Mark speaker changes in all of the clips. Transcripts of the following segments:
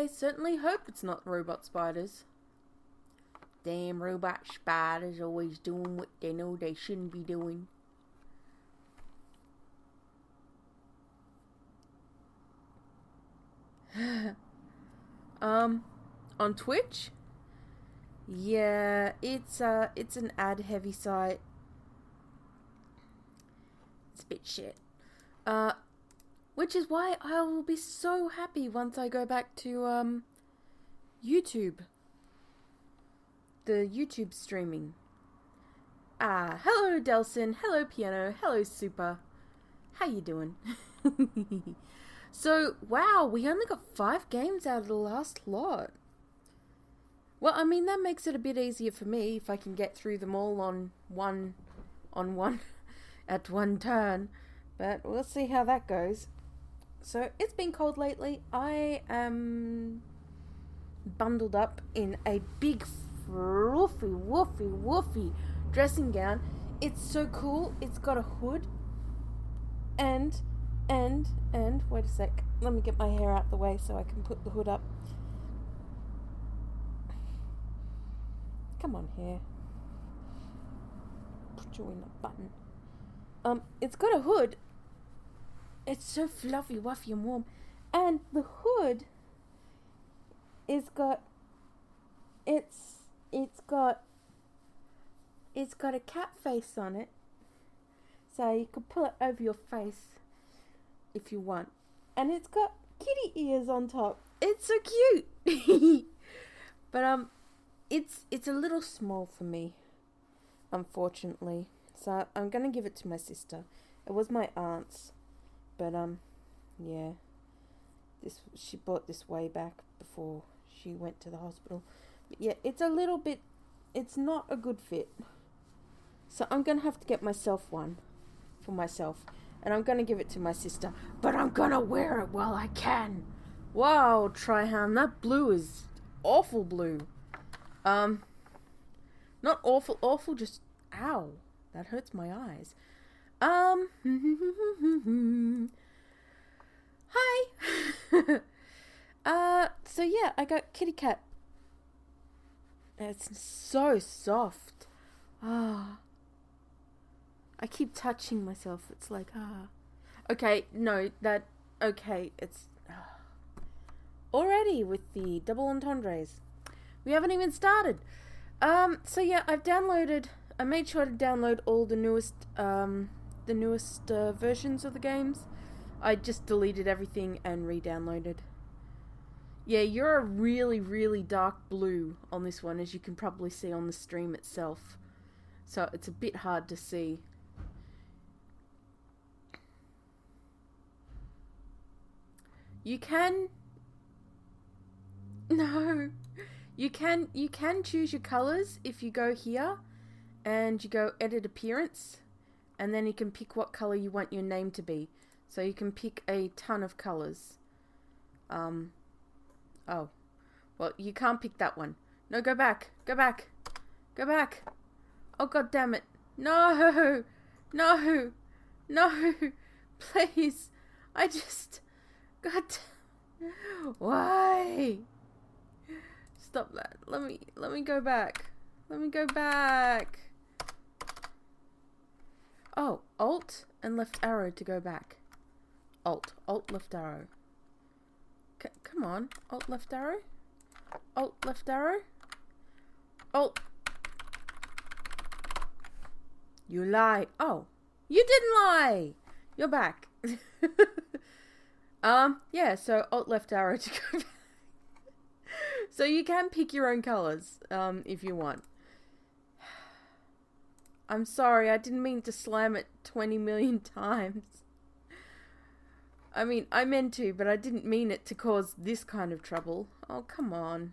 Speaker 1: I certainly hope it's not robot spiders. Damn robot spiders always doing what they know they shouldn't be doing. On Twitch? Yeah, it's an ad heavy site. It's a bit shit. Which is why I will be so happy once I go back to YouTube. The YouTube streaming. Hello Delson, hello Piano, hello Super. How you doing? So, wow, we only got 5 games out of the last lot. Well, I mean, that makes it a bit easier for me if I can get through them all on one at one turn. But we'll see how that goes. So, it's been cold lately. I am bundled up in a big woofy dressing gown. It's so cool. It's got a hood. And, wait a sec. Let me get my hair out the way so I can put the hood up. Come on, hair. Put you in a button. It's got a hood. It's so fluffy, wuffy, and warm. And the hood is got... It's got a cat face on it. So you can pull it over your face if you want. And it's got kitty ears on top. It's so cute. But it's a little small for me, unfortunately. So I'm gonna give it to my sister. It was my aunt's, but yeah. She bought this way back before she went to the hospital. But yeah, it's a little bit. It's not a good fit. So I'm gonna have to get myself one for myself, and I'm gonna give it to my sister. But I'm gonna wear it while I can. Wow, Triham, that blue is awful blue. Not awful, just ow. That hurts my eyes. Hi. So yeah, I got kitty cat. It's so soft. I keep touching myself. It's like, Okay, no, it's... Already with the double entendres. We haven't even started. So yeah, I made sure to download all the newest versions of the games. I just deleted everything and re-downloaded. Yeah, you're a really, really dark blue on this one, as you can probably see on the stream itself. So it's a bit hard to see. You can... No. You can choose your colours if you go here and you go edit appearance, and then you can pick what colour you want your name to be. So you can pick a ton of colours. Oh. Well, you can't pick that one. No, go back. Go back. Go back. Oh, god damn it. No. No. No. Please. I just... God. Why? Stop that. Let me go back. Let me go back. Oh, Alt and left arrow to go back. Alt, left arrow. Come on. Alt, left arrow. Alt, left arrow. Alt. You lie. Oh, you didn't lie. You're back. Yeah, so Alt, left arrow to go back. So you can pick your own colours, if you want. I'm sorry, I didn't mean to slam it 20 million times. I mean, I meant to, but I didn't mean it to cause this kind of trouble. Oh, come on.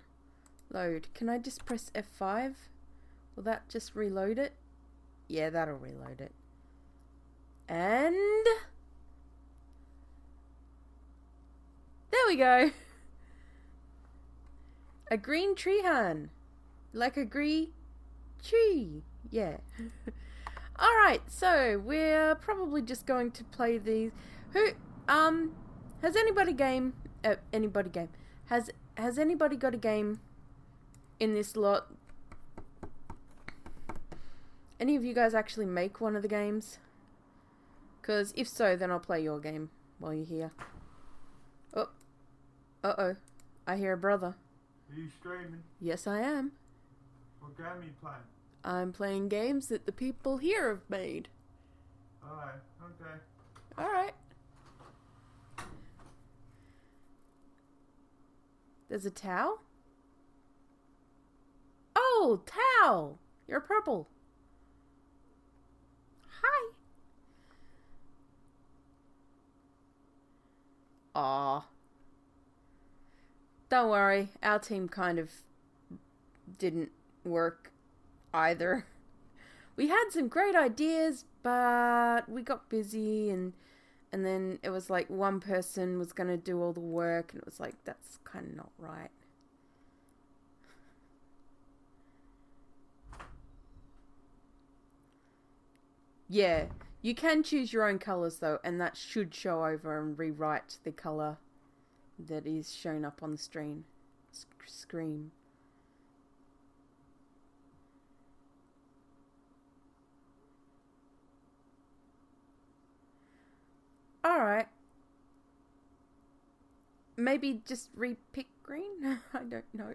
Speaker 1: Load. Can I just press F5? Will that just reload it? Yeah, that'll reload it. And... there we go. A green tree hun. Like a green tree. Yeah. Alright, so we're probably just going to play these. Has has anybody got a game in this lot? Any of you guys actually make one of the games? Because if so, then I'll play your game while you're here. Oh. Uh-oh. I hear a brother.
Speaker 2: Are you streaming?
Speaker 1: Yes, I am.
Speaker 2: What game are you playing?
Speaker 1: I'm playing games that the people here have made.
Speaker 2: Alright, okay.
Speaker 1: Alright. There's a towel? Oh, towel! You're purple. Hi. Aw. Don't worry, our team kind of didn't work either. We had some great ideas, but we got busy and then it was like one person was going to do all the work and it was like, that's kind of not right. Yeah, you can choose your own colours though, and that should show over and rewrite the colour that is shown up on the screen. Alright. Maybe just re-pick green? I don't know.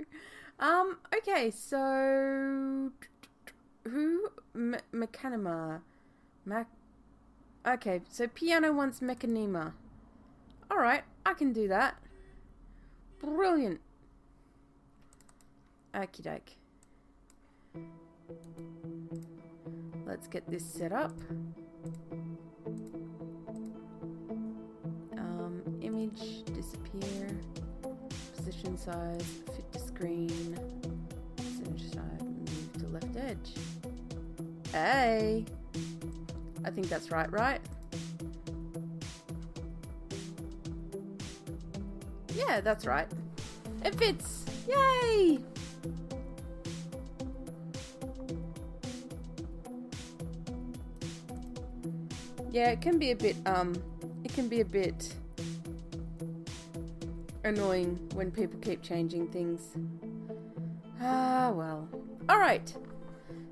Speaker 1: Okay, so... Who? Mechanima. Okay, so piano wants Mechanima. Alright, I can do that. Brilliant. Okie doke. Let's get this set up. Image, disappear, position size, fit to screen, center side, move to left edge. Hey! I think that's right? Yeah, that's right. It fits! Yay! Yeah, it can be a bit, annoying when people keep changing things. Ah, well. Alright.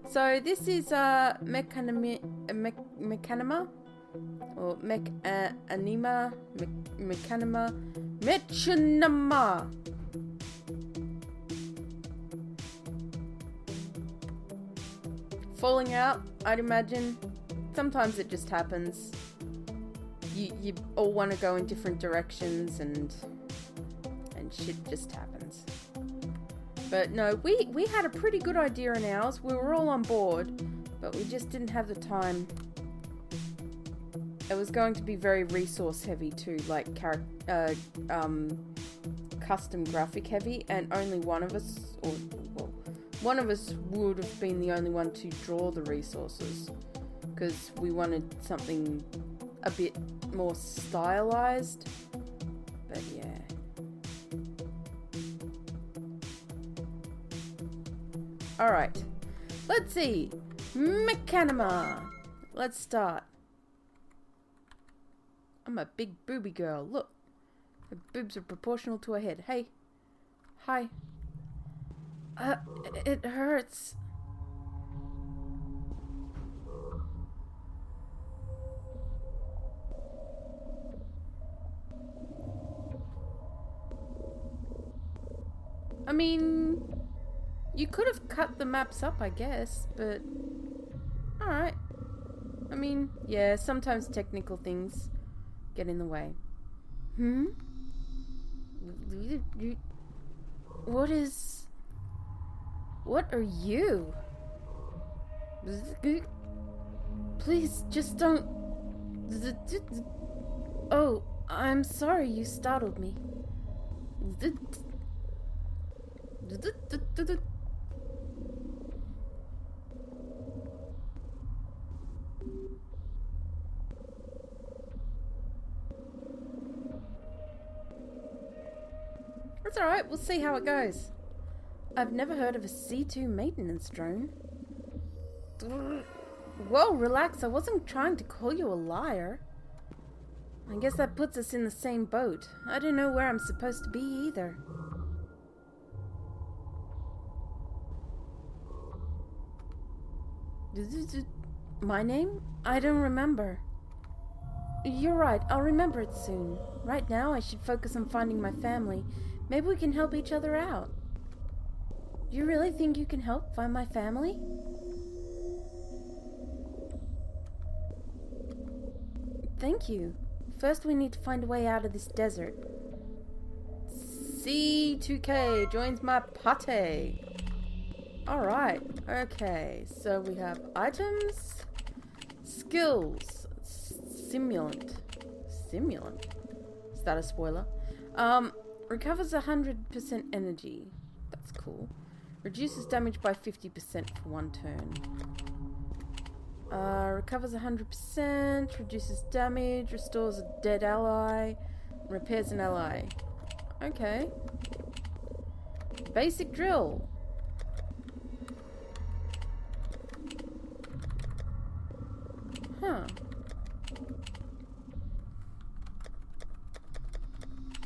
Speaker 1: So this is Mechanima or Mechanima. Falling out, I'd imagine. Sometimes it just happens. You all want to go in different directions and shit just happens. But no, we had a pretty good idea in ours. We were all on board, but we just didn't have the time. It was going to be very resource heavy too, like custom graphic heavy, and only one of us, or well, one of us would have been the only one to draw the resources, because we wanted something a bit more stylized. But yeah. Alright, let's see. Mechanima. Let's start. I'm a big booby girl. Look. Her boobs are proportional to her head. Hey. Hi. It hurts. I mean... You could have cut the maps up, I guess, but... Alright. I mean, yeah, sometimes technical things get in the way. What is... What are you? Please, just don't... Oh, I'm sorry you startled me. That's alright, we'll see how it goes. I've never heard of a C2 maintenance drone. Whoa, relax, I wasn't trying to call you a liar. I guess that puts us in the same boat. I don't know where I'm supposed to be either. My name? I don't remember. You're right, I'll remember it soon. Right now, I should focus on finding my family. Maybe we can help each other out. Do you really think you can help find my family? Thank you. First, we need to find a way out of this desert. C2K joins my party. Alright, okay. So we have items, skills, simulant. Simulant? Is that a spoiler? Recovers 100% energy. That's cool. Reduces damage by 50% for 1 turn. Recovers 100%, reduces damage, restores a dead ally, repairs an ally. Okay. Basic drill. Huh.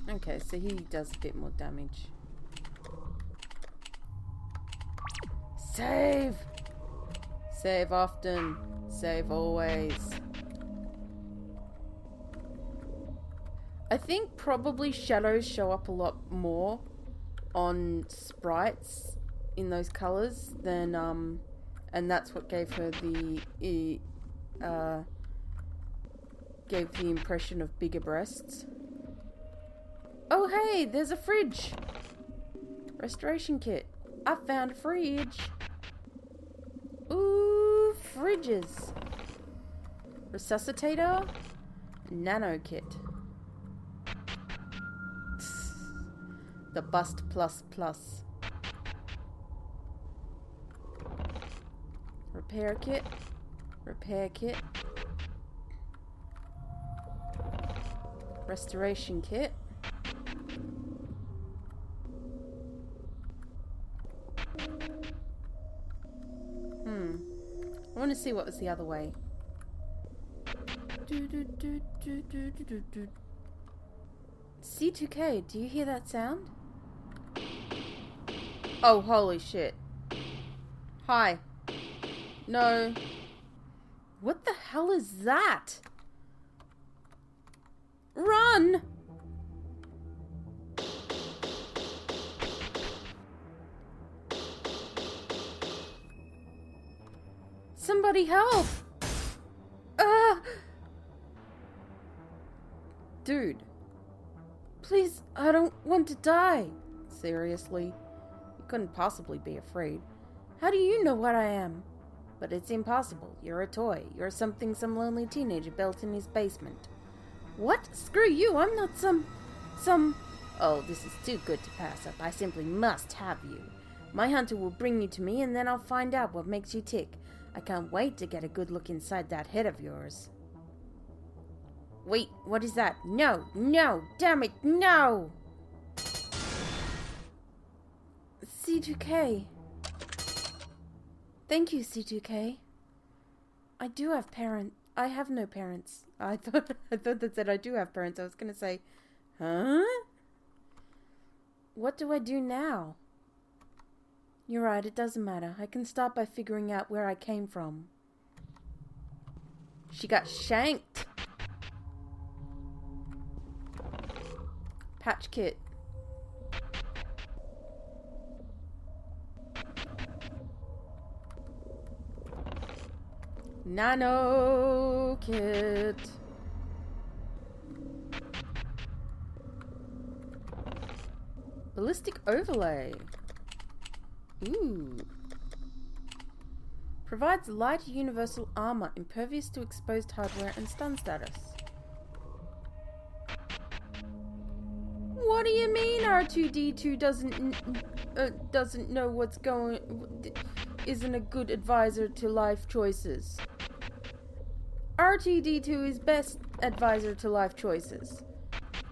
Speaker 1: Okay, so he does a bit more damage. Save! Save often. Save always. I think probably shadows show up a lot more on sprites in those colours than and that's what gave her the impression of bigger breasts. Oh hey, there's a fridge. Restoration kit. I found a fridge. Ooh, fridges. Resuscitator. Nano kit. The bust plus plus. Repair kit. Repair kit. Restoration kit. I want to see what was the other way. C2K, do you hear that sound? Oh, holy shit. Hi. No. What the hell is that? Run! Somebody help! Dude. Please, I don't want to die. Seriously? You couldn't possibly be afraid. How do you know what I am? But it's impossible. You're a toy. You're something some lonely teenager built in his basement. What? Screw you. I'm not some... Oh, this is too good to pass up. I simply must have you. My hunter will bring you to me, and then I'll find out what makes you tick. I can't wait to get a good look inside that head of yours. Wait, what is that? No, no, damn it, no! C2K. Thank you, C2K. I do have parents. I have no parents. I thought that said I do have parents. I was gonna say, huh? What do I do now? You're right, it doesn't matter. I can start by figuring out where I came from. She got shanked. Patch kit. Nano kit. Ballistic overlay. Ooh. Provides light universal armor, impervious to exposed hardware and stun status. What do you mean R2-D2 doesn't know what's going... isn't a good advisor to life choices? R2-D2 is best advisor to life choices.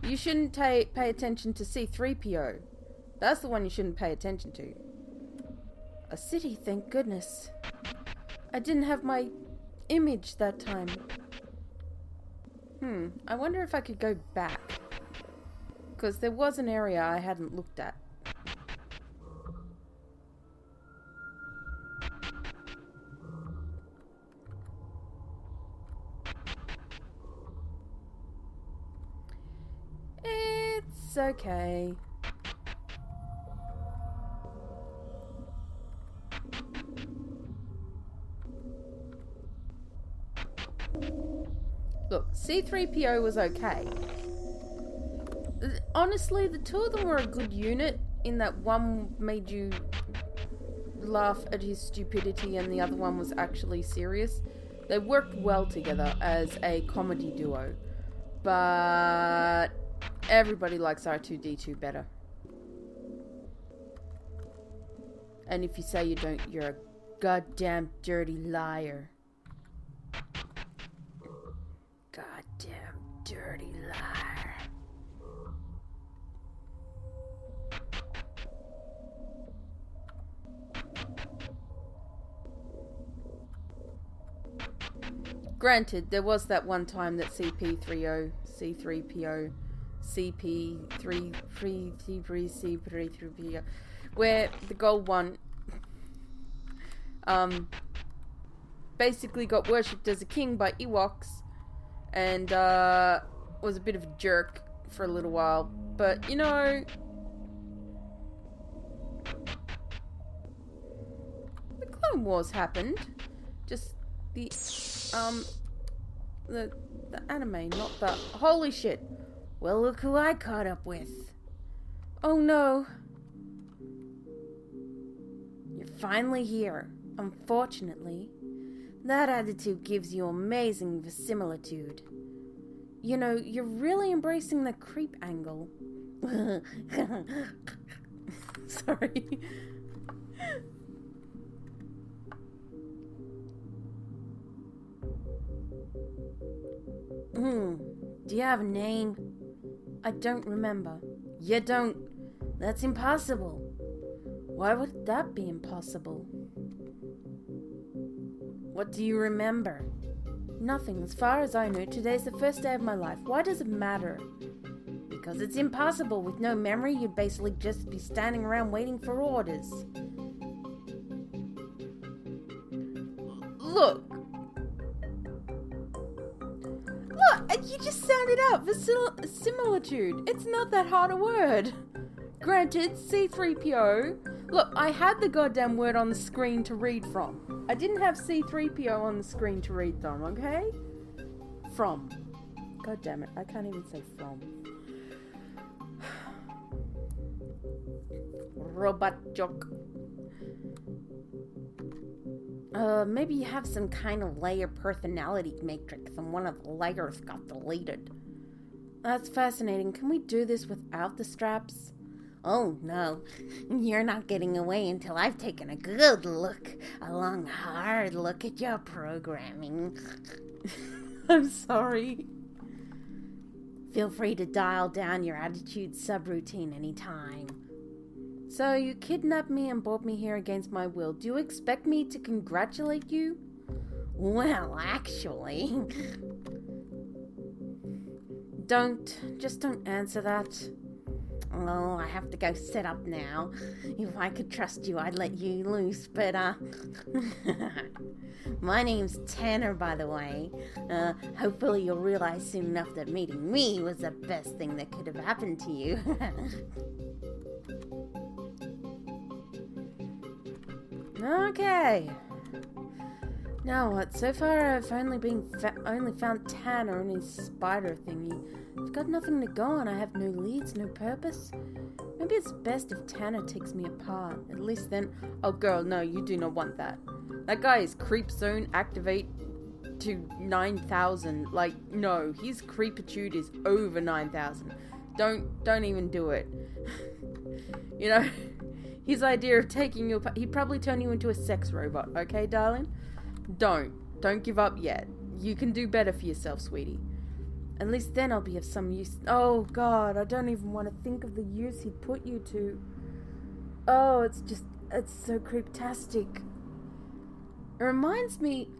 Speaker 1: You shouldn't pay attention to C-3PO. That's the one you shouldn't pay attention to. A city, thank goodness. I didn't have my image that time. I wonder if I could go back. Because there was an area I hadn't looked at. It's okay. Look, C-3PO was okay. Honestly, the two of them were a good unit in that one made you laugh at his stupidity and the other one was actually serious. They worked well together as a comedy duo. But everybody likes R2-D2 better. And if you say you don't, you're a goddamn dirty liar. Goddamn dirty liar. Granted, there was that one time that C-3PO, C-3PO, where the gold one basically got worshipped as a king by Ewoks and was a bit of a jerk for a little while. But, you know, the Clone Wars happened. Just the anime, not the... Holy shit. Well, look who I caught up with. Oh no. You're finally here. Unfortunately, that attitude gives you amazing verisimilitude. You know, you're really embracing the creep angle. Sorry. Do you have a name? I don't remember. You don't? That's impossible. Why would that be impossible? What do you remember? Nothing. As far as I know, today's the first day of my life. Why does it matter? Because it's impossible. With no memory, you'd basically just be standing around waiting for orders. Look, you just sounded out verisimilitude. It's not that hard a word. Granted, C-3PO. Look, I had the goddamn word on the screen to read from. I didn't have C-3PO on the screen to read from, okay? From. God damn it, I can't even say from. Robot joke. Maybe you have some kind of layer personality matrix and one of the layers got deleted. That's fascinating. Can we do this without the straps? Oh, no. You're not getting away until I've taken a good look, a long, hard look at your programming. I'm sorry. Feel free to dial down your attitude subroutine anytime. So, you kidnapped me and brought me here against my will. Do you expect me to congratulate you? Well, actually... Just don't answer that. Oh, I have to go set up now. If I could trust you, I'd let you loose, but, my name's Tanner, by the way. Hopefully you'll realize soon enough that meeting me was the best thing that could have happened to you. Okay. Now what? So far I've only found Tanner and his spider thingy. I've got nothing to go on. I have no leads, no purpose. Maybe it's best if Tanner takes me apart. At least then... Oh girl, no, you do not want that. That guy is creep zone activate to 9,000. Like, no, his creepitude is over 9,000. Don't even do it. You know, his idea of taking you apart... He'd probably turn you into a sex robot, okay, darling? Don't give up yet. You can do better for yourself, sweetie. At least then I'll be of some use. Oh god, I don't even want to think of the use he'd put you to. Oh, it's so creeptastic. It reminds me,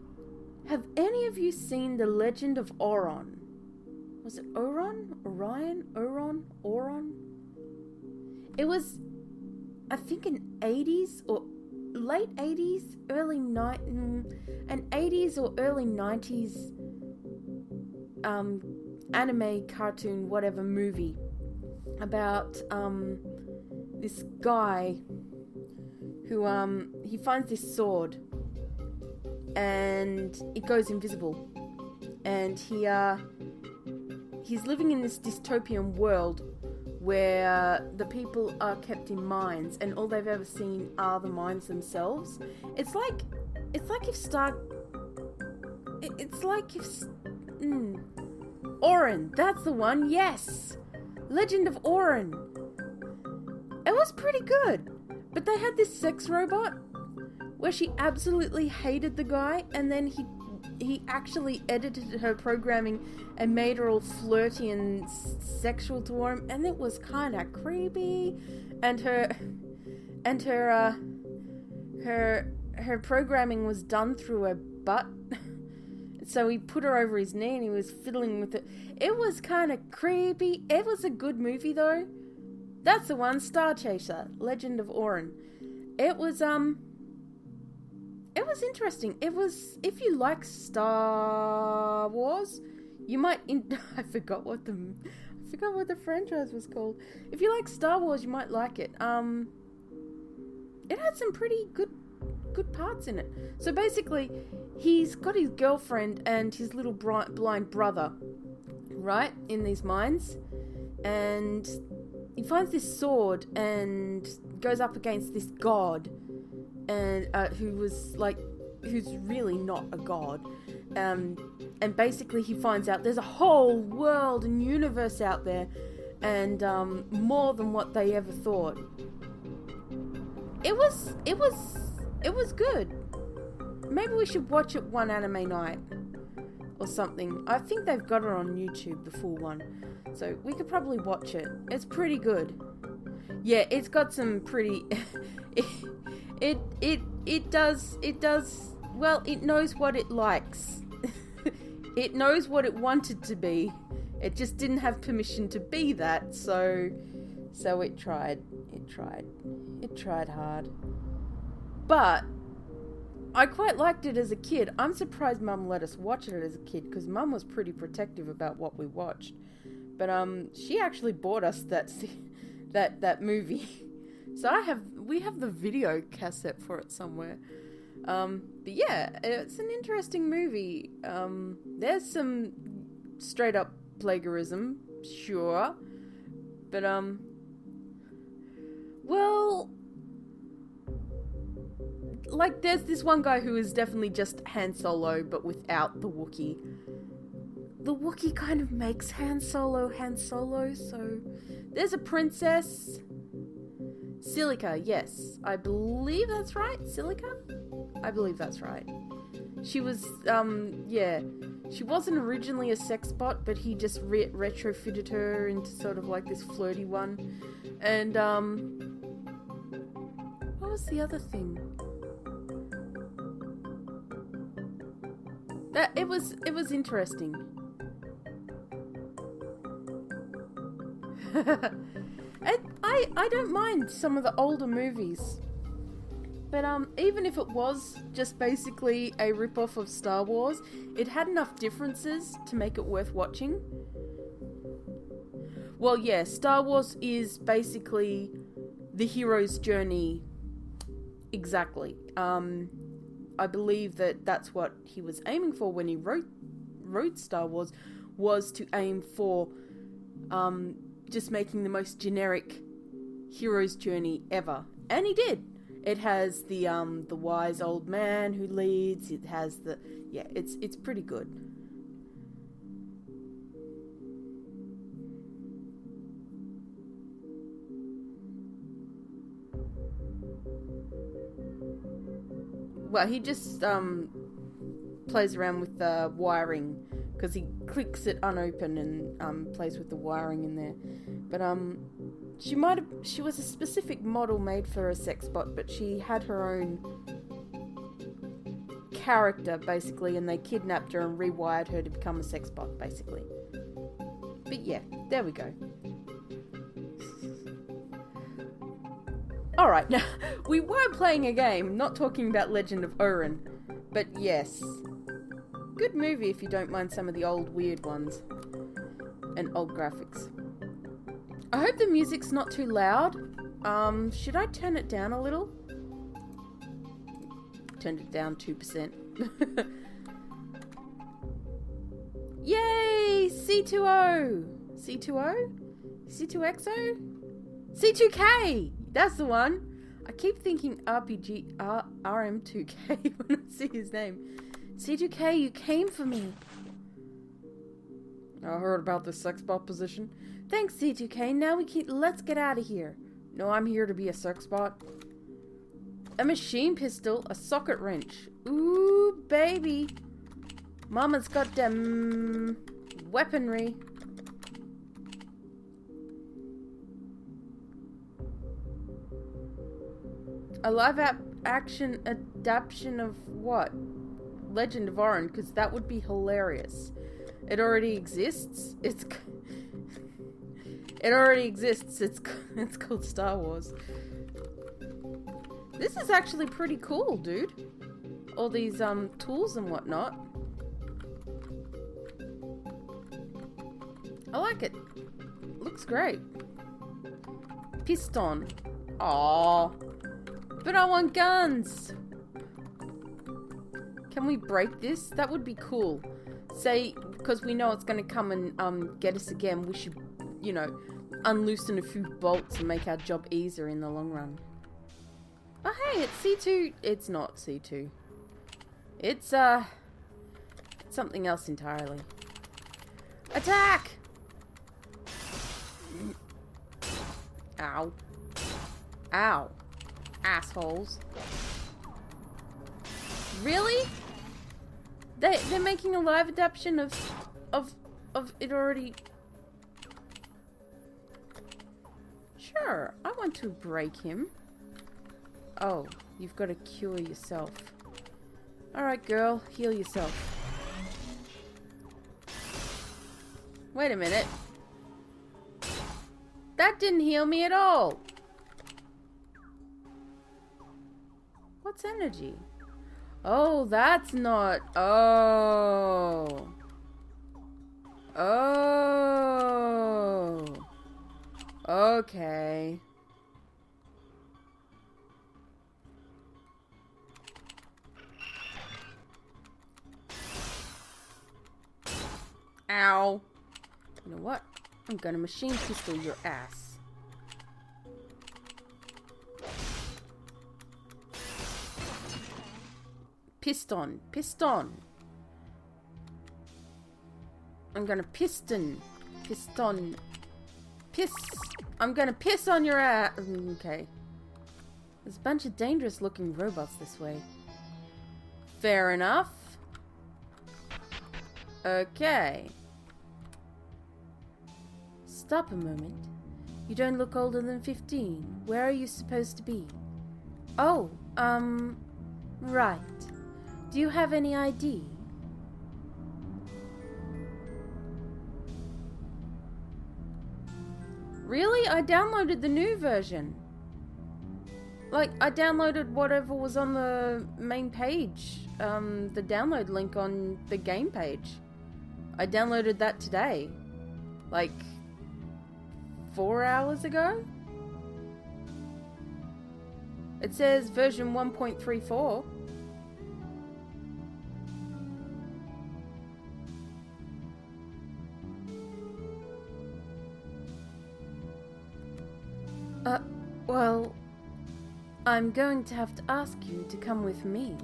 Speaker 1: have any of you seen The Legend of Oron? Was it Oron? Orion? Oron? Oron? It was, I think, an 80s or late 80s, an 80s or early 90s anime, cartoon, whatever movie about this guy who he finds this sword and it goes invisible, and he's living in this dystopian world where the people are kept in mines and all they've ever seen are the mines themselves. It's like if Orin, that's the one, yes! Legend of Orin. It was pretty good, but they had this sex robot where she absolutely hated the guy, and then he actually edited her programming and made her all flirty and sexual toward him, and it was kind of creepy. And her programming was done through her butt. So he put her over his knee and he was fiddling with it. It was kind of creepy. It was a good movie though. That's the one, Star Chaser, Legend of Orin. It was interesting. It was, if you like Star Wars, you might I forgot what the franchise was called. If you like Star Wars, you might like it. It had some pretty good parts in it. So basically, he's got his girlfriend and his little blind brother, right, in these mines, and he finds this sword and goes up against this god, and who's really not a god, and basically he finds out there's a whole world and universe out there, and more than what they ever thought. It was good. Maybe we should watch it one anime night or something. I think they've got it on YouTube, the full one. So we could probably watch it. It's pretty good. Yeah, it's got some pretty it does well, it knows what it likes. It knows what it wanted to be. It just didn't have permission to be that, so it tried. It tried hard. But I quite liked it as a kid. I'm surprised Mum let us watch it as a kid, because Mum was pretty protective about what we watched. But she actually bought us that movie. So we have the video cassette for it somewhere. But yeah, it's an interesting movie. There's some straight up plagiarism, sure. But well, like, there's this one guy who is definitely just Han Solo, but without the Wookiee. The Wookiee kind of makes Han Solo, so... There's a princess... Silica, yes. I believe that's right? Silica? I believe that's right. She was, yeah. She wasn't originally a sex bot, but he just retrofitted her into sort of like this flirty one. And, what was the other thing? It was interesting. I don't mind some of the older movies, but even if it was just basically a rip-off of Star Wars, it had enough differences to make it worth watching. Well, yeah, Star Wars is basically the hero's journey. Exactly. I believe that's what he was aiming for when he wrote Star Wars, was to aim for just making the most generic hero's journey ever. And he did. It has the wise old man who leads. It has it's pretty good. Well, he just plays around with the wiring, because he clicks it unopen and plays with the wiring in there. But she was a specific model made for a sex bot, but she had her own character basically, and they kidnapped her and rewired her to become a sex bot basically. But yeah, there we go. Alright, now, we were playing a game, not talking about Legend of Orin, but yes. Good movie if you don't mind some of the old weird ones. And old graphics. I hope the music's not too loud. Should I turn it down a little? Turned it down 2%. Yay! C2O! C2O? C2XO? C2K! That's the one! I keep thinking RM2K when I see his name. C2K, you came for me. I heard about this sex bot position. Thanks, C2K. Now let's get out of here. No, I'm here to be a sex bot. A machine pistol, a socket wrench. Ooh, baby. Mama's got them weaponry. A live action adaptation of what? Legend of Orin, because that would be hilarious. It already exists. It already exists. It's called Star Wars. This is actually pretty cool, dude. All these tools and whatnot. I like it. Looks great. Piston. Aww. But I want guns. Can we break this? That would be cool. Say, because we know it's going to come and get us again, we should, you know, unloosen a few bolts and make our job easier in the long run. Oh hey, it's C2. It's not C2. It's something else entirely. Attack! Ow. Ow. Assholes. Really? They're making a live adaptation of it already. Sure, I want to break him. Oh, you've got to cure yourself. Alright, girl, heal yourself. Wait a minute. That didn't heal me at all. What's energy? Oh, that's not... Oh. Oh. Okay. Ow. You know what? I'm gonna machine pistol your ass. Piston. Piston. I'm gonna piston. Piston. Piss. I'm gonna piss on your ass. Okay. There's a bunch of dangerous looking robots this way. Fair enough. Okay. Stop a moment. You don't look older than 15. Where are you supposed to be? Oh, right. Do you have any ID? Really? I downloaded the new version. Like, I downloaded whatever was on the main page. The download link on the game page. I downloaded that today. Like, 4 hours ago? It says version 1.34. Well, I'm going to have to ask you to come with me.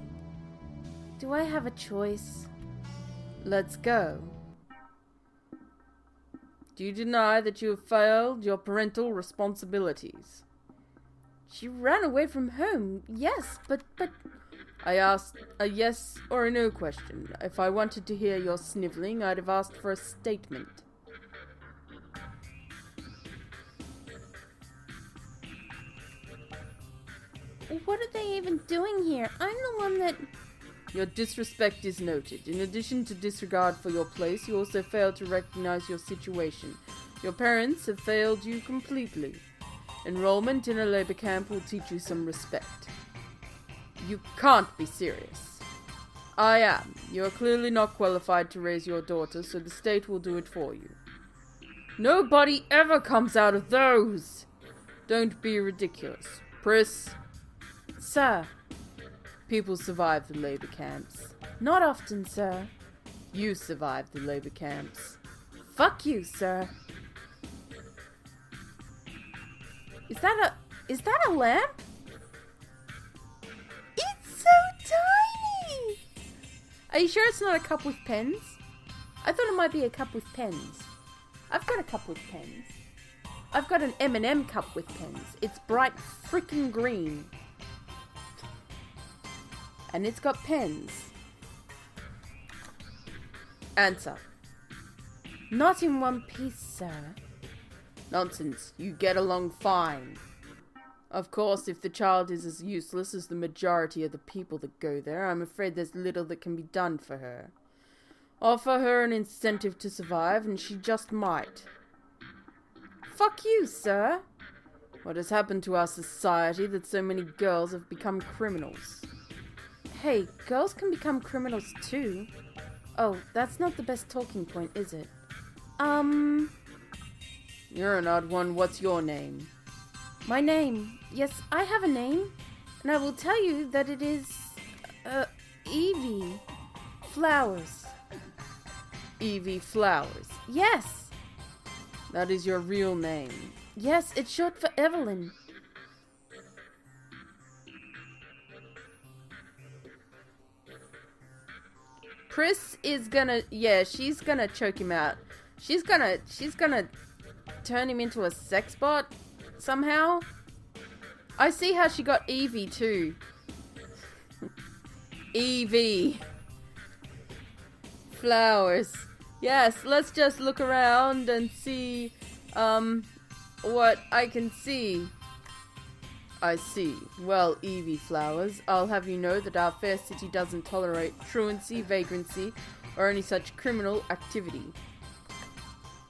Speaker 1: Do I have a choice? Let's go. Do you deny that you have failed your parental responsibilities? She ran away from home, yes, but... I asked a yes or a no question. If I wanted to hear your sniveling, I'd have asked for a statement. What are they even doing here? I'm the one that... Your disrespect is noted. In addition to disregard for your place, you also fail to recognize your situation. Your parents have failed you completely. Enrollment in a labor camp will teach you some respect. You can't be serious. I am. You are clearly not qualified to raise your daughter, so the state will do it for you. Nobody ever comes out of those. Don't be ridiculous. Pris. Sir. People survive the labor camps. Not often, sir. You survive the labor camps. Fuck you, sir. Is that a lamp? It's so tiny! Are you sure it's not a cup with pens? I thought it might be a cup with pens. I've got a cup with pens. I've got an M&M cup with pens. It's bright freaking green. And it's got pens. Answer. Not in one piece, sir. Nonsense. You get along fine. Of course, if the child is as useless as the majority of the people that go there, I'm afraid there's little that can be done for her. Offer her an incentive to survive, and she just might. Fuck you, sir. What has happened to our society that so many girls have become criminals? Hey, girls can become criminals too. Oh, that's not the best talking point, is it? You're an odd one. What's your name? My name? Yes, I have a name. And I will tell you that it is, Evie Flowers. Evie Flowers. Yes. That is your real name. Yes, it's short for Evelyn. Pris is gonna, she's gonna choke him out. She's gonna turn him into a sex bot somehow. I see how she got Evie too. Evie Flowers. Yes, let's just look around and see what I can see. I see. Well, Evie Flowers, I'll have you know that our fair city doesn't tolerate truancy, vagrancy, or any such criminal activity.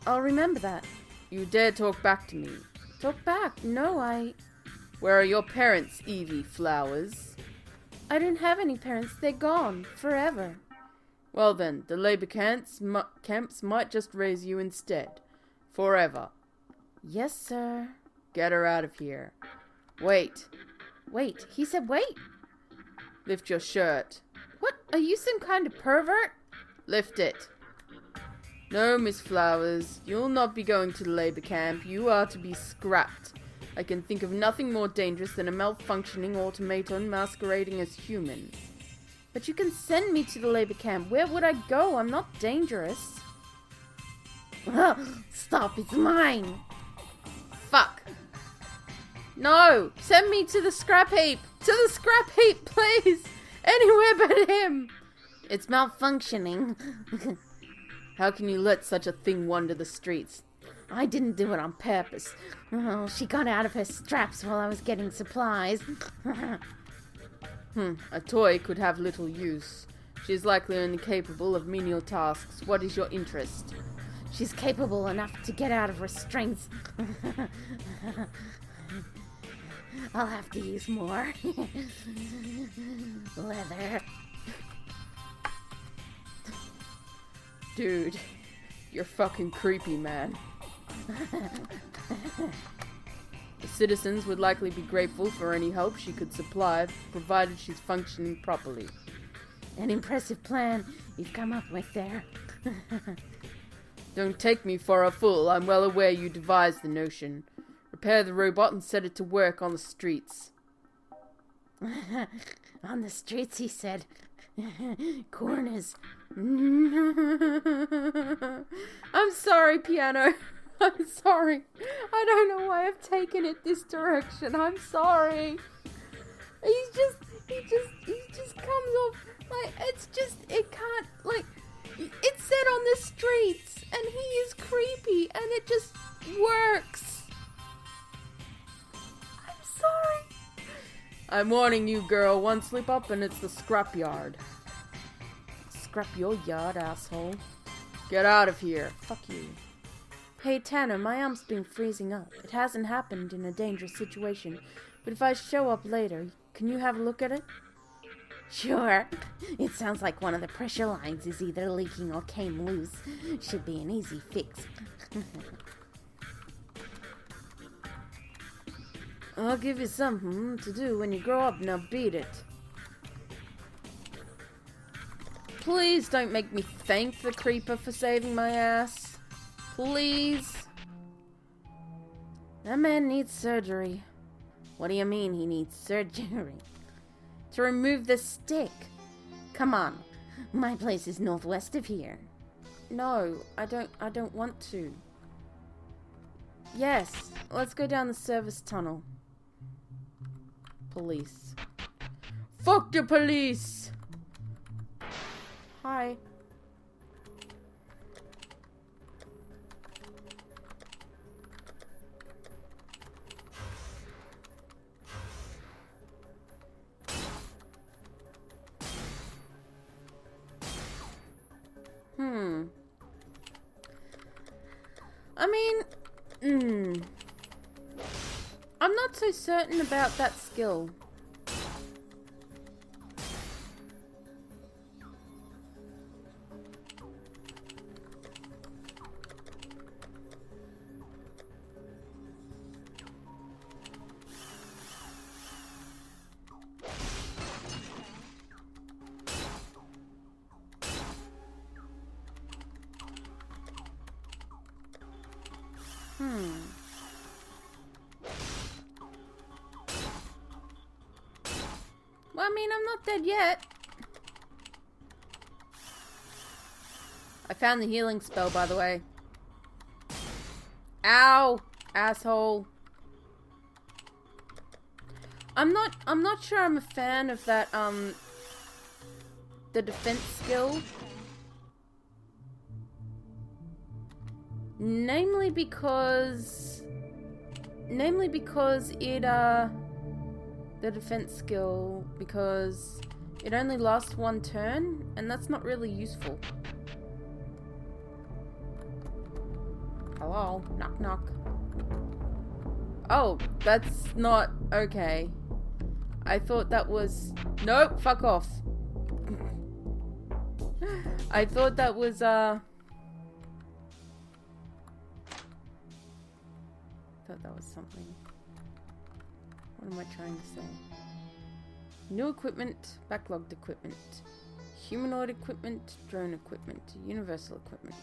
Speaker 1: I'll remember that. You dare talk back to me. Talk back? No, Where are your parents, Evie Flowers? I don't have any parents. They're gone. Forever. Well then, the labor camps might just raise you instead. Forever. Yes, sir. Get her out of here. Wait. Wait. He said wait. Lift your shirt. What? Are you some kind of pervert? Lift it. No, Miss Flowers. You'll not be going to the labor camp. You are to be scrapped. I can think of nothing more dangerous than a malfunctioning automaton masquerading as human. But you can send me to the labor camp. Where would I go? I'm not dangerous. Stop, it's mine. Fuck. No, send me to the scrap heap. To the scrap heap, please. Anywhere but him. It's malfunctioning. How can you let such a thing wander the streets? I didn't do it on purpose. Oh, she got out of her straps while I was getting supplies. A toy could have little use. She is likely only capable of menial tasks. What is your interest? She's capable enough to get out of restraints. I'll have to use more. Leather. Dude, you're fucking creepy, man. The citizens would likely be grateful for any help she could supply, provided she's functioning properly. An impressive plan you've come up with there. Don't take me for a fool. I'm well aware you devised the notion. Repair the robot and set it to work on the streets. On the streets, he said. Corners. I'm sorry, Piano. I'm sorry. I don't know why I've taken it this direction. I'm sorry. He just comes off like, it can't, like, it's said on the streets, and he is creepy, and it just works. I'm sorry. I'm warning you, girl. One slip up and it's the scrapyard. Scrap your yard, asshole. Get out of here. Fuck you. Hey, Tanner, my arm's been freezing up. It hasn't happened in a dangerous situation, but if I show up later, can you have a look at it? Sure. It sounds like one of the pressure lines is either leaking or came loose. Should be an easy fix. I'll give you something to do when you grow up. Now beat it. Please don't make me thank the creeper for saving my ass. Please. That man needs surgery. What do you mean he needs surgery? To remove the stick. Come on. My place is northwest of here. No, I don't want to. Yes, let's go down the service tunnel. Police. Fuck the police! Hi. I'm not so certain about that skill. Well, I mean, I'm not dead yet. I found the healing spell, by the way. Ow, asshole. I'm not sure I'm a fan of that, the defense skill. Namely because it, the defense skill, because it only lasts one turn, and that's not really useful. Hello? Knock knock. Oh, that's not okay. I thought that was... Nope, fuck off. I thought that was, I thought that was something. What am I trying to say? New equipment, backlogged equipment, humanoid equipment, drone equipment, universal equipment.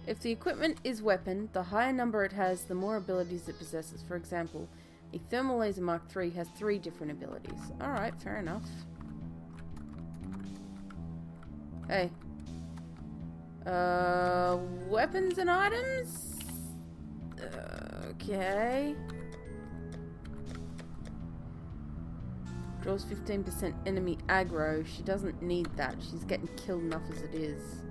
Speaker 1: If the equipment is weapon, the higher number it has, the more abilities it possesses. For example, a thermal laser Mark III has 3 different abilities. Alright, fair enough. Hey. Weapons and items? Okay. Draws 15% enemy aggro. She doesn't need that. She's getting killed enough as it is.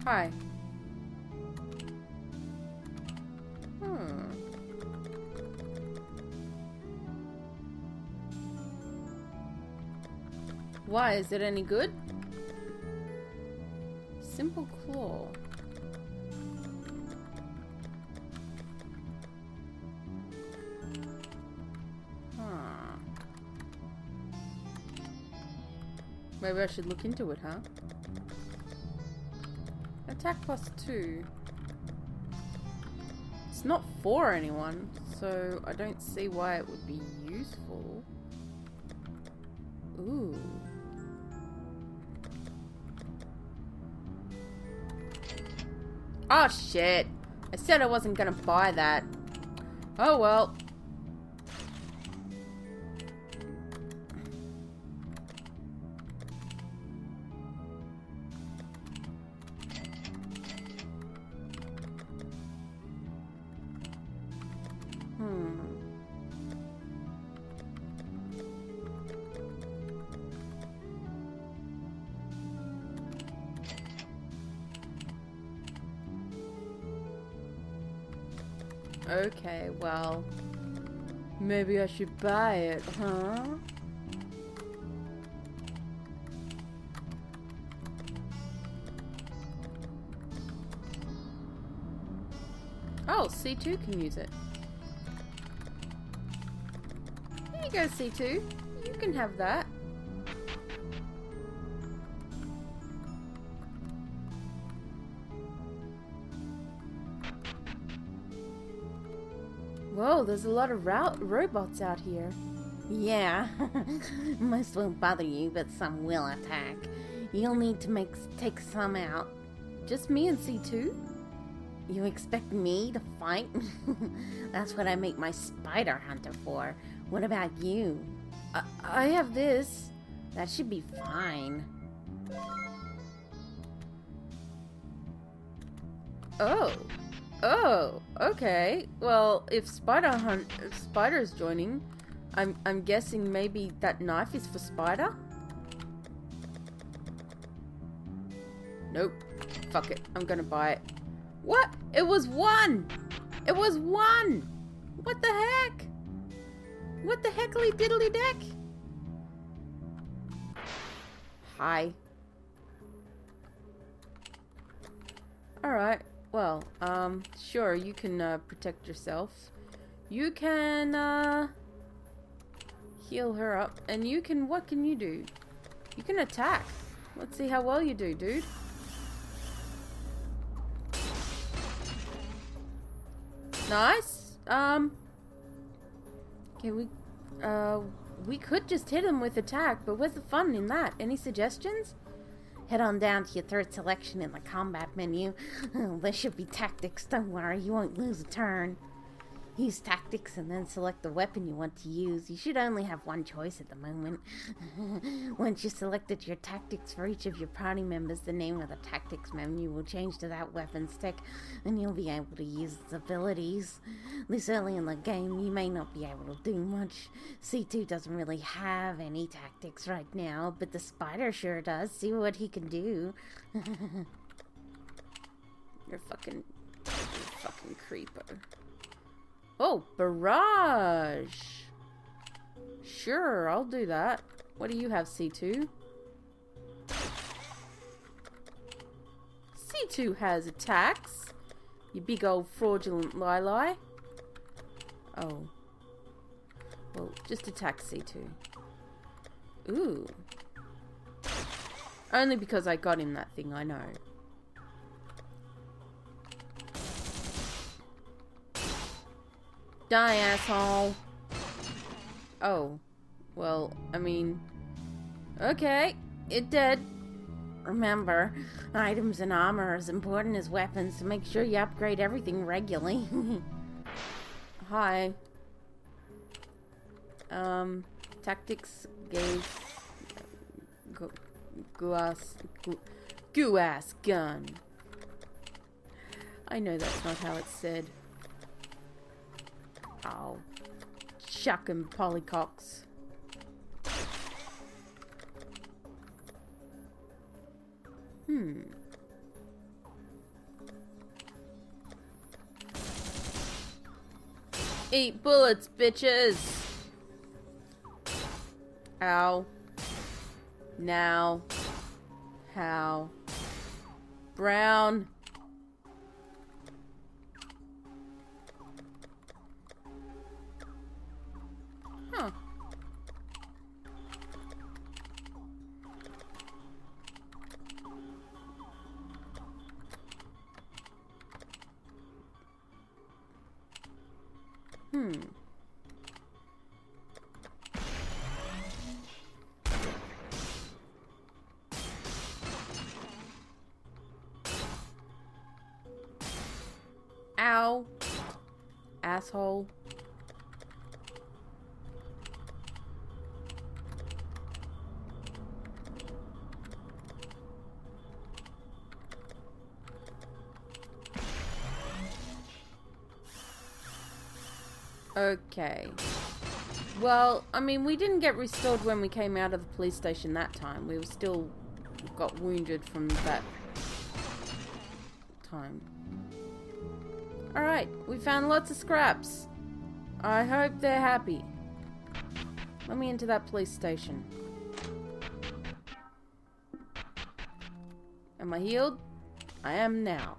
Speaker 1: Hi. Why? Is it any good? Simple claw. Maybe I should look into it, huh? Attack +2. It's not for anyone, so I don't see why it would be useful. Ooh. Oh shit. I said I wasn't gonna buy that. Oh well. Okay, well, maybe I should buy it, huh? Oh, C2 can use it. Here you go, C2. You can have that. Whoa, there's a lot of robots out here.
Speaker 3: Yeah, most won't bother you, but some will attack. You'll need to take some out.
Speaker 1: Just me and C2?
Speaker 3: You expect me to fight? That's what I make my spider hunter for. What about you?
Speaker 1: I have this.
Speaker 3: That should be fine.
Speaker 1: Oh, okay. Well, if Spider's joining, I'm guessing maybe that knife is for Spider? Nope. Fuck it. I'm gonna buy it. What? It was 1! It was 1! What the heck? What the heckly diddly deck? Hi. Alright. Well, sure, you can, protect yourself. You can, heal her up. And you can, what can you do? You can attack. Let's see how well you do, dude. Nice. Okay, we could just hit him with attack, but where's the fun in that? Any suggestions?
Speaker 3: Head on down to your third selection in the combat menu. There should be tactics, don't worry, you won't lose a turn. Use tactics and then select the weapon you want to use. You should only have one choice at the moment. Once you've selected your tactics for each of your party members, the name of the tactics menu will change to that weapon's tick, and you'll be able to use its abilities. This early in the game, you may not be able to do much. C2 doesn't really have any tactics right now, but the spider sure does. See what he can do.
Speaker 1: You're fucking creeper. Oh, barrage. Sure, I'll do that. What do you have, C2? C2 has attacks. You big old fraudulent lie. Oh. Well, just attack C2. Ooh. Only because I got him that thing, I know. Die, asshole. Oh. Well, I mean... Okay. It did.
Speaker 3: Remember, items and armor are as important as weapons, so make sure you upgrade everything regularly.
Speaker 1: Hi. Tactics gauge... Goo-ass gun. I know that's not how it's said. Oh, shuckin' polycocks. Eat bullets, bitches! Ow. Now. How? Brown. Huh. Ow. Asshole. Okay. Well, I mean, we didn't get restored when we came out of the police station that time. We were still got wounded from that time. Alright, we found lots of scraps. I hope they're happy. Let me into that police station. Am I healed? I am now.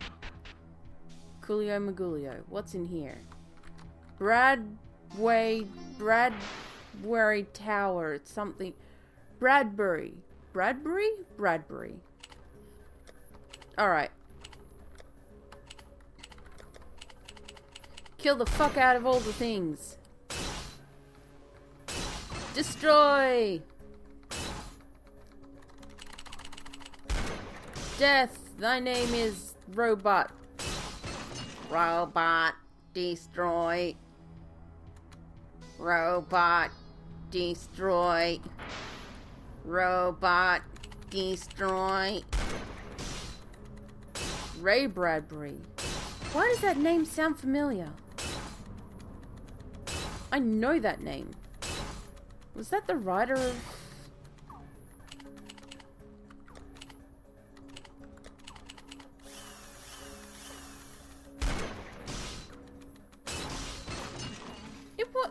Speaker 1: Coolio Magulio. What's in here? Bradway Tower. It's something. Bradbury. Bradbury. Alright. Kill the fuck out of all the things. Destroy! Death, thy name is Robot. Robot, destroy. Robot, destroy. Robot, destroy. Ray Bradbury. Why does that name sound familiar? I know that name. Was that the writer of...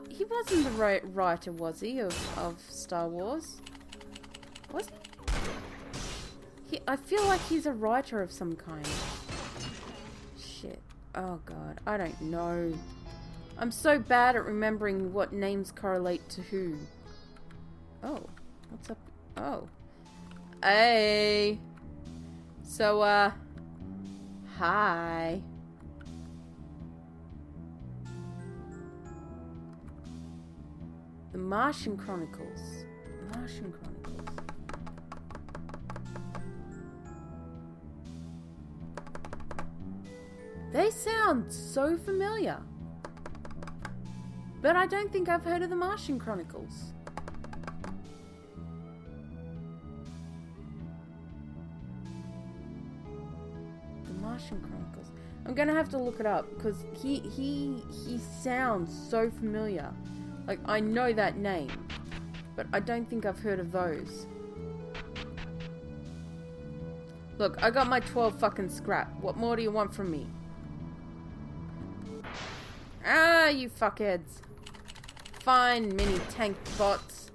Speaker 1: He wasn't the writer, was he, of Star Wars? Was he? I feel like he's a writer of some kind. Shit. Oh god, I don't know. I'm so bad at remembering what names correlate to who. Oh, what's up? Oh. Hey. So, hi. The Martian Chronicles. Martian Chronicles. They sound so familiar. But I don't think I've heard of the Martian Chronicles. The Martian Chronicles. I'm gonna have to look it up because he sounds so familiar. Like, I know that name, but I don't think I've heard of those. Look, I got my 12 fucking scrap. What more do you want from me? Ah, you fuckheads. Fine, mini tank bots.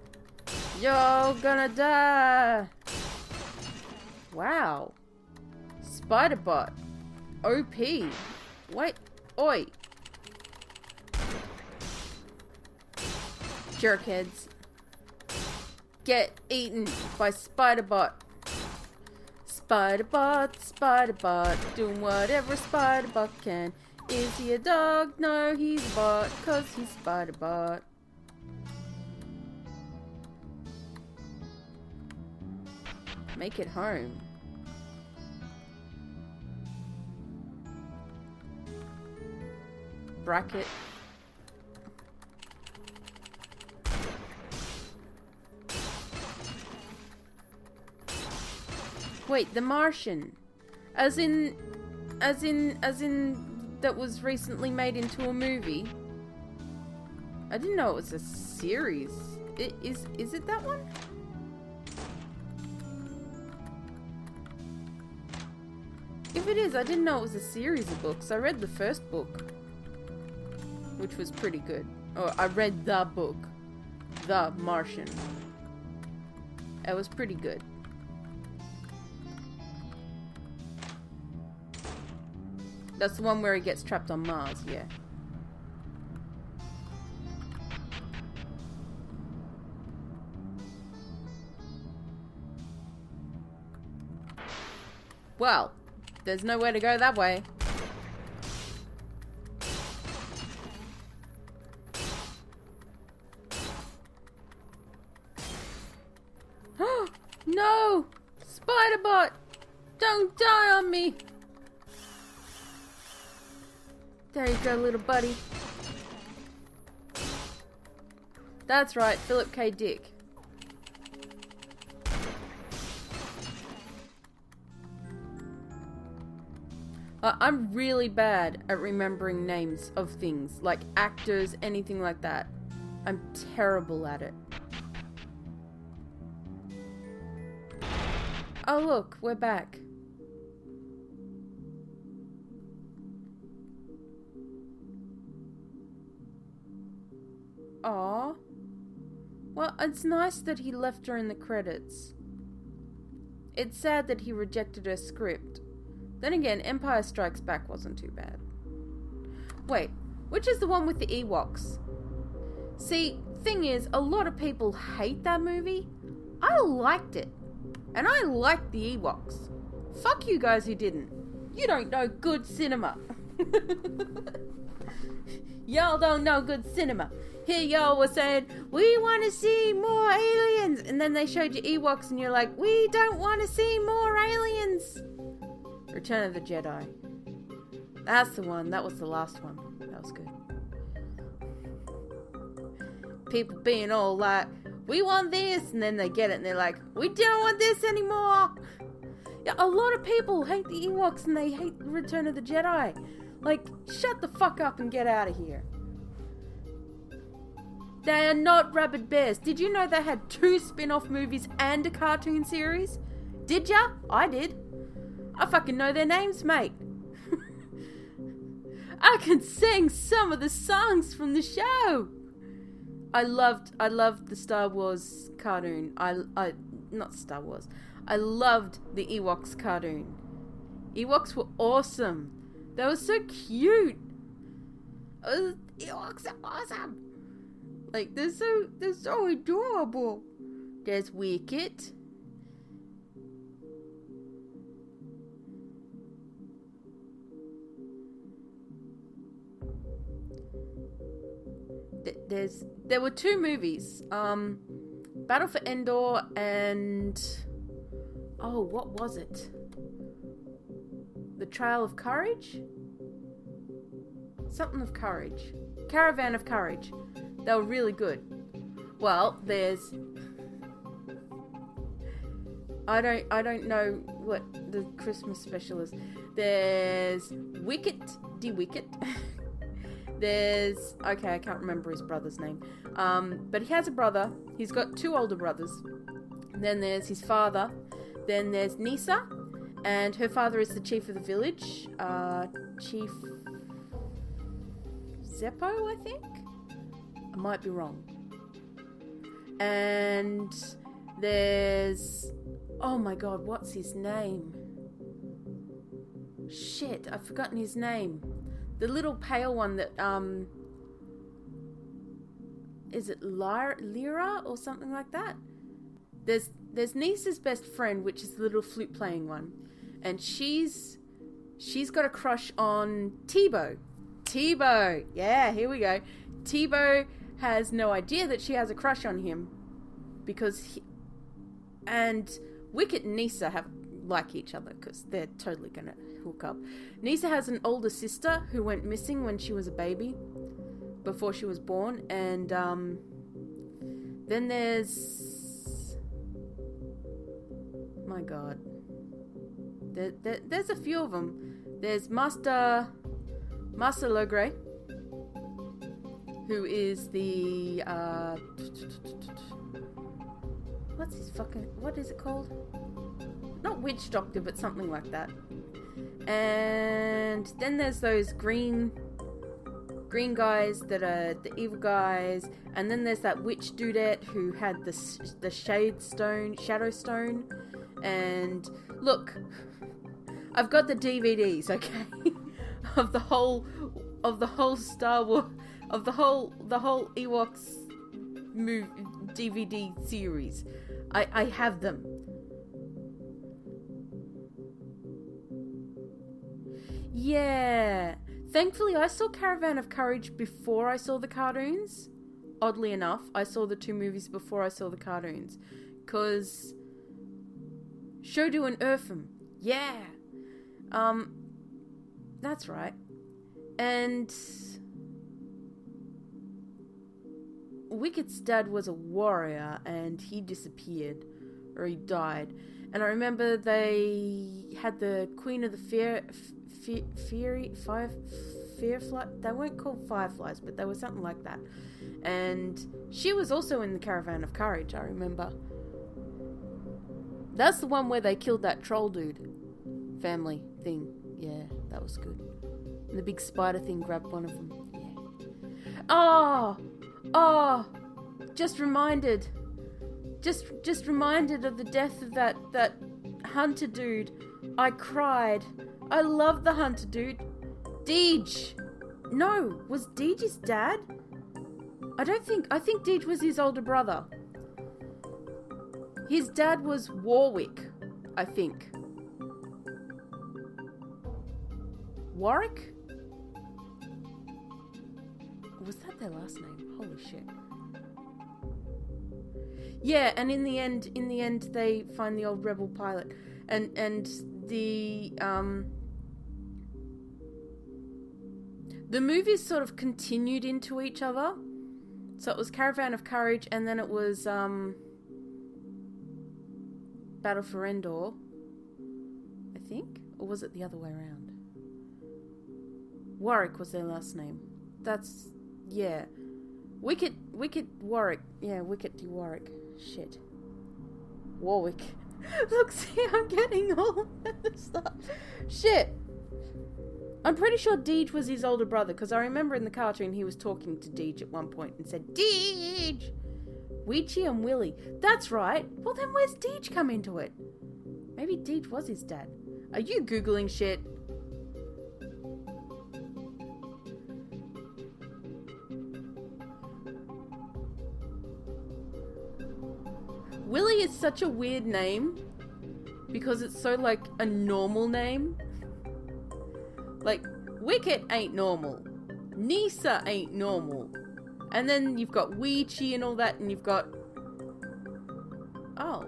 Speaker 1: You're gonna die. Wow. Spider bot. OP. Wait. Oi. Jerkheads. Get eaten by Spiderbot. Spiderbot, doing whatever Spiderbot can. Is he a dog? No, he's a bot, 'cause he's Spiderbot. Make it home. Bracket. Wait, The Martian. As in that was recently made into a movie. I didn't know it was a series. Is it that one? If it is, I didn't know it was a series of books. I read the first book, which was pretty good. Or I read the book, The Martian. It was pretty good. That's the one where he gets trapped on Mars, yeah. Well, there's nowhere to go that way. No! Spiderbot! Don't die on me! There you go, little buddy. That's right, Philip K. Dick. I'm really bad at remembering names of things, like actors, anything like that. I'm terrible at it. Oh look, we're back. Aw. Well, it's nice that he left her in the credits. It's sad that he rejected her script. Then again, Empire Strikes Back wasn't too bad. Wait, which is the one with the Ewoks? See, thing is, a lot of people hate that movie. I liked it. And I liked the Ewoks. Fuck you guys who didn't. You don't know good cinema. Y'all don't know good cinema. Here y'all were saying, we want to see more aliens. And then they showed you Ewoks and you're like, we don't want to see more aliens. Return of the Jedi. That's the one. That was the last one. That was good. People being all like, we want this. And then they get it and they're like, we don't want this anymore. Yeah, a lot of people hate the Ewoks and they hate Return of the Jedi. Like, shut the fuck up and get out of here. They are not rabid bears. Did you know they had 2 spin-off movies and a cartoon series? Did ya? I did. I fucking know their names, mate. I can sing some of the songs from the show. I loved the Star Wars cartoon. Not Star Wars. I loved the Ewoks cartoon. Ewoks were awesome. They were so cute. Ewoks are awesome. Like, they're so adorable. There's Wicket. There were 2 movies. Battle for Endor and... Oh, what was it? The Trail of Courage? Something of Courage. Caravan of Courage. They were really good. Well, there's... I don't know what the Christmas special is. There's Wicket, Wicket. There's... Okay, I can't remember his brother's name. But he has a brother. He's got 2 older brothers. Then there's his father. Then there's Nisa. And her father is the chief of the village. Chief... Zeppo, I think? I might be wrong. And there's... Oh my god, what's his name? Shit, I've forgotten his name. The little pale one that, is it Lyra or something like that? There's Nisa's best friend, which is the little flute playing one. And she's got a crush on Tebow. Tebow! Yeah, here we go. Tebow has no idea that she has a crush on him. Because and Wicket and Nisa like each other because they're totally gonna hook up. Nisa has an older sister who went missing when she was a baby, before she was born, and then there's... My god. There's a few of them. There's Master Logray, who is the what is it called? Not witch doctor, but something like that. And then there's those green guys that are the evil guys, and then there's that witch dudette who had the shadow stone. And look, I've got the DVDs, okay, of the whole Star Wars, of the whole Ewoks movie DVD series. I have them. Yeah. Thankfully, I saw Caravan of Courage before I saw the cartoons. Oddly enough, I saw the 2 movies before I saw the cartoons. 'Cause Shodu and Urfim. Yeah. That's right. And Wicket's dad was a warrior and he disappeared, or he died. And I remember they had the Queen of the Firefly. They weren't called Fireflies, but they were something like that. And she was also in the Caravan of Courage, I remember. That's the one where they killed that troll dude. Family thing. Yeah, that was good. And the big spider thing grabbed one of them. Yeah. Oh! Oh, just reminded. Just reminded of the death of that hunter dude. I cried. I love the hunter dude. Deej. No, was Deej his dad? I think Deej was his older brother. His dad was Warwick, I think. Warwick? Was that their last name? Holy shit. Yeah, and in the end they find the old rebel pilot. And the movies sort of continued into each other. So it was Caravan of Courage, and then it was Battle for Endor, I think? Or was it the other way around? Warwick was their last name. That's, yeah. Wicket Warwick. Yeah, Wicket Warwick. Shit. Warwick. Look, see, I'm getting all this stuff. Shit. I'm pretty sure Deej was his older brother, because I remember in the cartoon he was talking to Deej at one point and said, Deej! Weechie and Willie. That's right. Well, then where's Deej come into it? Maybe Deej was his dad. Are you Googling shit? Willie is such a weird name because it's so like a normal name. Like, Wicket ain't normal. Nisa ain't normal. And then you've got Weechie and all that, and you've got... Oh.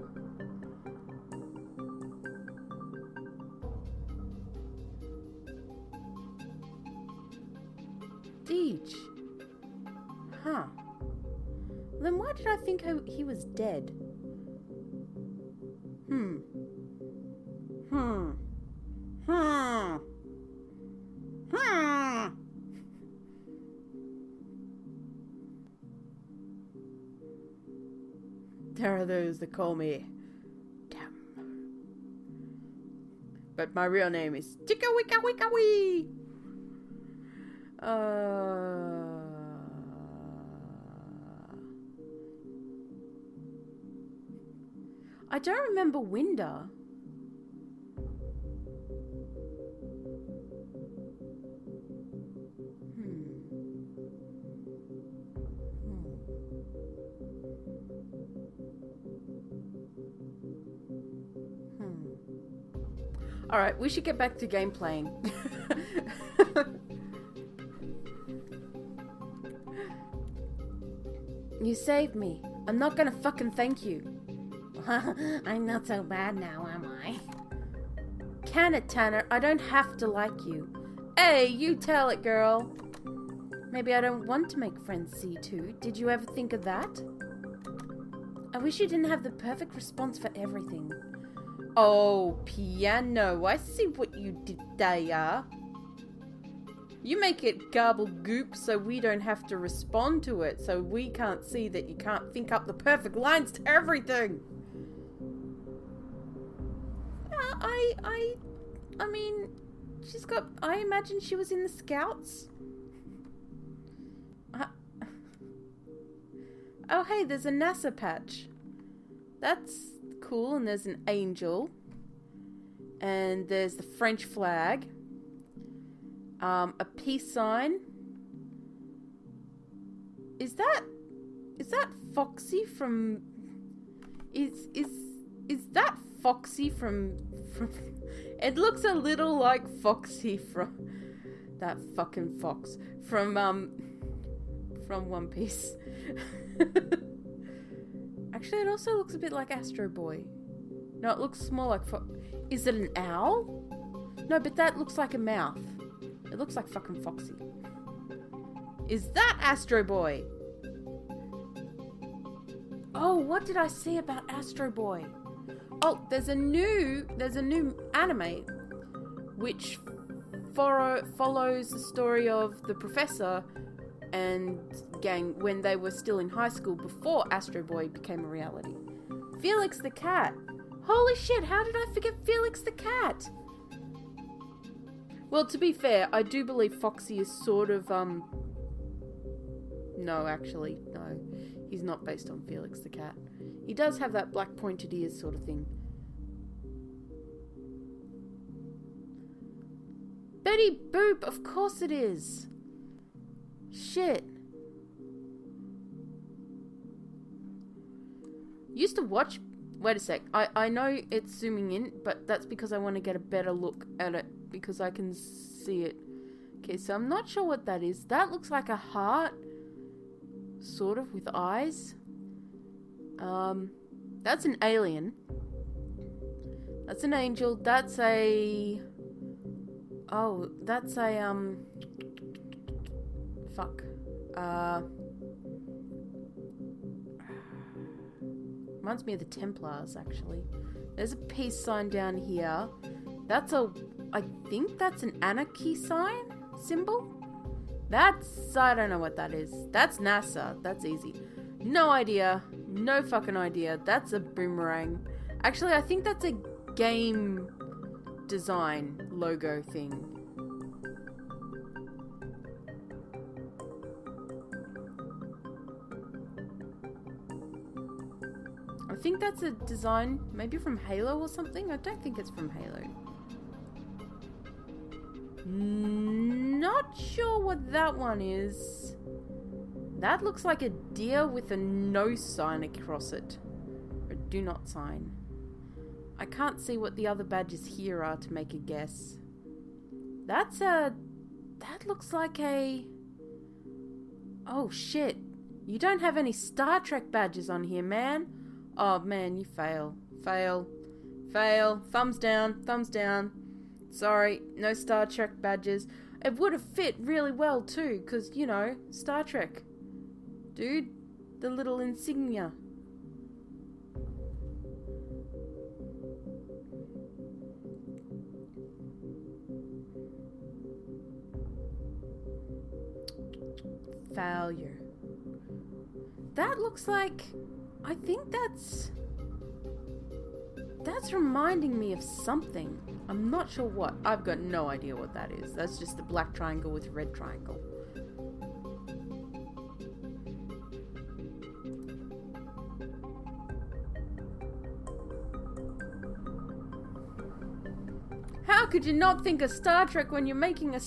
Speaker 1: Deej. Huh. Then why did I think he was dead? There are those that call me Tam. But my real name is Ticka Wicka Wicka Wee. I don't remember Winder. Alright, we should get back to game playing. You saved me. I'm not gonna fucking thank you.
Speaker 3: I'm not so bad now, am I?
Speaker 1: Can it, Tanner? I don't have to like you. Hey, you tell it, girl. Maybe I don't want to make friends, C2. Did you ever think of that? I wish you didn't have the perfect response for everything. Oh, piano. I see what you did there. You make it garble goop so we don't have to respond to it, so we can't see that you can't think up the perfect lines to everything. I mean, she's got... I imagine she was in the Scouts. Oh, hey, there's a NASA patch. That's cool, and there's an angel. And there's the French flag. A peace sign. Is that Foxy from... Is that Foxy from... It looks a little like Foxy from... That fucking fox. From One Piece. Actually, it also looks a bit like Astro Boy. No, it looks more like... Is it an owl? No, but that looks like a mouth. It looks like fucking Foxy. Is that Astro Boy? Oh, what did I see about Astro Boy? Oh, there's a new anime which follows the story of the professor and gang when they were still in high school before Astro Boy became a reality. Felix the cat. Holy shit, how did I forget Felix the cat? Well, to be fair, I do believe Foxy is sort of, No, actually, no. He's not based on Felix the cat. He does have that black pointed ears sort of thing. Betty Boop, of course it is. Shit. Used to watch... Wait a sec. I know it's zooming in, but that's because I want to get a better look at it, because I can see it. Okay, so I'm not sure what that is. That looks like a heart, sort of, with eyes. That's an alien. That's an angel. That's a... Oh, that's a, fuck. Reminds me of the Templars, actually. There's a peace sign down here. That's a... I think that's an anarchy sign? Symbol? That's... I don't know what that is. That's NASA. That's easy. No idea. No fucking idea. That's a boomerang. Actually, I think that's a game design logo thing. I think that's a design, maybe from Halo or something. I don't think it's from Halo. Not sure what that one is. That looks like a deer with a no sign across it. A do not sign. I can't see what the other badges here are to make a guess. That's a... That looks like a... Oh shit. You don't have any Star Trek badges on here, man. Oh man, you fail. Fail. Fail. Thumbs down. Thumbs down. Sorry, no Star Trek badges. It would have fit really well too, because, you know, Star Trek. Dude, the little insignia. Failure. That looks like... I think that's reminding me of something. I'm not sure what. I've got no idea what that is. That's just a black triangle with a red triangle. How could you not think of Star Trek when you're making a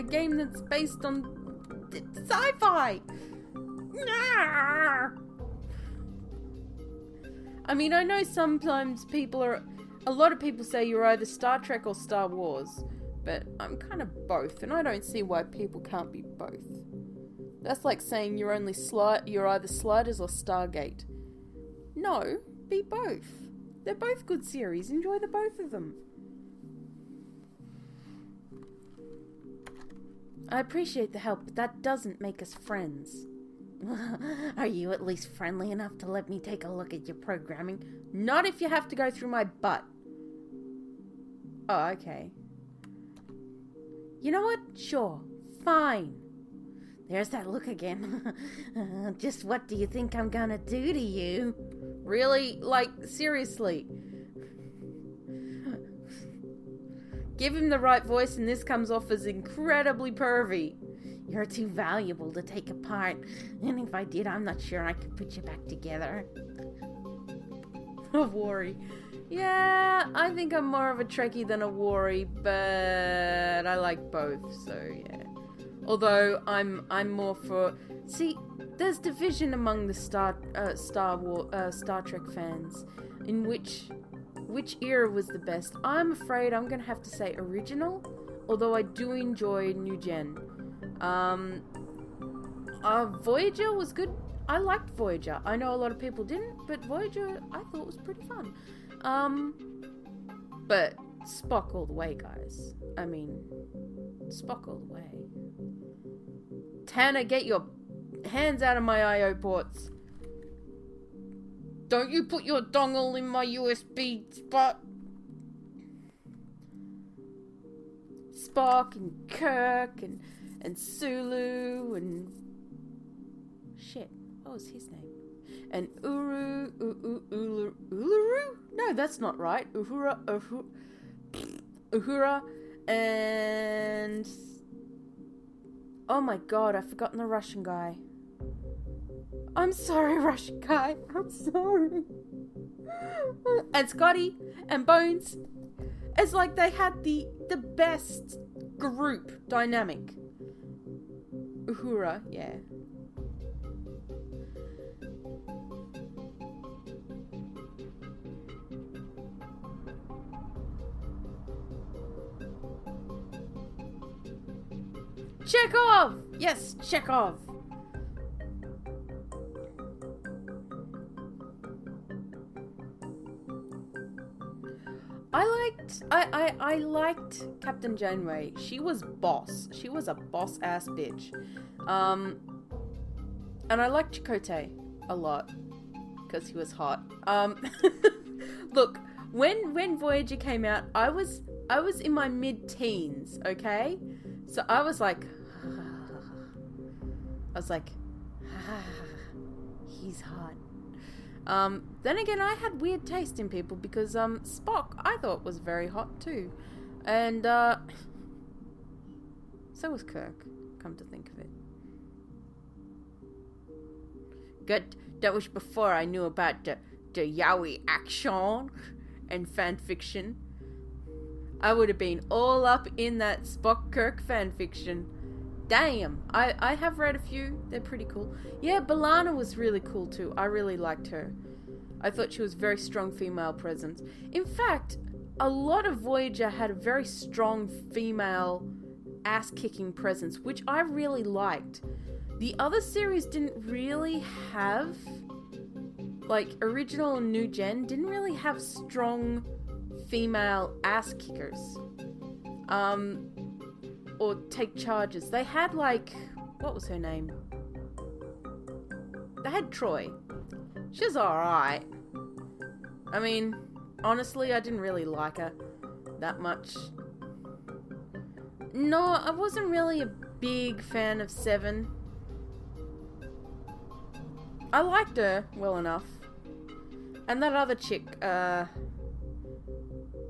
Speaker 1: game that's based on sci-fi? I mean, I know sometimes a lot of people say you're either Star Trek or Star Wars, but I'm kind of both, and I don't see why people can't be both. That's like saying you're either Sliders or Stargate. No, be both. They're both good series. Enjoy the both of them. I appreciate the help, but that doesn't make us friends. Are you at least friendly enough to let me take a look at your programming? Not if you have to go through my butt. Oh, okay. You know what? Sure. Fine. There's that look again. Just what do you think I'm gonna do to you? Really? Like, seriously. Give him the right voice and this comes off as incredibly pervy. You're too valuable to take apart, and if I did, I'm not sure I could put you back together. A Wari. Yeah, I think I'm more of a Trekkie than a Wari, but I like both, so yeah. Although I'm more for... See, there's division among the Star Trek fans in which era was the best. I'm afraid I'm gonna have to say original, although I do enjoy New Gen. Voyager was good. I liked Voyager. I know a lot of people didn't, but Voyager I thought was pretty fun. But Spock all the way, guys. I mean, Spock all the way. Tanner, get your hands out of my I/O ports. Don't you put your dongle in my USB spot. Spock and Kirk and Sulu and shit. What was his name? And Uluru? No, that's not right. Uhura and Oh my god, I've forgotten the Russian guy. I'm sorry, Russian guy. I'm sorry. And Scotty and Bones. It's like they had the best group dynamic. Uhura, yeah. Chekhov! Yes, Chekhov. I liked Captain Janeway. She was boss. She was a boss ass bitch. And I liked Chakotay a lot because he was hot. Look, when Voyager came out, I was in my mid-teens, okay? So I was like he's hot. Then again, I had weird taste in people because Spock I thought was very hot too, and so was Kirk. Come to think of it, good. That was before I knew about the yaoi action and fan fiction. I would have been all up in that Spock Kirk fan fiction. Damn, I have read a few. They're pretty cool. Yeah, B'Elanna was really cool too. I really liked her. I thought she was a very strong female presence. In fact, a lot of Voyager had a very strong female ass-kicking presence, which I really liked. The other series didn't really have, like, original and New Gen didn't really have strong female ass-kickers. Or take charges. They had, like, what was her name? They had Troy. She was alright. I mean, honestly, I didn't really like her that much. No, I wasn't really a big fan of Seven. I liked her well enough. And that other chick, the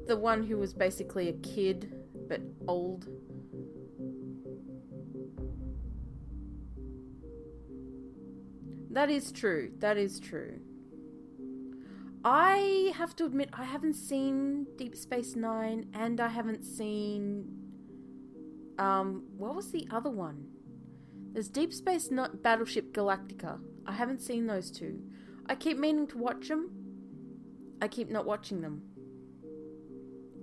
Speaker 1: one who was basically a kid, but old. That is true. That is true. I have to admit, I haven't seen Deep Space Nine, and I haven't seen... what was the other one? There's Deep Space Battleship Galactica. I haven't seen those two. I keep meaning to watch them. I keep not watching them.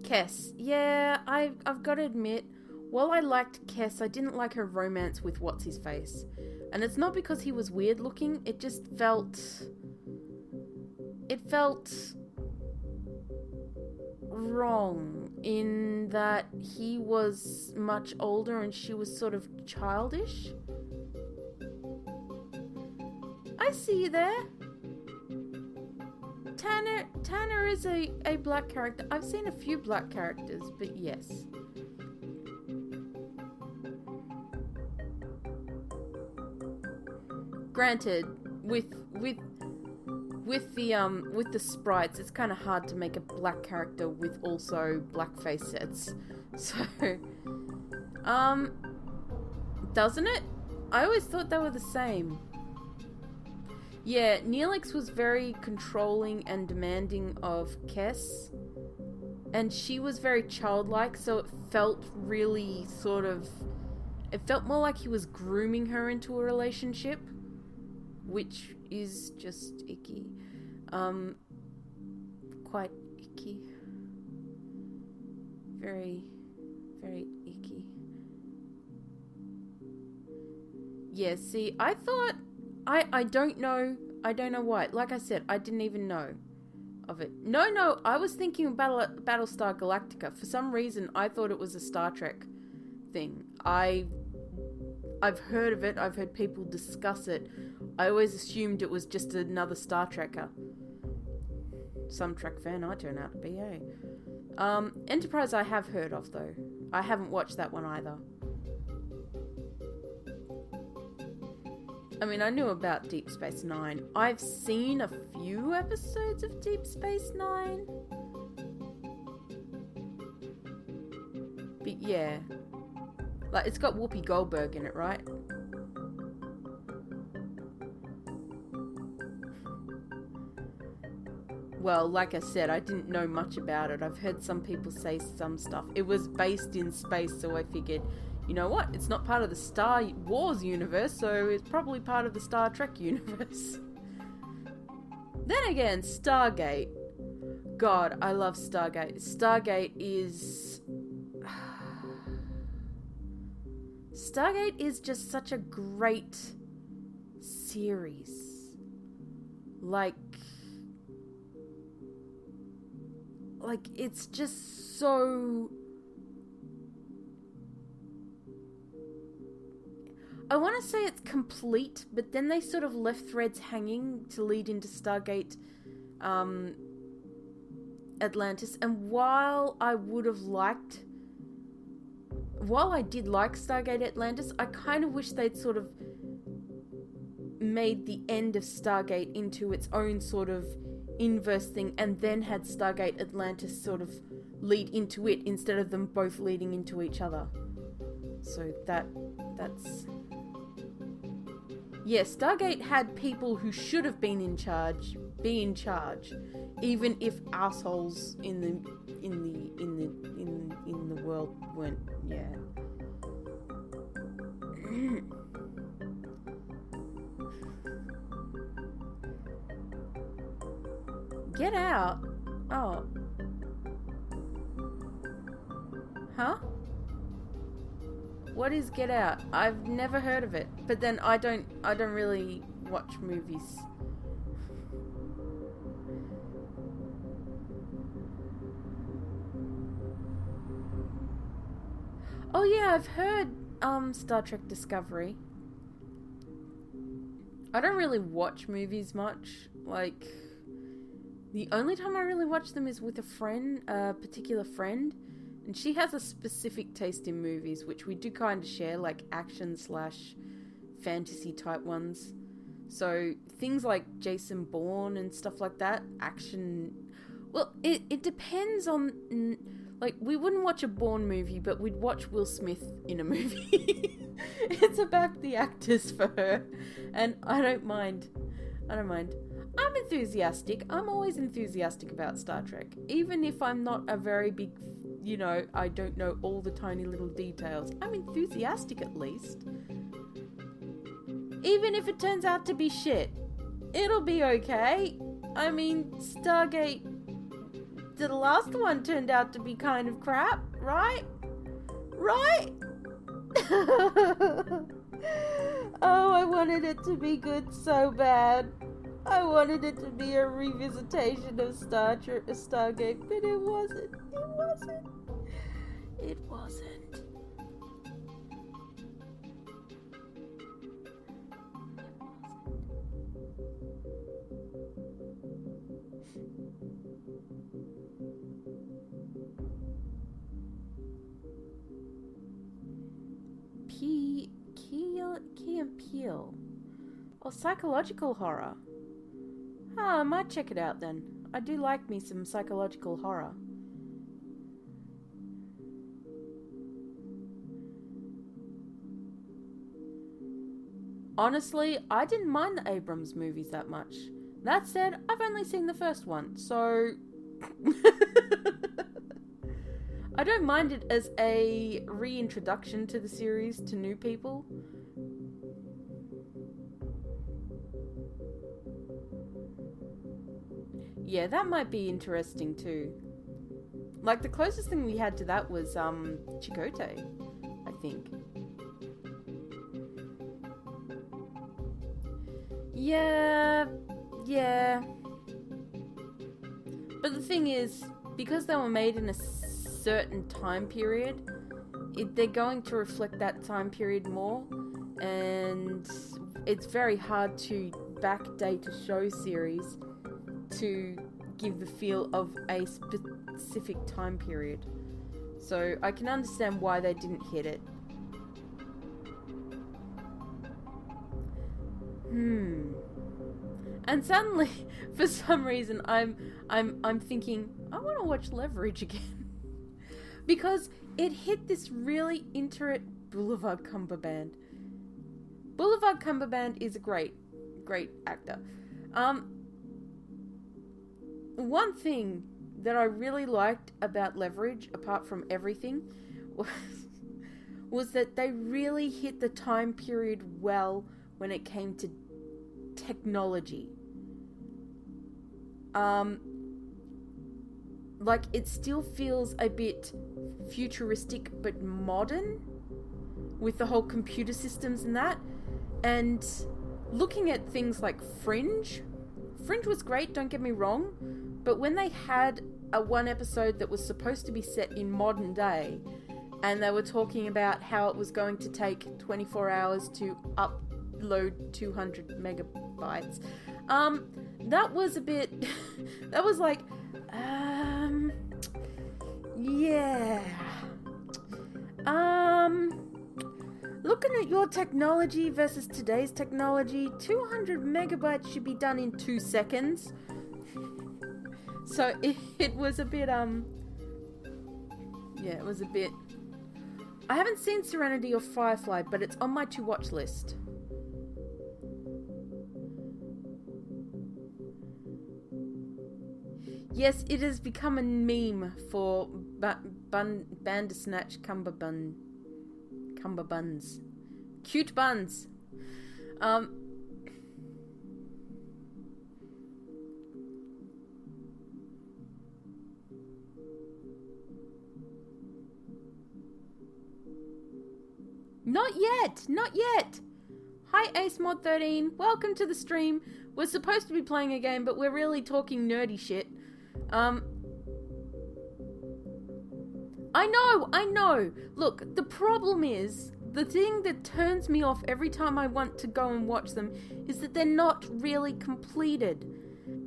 Speaker 1: Kess. Yeah, I've got to admit, while I liked Kess, I didn't like her romance with What's-His-Face. And it's not because he was weird looking, it just felt... It felt... wrong in that he was much older and she was sort of childish. I see you there. Tanner is a black character. I've seen a few black characters, but yes. Granted, with the sprites, it's kind of hard to make a black character with also blackface sets. So, doesn't it? I always thought they were the same. Yeah, Neelix was very controlling and demanding of Kess, and she was very childlike, so it felt really sort of... It felt more like he was grooming her into a relationship, which is just icky. Quite icky. Very, very icky. Yeah, see, I thought... I don't know why. Like I said, I didn't even know of it. No, I was thinking of Battlestar Galactica. For some reason, I thought it was a Star Trek thing. I've heard of it. I've heard people discuss it. I always assumed it was just another Star Trekker. Some Trek fan I turn out to be, eh? Enterprise I have heard of, though. I haven't watched that one either. I mean, I knew about Deep Space Nine. I've seen a few episodes of Deep Space Nine. But yeah. Like, it's got Whoopi Goldberg in it, right? Well, like I said, I didn't know much about it. I've heard some people say some stuff. It was based in space, so I figured, you know what? It's not part of the Star Wars universe, so it's probably part of the Star Trek universe. Then again, Stargate. God, I love Stargate. Stargate is just such a great series. Like it's just so... I want to say it's complete, but then they sort of left threads hanging to lead into Stargate Atlantis. And while I did like Stargate Atlantis, I kind of wish they'd sort of made the end of Stargate into its own sort of inverse thing, and then had Stargate Atlantis sort of lead into it instead of them both leading into each other. So that's... Yeah, Stargate had people who should have been in charge be in charge, even if assholes in the world weren't. Yeah. Get out. Oh. Huh? What is Get Out? I've never heard of it. But then I don't really watch movies. Oh yeah, I've heard Star Trek Discovery. I don't really watch movies much. Like, the only time I really watch them is with a friend, a particular friend. And she has a specific taste in movies, which we do kind of share, like action/fantasy type ones. So things like Jason Bourne and stuff like that, action... Well, it depends on... Like, we wouldn't watch a Bourne movie, but we'd watch Will Smith in a movie. It's about the actors for her. And I don't mind. I'm enthusiastic. I'm always enthusiastic about Star Trek. Even if I'm not a very big... You know, I don't know all the tiny little details. I'm enthusiastic at least. Even if it turns out to be shit, it'll be okay. I mean, Stargate, the last one turned out to be kind of crap, right? Right? Oh, I wanted it to be good so bad. I wanted it to be a revisitation of Stargate, but it wasn't. It wasn't. Key and Peele. Or psychological horror. I might check it out then. I do like me some psychological horror. Honestly, I didn't mind the Abrams movies that much. That said, I've only seen the first one, so... I don't mind it as a reintroduction to the series to new people. Yeah, that might be interesting too. Like, the closest thing we had to that was, Chakotay, I think. Yeah. But the thing is, because they were made in a certain time period, they're going to reflect that time period more, and it's very hard to backdate a show series to give the feel of a specific time period. So I can understand why they didn't hit it. And suddenly, for some reason, I'm thinking, I want to watch Leverage again. Because it hit this really Boulevard Cumberband. Boulevard Cumberband is a great actor. One thing that I really liked about Leverage, apart from everything, was that they really hit the time period well when it came to technology. Like, it still feels a bit futuristic but modern with the whole computer systems and that. And looking at things like Fringe was great, don't get me wrong, but when they had one episode that was supposed to be set in modern day, and they were talking about how it was going to take 24 hours to upload 200 megabytes, that was a bit, that was like, yeah. Looking at your technology versus today's technology, 200 megabytes should be done in 2 seconds. So it was a bit, yeah, it was a bit... I haven't seen Serenity or Firefly, but it's on my to-watch list. Yes, it has become a meme for Bandersnatch Cumberbuns. Cute buns. Not yet. Hi AceMod13, welcome to the stream. We're supposed to be playing a game, but we're really talking nerdy shit. I know. Look, the problem is, the thing that turns me off every time I want to go and watch them is that they're not really completed.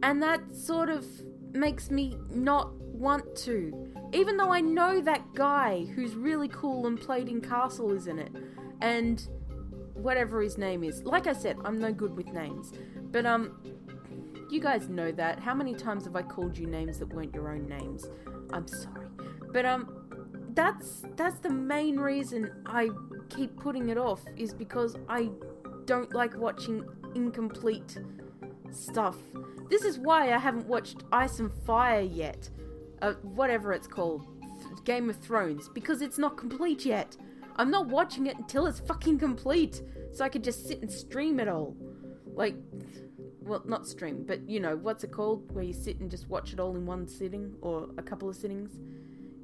Speaker 1: And that sort of makes me not want to. Even though I know that guy who's really cool and played in Castle is in it. And whatever his name is. Like I said, I'm no good with names. But, you guys know that. How many times have I called you names that weren't your own names? I'm sorry. But, that's the main reason I keep putting it off, is because I don't like watching incomplete stuff. This is why I haven't watched Ice and Fire yet. Whatever it's called. Game of Thrones. Because it's not complete yet. I'm not watching it until it's fucking complete. So I could just sit and stream it all. Like, well, not stream, but you know, what's it called? Where you sit and just watch it all in one sitting, or a couple of sittings.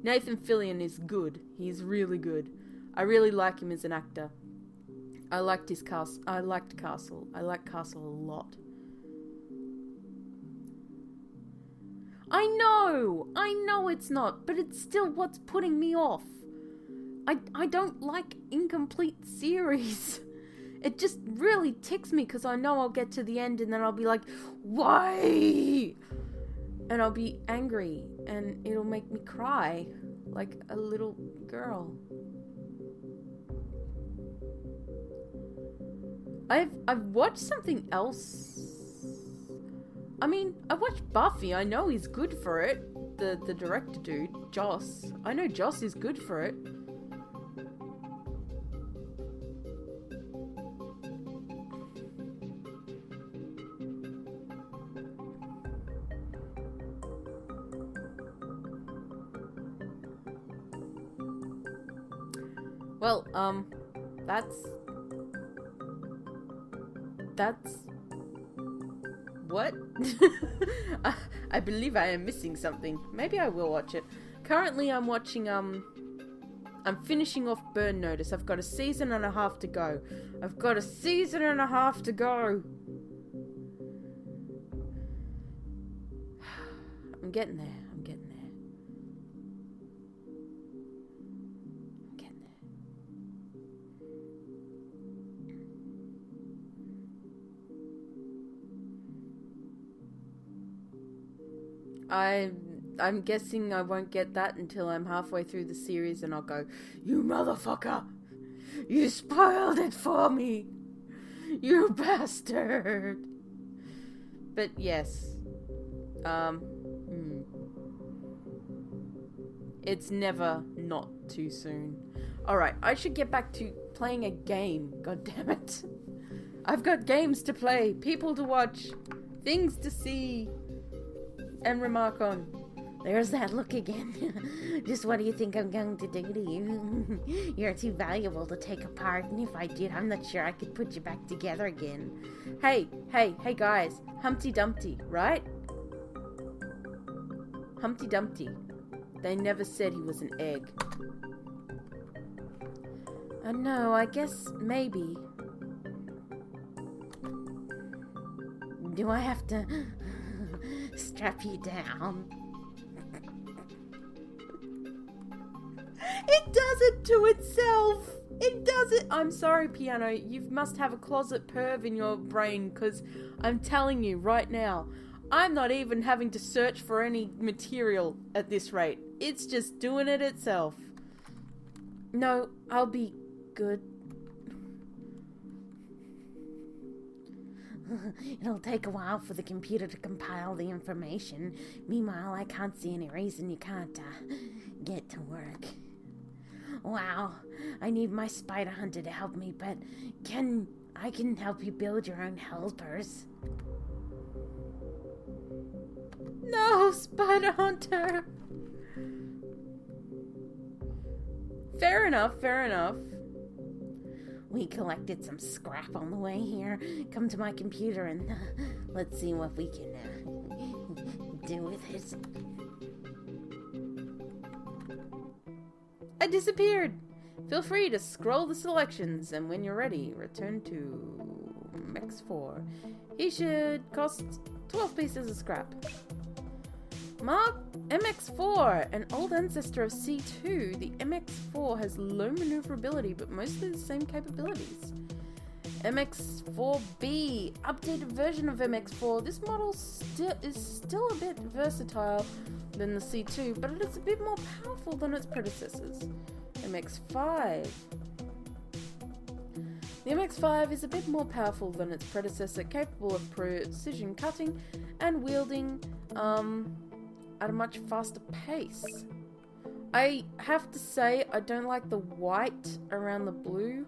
Speaker 1: Nathan Fillion is good. He's really good. I really like him as an actor. I liked Castle. I like Castle a lot. I know it's not, but it's still what's putting me off. I don't like incomplete series. It just really ticks me because I know I'll get to the end and then I'll be like, why? And I'll be angry and it'll make me cry like a little girl. I've watched something else. I mean, I watched Buffy. I know he's good for it. The director dude, Joss. I know Joss is good for it. Well, that's what? I believe I am missing something. Maybe I will watch it. Currently, I'm watching, I'm finishing off Burn Notice. I've got a season and a half to go. I'm getting there. I'm guessing I won't get that until I'm halfway through the series and I'll go, you motherfucker! You spoiled it for me! You bastard! But yes. It's never not too soon. Alright, I should get back to playing a game. God damn it. I've got games to play, people to watch, things to see, and remark on.
Speaker 3: There's that look again. Just what do you think I'm going to do to you? You're too valuable to take apart, and if I did, I'm not sure I could put you back together again.
Speaker 1: Hey guys, Humpty Dumpty, right? Humpty Dumpty. They never said he was an egg. No, I guess maybe.
Speaker 3: Do I have to strap you down?
Speaker 1: It does it to itself! It does it! I'm sorry, Piano, you must have a closet perv in your brain, because I'm telling you right now, I'm not even having to search for any material at this rate. It's just doing it itself. No, I'll be good.
Speaker 3: It'll take a while for the computer to compile the information. Meanwhile, I can't see any reason you can't get to work. Wow, I need my spider hunter to help me, but I can help you build your own helpers.
Speaker 1: No, Spider Hunter! Fair enough, fair enough.
Speaker 3: We collected some scrap on the way here. Come to my computer and let's see what we can do with it.
Speaker 1: I disappeared! Feel free to scroll the selections, and when you're ready, return to MX4. He should cost 12 pieces of scrap. Mark MX4, an old ancestor of C2. The MX4 has low maneuverability, but mostly the same capabilities. MX4B, updated version of MX4. This model is still a bit versatile than the C2, but it is a bit more powerful than its predecessors. MX5. The MX5 is a bit more powerful than its predecessor, capable of precision cutting and wielding at a much faster pace. I have to say, I don't like the white around the blue.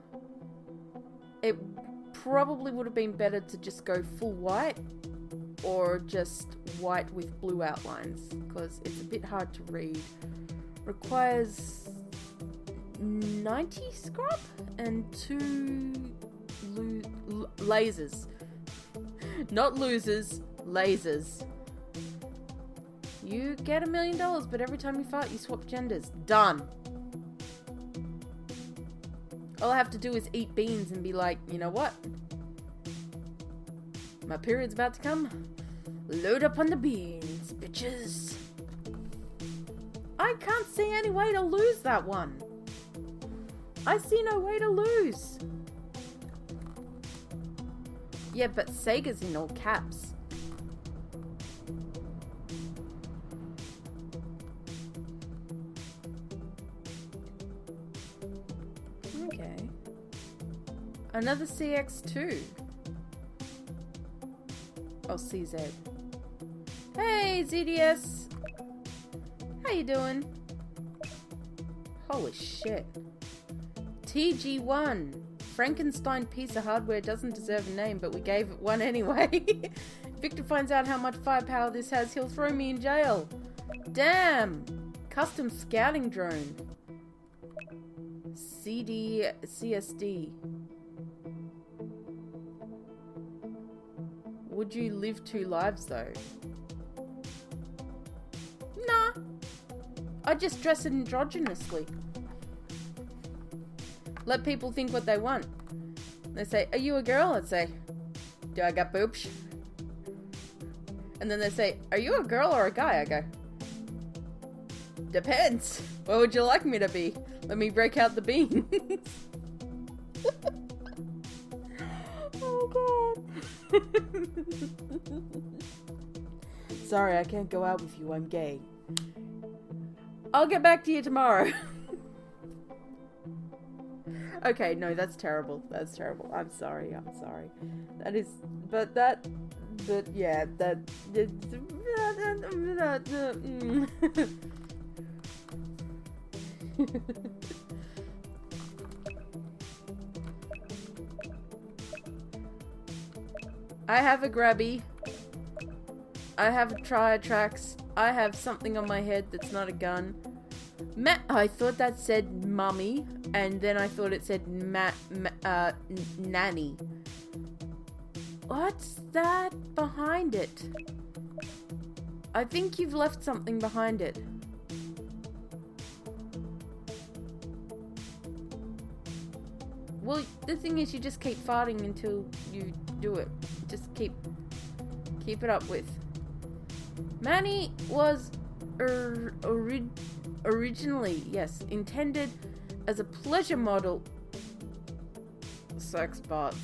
Speaker 1: It probably would have been better to just go full white or just white with blue outlines, because it's a bit hard to read. Requires 90 scrap and 2 lasers. Not losers, lasers. You get $1 million, but every time you fart, you swap genders. Done. All I have to do is eat beans and be like, you know what? My period's about to come. Load up on the beans, bitches. I can't see any way to lose that one. I see no way to lose. Yeah, but Sega's in all caps. Okay. Another CX2. Oh, CZ. Hey, ZDS. How you doing? Holy shit. TG1. Frankenstein piece of hardware doesn't deserve a name, but we gave it one anyway. Victor finds out how much firepower this has, he'll throw me in jail. Damn. Custom scouting drone. CSD. Would you live 2 lives though? Nah. I just dress androgynously. Let people think what they want. They say, are you a girl? I'd say, do I got boobs? And then they say, are you a girl or a guy? I go, depends. What would you like me to be? Let me break out the beans. Oh god. Sorry, I can't go out with you. I'm gay. I'll get back to you tomorrow. Okay, no, that's terrible. That's terrible. I'm sorry. That is, but yeah, that. I have a grabby. I have a Triatrax. I have something on my head that's not a gun. I thought that said mummy, and then I thought it said nanny. What's that behind it? I think you've left something behind it. Well, the thing is, you just keep farting until you do it. Just keep it up with. Manny was originally, yes, intended as a pleasure model. Sex bot.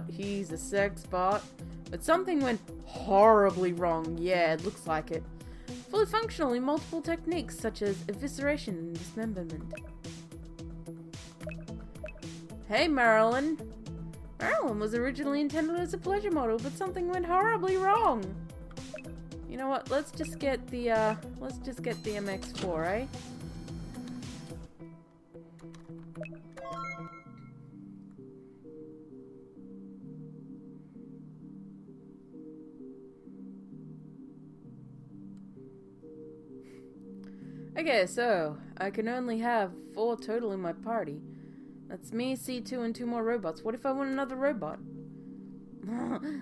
Speaker 1: He's a sex bot. But something went horribly wrong. Yeah, it looks like it. Fully functional in multiple techniques such as evisceration and dismemberment. Hey, Marilyn. Marilyn was originally intended as a pleasure model, but something went horribly wrong. You know what? Let's just get the MX4, eh? Okay, so I can only have 4 total in my party. That's me, C2, and 2 more robots. What if I want another robot?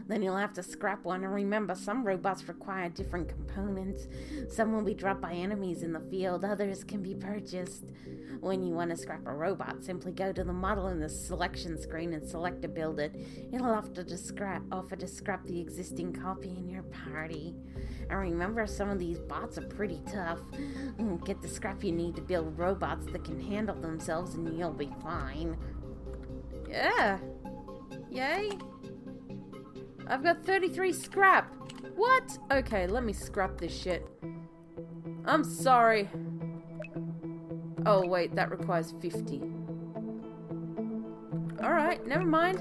Speaker 3: Then you'll have to scrap one, and remember, some robots require different components. Some will be dropped by enemies in the field, others can be purchased. When you want to scrap a robot, simply go to the model in the selection screen and select to build it. It'll offer to scrap the existing copy in your party. And remember, some of these bots are pretty tough. Get the scrap you need to build robots that can handle themselves, and you'll be fine.
Speaker 1: Yeah. Yay. I've got 33 scrap. What? Okay, let me scrap this shit. I'm sorry. Oh, wait, that requires 50. Alright, never mind.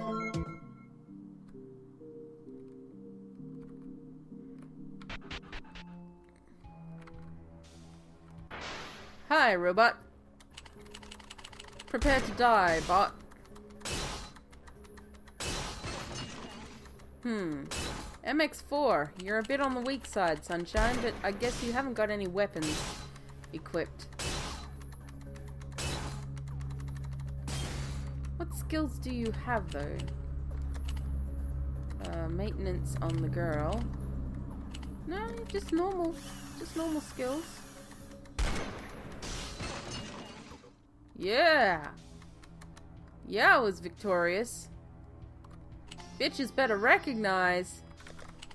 Speaker 1: Hi, robot. Prepare to die, bot. MX4, you're a bit on the weak side, Sunshine, but I guess you haven't got any weapons equipped. What skills do you have, though? Maintenance on the girl. No, just normal skills. Yeah! Yeah, I was victorious. Bitches better recognize.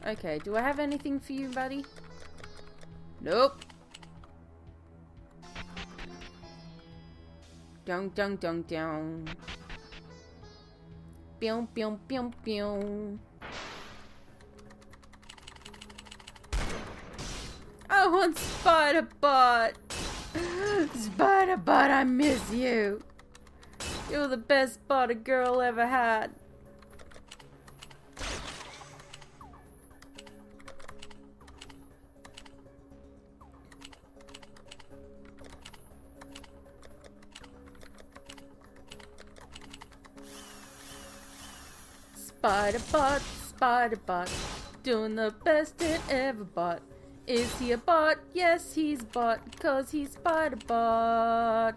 Speaker 1: Okay, do I have anything for you, buddy? Nope. Dong dong dong dong. Pew pew pew pew. I want Spider Bot. Spider Bot, I miss you. You're the best bot a girl ever had. Spider Bot, doing the best it ever bought. Is he a bot? Yes, he's a bot, 'cause he's Spider Bot.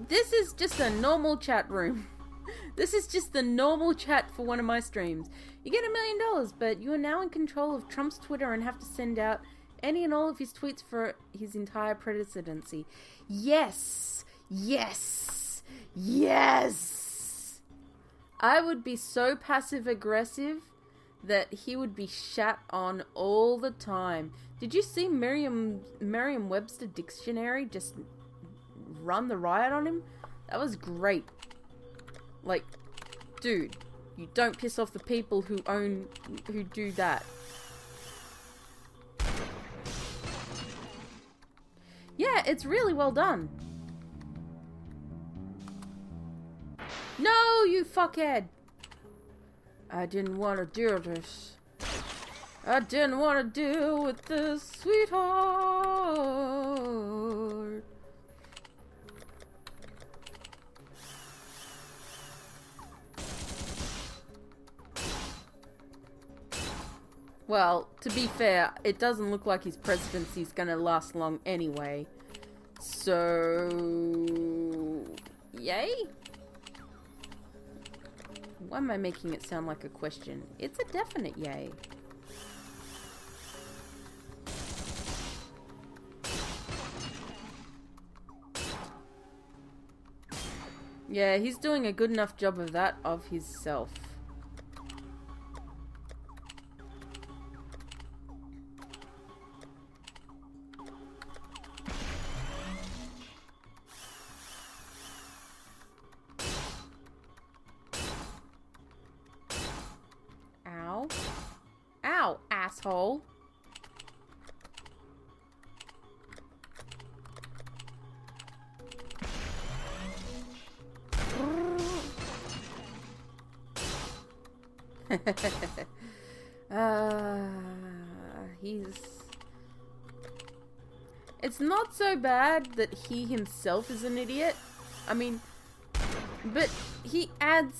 Speaker 1: This is just a normal chat room. This is just the normal chat for one of my streams. You get $1 million, but you are now in control of Trump's Twitter and have to send out any and all of his tweets for his entire presidency. Yes! Yes! Yes! I would be so passive-aggressive that he would be shat on all the time. Did you see Merriam-Webster Dictionary just run the riot on him? That was great. Like, dude, you don't piss off the people who do that. Yeah, it's really well done. No, you fuckhead! I didn't want to do this. I didn't want to deal with this, sweetheart. Well, to be fair, it doesn't look like his presidency's gonna last long anyway. So... yay? Why am I making it sound like a question? It's a definite yay. Yeah, he's doing a good enough job of that of himself. Ow. Ow, asshole. He's... It's not so bad that he himself is an idiot. I mean, but he adds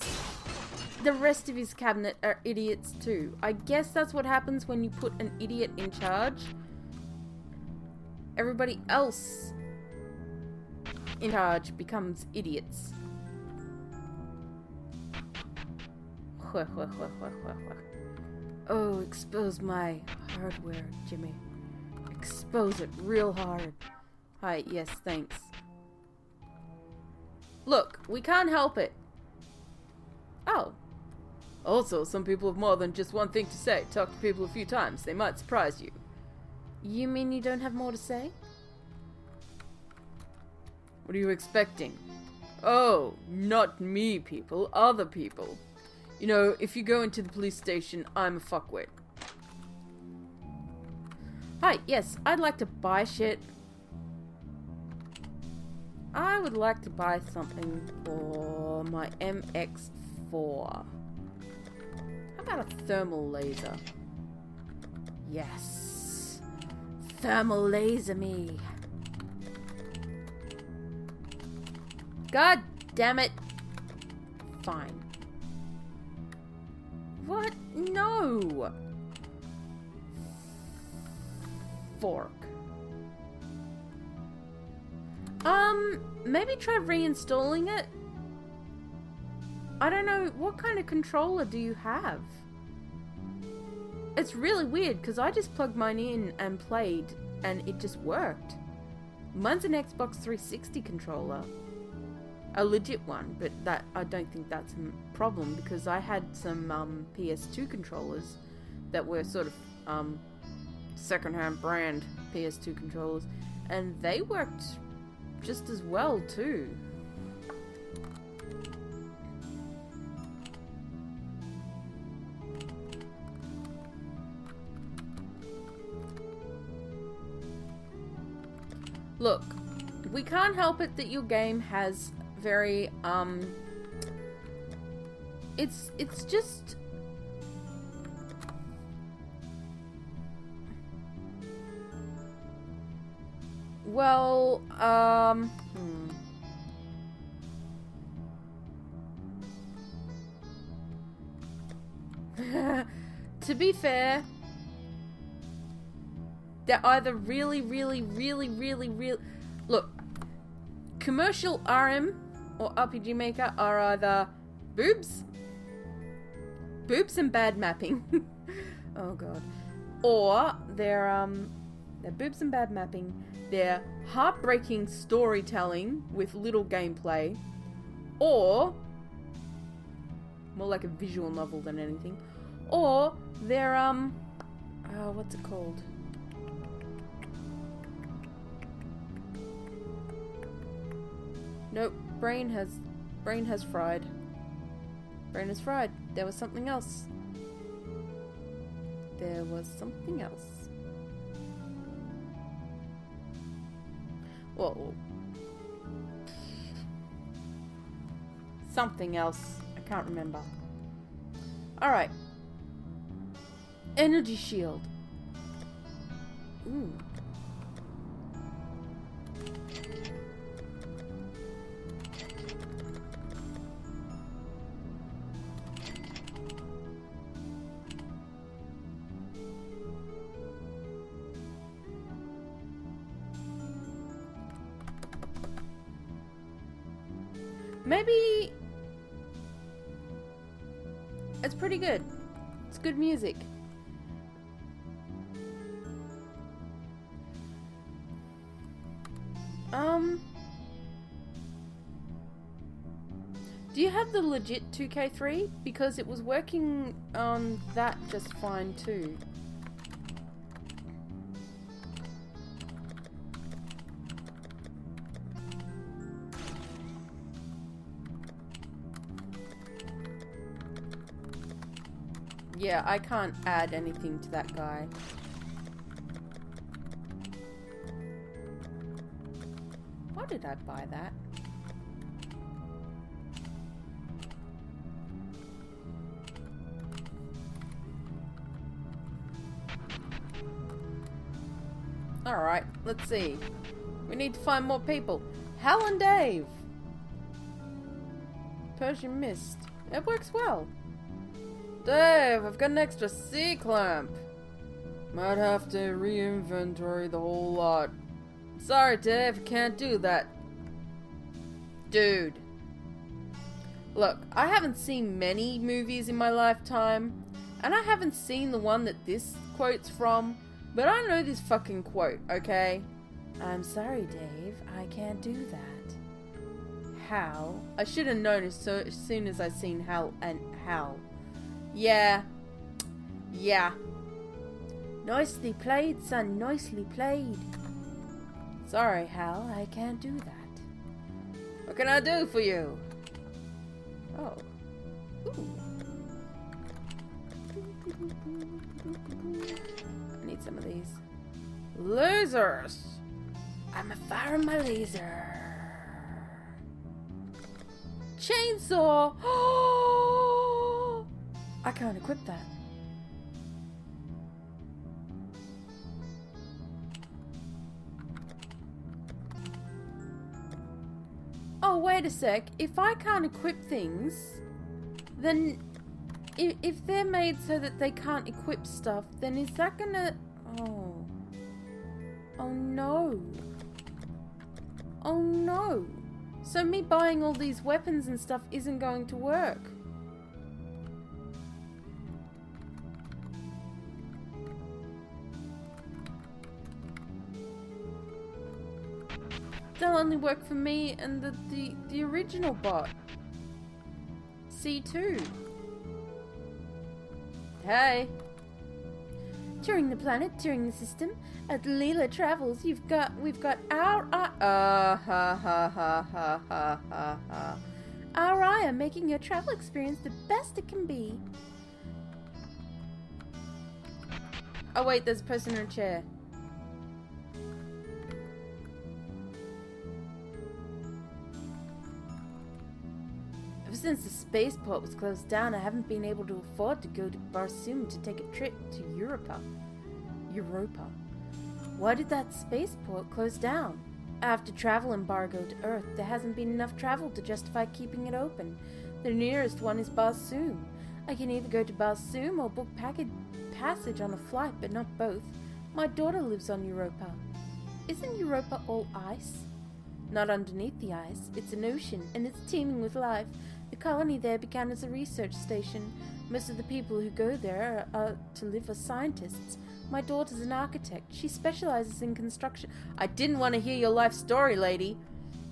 Speaker 1: the rest of his cabinet are idiots too. I guess that's what happens when you put an idiot in charge. Everybody else in charge becomes idiots. Oh, expose my hardware, Jimmy. Expose it real hard. Hi, yes, thanks. Look, we can't help it. Oh. Also, some people have more than just one thing to say. Talk to people a few times. They might surprise you. You mean you don't have more to say? What are you expecting? Oh, not me, people. Other people. You know, if you go into the police station, I'm a fuckwit. Hi, yes, I'd like to buy shit. I would like to buy something for my MX4. How about a thermal laser? Yes. Thermal laser me. God damn it. Fine. What? No. Fork. Maybe try reinstalling it. I don't know, what kind of controller do you have? It's really weird because I just plugged mine in and played and it just worked. Mine's an Xbox 360 controller. A legit one, but that I don't think that's a problem because I had some PS2 controllers that were sort of secondhand brand PS2 controllers and they worked just as well too. Look, we can't help it that your game has very it's just well to be fair, they're either really look, commercial RM or RPG Maker are either boobs and bad mapping. Oh god. Or they're boobs and bad mapping, they're heartbreaking storytelling with little gameplay, or more like a visual novel than anything, or they're what's it called? Nope, brain has fried. Brain is fried. There was something else. There was something else. Whoa. Something else. I can't remember. Alright. Energy shield. Ooh. Maybe it's pretty good. It's good music. Do you have the legit 2K3? Because it was working on that just fine too. Yeah, I can't add anything to that guy. Why did I buy that? Alright, let's see. We need to find more people. Hal and Dave! Persian Mist. It works well. Dave, I've got an extra C-clamp. Might have to re-inventory the whole lot. Sorry, Dave, I can't do that. Dude. Look, I haven't seen many movies in my lifetime, and I haven't seen the one that this quote's from, but I know this fucking quote, okay? I'm sorry, Dave, I can't do that. Hal? I should have noticed so as soon as I seen Hal and Hal. Yeah. Nicely played, son, nicely played. Sorry, Hal, I can't do that. What can I do for you? Oh. Ooh. I need some of these. Lasers! I'm firing my laser. Chainsaw! I can't equip that. Oh, wait a sec. If I can't equip things, then if they're made so that they can't equip stuff, then is that gonna... Oh. Oh no. Oh no. So me buying all these weapons and stuff isn't going to work. They'll only work for me and the original bot. C2. Hey. Touring the planet, touring the system. At Leela Travels, we've got our Eye, making your travel experience the best it can be. Oh wait, there's a person in a chair. Ever since the spaceport was closed down, I haven't been able to afford to go to Barsoom to take a trip to Europa. Why did that spaceport close down? After travel embargo to Earth, there hasn't been enough travel to justify keeping it open. The nearest one is Barsoom. I can either go to Barsoom or book passage on a flight, but not both. My daughter lives on Europa. Isn't Europa all ice? Not underneath the ice. It's an ocean, and it's teeming with life. The colony there began as a research station. Most of the people who go there are to live as scientists. My daughter's an architect. She specializes in construction. I didn't want to hear your life story, lady.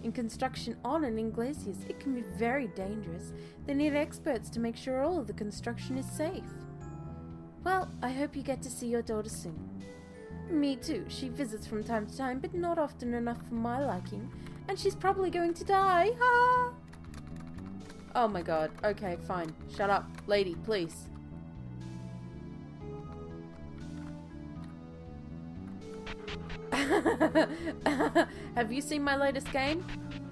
Speaker 1: In construction on and in glaciers, it can be very dangerous. They need experts to make sure all of the construction is safe. Well, I hope you get to see your daughter soon. Me too. She visits from time to time, but not often enough for my liking. And she's probably going to die. Ah! Oh my god. Okay, fine. Shut up. Lady, please. Have you seen my latest game?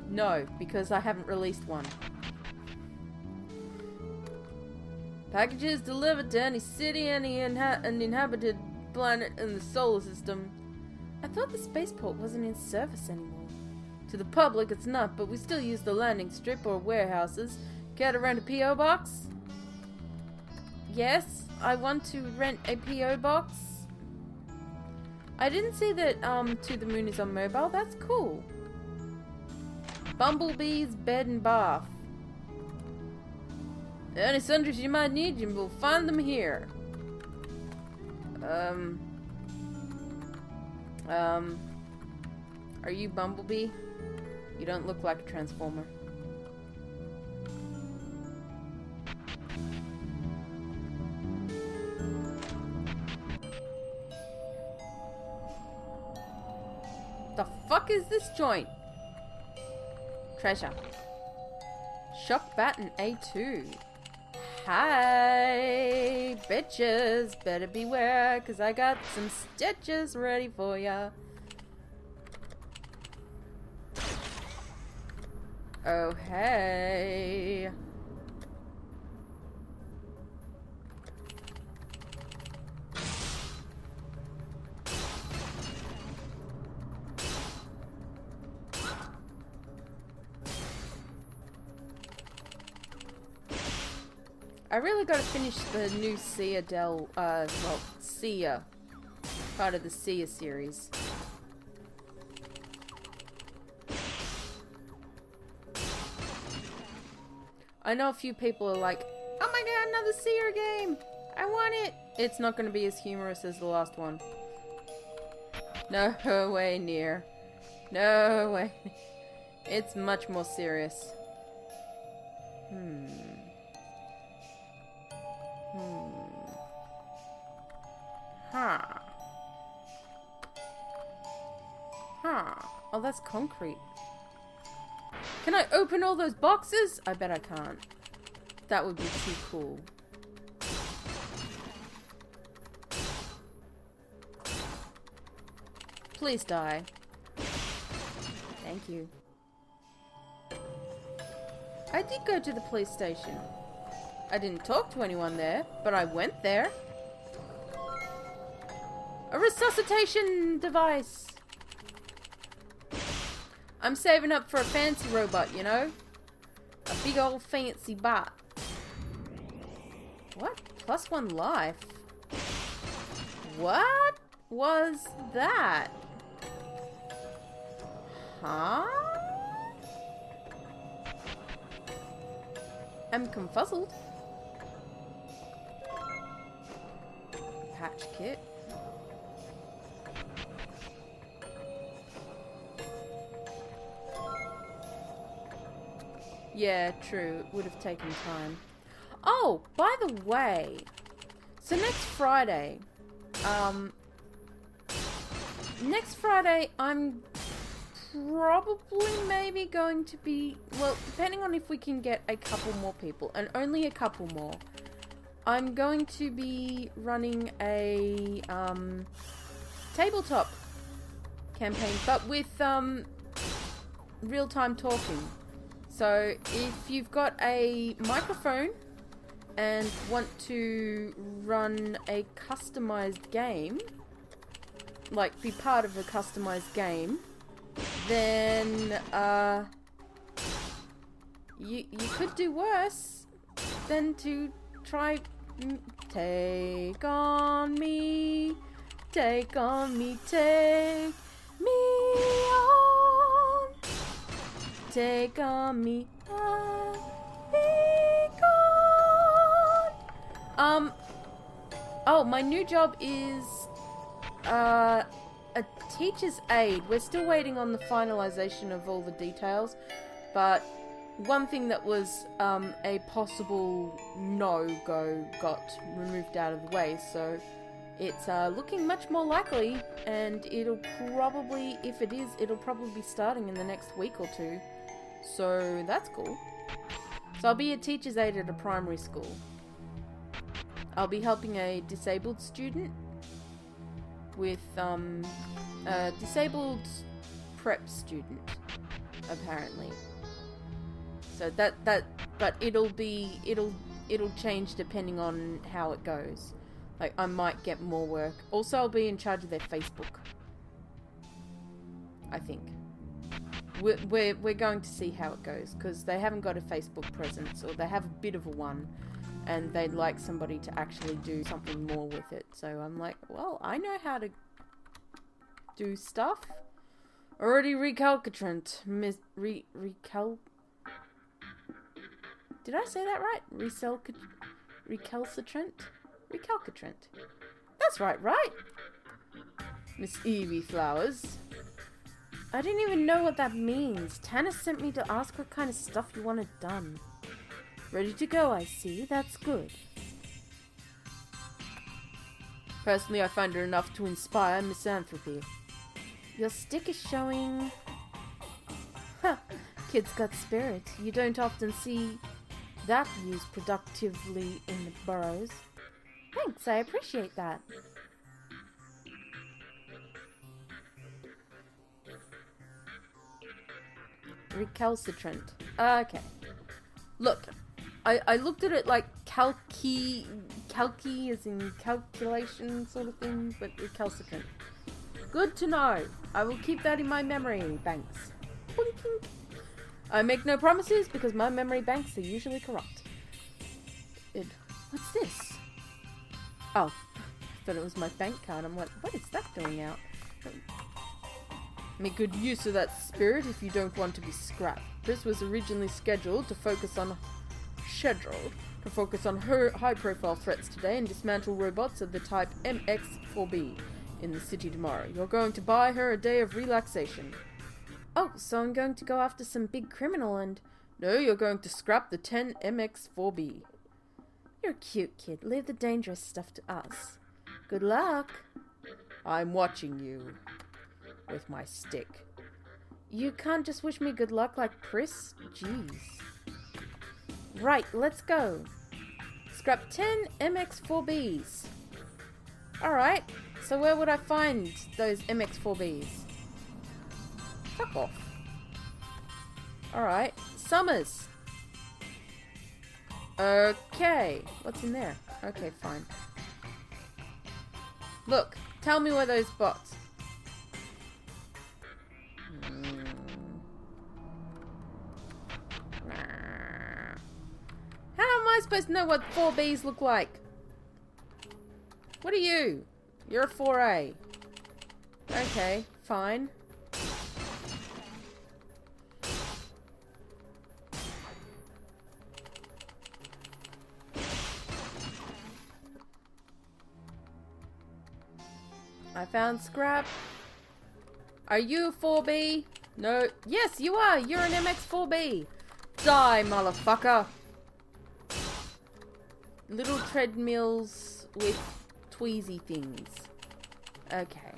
Speaker 1: No, because I haven't released one. Packages delivered to any city, any inhabited planet in the solar system. I thought the spaceport wasn't in service anymore. To the public it's not, but we still use the landing strip or warehouses. Care to rent a P.O. box? Yes, I want to rent a P.O. box. I didn't see that To the Moon is on mobile. That's cool. Bumblebee's bed and bath. Any sundries you might need, you will find them here. Are you Bumblebee? You don't look like a Transformer. The fuck is this joint? Treasure. Shock Baton A2. Hi, bitches. Better beware, cause I got some stitches ready for ya. Oh, hey. I really gotta finish the new Sia Sia. Part of the Sia series. I know a few people are like, oh my god, another Sia game! I want it! It's not gonna be as humorous as the last one. No way near. No way. It's much more serious. Oh, that's concrete. Can I open all those boxes? I bet I can't. That would be too cool. Please die. Thank you. I did go to the police station. I didn't talk to anyone there, but I went there. A resuscitation device. I'm saving up for a fancy robot, you know? A big old fancy bot. What? +1 life? What was that? Huh? I'm confuzzled. Patch kit. Yeah, true. It would have taken time. Oh, by the way, so next Friday, I'm probably maybe going to be, well, depending on if we can get a couple more people, and only a couple more, I'm going to be running a, tabletop campaign, but with, real-time talking. So, if you've got a microphone and want to run a customized game, like be part of a customized game, then you could do worse than to try take on me, take on me, take me on, take on me, be gone. Oh, my new job is a teacher's aide. We're still waiting on the finalization of all the details, but one thing that was a possible no-go got removed out of the way, so it's looking much more likely, and it'll probably, if it is, it'll probably be starting in the next week or two, so that's cool. So I'll be a teacher's aide at a primary school. I'll be helping a disabled student with a disabled prep student, apparently. So but it'll change depending on how it goes. Like, I might get more work. Also, I'll be in charge of their Facebook, I think. We're going to see how it goes, because they haven't got a Facebook presence, or they have a bit of a one, and they'd like somebody to actually do something more with it. So I'm like, well, I know how to do stuff, Already recalcitrant. Did I say that right? Recalcitrant? Recalcitrant. That's right? Miss Evie Flowers. I didn't even know what that means. Tanner sent me to ask what kind of stuff you wanted done. Ready to go, I see. That's good. Personally, I find it enough to inspire misanthropy. Your stick is showing... Huh. Kid's got spirit. You don't often see that used productively in the burrows. Thanks, I appreciate that. Recalcitrant. Okay. Look, I looked at it like calci as in calculation sort of thing, but recalcitrant. Good to know. I will keep that in my memory banks. Boinking. I make no promises because my memory banks are usually corrupt. What's this? Oh, I thought it was my bank card. I'm like, what is that doing out? Make good use of that spirit if you don't want to be scrapped. This was originally scheduled to focus on her high-profile threats today and dismantle robots of the type MX-4B in the city tomorrow. You're going to buy her a day of relaxation. Oh, so I'm going to go after some big criminal and... No, you're going to scrap the 10 MX-4B. You're a cute kid. Leave the dangerous stuff to us. Good luck. I'm watching you. With my stick. You can't just wish me good luck like Pris? Jeez. Right, let's go. Scrap 10 MX-4Bs. Alright, so where would I find those MX-4Bs? Fuck off. Alright, Summers. Okay, what's in there? Okay, fine. Look, tell me where those bots. How am I supposed to know what 4Bs look like? What are you? You're a 4A. Okay, fine. I found scrap. Are you a 4B? No. Yes, you are. You're an MX-4B. Die, motherfucker. Little treadmills with tweezy things. Okay.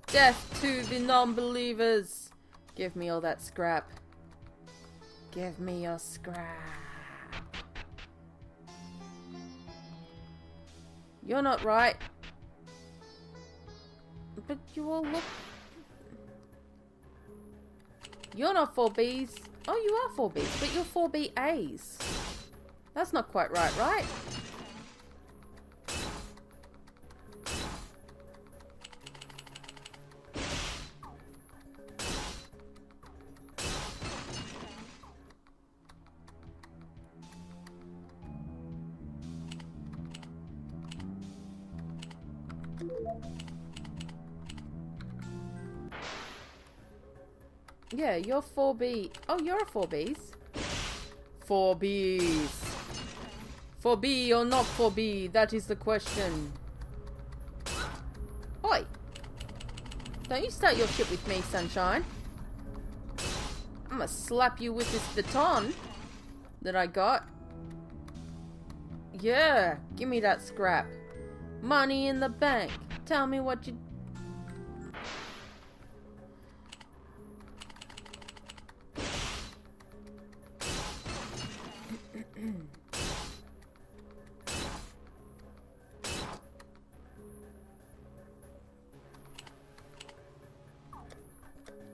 Speaker 1: Death to the non-believers. Give me all that scrap. Give me your scrap. You're not right. But you all look... You're not 4Bs. Oh, you are 4Bs, but you're 4BAs. That's not quite right, right? Yeah, you're 4B. Oh, you're a 4Bs. 4Bs. 4B or not 4B, that is the question. Oi! Don't you start your shit with me, sunshine. I'm gonna slap you with this baton that I got. Yeah, give me that scrap. Money in the bank. Tell me what you...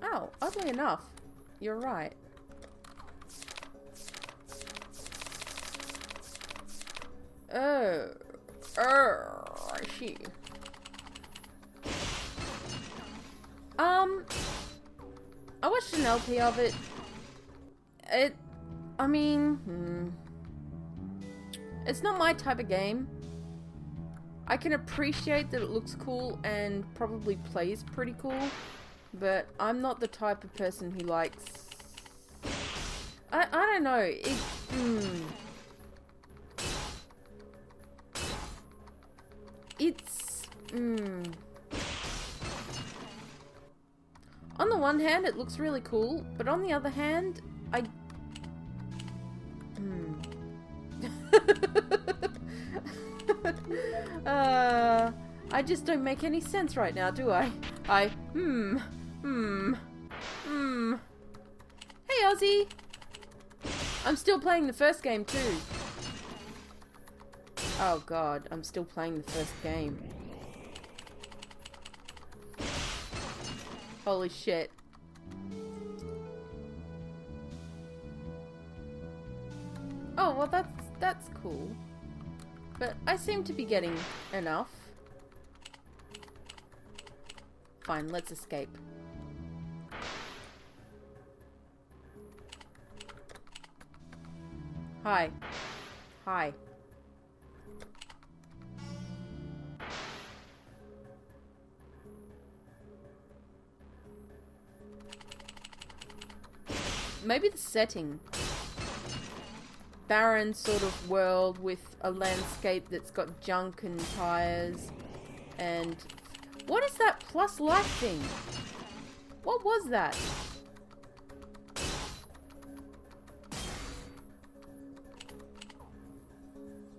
Speaker 1: Oh, oddly enough, you're right. Oh, I see. I watched an LP of it. I mean, it's not my type of game. I can appreciate that it looks cool and probably plays pretty cool, but I'm not the type of person who likes... I don't know. On the one hand, it looks really cool, but on the other hand, I just don't make any sense right now, do I? Hey, Ozzy! I'm still playing the first game, too. Oh, God. I'm still playing the first game. Holy shit. Oh, well, that's cool. But I seem to be getting enough. Fine, let's escape. Hi. Hi. Maybe the setting. Barren sort of world with a landscape that's got junk and tires. And... what is that plus life thing? What was that?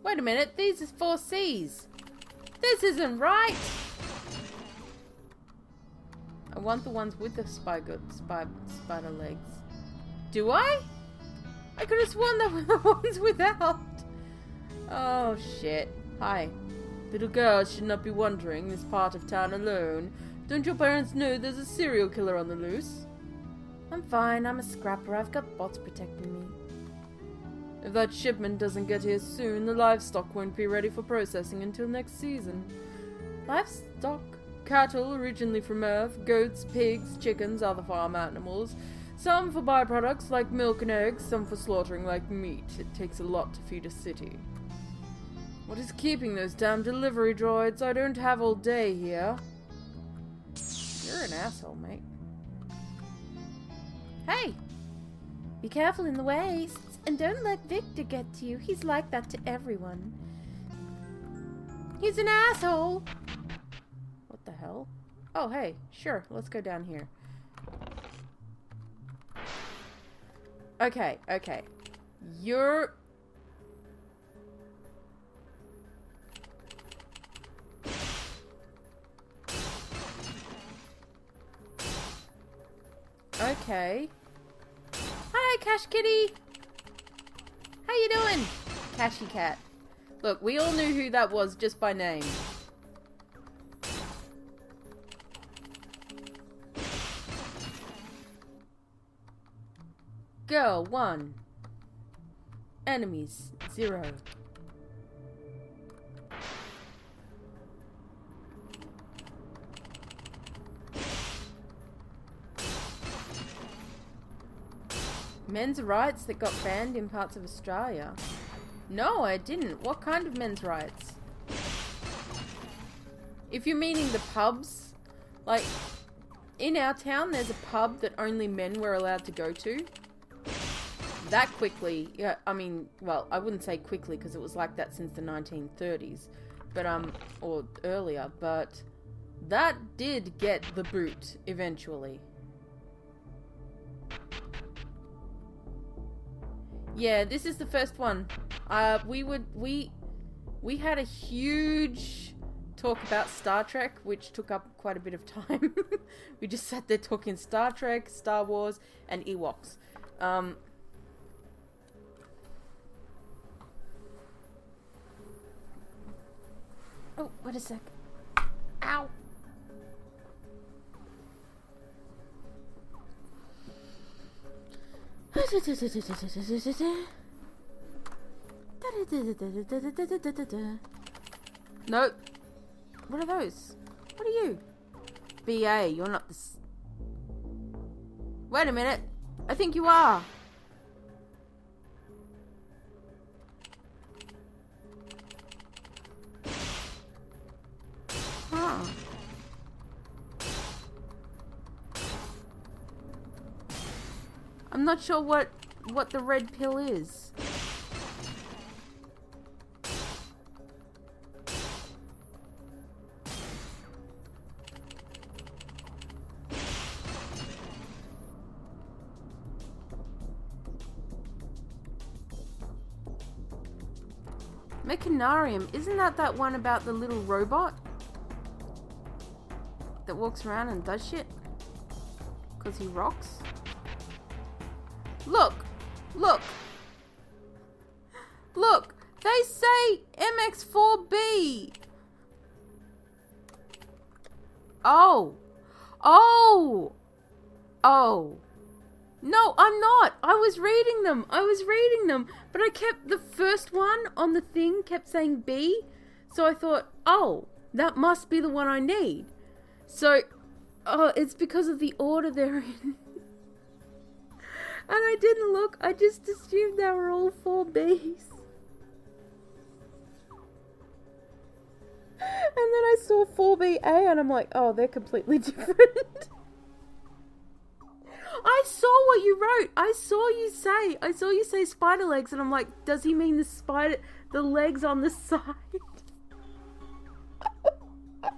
Speaker 1: Wait a minute, these are 4 C's. This isn't right! I want the ones with the spider legs. Do I? I could have sworn they were the ones without. Oh shit. Hi. Little girls should not be wandering this part of town alone. Don't your parents know there's a serial killer on the loose? I'm fine, I'm a scrapper. I've got bots protecting me. If that shipment doesn't get here soon, the livestock won't be ready for processing until next season. Livestock? Cattle originally from Earth, goats, pigs, chickens, other farm animals. Some for byproducts like milk and eggs, some for slaughtering like meat. It takes a lot to feed a city. What is keeping those damn delivery droids? I don't have all day here. You're an asshole, mate. Hey! Be careful in the wastes, and don't let Victor get to you. He's like that to everyone. He's an asshole! What the hell? Oh, hey, sure, let's go down here. Okay, okay. You're... okay. Hi, Cash Kitty! How you doing? Cashy Cat. Look, we all knew who that was just by name. Girl, 1. Enemies, 0. Men's rights that got banned in parts of Australia. No, I didn't. What kind of men's rights? If you're meaning the pubs, like, in our town there's a pub that only men were allowed to go to. That quickly, yeah, I mean, well, I wouldn't say quickly because it was like that since the 1930s, but, or earlier, but that did get the boot eventually. Yeah, this is the first one. We had a huge talk about Star Trek, which took up quite a bit of time. We just sat there talking Star Trek, Star Wars, and Ewoks. Oh, wait a sec. Ow! Nope. What are those? What are you? BA, you're not this. Wait a minute. I think you are. not sure what the red pill is. Mechanarium, isn't that one about the little robot that walks around and does shit? Because he rocks? Look! Look! Look! They say MX4B! Oh! Oh! Oh! No, I'm not! I was reading them! But I kept, the first one on the thing kept saying B, so I thought, oh, that must be the one I need. So, it's because of the order they're in. And I didn't look, I just assumed they were all 4Bs. And then I saw 4BA and I'm like, oh, they're completely different. I saw what you wrote. I saw you say spider legs, and I'm like, does he mean the legs on the side? and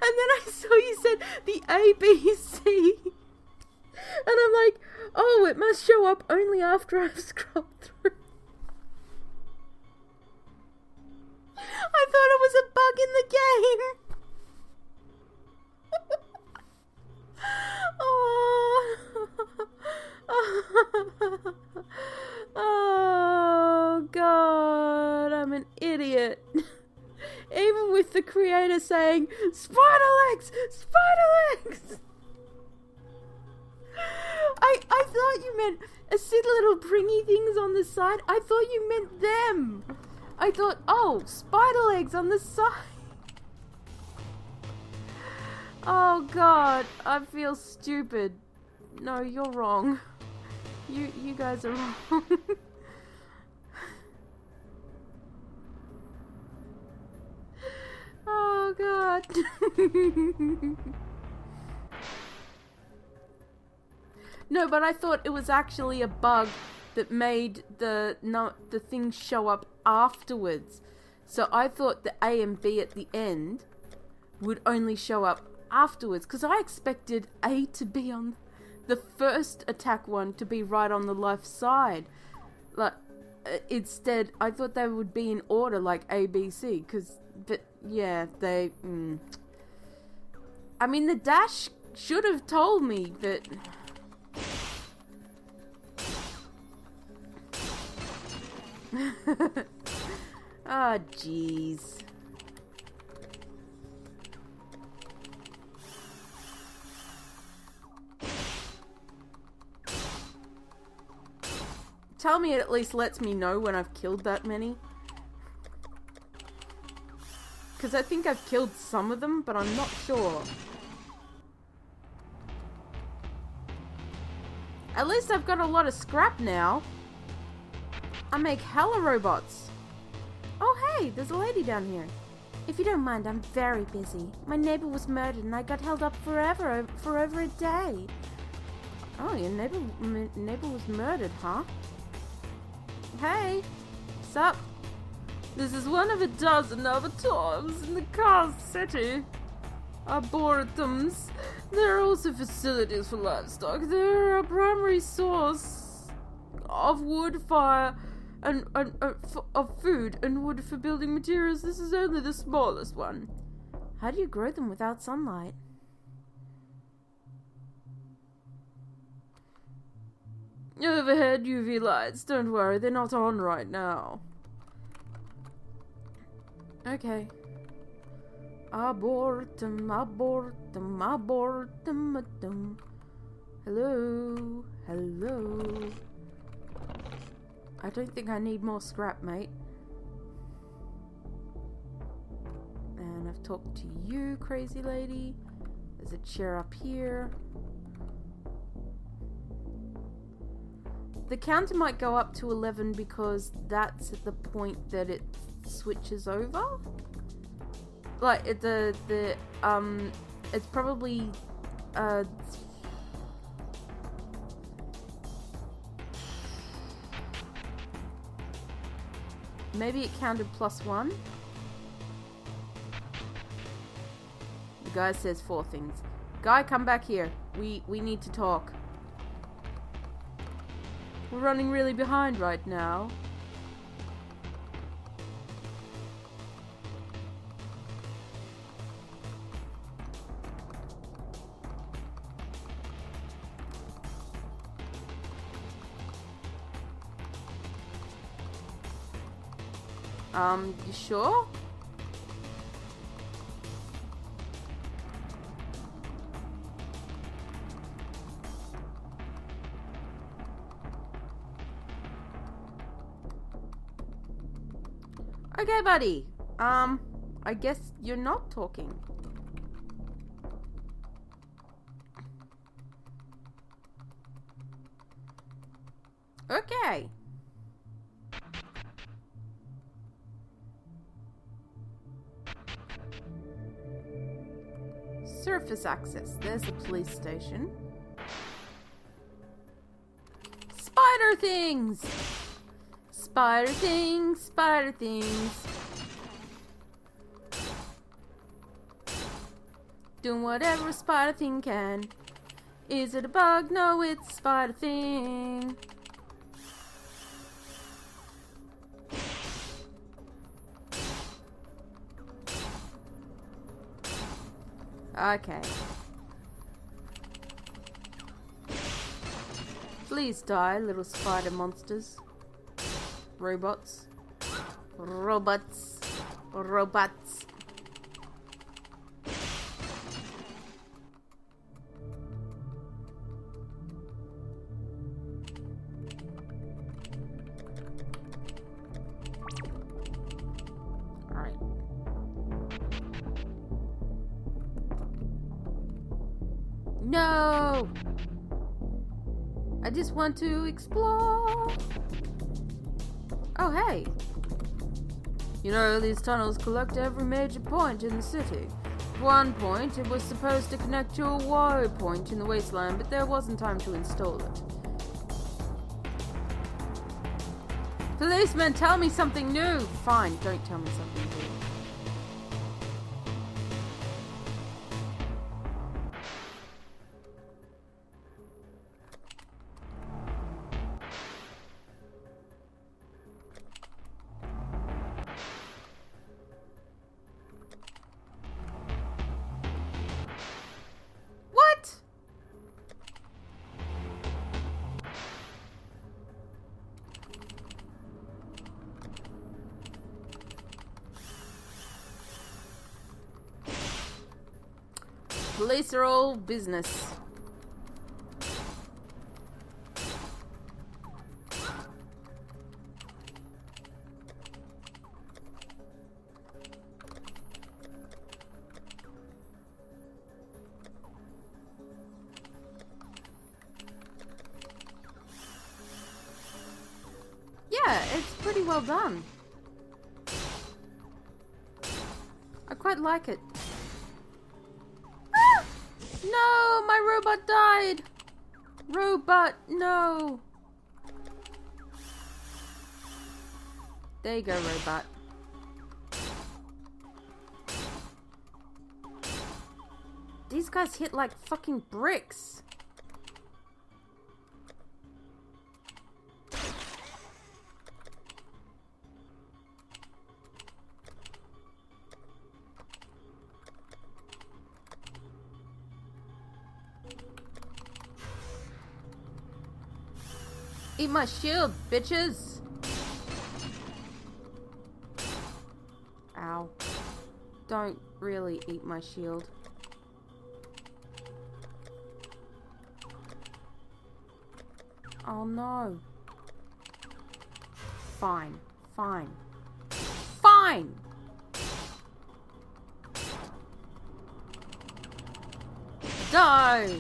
Speaker 1: then I saw you said the ABC. And I'm like, oh, it must show up only after I've scrolled through. I thought it was a bug in the game. Oh God, I'm an idiot. Even with the creator saying, spider legs! Spider legs! I thought you meant see the little pringy things on the side? I thought you meant them. I thought, oh, spider legs on the side. Oh God, I feel stupid. No, you're wrong. You guys are wrong. Oh God. No, but I thought it was actually a bug that made the thing show up afterwards. So I thought the A and B at the end would only show up afterwards, because I expected A to be on the first attack one to be right on the left side. Like, instead, I thought they would be in order, like A, B, C, but yeah, they, I mean, the dash should have told me, but... Ah, jeez. Tell me it at least lets me know when I've killed that many. Because I think I've killed some of them, but I'm not sure. At least I've got a lot of scrap now. I make hella robots. Oh hey, there's a lady down here. If you don't mind, I'm very busy. My neighbor was murdered and I got held up for over a day. Oh, your neighbor was murdered, huh? Hey, sup? This is one of a dozen avatars in the Car City. Arboretums. There are also facilities for livestock. They're a primary source of wood, fire, and of food and wood for building materials. This is only the smallest one. How do you grow them without sunlight? Overhead UV lights. Don't worry, they're not on right now. Okay. Abortum, abortum, abortum, abortum. Hello, hello. I don't think I need more scrap, mate. And I've talked to you, crazy lady. There's a chair up here. The counter might go up to 11 because that's at the point that it switches over. Like it's probably maybe it counted +1? The guy says 4 things. Guy, come back here. We need to talk. We're running really behind right now. You sure? Okay, buddy. I guess you're not talking. Okay. Surface access. There's the police station. Spider things! Spider things, spider things. Doing whatever a spider thing can. Is it a bug? No, it's a spider thing. Okay. Please die, little spider monsters. Robots. Robots. Robots. Alright. No! I just want to explore. Oh, hey. You know, these tunnels collect every major point in the city. At one point, it was supposed to connect to a wire point in the wasteland, but there wasn't time to install it. Policeman, tell me something new! Fine, don't tell me something new. Police are all business. Yeah, it's pretty well done. I quite like it. No, my robot died. Robot, no. There you go, robot. These guys hit like fucking bricks. Eat my shield, bitches! Ow. Don't really eat my shield. Oh no. Fine. Fine. Fine! Die!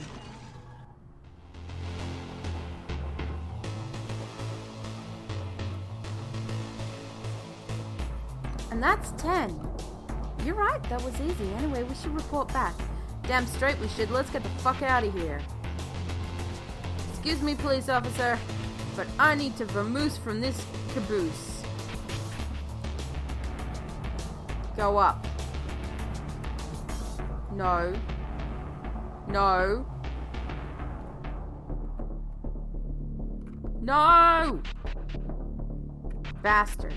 Speaker 1: And that's 10. You're right, that was easy. Anyway, we should report back. Damn straight we should. Let's get the fuck out of here. Excuse me, police officer, but I need to vamoose from this caboose. Go up. No. No. No! Bastard.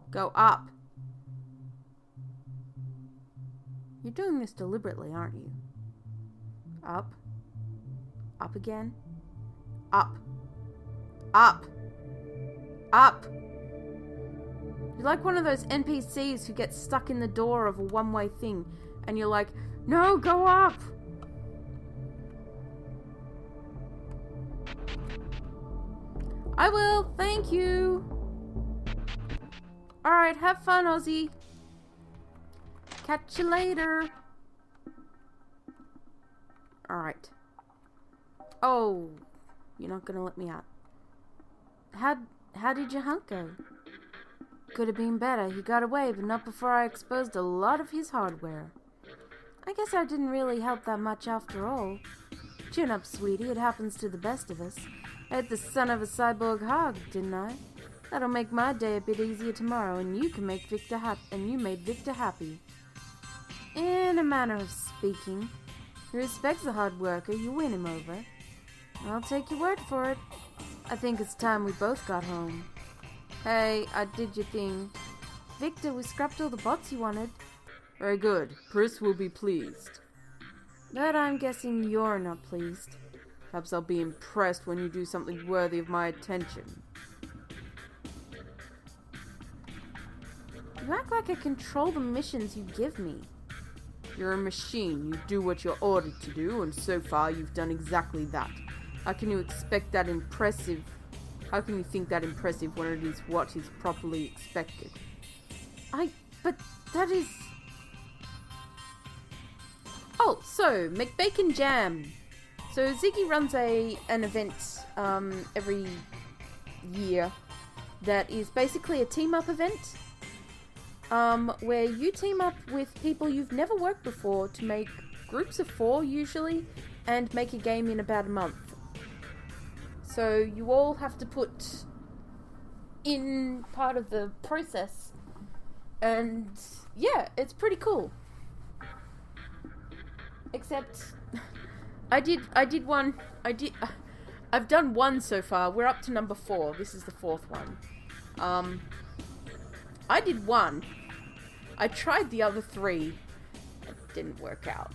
Speaker 1: Go up. You're doing this deliberately, aren't you? Up. Up again. Up. Up. Up. You're like one of those NPCs who gets stuck in the door of a one-way thing, and you're like, no, go up! I will, thank you! Alright, have fun, Ozzy. Catch you later. Alright. Oh, you're not gonna let me out. How did your hunt go? Could have been better. He got away, but not before I exposed a lot of his hardware. I guess I didn't really help that much after all. Chin up, sweetie. It happens to the best of us. I had the son of a cyborg hog, didn't I? That'll make my day a bit easier tomorrow, and you can make Victor happy. And you made Victor happy. In a manner of speaking, he respects a hard worker. You win him over. I'll take your word for it. I think it's time we both got home. Hey, I did your thing. Victor, we scrapped all the bots you wanted. Very good. Pris will be pleased. But I'm guessing you're not pleased. Perhaps I'll be impressed when you do something worthy of my attention. You act like I control the missions you give me. You're a machine. You do what you're ordered to do, and so far you've done exactly that. How can you expect that impressive? How can you think that impressive when it is what is properly expected? But that is... Oh, so, McBaconJam. So Ziggy runs an event every year that is basically a team-up event where you team up with people you've never worked before to make groups of 4 usually and make a game in about a month. So you all have to put in part of the process, and yeah, it's pretty cool. Except I've done one so far. We're up to number 4. This is the 4th one. I did 1. I tried the other 3. It didn't work out.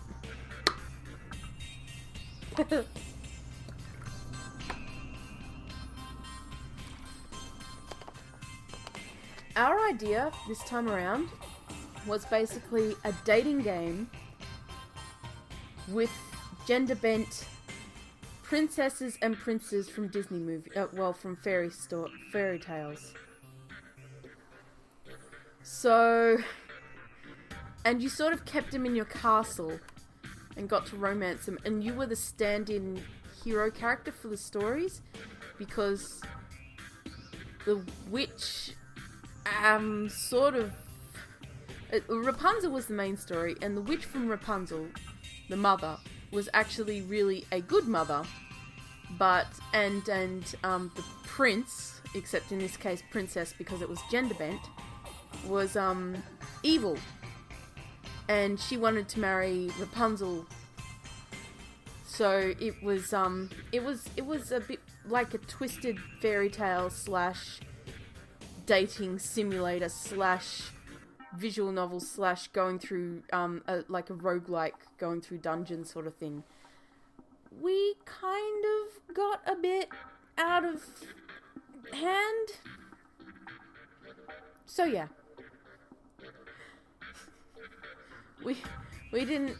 Speaker 1: Our idea this time around was basically a dating game with gender-bent princesses and princes from Disney movie, from fairy tales. So, and you sort of kept them in your castle and got to romance them, and you were the stand-in hero character for the stories because the witch Rapunzel was the main story, and the witch from Rapunzel, the mother, was actually really a good mother, but the prince, except in this case princess because it was gender bent, was evil, and she wanted to marry Rapunzel. So it was a bit like a twisted fairy tale / dating simulator / visual novel / going through like a roguelike going through dungeons sort of thing. We kind of got a bit out of hand. So yeah. We didn't.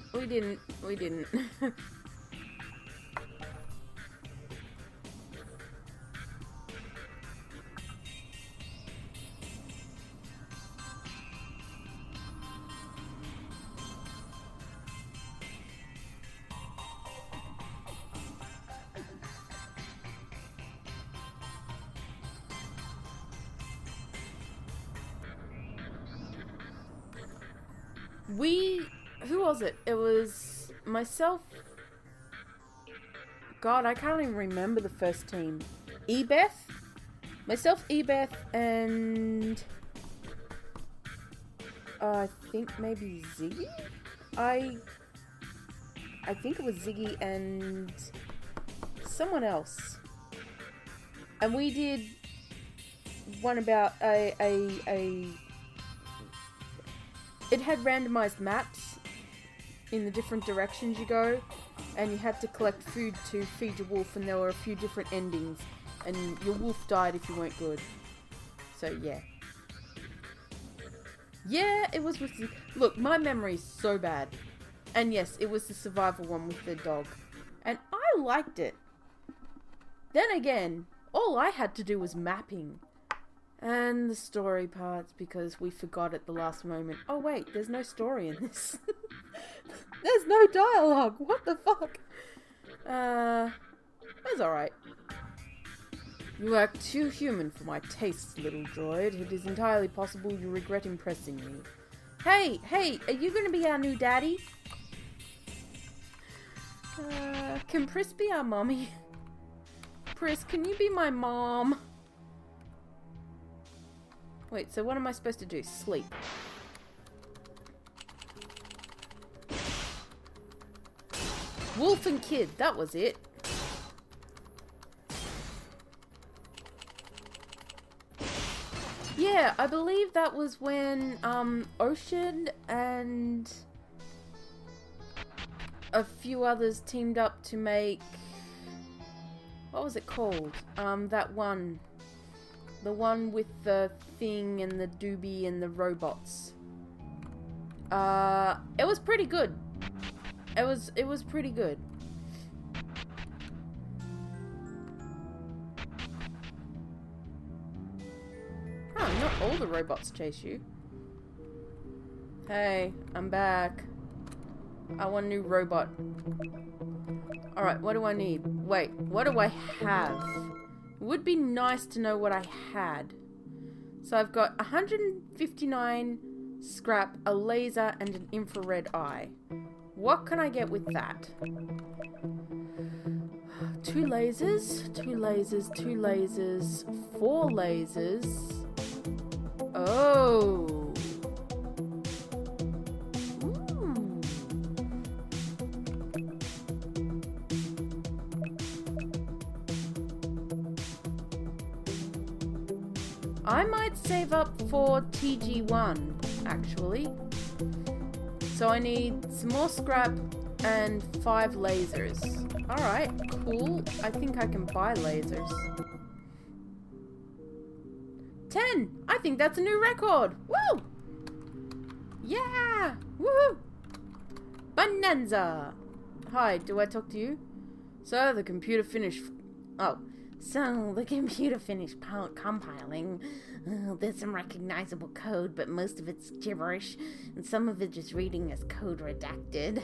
Speaker 1: Who was it? It was myself. God, I can't even remember the first team. Ebeth? Myself, Ebeth, and I think maybe Ziggy? I think it was Ziggy and someone else. And we did one about it had randomized maps in the different directions you go, and you had to collect food to feed your wolf, and there were a few different endings, and your wolf died if you weren't good. So yeah. Yeah, it was with the... Look, my memory's so bad. And yes, it was the survival one with the dog. And I liked it. Then again, all I had to do was mapping. And the story parts, because we forgot at the last moment. Oh wait, there's no story in this. There's no dialogue. What the fuck? That's alright. You act too human for my tastes, little droid. It is entirely possible you regret impressing me. Hey, are you gonna be our new daddy? Can Pris be our mommy? Pris, can you be my mom? Wait, so what am I supposed to do? Sleep. Wolf and kid, that was it. Yeah, I believe that was when Ocean and a few others teamed up to make... What was it called? That one. The one with the thing and the doobie and the robots. It was pretty good. It was pretty good. Huh, not all the robots chase you. Hey, I'm back. I want a new robot. Alright, what do I need? Wait, what do I have? It would be nice to know what I had. So I've got 159 scrap, a laser, and an infrared eye. What can I get with that? 2 lasers, 2 lasers, 2 lasers, 4 lasers. Oh. I might save up for TG1, actually. So I need some more scrap and 5 lasers. Alright, cool. I think I can buy lasers. 10! I think that's a new record! Woo! Yeah! Woohoo! Bonanza! Hi, do I talk to you? So, the computer finished... Oh. So, the computer finished compiling. There's some recognizable code, but most of it's gibberish, and some of it is reading as code redacted.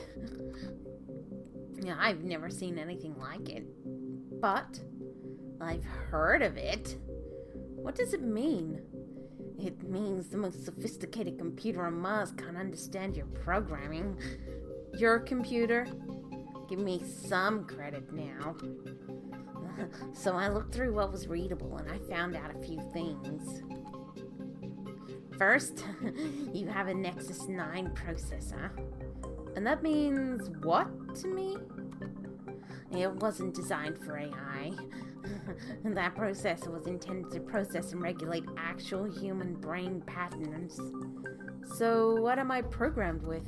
Speaker 1: Yeah, I've never seen anything like it. But, I've heard of it. What does it mean? It means the most sophisticated computer on Mars can't understand your programming. Your computer? Give me some credit now. So I looked through what was readable and I found out a few things. First, you have a Nexus 9 processor. And that means what to me? It wasn't designed for AI. That processor was intended to process and regulate actual human brain patterns. So what am I programmed with?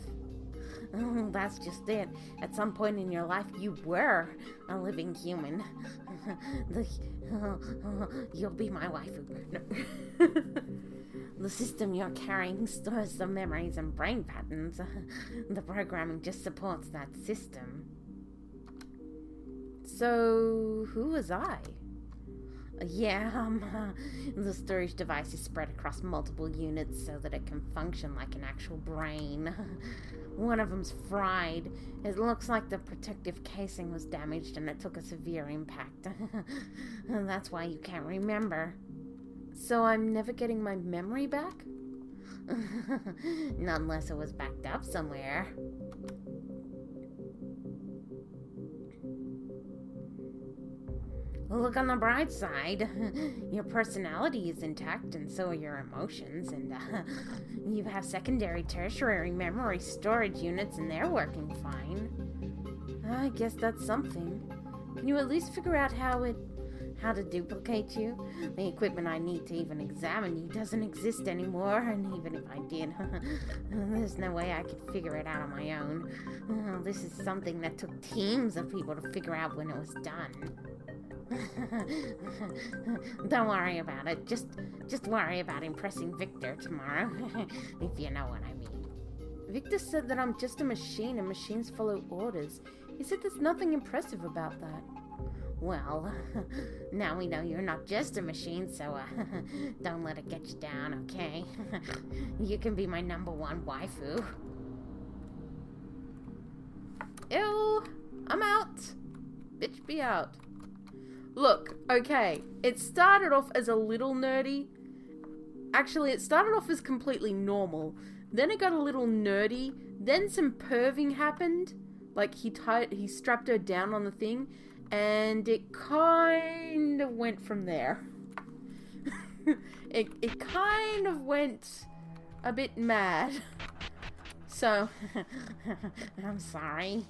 Speaker 1: That's just it. At some point in your life, you were a living human. You'll be my waifu. No. The system you're carrying stores some memories and brain patterns. The programming just supports that system. So, who was I? The storage device is spread across multiple units so that it can function like an actual brain. One of them's fried. It looks like the protective casing was damaged and it took a severe impact. And that's why you can't remember. So I'm never getting my memory back? Not unless it was backed up somewhere.
Speaker 3: Well, look on the bright side. Your personality is intact, and so are your emotions, and you have secondary, tertiary memory storage units, and they're working fine. I guess that's something. Can you at least figure out how to duplicate you? The equipment I need to even examine you doesn't exist anymore, and even if I did, there's no way I could figure it out on my own. This is something that took teams of people to figure out when it was done. Don't worry about it. Just worry about impressing Victor tomorrow, if you know what I mean. Victor said that I'm just a machine and machines follow orders. He said there's nothing impressive about that. Well, now we know you're not just a machine, so don't let it get you down, okay? You can be my #1 waifu. Ew, I'm out. Bitch, be out. Look, okay, it started off as a little nerdy. Actually, it started off as completely normal. Then it got a little nerdy. Then some perving happened. Like, he strapped her down on the thing. And it kind of went from there. it kind of went a bit mad. So, I'm sorry.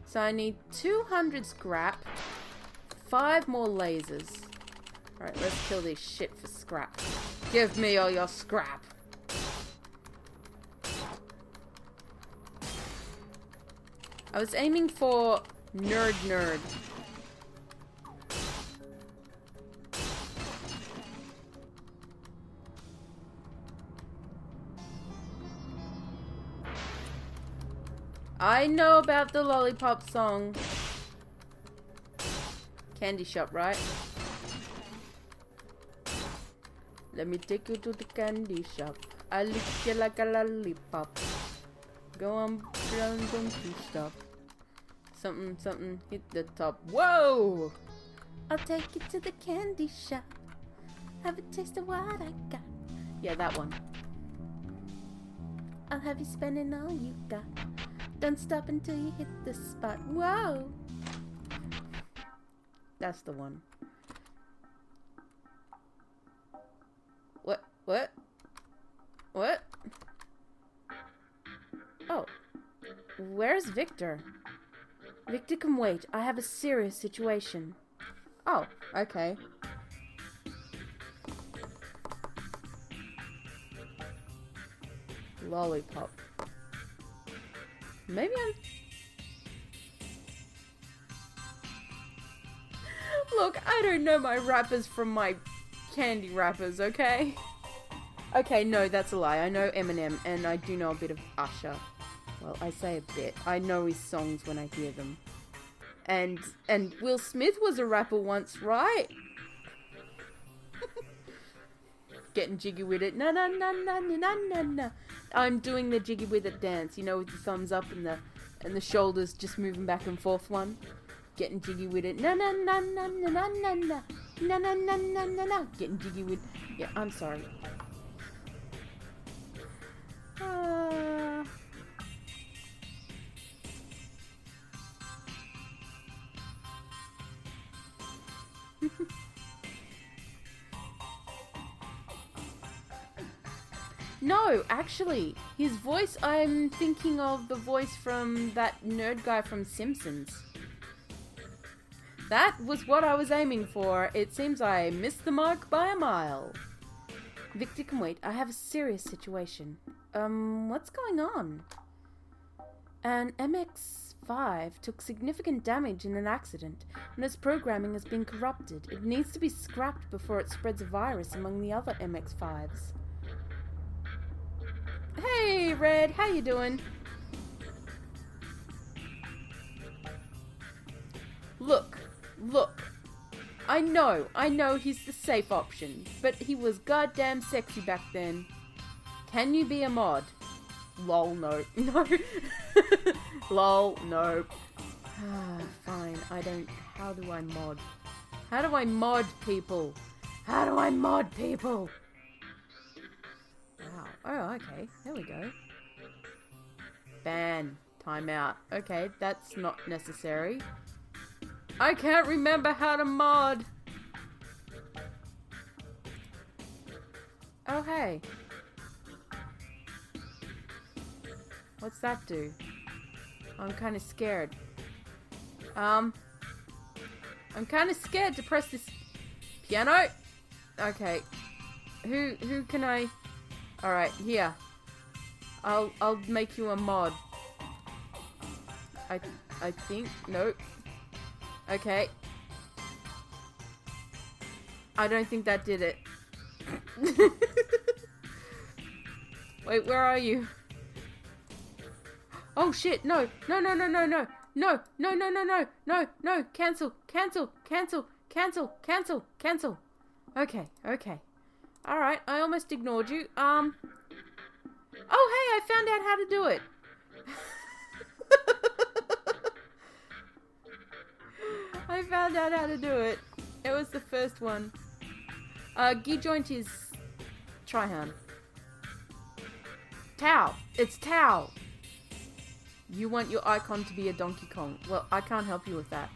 Speaker 3: So I need 200 scrap, 5 more lasers. Alright, let's kill this shit for scrap. Give me all your scrap. I was aiming for nerd. I know about the lollipop song. Candy shop, right? Let me take you to the candy shop. I'll lick you like a lollipop. Go on, don't you stop. Something, hit the top. Whoa! I'll take you to the candy shop. Have a taste of what I got. Yeah, that one. I'll have you spending all you got. Don't stop until you hit the spot. Whoa! That's the one. What? Oh. Where's Victor? Victor can wait. I have a serious situation. Oh, okay. Lollipop. Maybe I'm... Look, I don't know my rappers from my candy rappers, okay? Okay, no, that's a lie. I know Eminem, and I do know a bit of Usher. Well, I say a bit. I know his songs when I hear them. And Will Smith was a rapper once, right? Getting jiggy with it. Na na na na na na na. I'm doing the jiggy with it dance, you know, with the thumbs up and the shoulders just moving back and forth one. Getting jiggy with it. Na na na na na na na na. Na na na na na na. Getting jiggy with... Yeah, I'm sorry. No, actually, his voice, I'm thinking of the voice from that nerd guy from Simpsons. That was what I was aiming for. It seems I missed the mark by a mile. Victor can wait. I have a serious situation. What's going on? An MX-5 took significant damage in an accident, and its programming has been corrupted. It needs to be scrapped before it spreads a virus among the other MX-5s. Hey, Red, how you doing? Look. I know he's the safe option, but he was goddamn sexy back then. Can you be a mod? Lol, no. No. Lol, no. Fine, I don't... How do I mod? How do I mod people? How do I mod people? Wow. Oh, okay. There we go. Ban.
Speaker 1: Timeout. Okay, that's not necessary. I can't remember how to mod. Oh, hey. What's that do? I'm kind of scared. I'm kind of scared to press this piano. Okay. Who can I... Alright, here. I'll make you a mod. I think... Nope. Okay. I don't think that did it. Wait, where are you? Oh shit, no. No, no, no, no, no. No, no, no, no, no. No, no. Cancel, cancel, cancel, cancel, cancel, cancel. Okay, okay. Alright, I almost ignored you. Oh hey, I found out how to do it. I found out how to do it. It was the first one. Gear joint is Trihan. Tau. It's Tau. You want your icon to be a Donkey Kong. Well, I can't help you with that.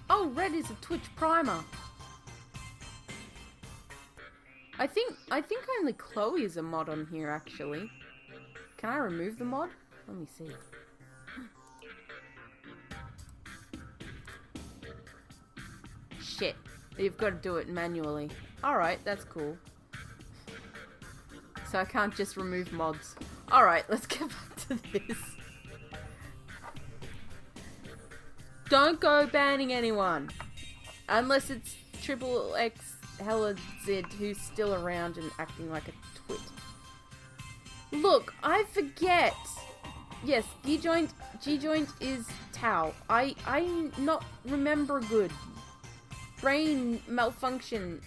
Speaker 1: Oh, red is a Twitch primer. I think only Chloe is a mod on here, actually. Can I remove the mod? Let me see. Shit. You've got to do it manually. Alright, that's cool. So I can't just remove mods. Alright, let's get back to this. Don't go banning anyone. Unless it's Triple X Hella Z who's still around and acting like a twit. Look, I forget. Yes, G-joint is Tau. I not remember good. Brain malfunction.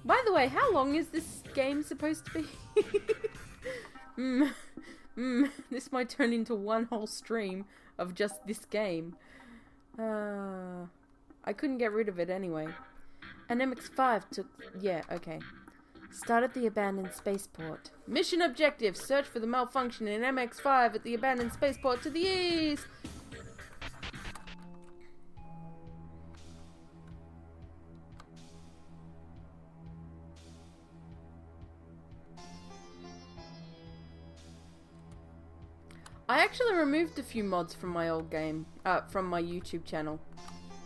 Speaker 1: By the way, how long is this game supposed to be? This might turn into one whole stream of just this game. I couldn't get rid of it anyway. An MX-5 took... Yeah, okay. Start at the abandoned spaceport. Mission objective. Search for the malfunction in MX-5 at the abandoned spaceport to the east. I actually removed a few mods from my old game, from my YouTube channel.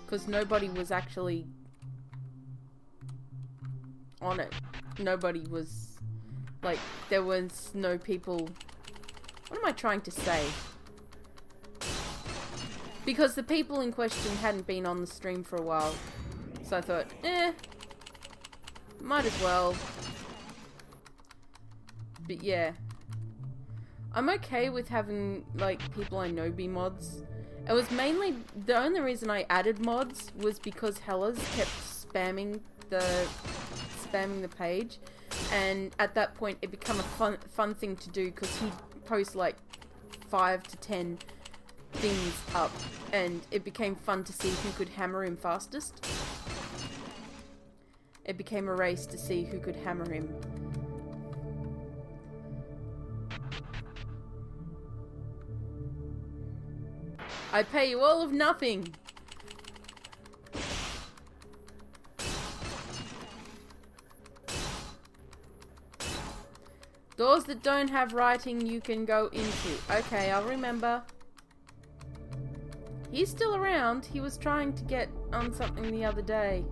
Speaker 1: Because nobody was actually on it. Nobody was, like, there was no people... What am I trying to say? Because the people in question hadn't been on the stream for a while. So I thought, might as well. But yeah. I'm okay with having, like, people I know be mods. It was mainly, the only reason I added mods was because Hellas kept spamming the page. And at that point, it became a fun thing to do because he'd post, like, 5 to 10 things up. And it became fun to see who could hammer him fastest. It became a race to see who could hammer him. I pay you all of nothing. Doors that don't have writing you can go into. Okay, I'll remember. He's still around. He was trying to get on something the other day.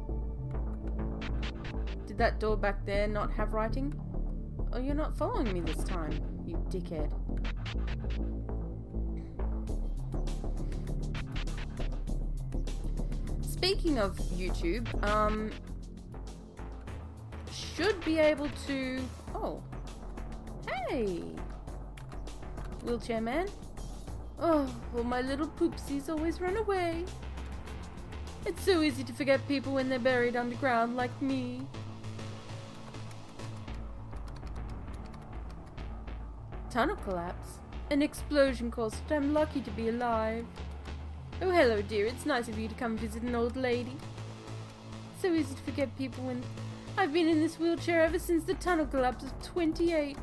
Speaker 1: Did that door back there not have writing? Oh, you're not following me this time, you dickhead. Speaking of YouTube, should be able to... Oh. Hey! Wheelchair man. Oh, well, my little poopsies always run away. It's so easy to forget people when they're buried underground like me. Tunnel collapse. An explosion caused it. I'm lucky to be alive. Oh, hello, dear. It's nice of you to come visit an old lady. So easy to forget people when... I've been in this wheelchair ever since the tunnel collapse of 28.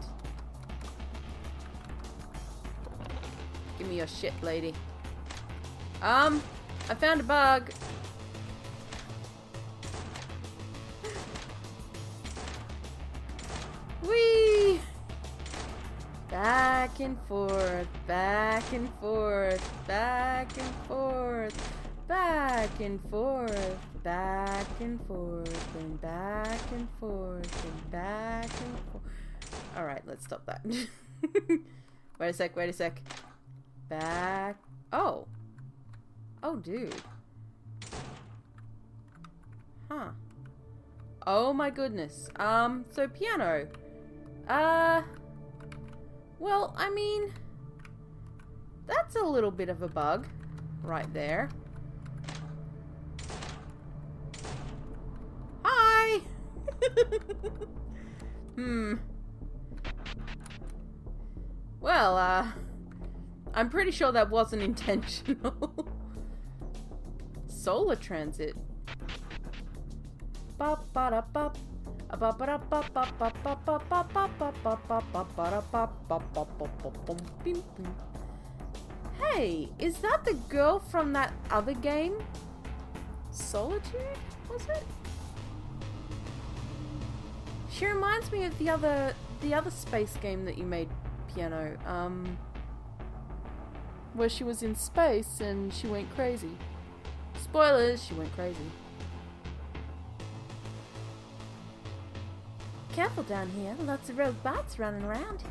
Speaker 1: Give me your shit, lady. I found a bug. Whee! Back and forth, back and forth, back and forth, back and forth, back and forth, and back and forth, and back and forth. Alright, let's stop that. Wait a sec, wait a sec. Back. Oh. Oh, dude. Huh. Oh my goodness. So piano. Well, I mean, that's a little bit of a bug right there. Hi! Well, I'm pretty sure that wasn't intentional. Solar transit. Ba-ba-da-bop. Hey, is that the girl from that other game? Solitude, was it? She reminds me of the other space game that you made, Piano. Where she was in space and she went crazy. Spoilers, she went crazy.
Speaker 3: Careful down here, lots of robots running around.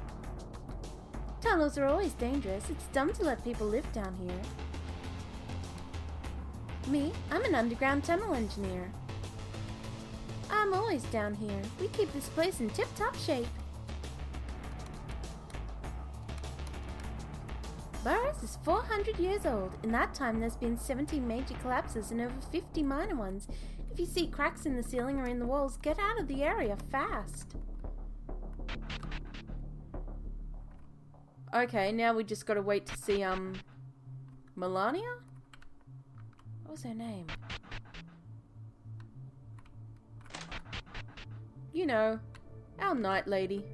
Speaker 3: Tunnels are always dangerous. It's dumb to let people live down here. Me, I'm an underground tunnel engineer. I'm always down here. We keep this place in tip-top shape. Burroughs is 400 years old. In that time, there's been 17 major collapses and over 50 minor ones. If you see cracks in the ceiling or in the walls, get out of the area fast.
Speaker 1: Okay, now we just gotta wait to see, Melania?
Speaker 3: What was her name?
Speaker 1: You know, our night lady.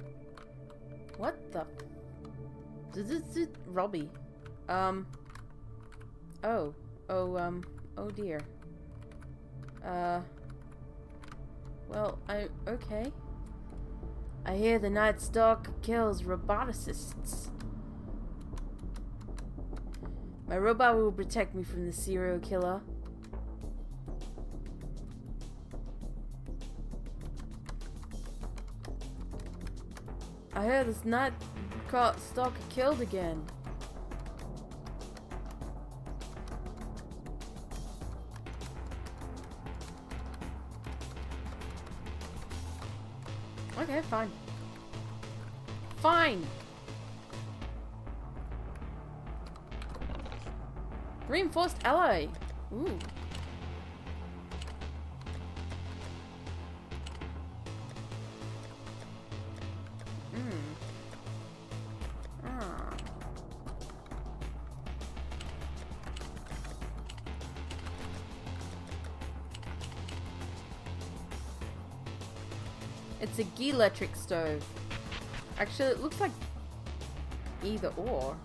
Speaker 1: What the... Robbie. Oh dear. Well, okay. I hear the Night Stalker kills roboticists. My robot will protect me from the serial killer. I heard this Night Stalker killed again. Okay, fine. Fine! Reinforced ally! Ooh. It's a G-electric stove. Actually, it looks like either or.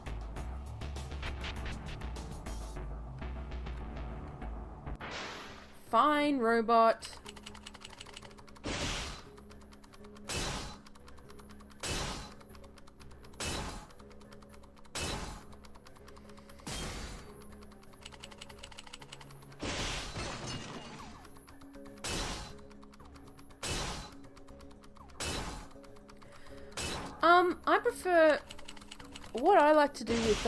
Speaker 1: Fine, robot. I prefer... What I like to do with,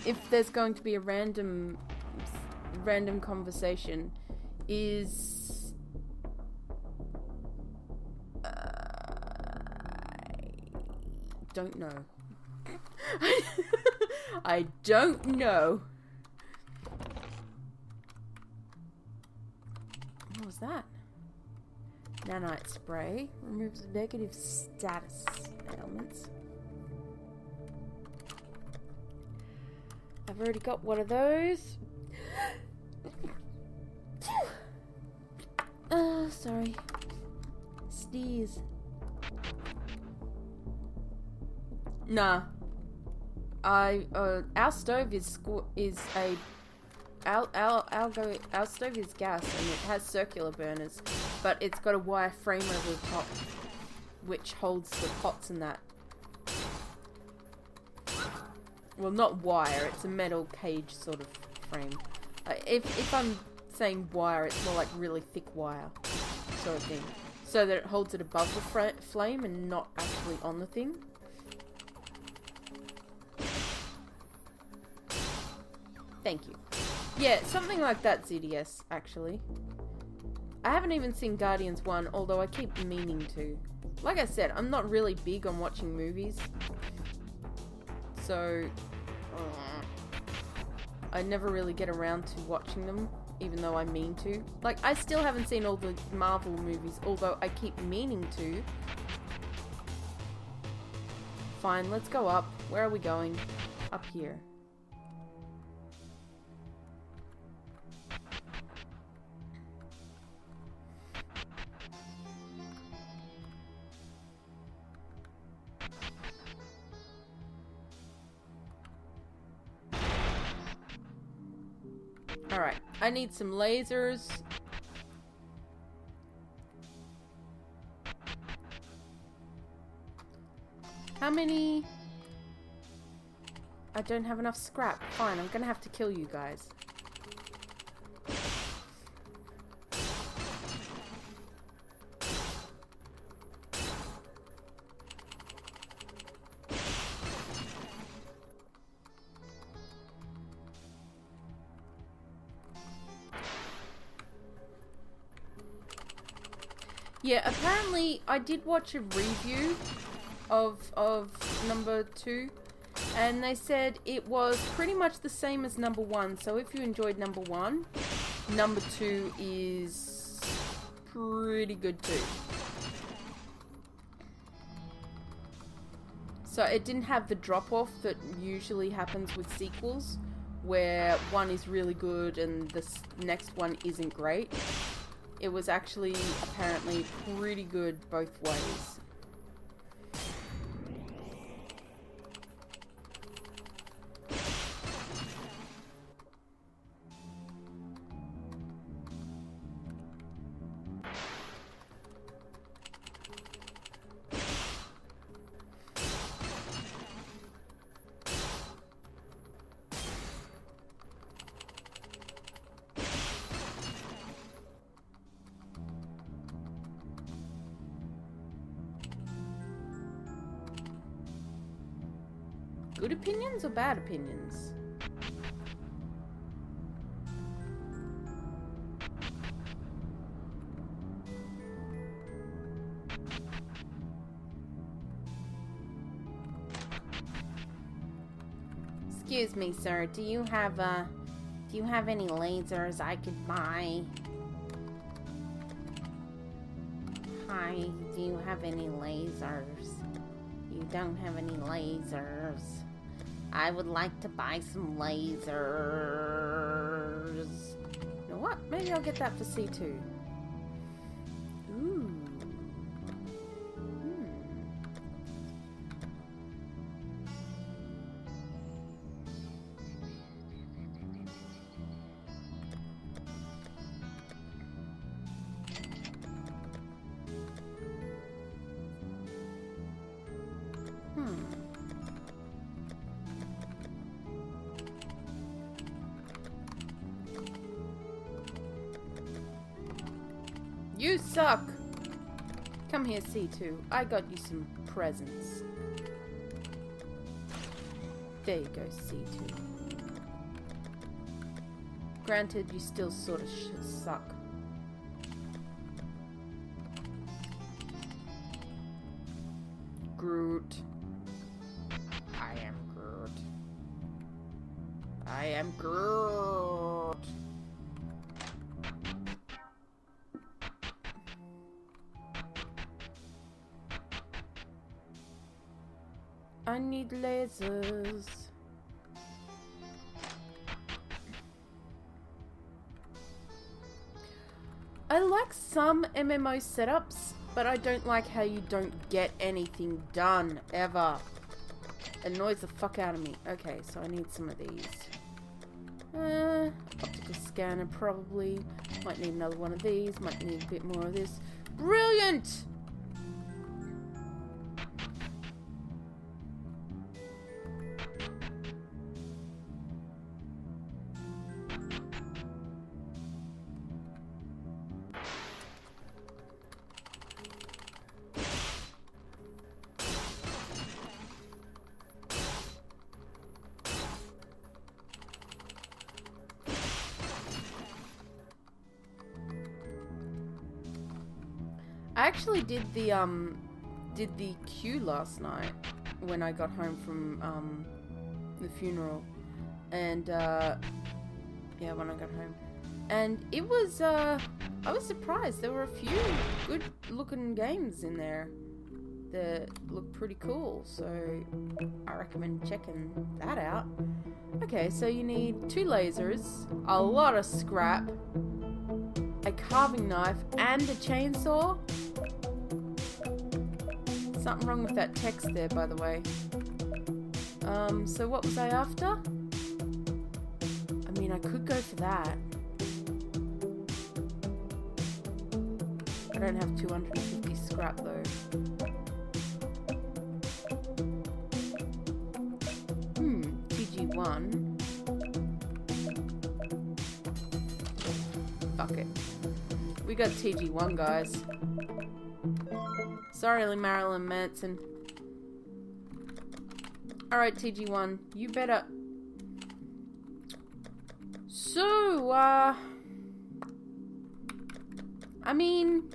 Speaker 1: if there's going to be a random conversation is... I don't know. I don't know. What was that? Nanite spray removes negative status ailments. I've already got one of those. Sorry. Sneeze. Nah. Our stove is our stove is gas and it has circular burners, but it's got a wire frame over the top, which holds the pots and that. Well, not wire, it's a metal cage sort of frame. If I'm saying wire, it's more like really thick wire sort of thing. So that it holds it above the flame and not actually on the thing. Thank you. Yeah, something like that, ZDS, actually. I haven't even seen Guardians 1, although I keep meaning to. Like I said, I'm not really big on watching movies. So, I never really get around to watching them, even though I mean to. Like, I still haven't seen all the Marvel movies, although I keep meaning to. Fine, let's go up. Where are we going? Up here. Alright, I need some lasers. How many? I don't have enough scrap. Fine, I'm gonna have to kill you guys. Yeah, apparently I did watch a review of number 2, and they said it was pretty much the same as number 1. So if you enjoyed number 1, number 2 is pretty good too. So it didn't have the drop-off that usually happens with sequels, where one is really good and the next one isn't great. It was actually apparently pretty good both ways. Good opinions or bad opinions? Excuse me, sir. Do you have any lasers I could buy? Hi, do you have any lasers? You don't have any lasers. I would like to buy some lasers. You know what? Maybe I'll get that for C2. Ooh. You suck! Come here, C2. I got you some presents. There you go, C2. Granted, you still sort of suck. Groot. I am Groot. I am Groot. I need lasers. like some MMO setups, but I don't like how you don't get anything done, ever. It annoys the fuck out of me. Okay, so I need some of these. Optical scanner, probably. Might need another one of these. Might need a bit more of this. Brilliant! I actually did the queue last night when I got home from the funeral, and yeah, when I got home, and it was I was surprised. There were a few good looking games in there that looked pretty cool, so I recommend checking that out. Okay, so you need 2 lasers, a lot of scrap, a carving knife, and a chainsaw. Something wrong with that text there, by the way. So what was I after? I mean, I could go for that. I don't have 250 scrap though. TG1. Fuck it. We got TG1, guys. Sorry, Marilyn Manson. Alright, TG1, you better... So, I mean...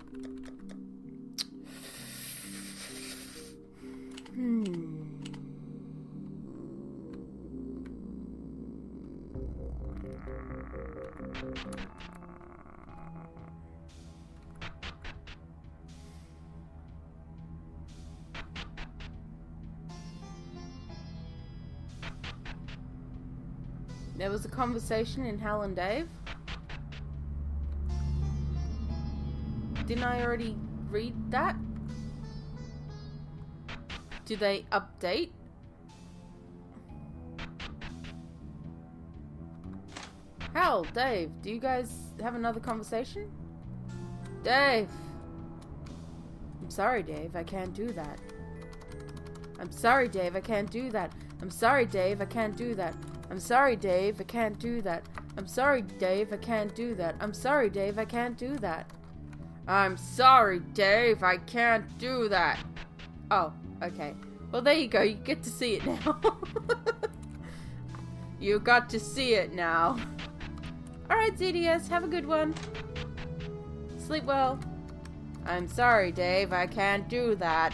Speaker 1: There was a conversation in Hal and Dave. Didn't I already read that? Do they update? Hal, Dave, do you guys have another conversation? Dave! I'm sorry, Dave, I can't do that. I'm sorry, Dave, I can't do that. I'm sorry, Dave, I can't do that. I'm sorry, Dave, I can't do that. I'm sorry, Dave, I can't do that. I'm sorry, Dave, I can't do that. I'm sorry, Dave, I can't do that. Oh, okay. Well, there you go. You get to see it now. You got to see it now. Alright, ZDS, have a good one. Sleep well. I'm sorry, Dave, I can't do that.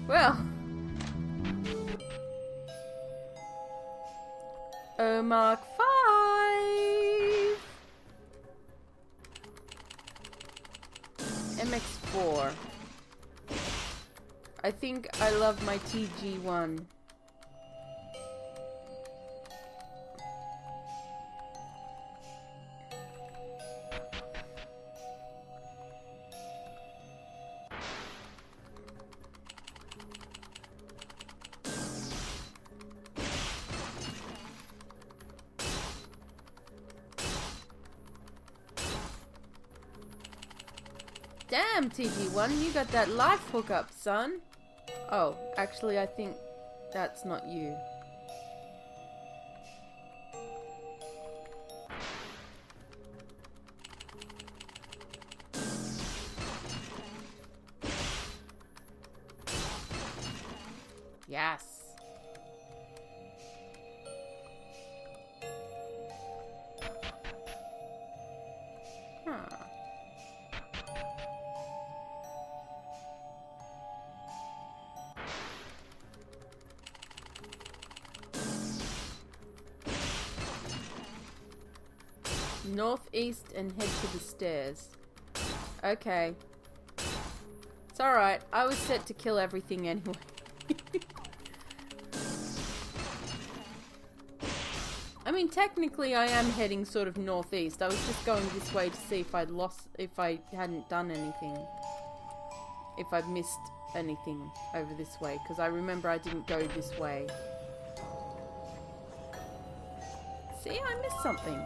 Speaker 1: Well. Oh, Mark 5. MX4. I think I love my TG1. Damn, TG1, you got that life hookup, son. Oh, actually, I think that's not you. Yes. Huh. Northeast and head to the stairs. Okay. It's alright. I was set to kill everything anyway. technically I am heading sort of northeast. I was just going this way to see if if I hadn't done anything. If I'd missed anything over this way. Because I remember I didn't go this way. See, I missed something.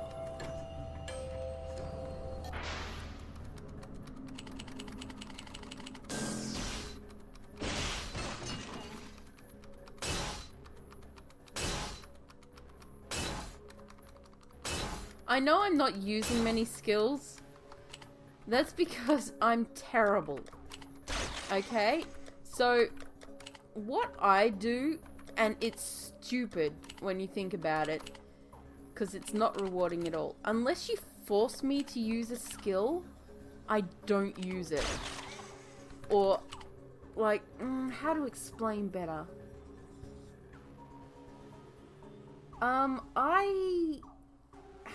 Speaker 1: I know I'm not using many skills. That's because I'm terrible. Okay? So, what I do, and it's stupid when you think about it, because it's not rewarding at all. Unless you force me to use a skill, I don't use it. Or, like, how to explain better?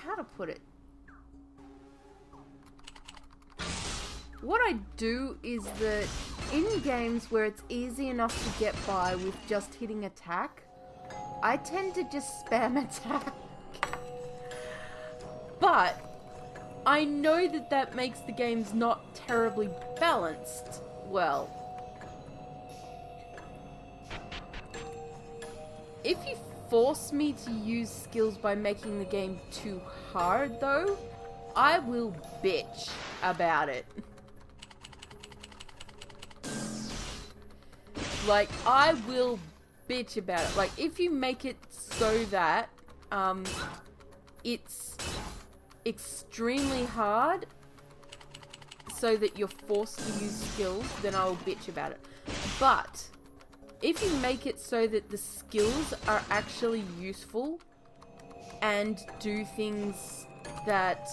Speaker 1: How to put it? What I do is that in games where it's easy enough to get by with just hitting attack, I tend to just spam attack. But I know that that makes the games not terribly balanced well. If you force me to use skills by making the game too hard, though, I will bitch about it. Like, I will bitch about it. Like, if you make it so that it's extremely hard so that you're forced to use skills, then I'll bitch about it. But if you make it so that the skills are actually useful and do things that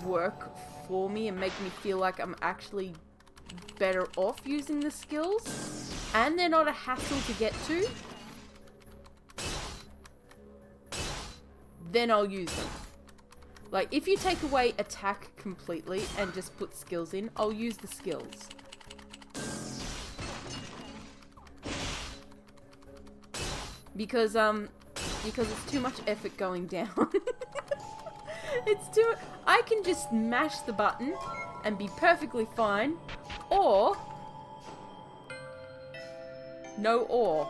Speaker 1: work for me and make me feel like I'm actually better off using the skills, and they're not a hassle to get to, then I'll use them. Like, if you take away attack completely and just put skills in, I'll use the skills. Because it's too much effort going down. I can just mash the button and be perfectly fine, or no or.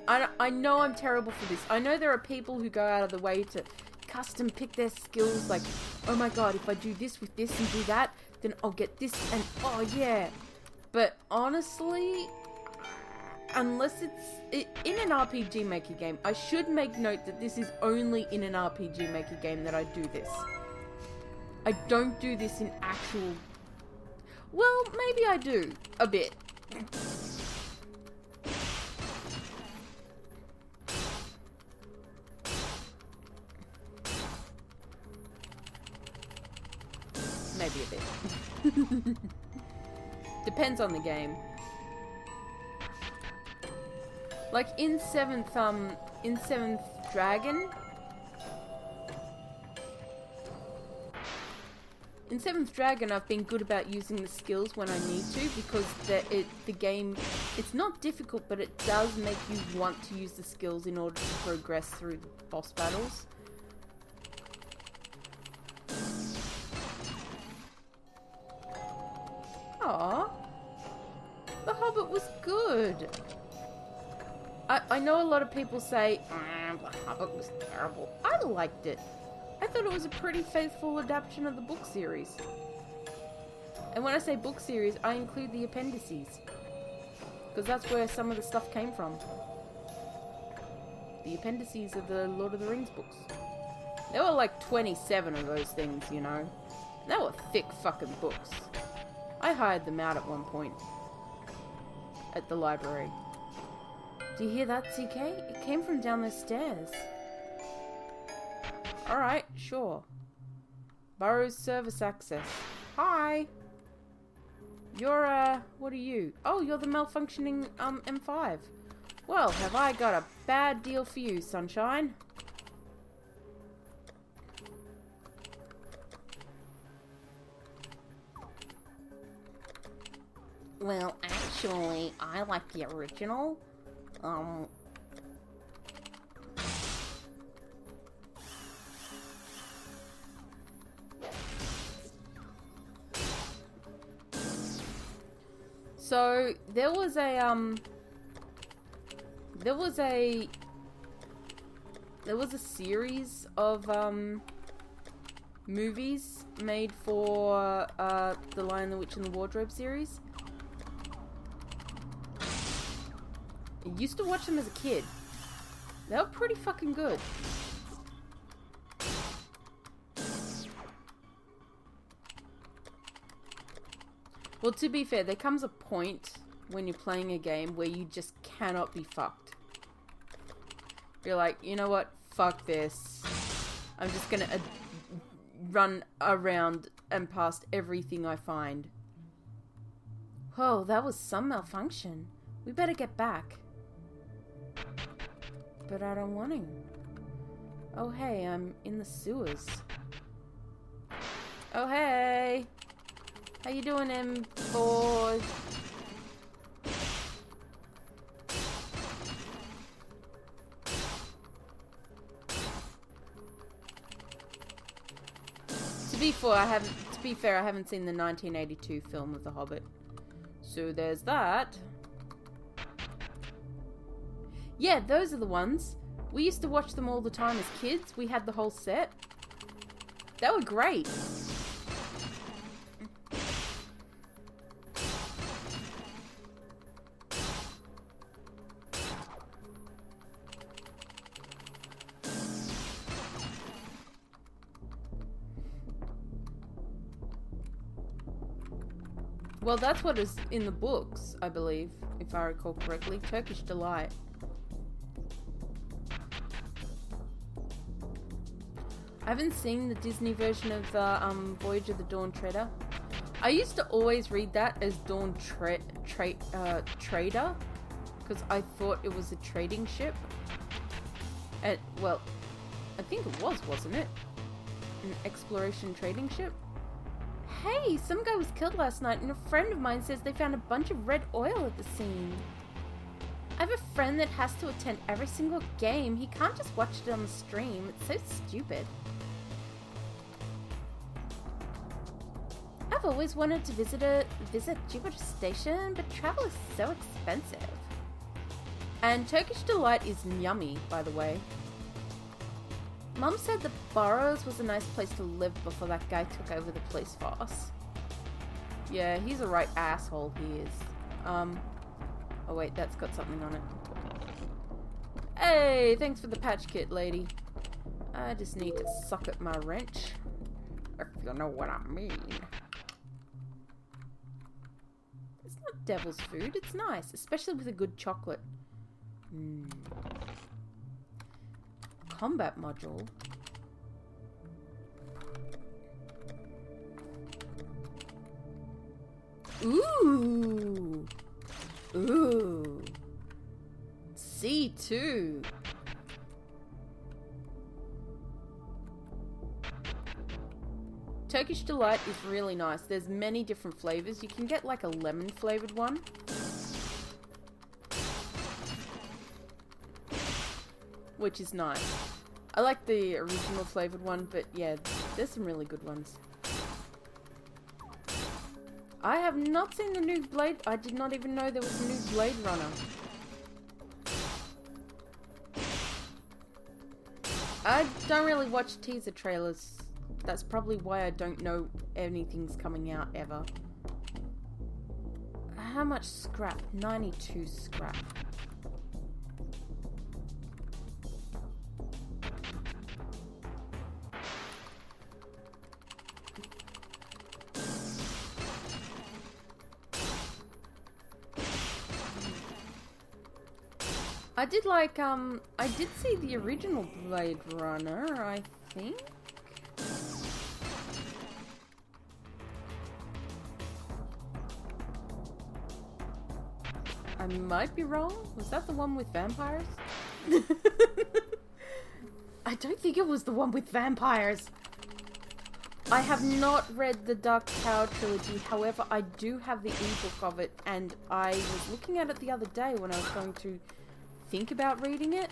Speaker 1: I know I'm terrible for this. I know there are people who go out of the way to custom pick their skills, like, oh my god, if I do this with this and do that, then I'll get this, and oh yeah. But honestly, unless it's in an RPG Maker game, I should make note that this is only in an RPG Maker game that I do this. I don't do this in actual... Well, maybe I do. A bit. Maybe a bit. Depends on the game. Like in Seventh Dragon. In Seventh Dragon, I've been good about using the skills when I need to, because the game, it's not difficult, but it does make you want to use the skills in order to progress through the boss battles. Aww. The Hobbit was good. I know a lot of people say, The Hobbit was terrible. I liked it. I thought it was a pretty faithful adaptation of the book series. And when I say book series, I include the appendices. Because that's where some of the stuff came from. The appendices of the Lord of the Rings books. There were like 27 of those things, you know. They were thick fucking books. I hired them out at one point. At the library. Do you hear that, CK? It came from down the stairs. Alright, sure. Burroughs service access. Hi! You're, what are you? Oh, you're the malfunctioning, M5. Well, have I got a bad deal for you, sunshine?
Speaker 3: Well, actually, I like the original.
Speaker 1: So there was a series of movies made for the Lion, the Witch and the Wardrobe series. I used to watch them as a kid. They were pretty fucking good. Well, to be fair, there comes a point when you're playing a game where you just cannot be fucked. You're like, you know what? Fuck this. I'm just gonna run around and past everything I find. Oh, that was some malfunction. We better get back. But I don't want to. Oh, hey, I'm in the sewers. Oh, hey. How you doing, M4? To be fair, I haven't seen the 1982 film of The Hobbit. So there's that. Yeah, those are the ones. We used to watch them all the time as kids. We had the whole set. They were great. Well, that's what is in the books, I believe, if I recall correctly. Turkish Delight. I haven't seen the Disney version of the Voyage of the Dawn Treader. I used to always read that as Dawn Trader, because I thought it was a trading ship. And, well, I think it was, wasn't it? An exploration trading ship? Hey, some guy was killed last night, and a friend of mine says they found a bunch of red oil at the scene. I have a friend that has to attend every single game. He can't just watch it on the stream. It's so stupid. I've always wanted to visit Jupiter Station, but travel is so expensive. And Turkish Delight is yummy, by the way. Mum said the Burrows was a nice place to live before that guy took over the police force. Yeah, he's a right asshole, he is. Oh wait, that's got something on it. Hey, thanks for the patch kit, lady. I just need to suck at my wrench. If you know what I mean. It's not devil's food, it's nice, especially with a good chocolate. Combat module. Ooh. Ooh. C2. Turkish Delight is really nice. There's many different flavors. You can get like a lemon flavored one. Which is nice. I like the original flavored one, but yeah, there's some really good ones. I have not seen the new Blade. I did not even know there was a new Blade Runner. I don't really watch teaser trailers. That's probably why I don't know anything's coming out ever. How much scrap? 92 scrap. I did like, I did see the original Blade Runner, I think. I might be wrong. Was that the one with vampires? I don't think it was the one with vampires. I have not read the Dark Tower trilogy, however, I do have the ebook of it, and I was looking at it the other day when I was going to think about reading it,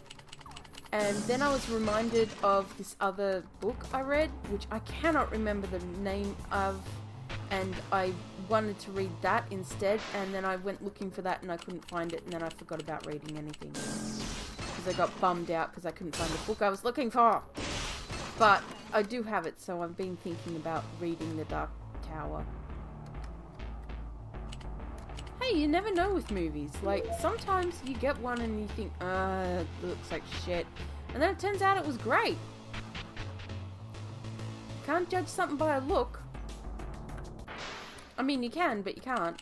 Speaker 1: and then I was reminded of this other book I read, which I cannot remember the name of, and I wanted to read that instead, and then I went looking for that and I couldn't find it, and then I forgot about reading anything. Because I got bummed out because I couldn't find the book I was looking for. But I do have it, so I've been thinking about reading The Dark Tower. Hey, you never know with movies. Like, sometimes you get one and you think, it looks like shit. And then it turns out it was great. Can't judge something by a look. I mean, you can, but you can't.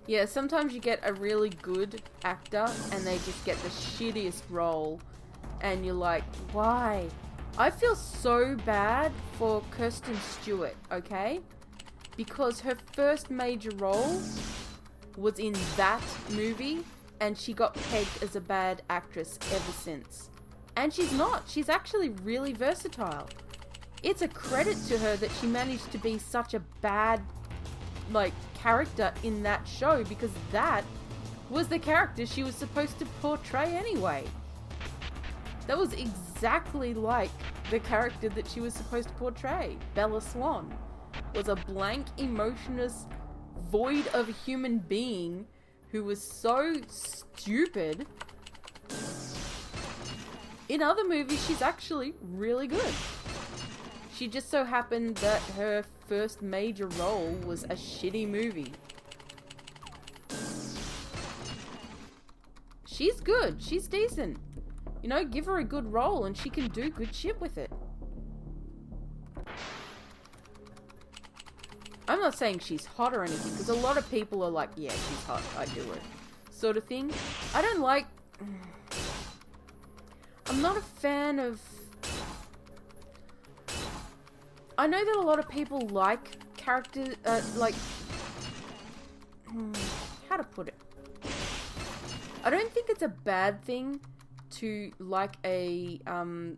Speaker 1: Yeah, sometimes you get a really good actor and they just get the shittiest role. And you're like, why? I feel so bad for Kirsten Stewart, okay? Because her first major role was in that movie, and she got pegged as a bad actress ever since. And she's not. She's actually really versatile. It's a credit to her that she managed to be such a bad, like, character in that show, because that was the character she was supposed to portray anyway. That was exactly like the character that she was supposed to portray. Bella Swan was a blank, emotionless, void of a human being who was so stupid. In other movies, she's actually really good. She just so happened that her first major role was a shitty movie. She's good. She's decent. You know, give her a good role and she can do good shit with it. I'm not saying she's hot or anything, because a lot of people are like, yeah, she's hot, I do it, sort of thing. I don't like... I'm not a fan of... I know that a lot of people like characters, like... how to put it? I don't think it's a bad thing to like an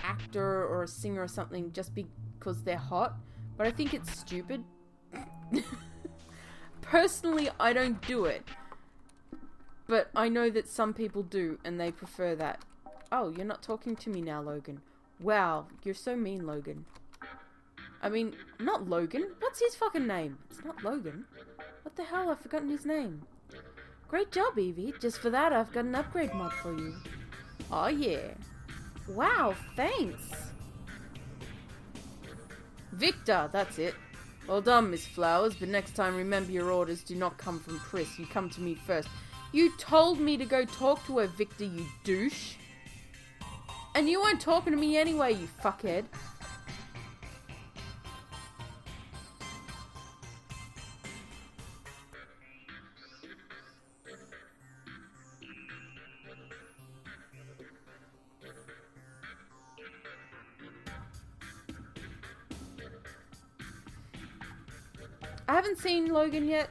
Speaker 1: actor or a singer or something just because they're hot. But I think it's stupid. Personally, I don't do it. But I know that some people do, and they prefer that. Oh, you're not talking to me now, Logan. Wow, you're so mean, Logan. I mean, not Logan. What's his fucking name? It's not Logan. What the hell? I've forgotten his name. Great job, Evie. Just for that, I've got an upgrade mod for you. Oh, yeah. Wow, thanks. Victor, that's it. Well done, Miss Flowers, but next time remember your orders do not come from Chris. You come to me first. You told me to go talk to her, Victor, you douche. And you weren't talking to me anyway, you fuckhead. I haven't seen Logan yet,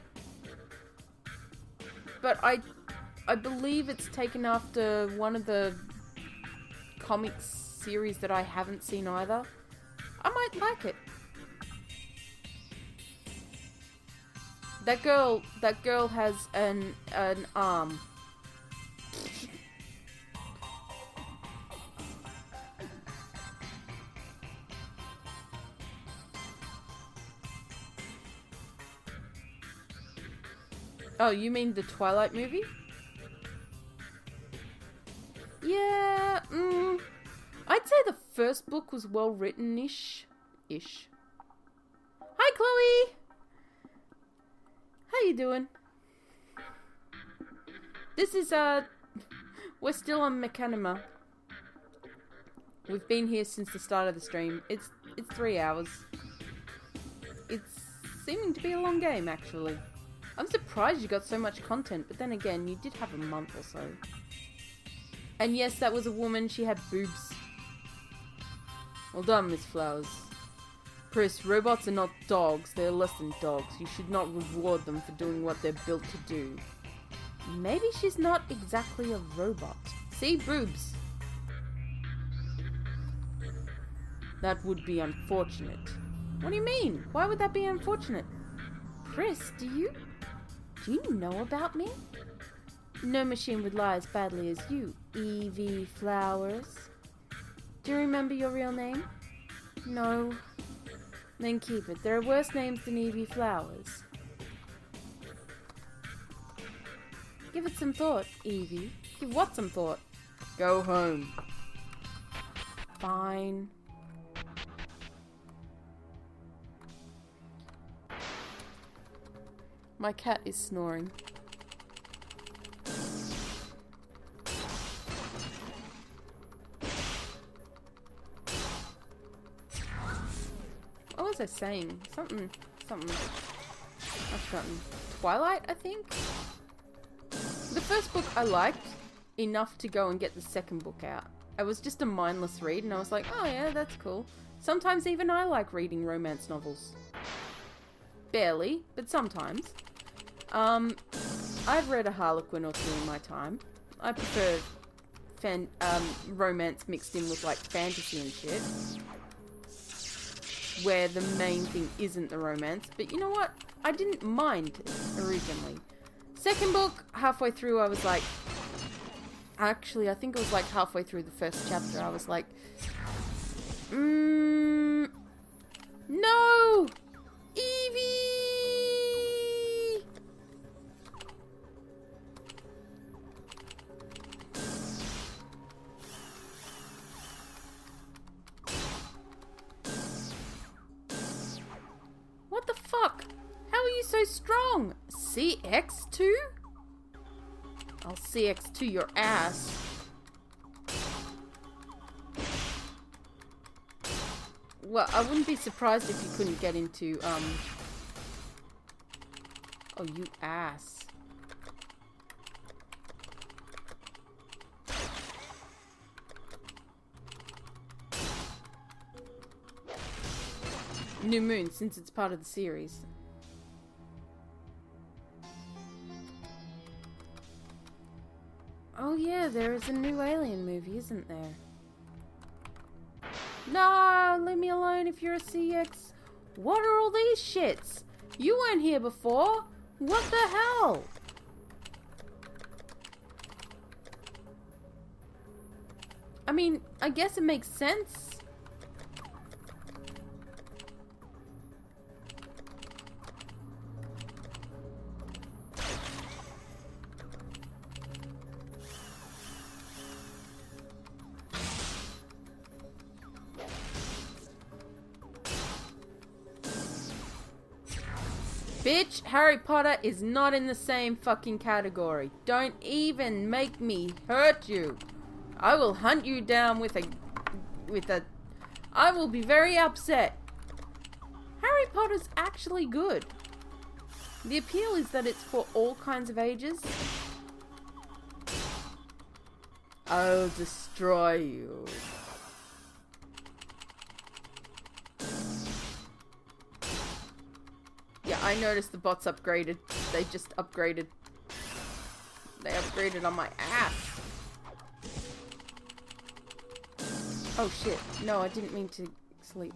Speaker 1: but I believe it's taken after one of the comics series that I haven't seen either. I might like it. That girl has an arm. Oh, you mean the Twilight movie? Yeah, I'd say the first book was well written-ish. Hi, Chloe! How you doing? This is, we're still on Machinima. We've been here since the start of the stream. It's 3 hours. It's seeming to be a long game, actually. I'm surprised you got so much content, but then again, you did have a month or so. And yes, that was a woman, she had boobs. Well done, Miss Flowers. Chris, robots are not dogs, they're less than dogs. You should not reward them for doing what they're built to do. Maybe she's not exactly a robot. See, boobs. That would be unfortunate. What do you mean? Why would that be unfortunate? Chris, do you Do you know about me? No machine would lie as badly as you, Evie Flowers. Do you remember your real name? No. Then keep it. There are worse names than Evie Flowers. Give it some thought, Evie. Give what some thought? Go home. Fine. My cat is snoring. What was I saying? Something. I've forgotten. Twilight, I think? The first book I liked enough to go and get the second book out. It was just a mindless read and I was like, oh yeah, that's cool. Sometimes even I like reading romance novels. Barely, but sometimes. I've read a Harlequin or two in my time. I prefer romance mixed in with like fantasy and shit. Where the main thing isn't the romance. But you know what? I didn't mind originally. Second book, halfway through I was like... Actually, I think it was like halfway through the first chapter. I was like... No! Evie! What the fuck? How are you so strong? CX2? I'll CX2 your ass. Well, I wouldn't be surprised if you couldn't get into, Oh, you ass. New Moon, since it's part of the series. Oh yeah, there is a new Alien movie, isn't there? No, leave me alone if you're a CX. What are all these shits? You weren't here before. What the hell? I mean, I guess it makes sense. Bitch, Harry Potter is not in the same fucking category. Don't even make me hurt you. I will hunt you down with a... I will be very upset. Harry Potter's actually good. The appeal is that it's for all kinds of ages. I'll destroy you. Yeah, I noticed the bots upgraded. They just upgraded. They upgraded on my ass. Oh shit. No, I didn't mean to sleep.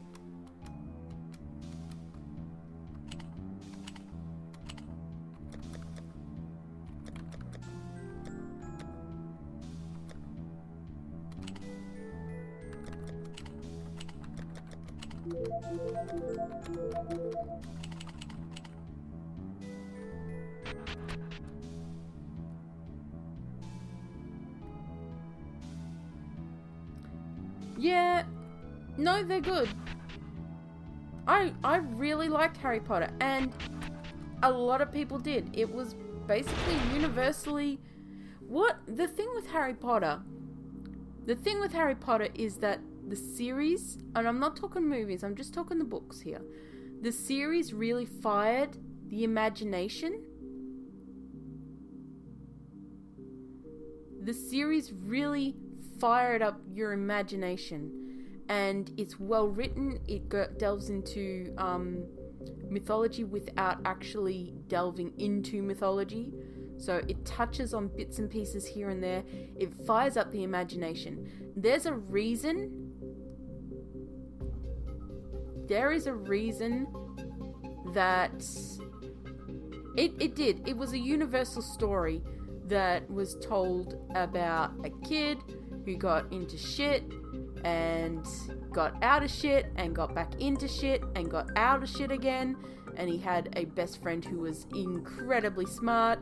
Speaker 1: Yeah, no, they're good. I really liked Harry Potter, and a lot of people did. It was basically universally... The thing with Harry Potter is that the series, and I'm not talking movies, I'm just talking the books here. The series really fired the imagination. The series really fired up your imagination, and it's well written. It delves into mythology without actually delving into mythology, so it touches on bits and pieces here and there. It fires up the imagination. There is a reason that It did. It was a universal story that was told about a kid who got into shit and got out of shit and got back into shit and got out of shit again, and he had a best friend who was incredibly smart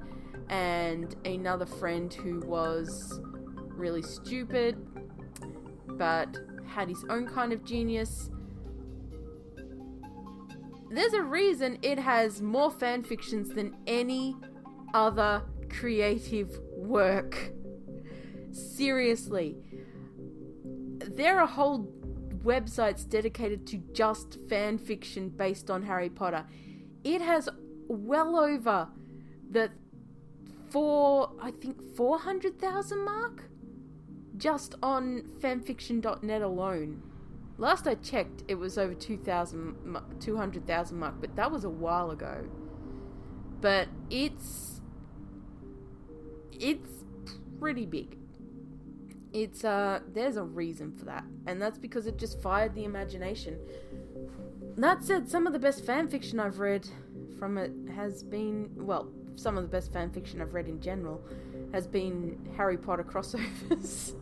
Speaker 1: and another friend who was really stupid but had his own kind of genius. There's a reason it has more fan fictions than any other creative work. Seriously. There are whole websites dedicated to just fan fiction based on Harry Potter. It has well over the 400,000 mark just on fanfiction.net alone. Last I checked, it was over 200,000 mark, but that was a while ago. But it's pretty big. It's there's a reason for that, and that's because it just fired the imagination. That said, some of the best fanfiction I've read from it has been, well, some of the best fanfiction I've read in general has been Harry Potter crossovers.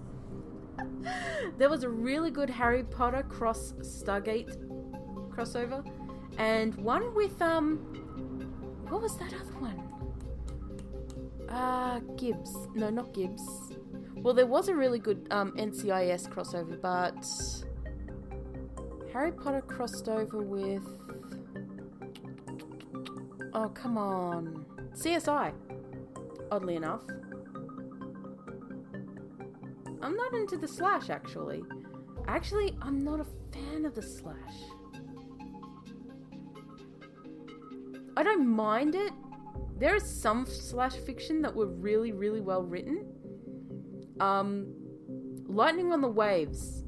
Speaker 1: There was a really good Harry Potter cross Stargate crossover, and one with what was that other one? Gibbs. No, not Gibbs. Well, there was a really good NCIS crossover, but Harry Potter crossed over with, oh come on, CSI. Oddly enough. I'm not into the Slash, actually. Actually, I'm not a fan of the Slash. I don't mind it. There is some Slash fiction that were really, really well written. Lightning on the Waves.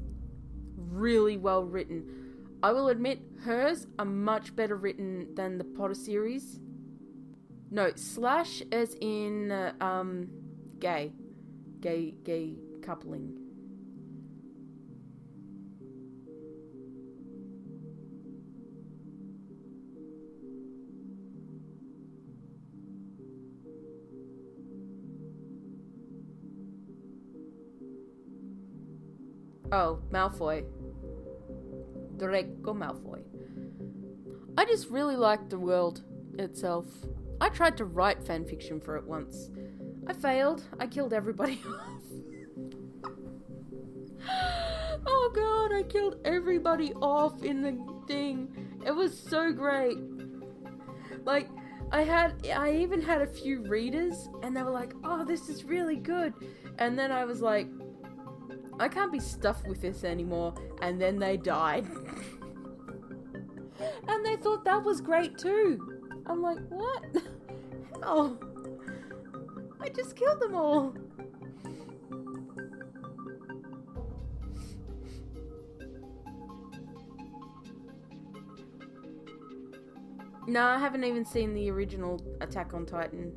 Speaker 1: Really well written. I will admit, hers are much better written than the Potter series. No, Slash as in, gay coupling. Oh, Malfoy. Draco Malfoy. I just really liked the world itself. I tried to write fanfiction for it once. I failed. I killed everybody off. Oh god, I killed everybody off in the thing. It was so great. Like, I even had a few readers, and they were like, oh, this is really good. And then I was like, I can't be stuffed with this anymore. And then they died. And they thought that was great too. I'm like, what? Hell. I just killed them all. No, I haven't even seen the original Attack on Titan.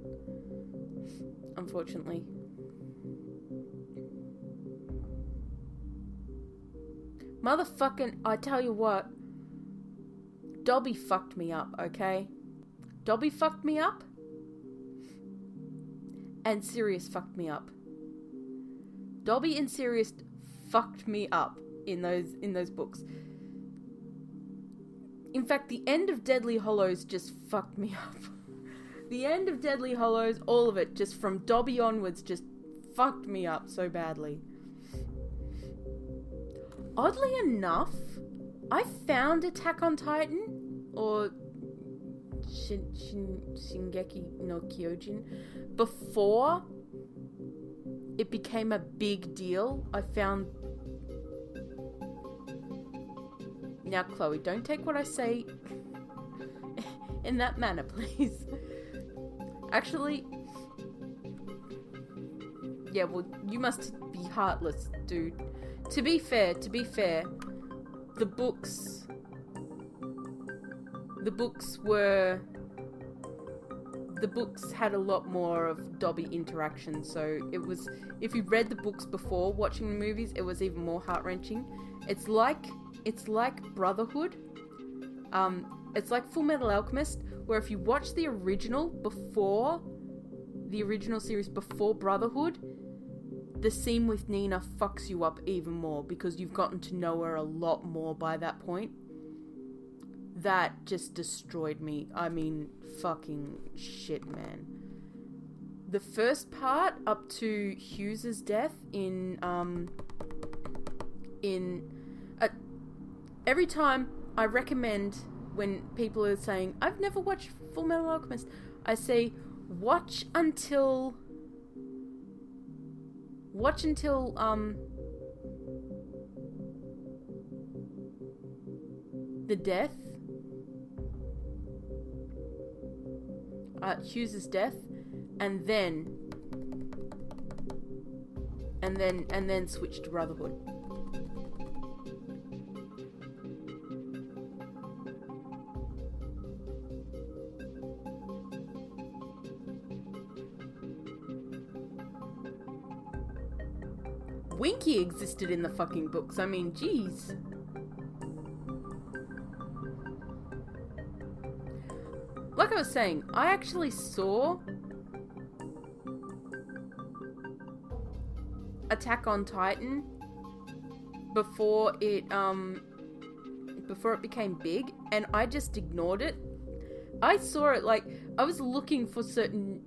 Speaker 1: Unfortunately. Motherfucking, I tell you what. Dobby fucked me up, okay? Dobby fucked me up. And Sirius fucked me up. Dobby and Sirius fucked me up in those books. In fact, the end of Deadly Hollows just fucked me up. The end of Deadly Hollows, all of it, just from Dobby onwards, just fucked me up so badly. Oddly enough, I found Attack on Titan, or Shingeki no Kyojin, before it became a big deal. I found... Now, Chloe, don't take what I say in that manner, please. Actually, yeah, well, you must be heartless, dude. To be fair, the books had a lot more of Dobby interaction, so it was, if you read the books before watching the movies, it was even more heart-wrenching. It's like Brotherhood. It's like Full Metal Alchemist, where if you watch the original series before Brotherhood, the scene with Nina fucks you up even more because you've gotten to know her a lot more by that point. That just destroyed me. I mean, fucking shit, man. The first part up to Hughes's death every time I recommend, when people are saying, I've never watched Full Metal Alchemist, I say, watch until the death, Hughes's death, and then switch to Brotherhood. Winky existed in the fucking books. I mean, jeez. Like I was saying, I actually saw Attack on Titan before it became big, and I just ignored it. I saw it, like, I was looking for certain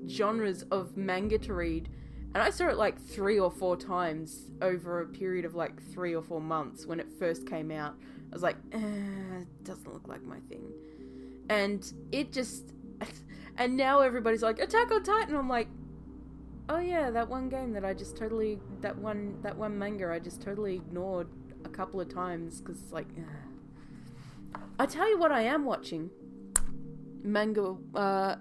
Speaker 1: genres of manga to read, and I saw it like 3 or 4 times over a period of like 3 or 4 months when it first came out. I was like, it doesn't look like my thing. And it just... And now everybody's like, Attack on Titan! I'm like, oh yeah, that one game that I just totally... That one manga I just totally ignored a couple of times, because it's like... I tell you what I am watching. Manga,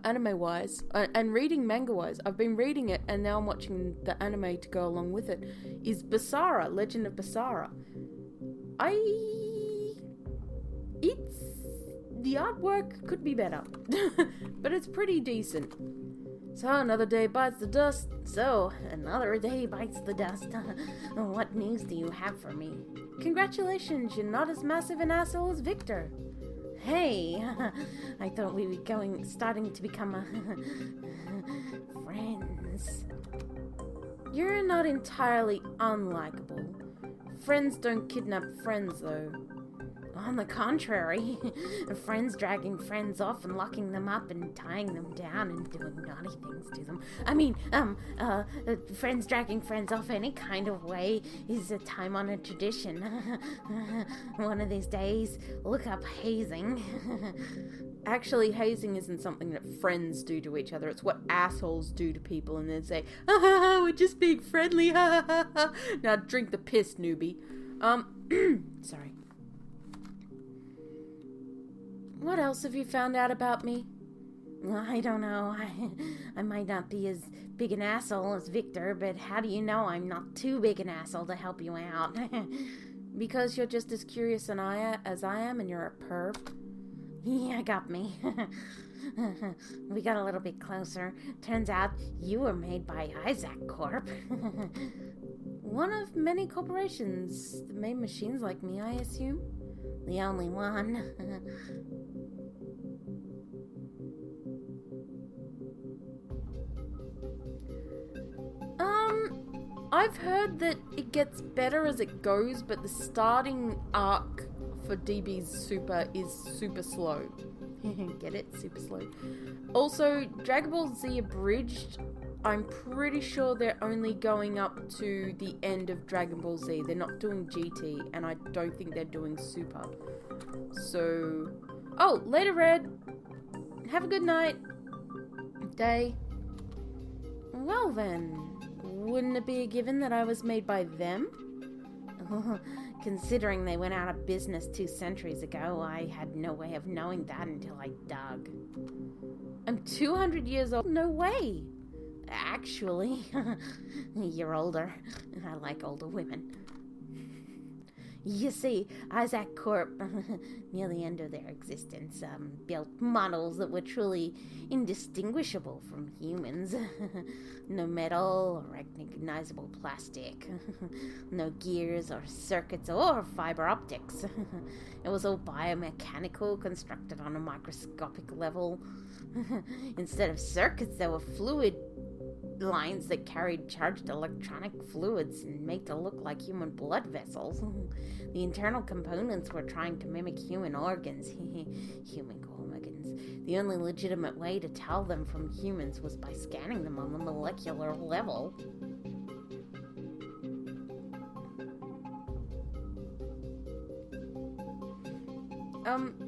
Speaker 1: anime-wise, and reading manga-wise. I've been reading it, and now I'm watching the anime to go along with it, is Basara, Legend of Basara. The artwork could be better, but it's pretty decent. So another day bites the dust. What news do you have for me? Congratulations, you're not as massive an asshole as Victor. Hey, I thought we were starting to become friends. You're not entirely unlikable. Friends don't kidnap friends, though. On the contrary, friends dragging friends off and locking them up and tying them down and doing naughty things to them. I mean, friends dragging friends off any kind of way is a time-honored tradition. One of these days, look up hazing. Actually, hazing isn't something that friends do to each other. It's what assholes do to people and then say, we're just being friendly, Now drink the piss, newbie. Sorry. What else have you found out about me? I don't know. I might not be as big an asshole as Victor, but how do you know I'm not too big an asshole to help you out? Because you're just as curious as I am, and you're a perv. Yeah, got me. We got a little bit closer. Turns out you were made by Isaac Corp. One of many corporations that made machines like me, I assume? The only one. I've heard that it gets better as it goes, but the starting arc for DB's Super is super slow. Get it? Super slow. Also, Dragon Ball Z Abridged, I'm pretty sure they're only going up to the end of Dragon Ball Z. They're not doing GT, and I don't think they're doing Super. So... Oh, later, Red! Have a good night. Day. Well then, wouldn't it be a given that I was made by them? Considering they went out of business 2 centuries ago, I had no way of knowing that until I dug. I'm 200 years old? No way! Actually, you're older. I like older women.
Speaker 3: You see, Isaac Corp, near the end of their existence, built models that were truly indistinguishable from humans. No metal or recognizable plastic. No gears or circuits or fiber optics. It was all biomechanical, constructed on a microscopic level. Instead of circuits, there were fluid lines that carried charged electronic fluids and made to look like human blood vessels. The internal components were trying to mimic human organs. Human organs. The only legitimate way to tell them from humans was by scanning them on the molecular level.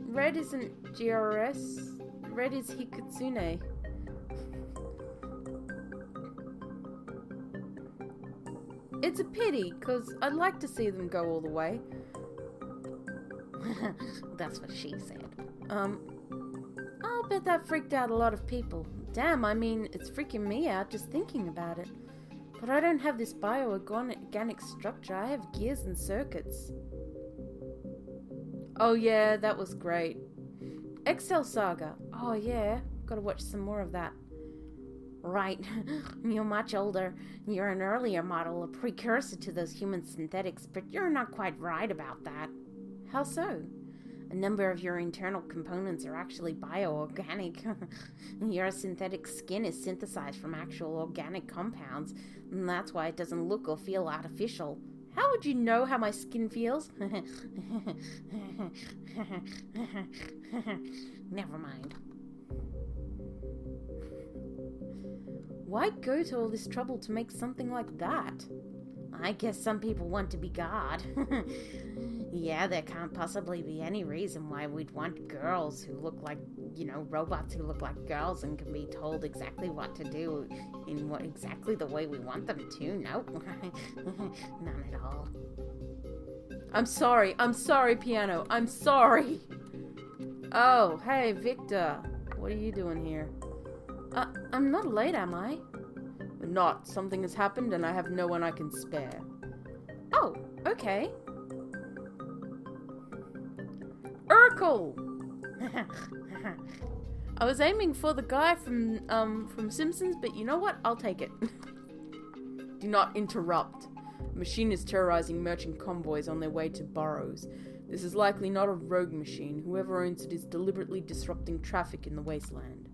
Speaker 1: Red isn't GRS. Red is Hikutsune. It's a pity, because I'd like to see them go all the way.
Speaker 3: That's what she said.
Speaker 1: I'll bet that freaked out a lot of people. Damn, I mean, it's freaking me out just thinking about it. But I don't have this bioorganic structure. I have gears and circuits. Oh yeah, that was great. Excel Saga. Oh yeah, gotta watch some more of that.
Speaker 3: Right. You're much older. You're an earlier model, a precursor to those human synthetics, but you're not quite right about that.
Speaker 1: How so?
Speaker 3: A number of your internal components are actually bioorganic. Your synthetic skin is synthesized from actual organic compounds, and that's why it doesn't look or feel artificial.
Speaker 1: How would you know how my skin feels?
Speaker 3: Never mind.
Speaker 1: Why go to all this trouble to make something like that?
Speaker 3: I guess some people want to be God. Yeah, there can't possibly be any reason why we'd want girls who look like, robots who look like girls and can be told exactly what to do in exactly the way we want them to. Nope. None at all.
Speaker 1: I'm sorry, Piano. I'm sorry. Oh, hey, Victor. What are you doing here? I'm not late, am I? Not. Something has happened and I have no one I can spare. Oh, okay. Urkel! I was aiming for the guy from Simpsons, but you know what? I'll take it. Do not interrupt. A machine is terrorizing merchant convoys on their way to Burrows. This is likely not a rogue machine. Whoever owns it is deliberately disrupting traffic in the wasteland.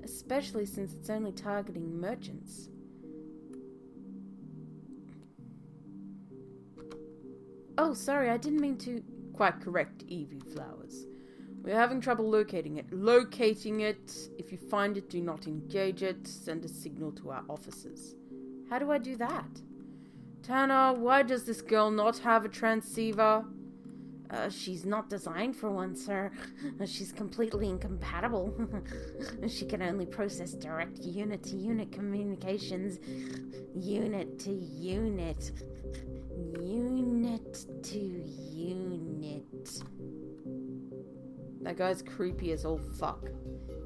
Speaker 1: Especially since it's only targeting merchants. Oh, sorry, I didn't mean to... Quite correct, Evie Flowers. We're having trouble locating it. If you find it, do not engage it. Send a signal to our officers. How do I do that? Tanner, why does this girl not have a transceiver?
Speaker 3: She's not designed for one, sir. She's completely incompatible. She can only process direct unit-to-unit communications. Unit-to-unit. Unit-to-unit.
Speaker 1: That guy's creepy as all fuck.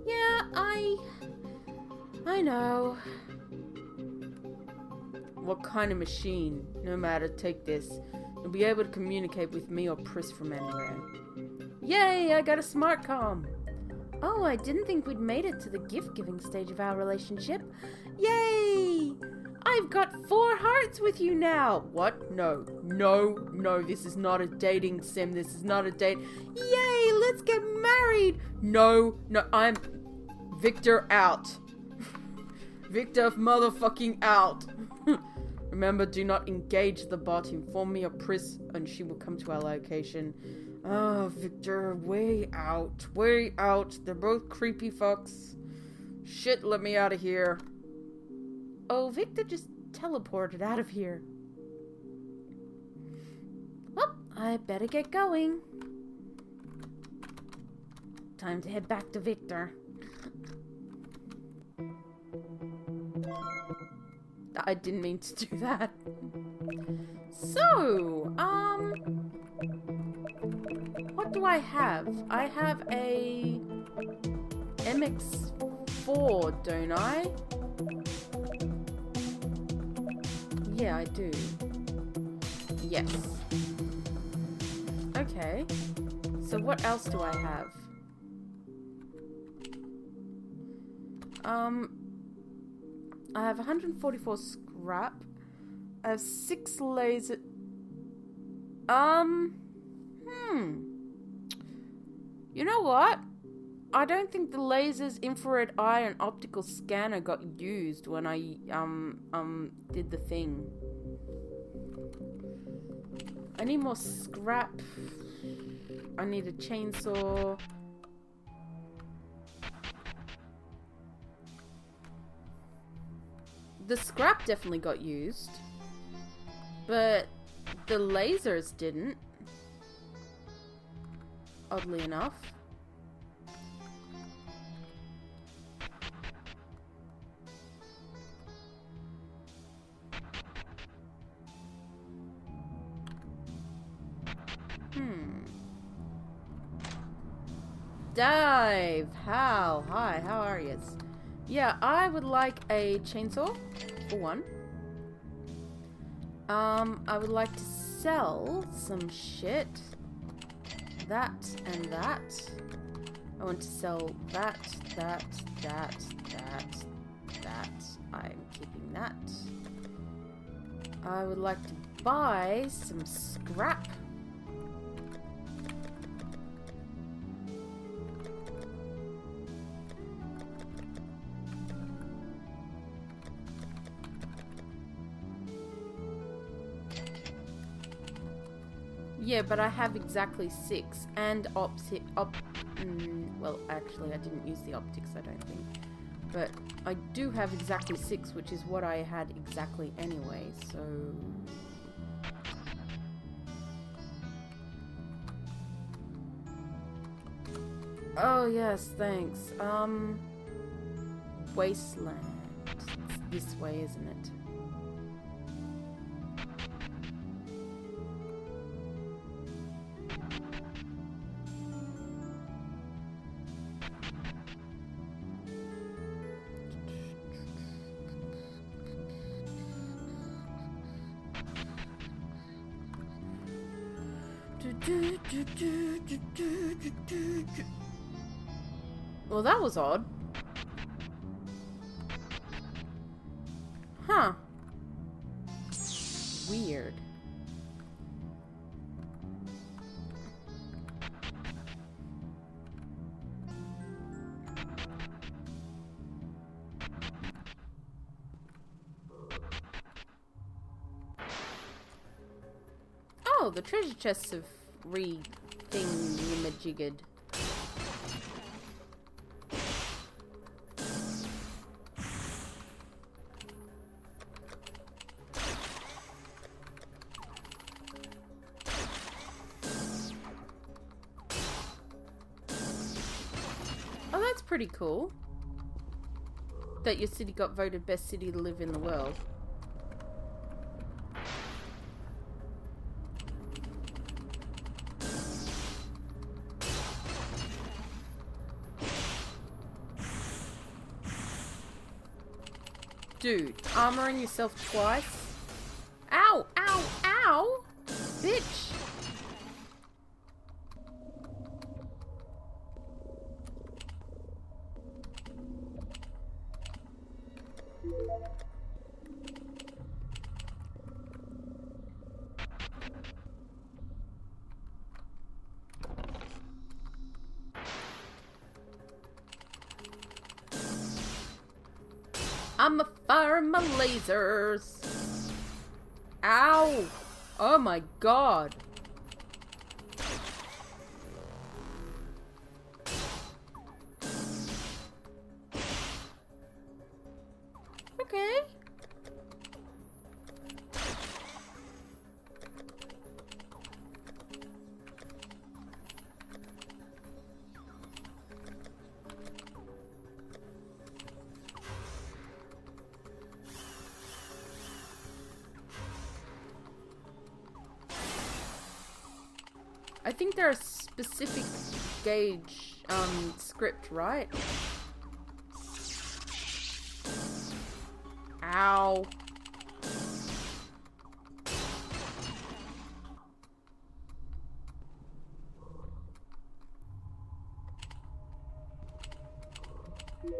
Speaker 1: Yeah, I know. What kind of machine? No matter, take this. You'll be able to communicate with me or Pris from anywhere. Yay, I got a smart comm. Oh, I didn't think we'd made it to the gift-giving stage of our relationship. Yay! I've got 4 hearts with you now. What? No, this is not a dating sim. This is not a date. Yay, let's get married. No, I'm Victor out. Victor motherfucking out. Remember, do not engage the bot. Inform me or Pris, and she will come to our location. Oh, Victor, way out. They're both creepy fucks. Shit, let me out of here. Oh, Victor just teleported out of here. Well, I better get going.
Speaker 3: Time to head back to Victor.
Speaker 1: I didn't mean to do that. So, what do I have? I have a MX4, don't I? Yeah, I do. Yes. Okay. So what else do I have? I have 144 scrap. I have 6 laser... You know what? I don't think the lasers, infrared eye, and optical scanner got used when I, did the thing. I need more scrap. I need a chainsaw. The scrap definitely got used. But the lasers didn't. Oddly enough. Dive! How? Hi, how are you? Yeah, I would like a chainsaw, for one. I would like to sell some shit. That and that. I want to sell that. I'm keeping that. I would like to buy some scrap. Yeah, but I have exactly 6 and well, actually, I didn't use the optics, I don't think. But I do have exactly 6, which is what I had exactly anyway, so... Oh, yes, thanks. Wasteland. It's this way, isn't it? Well, that was odd. Huh. Weird. Oh, the treasure chests have re-thing-majiggered. Oh, that's pretty cool. That your city got voted best city to live in the world. Dude, armoring yourself twice? Ow! Ow! Ow! Bitch! I'm a fire my lasers. Ow! Oh my god. Okay. I think there are specific gauge script, right? Ow.
Speaker 3: Ow.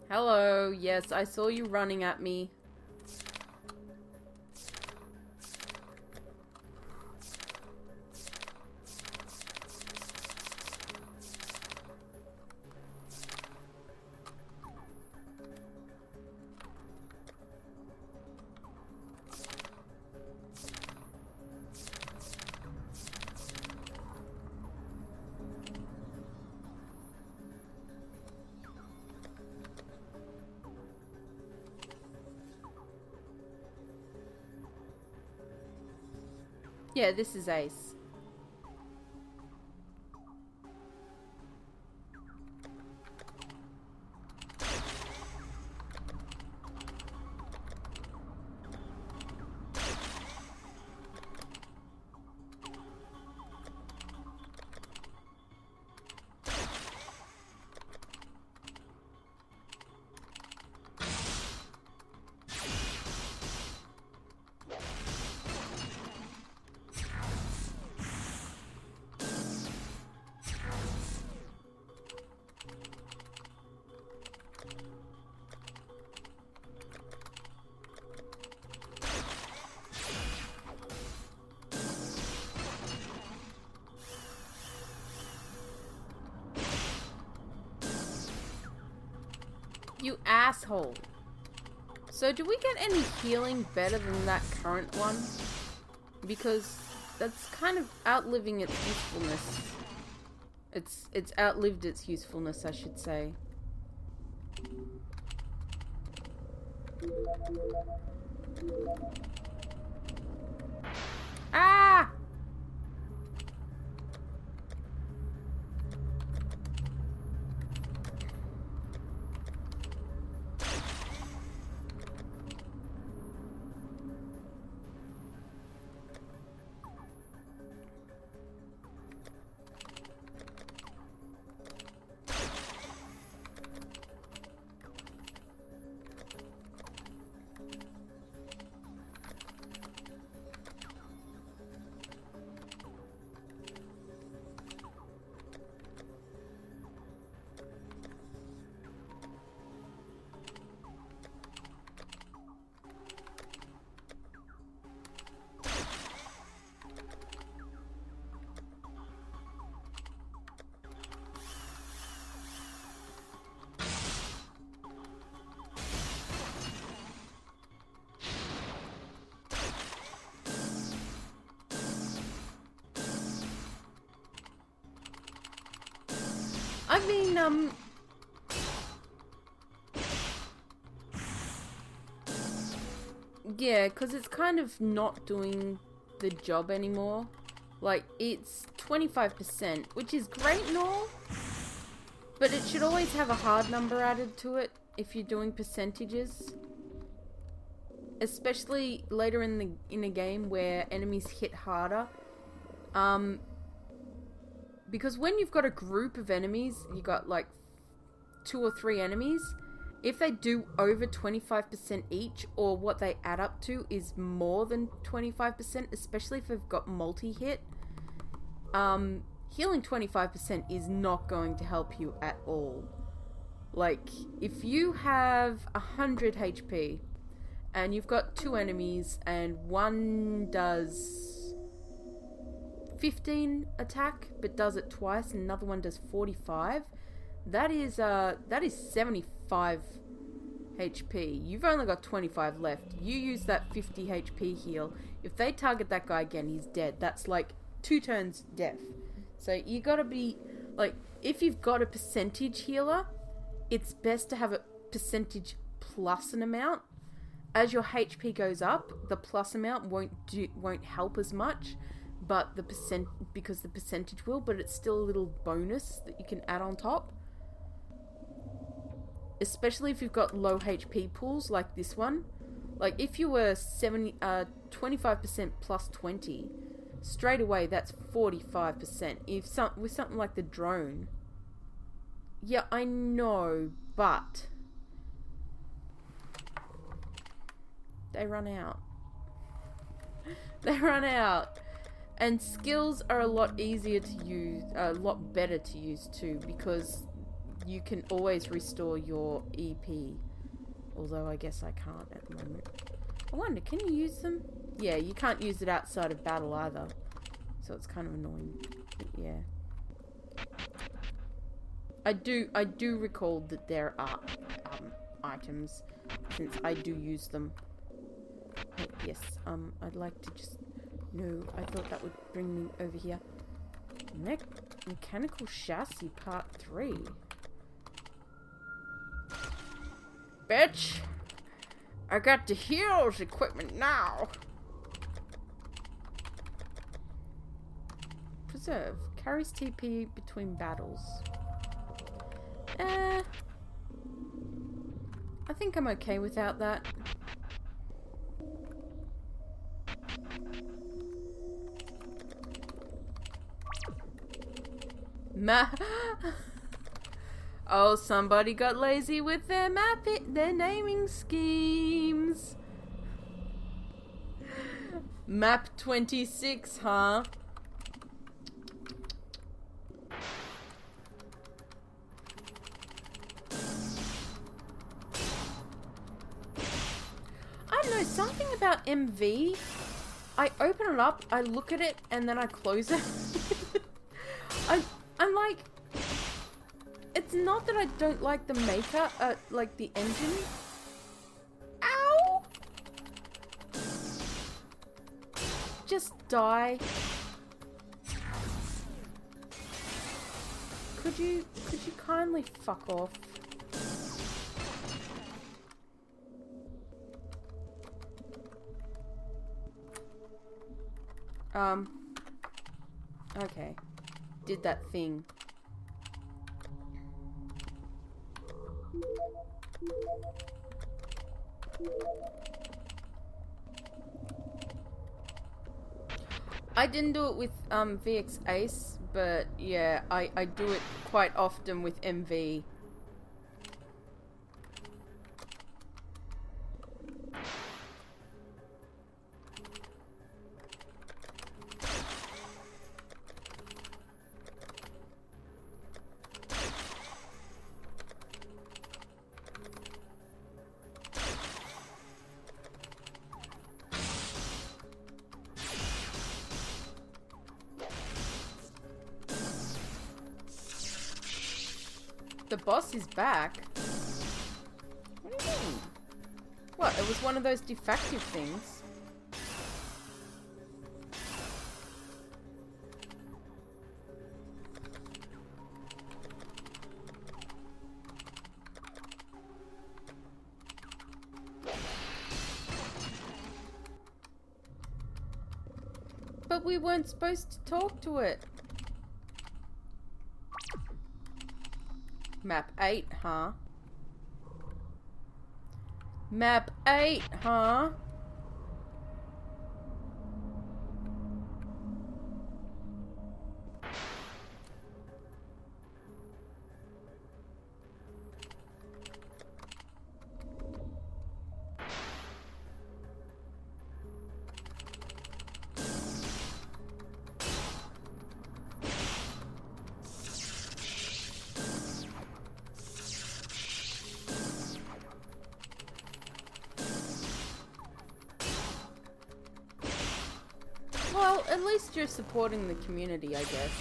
Speaker 1: Hello, yes, I saw you running at me. Yeah, this is Ace. You asshole. So do we get any healing better than that current one? Because that's kind of outliving its usefulness. It's outlived its usefulness, I should say. Ah! I mean, yeah, because it's kind of not doing the job anymore. Like, it's 25%, which is great and all, but it should always have a hard number added to it if you're doing percentages. Especially later in a game where enemies hit harder. Because when you've got a group of enemies, you got like 2 or 3 enemies, if they do over 25% each, or what they add up to is more than 25%, especially if they've got multi-hit, healing 25% is not going to help you at all. Like, if you have 100 HP, and you've got 2 enemies, and one does 15 attack, but does it twice, and another one does 45, that is 75 HP. You've only got 25 left. You use that 50 HP heal. If they target that guy again, he's dead. That's like 2 turns death. So you gotta be, like, if you've got a percentage healer, it's best to have a percentage plus an amount. As your HP goes up, the plus amount won't help as much, but because the percentage will, but it's still a little bonus that you can add on top. Especially if you've got low HP pools like this one. Like, if you were 25% plus 20, straight away that's 45%. With something like the drone, yeah, I know, but They run out. They run out. And skills are a lot easier to use, a lot better to use too, because you can always restore your EP. Although I guess I can't at the moment. I wonder, can you use them? Yeah, you can't use it outside of battle either. So it's kind of annoying. But yeah. I do recall that there are items, since I do use them. But yes, I'd like to just... No, I thought that would bring me over here. Mechanical chassis part 3. Bitch! I got the heroes equipment now! Preserve. Carries TP between battles. I think I'm okay without that. Oh, somebody got lazy with their their naming schemes. Map 26, huh? I don't know, something about MV. I open it up, I look at it, and then I close it. I'm like, it's not that I don't like the maker, like the engine. Ow! Just die. Could you kindly fuck off? Okay. Did that thing. I didn't do it with VX Ace, but yeah, I do it quite often with MV. The boss is back. What do you mean? What, it was one of those defective things? But we weren't supposed to talk to it. Map 8, huh? Map 8, huh? Well, at least you're supporting the community, I guess.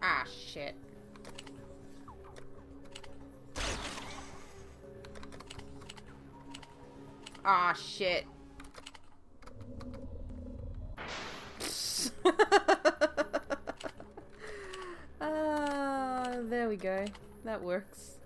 Speaker 1: Ah, shit. Ah, shit. There we go. That works.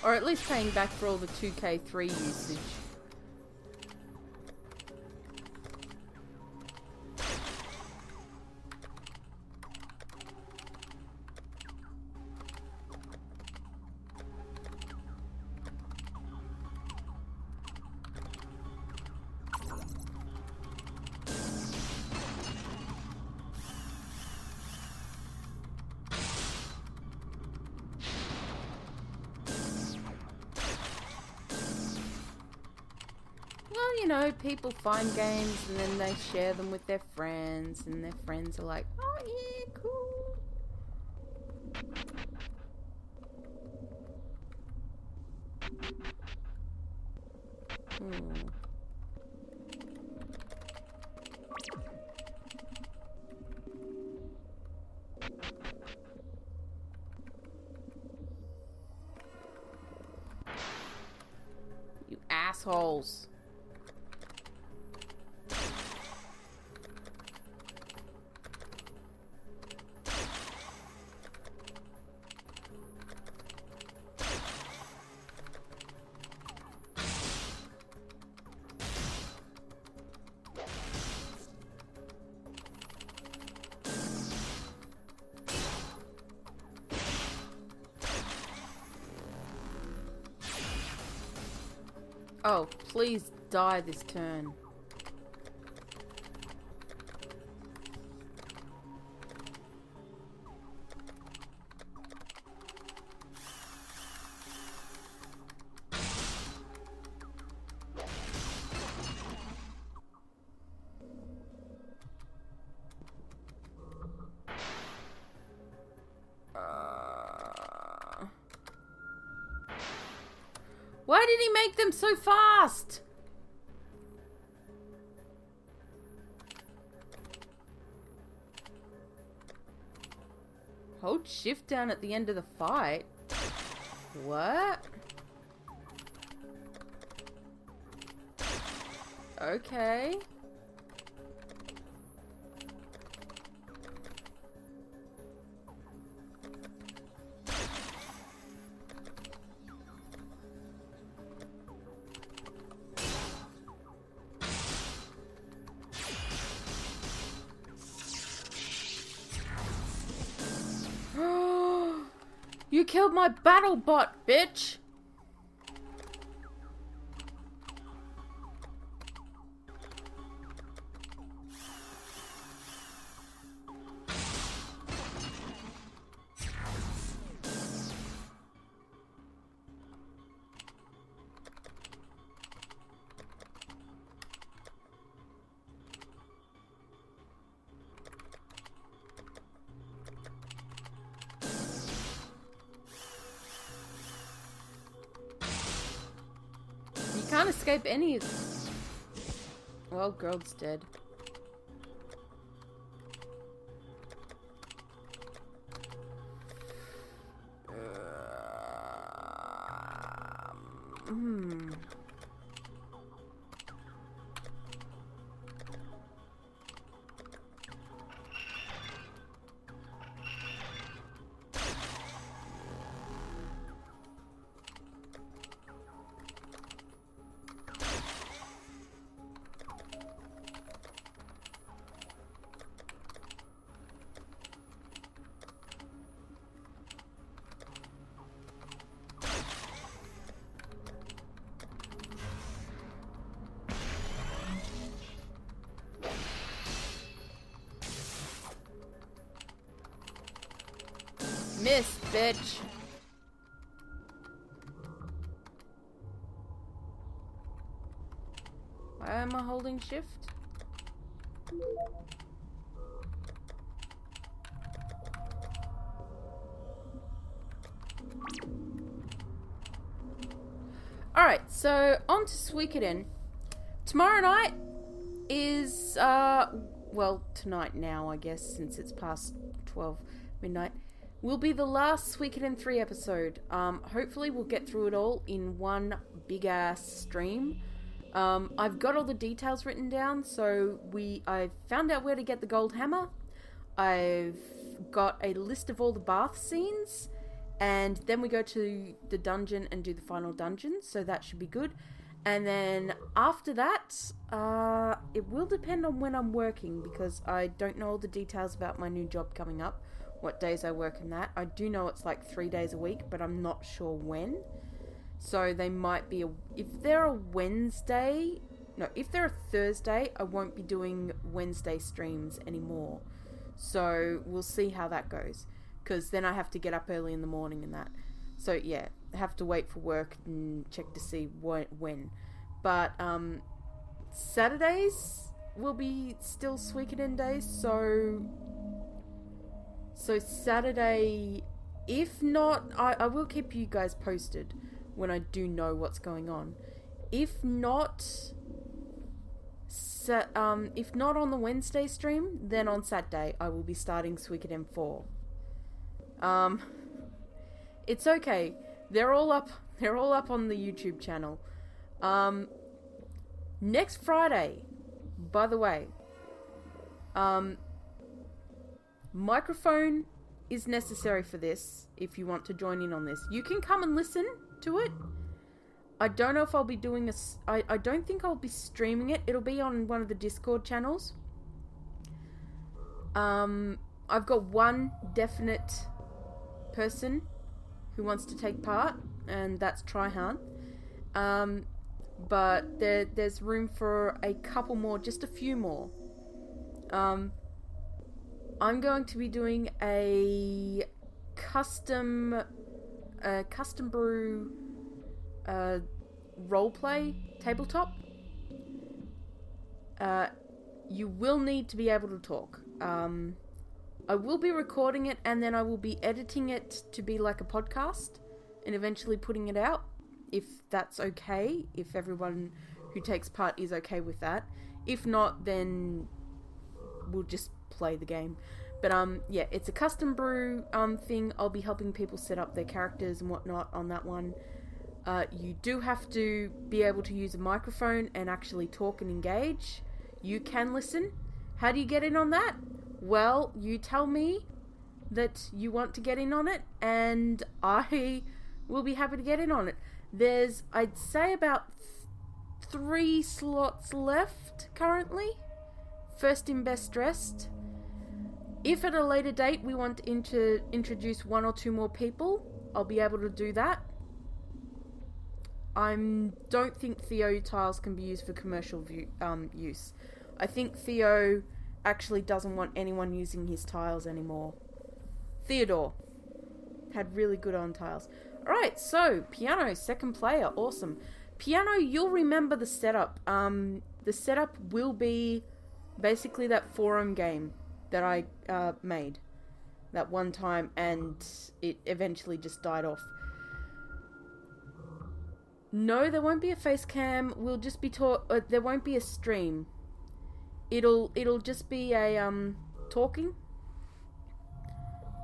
Speaker 1: Or at least paying back for all the 2K3 usage. Well, you know, people find games and then they share them with their friends, and their friends are like, oh yeah, cool. You assholes. Oh, please die this turn. Why did he make them so fast? Hold shift down at the end of the fight. What? Okay. You killed my battle bot, bitch! Can't escape any of them. Well, girl's dead. Miss, bitch. Why am I holding shift? Alright, so on to Suikoden. Tomorrow night is, well, tonight now, I guess, since it's past 12 midnight, will be the last Suikoden 3 episode. Hopefully we'll get through it all in one big-ass stream. I've got all the details written down, so I've found out where to get the gold hammer. I've got a list of all the bath scenes, And then we go to the dungeon and do the final dungeon, so that should be good. And then after that, it will depend on when I'm working, because I don't know all the details about my new job coming up, what days I work in that. I do know it's like 3 days a week, but I'm not sure when. So they might be, if they're a Thursday, I won't be doing Wednesday streams anymore. So we'll see how that goes, because then I have to get up early in the morning and that. So yeah, I have to wait for work and check to see when. But Saturdays will be still Suikoden days, so Saturday, if not, I will keep you guys posted when I do know what's going on. If not on the Wednesday stream, then on Saturday I will be starting Suikoden 4. It's okay. They're all up on the YouTube channel. Next Friday, by the way, microphone is necessary for this if you want to join in on this. You can come and listen to it. I don't know if I'll be doing I don't think I'll be streaming it. It'll be on one of the Discord channels. I've got one definite person who wants to take part, and that's Tryhan. But there's room for a couple more, just a few more. I'm going to be doing a custom brew roleplay tabletop. You will need to be able to talk. I will be recording it, and then I will be editing it to be like a podcast and eventually putting it out, if that's okay, if everyone who takes part is okay with that. If not, then we'll just play the game. But yeah, it's a custom brew thing. I'll be helping people set up their characters and whatnot on that one. You do have to be able to use a microphone and actually talk and engage. You can listen. How do you get in on that? Well, you tell me that you want to get in on it, and I will be happy to get in on it. There's, I'd say, about 3 slots left currently. First in best dressed. If at a later date we want to introduce 1 or 2 more people, I'll be able to do that. I don't think Theo tiles can be used for commercial use. I think Theo actually doesn't want anyone using his tiles anymore. Theodore had really good on tiles. Alright, so piano, second player, awesome. Piano, you'll remember the setup. The setup will be basically that forum game that I made that one time, and it eventually just died off. No, there won't be a face cam. We'll just be there won't be a stream. It'll just be a talking.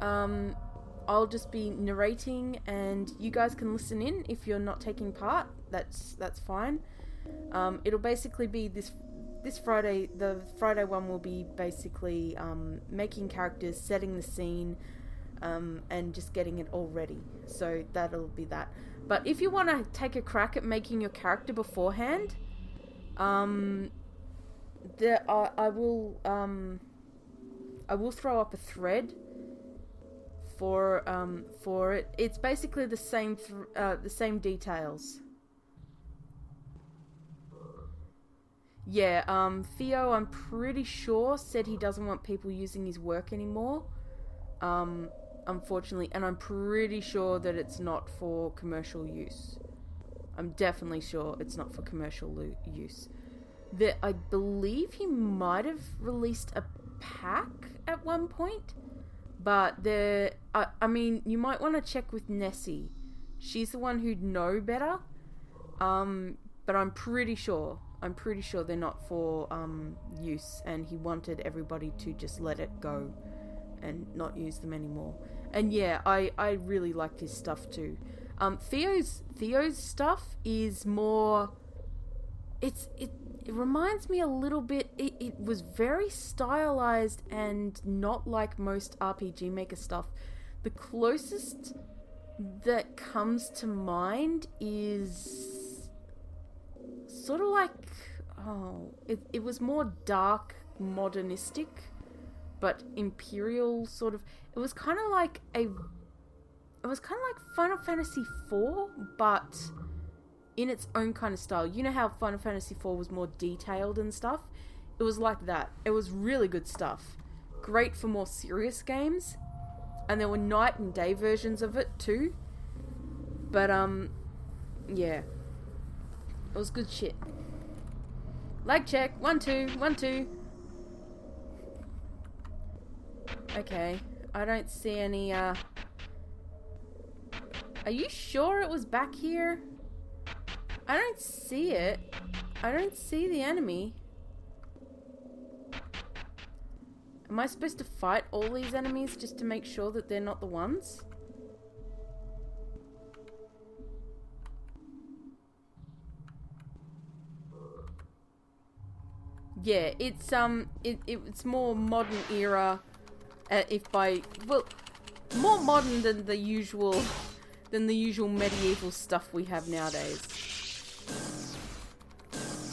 Speaker 1: I'll just be narrating, and you guys can listen in if you're not taking part. That's fine. It'll basically be this Friday. The Friday one will be basically making characters, setting the scene, and just getting it all ready. So that'll be that. But if you want to take a crack at making your character beforehand, I will throw up a thread for it. It's basically the same details. Yeah, Theo, I'm pretty sure, said he doesn't want people using his work anymore. Unfortunately, and I'm pretty sure that it's not for commercial use. I'm definitely sure it's not for commercial use. I believe he might have released a pack at one point, but I mean, you might want to check with Nessie. She's the one who'd know better. But I'm pretty sure they're not for use, and he wanted everybody to just let it go and not use them anymore. And yeah, I really liked his stuff too. Theo's stuff is more, it reminds me a little bit, it was very stylized and not like most RPG Maker stuff. The closest that comes to mind is sort of like, it was more dark, modernistic, but imperial sort of. It was kind of like Final Fantasy IV, but in its own kind of style. You know how Final Fantasy IV was more detailed and stuff? It was like that. It was really good stuff. Great for more serious games. And there were night and day versions of it too. But, yeah. It was good shit. Lag check. 1, 2, 1, 2. Okay. I don't see any, Are you sure it was back here? I don't see it. I don't see the enemy. Am I supposed to fight all these enemies just to make sure that they're not the ones? Yeah, it's more modern era. More modern than the usual medieval stuff we have nowadays.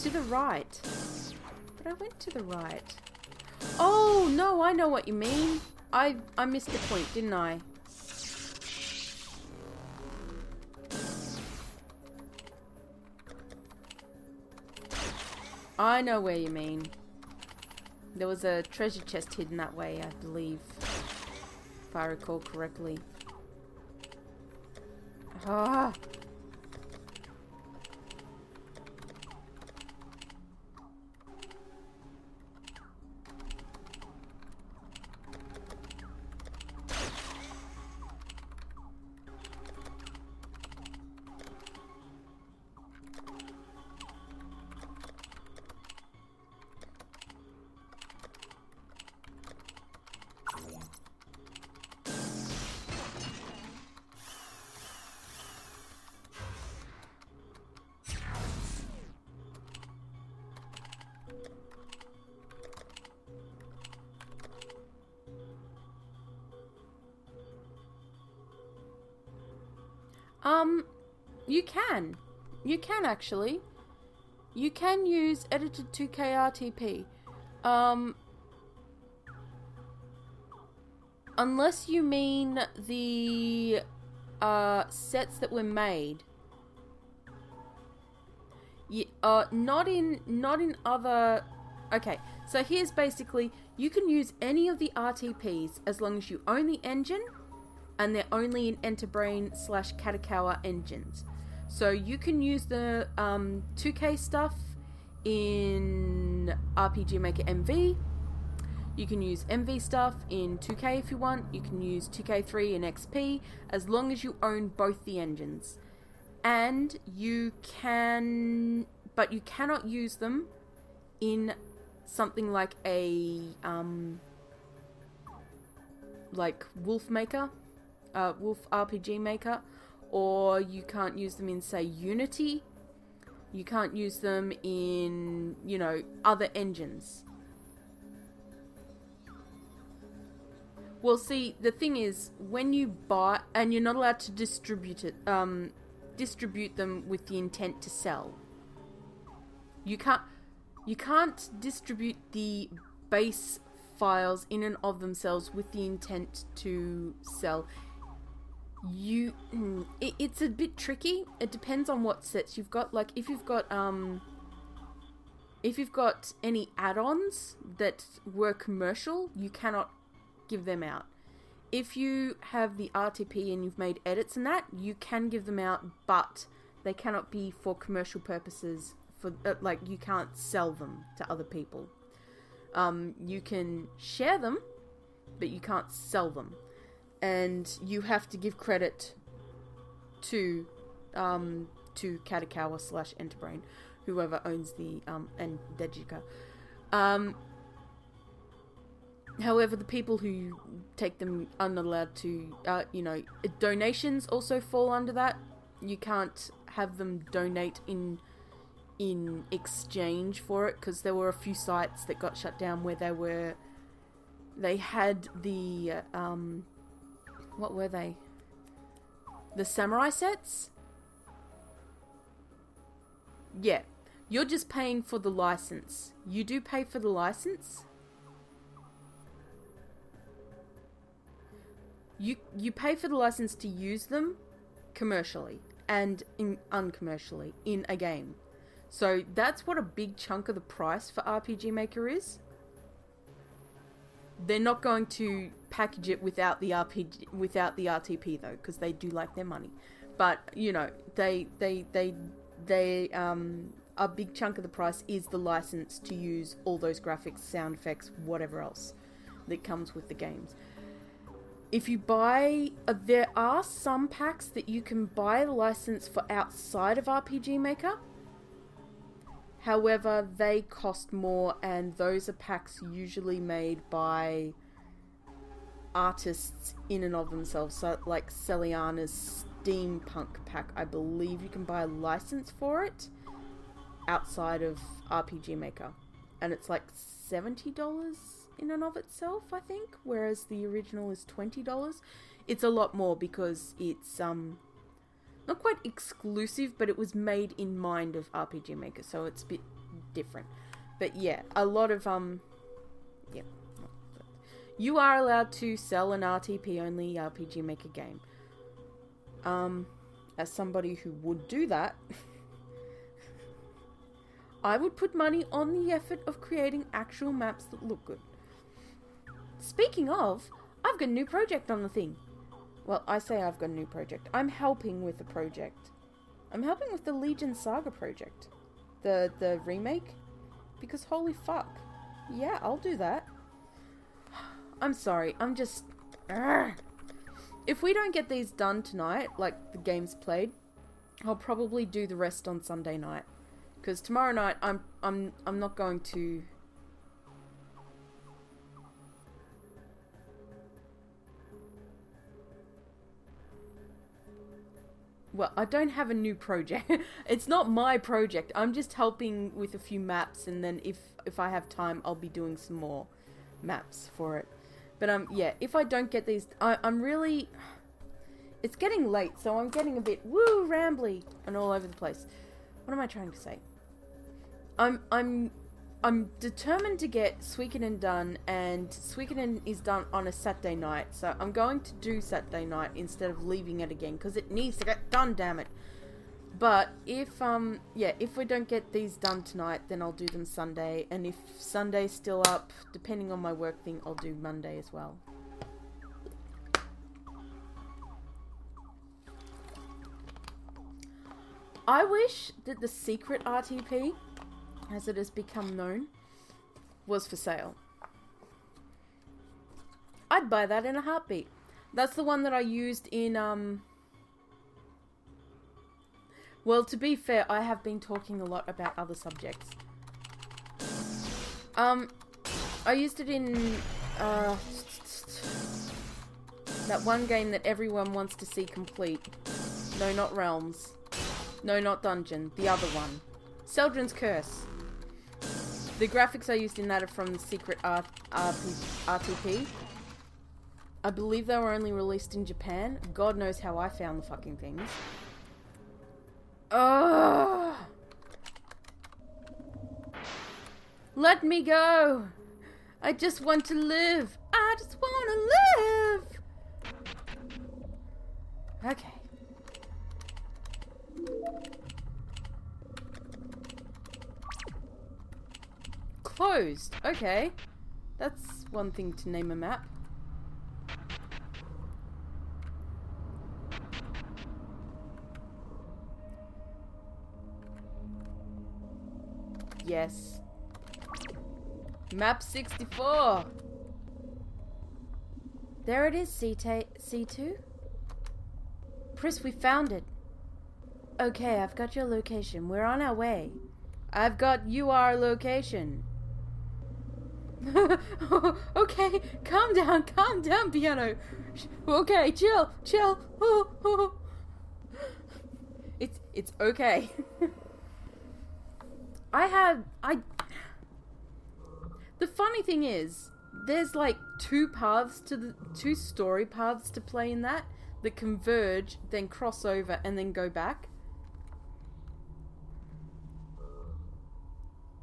Speaker 1: To the right. But I went to the right. Oh, no, I know what you mean. I missed the point, didn't I? I know where you mean. There was a treasure chest hidden that way, I believe. If I recall correctly. Ah! You can. You can actually. You can use edited 2K RTP. Unless you mean the sets that were made. Yeah, not in other. Okay, so here's basically, you can use any of the RTPs as long as you own the engine, and they're only in Enterbrain / Katakawa engines. So you can use the 2K stuff in RPG Maker MV. You can use MV stuff in 2K if you want. You can use 2K3 in XP, as long as you own both the engines. And you can, but you cannot use them in something like a like Wolf Maker, Wolf RPG Maker, or you can't use them in, say, Unity. You can't use them in, you know, other engines. Well, see, the thing is, when you buy, and you're not allowed to distribute them with the intent to sell. You can't distribute the base files in and of themselves with the intent to sell. It's a bit tricky. It depends on what sets you've got. Like, if you've got any add-ons that were commercial, you cannot give them out. If you have the RTP and you've made edits and that, you can give them out, but they cannot be for commercial purposes. For like, you can't sell them to other people. You can share them, but you can't sell them. And you have to give credit to Katakawa / Enterbrain, whoever owns the and Dejika. However, the people who take them are not allowed to. Donations also fall under that. You can't have them donate in exchange for it, because there were a few sites that got shut down where they had the what were they? the samurai sets, yeah, you're just paying for the license. You do pay for the license. You pay for the license to use them commercially and uncommercially in a game. So that's what a big chunk of the price for RPG Maker is. They're not going to package it without the RTP though, because they do like their money. But you know, a big chunk of the price is the license to use all those graphics, sound effects, whatever else that comes with the games. If you buy, there are some packs that you can buy the license for outside of RPG Maker. However, they cost more, and those are packs usually made by artists in and of themselves. So, like Celiana's Steampunk pack, I believe you can buy a license for it outside of RPG Maker. And it's like $70 in and of itself, I think, whereas the original is $20. It's a lot more because it's not quite exclusive, but it was made in mind of RPG Maker, so it's a bit different. But yeah, a lot of yeah, you are allowed to sell an RTP only RPG Maker game. As somebody who would do that, I would put money on the effort of creating actual maps that look good. Speaking of, I've got a new project on the thing. Well, I say I've got a new project. I'm helping with the project. I'm helping with the Legion Saga project. The remake. Because holy fuck. Yeah, I'll do that. I'm sorry, I'm just... If we don't get these done tonight, like the games played, I'll probably do the rest on Sunday night. Because tomorrow night, I'm not going to... Well, I don't have a new project. It's not my project. I'm just helping with a few maps, and then if I have time, I'll be doing some more maps for it. But yeah, if I don't get these, I'm really... It's getting late, so I'm getting a bit rambly and all over the place. What am I trying to say? I'm determined to get Suikoden done, and Suikoden is done on a Saturday night, so I'm going to do Saturday night instead of leaving it again, because it needs to get done, damn it. But if we don't get these done tonight, then I'll do them Sunday, and if Sunday's still up, depending on my work thing, I'll do Monday as well. I wish that the secret RTP, as it has become known, was for sale. I'd buy that in a heartbeat. That's the one that I used in, well, to be fair, I have been talking a lot about other subjects. I used it in, that one game that everyone wants to see complete. No, not Realms. No, not Dungeon. The other one. Seldrin's Curse. The graphics I used in that are from the secret RTP. I believe they were only released in Japan. God knows how I found the fucking things. Ugh! Let me go! I just want to live! I just want to live! Okay. Closed. Okay. That's one thing to name a map. Yes. Map 64. There it is, C2. Pris, we found it. Okay, I've got your location. We're on our way. I've got our location. Okay, calm down, piano. Okay, chill. It's okay. The funny thing is, there's like two story paths to play in that. that converge, then cross over, and then go back.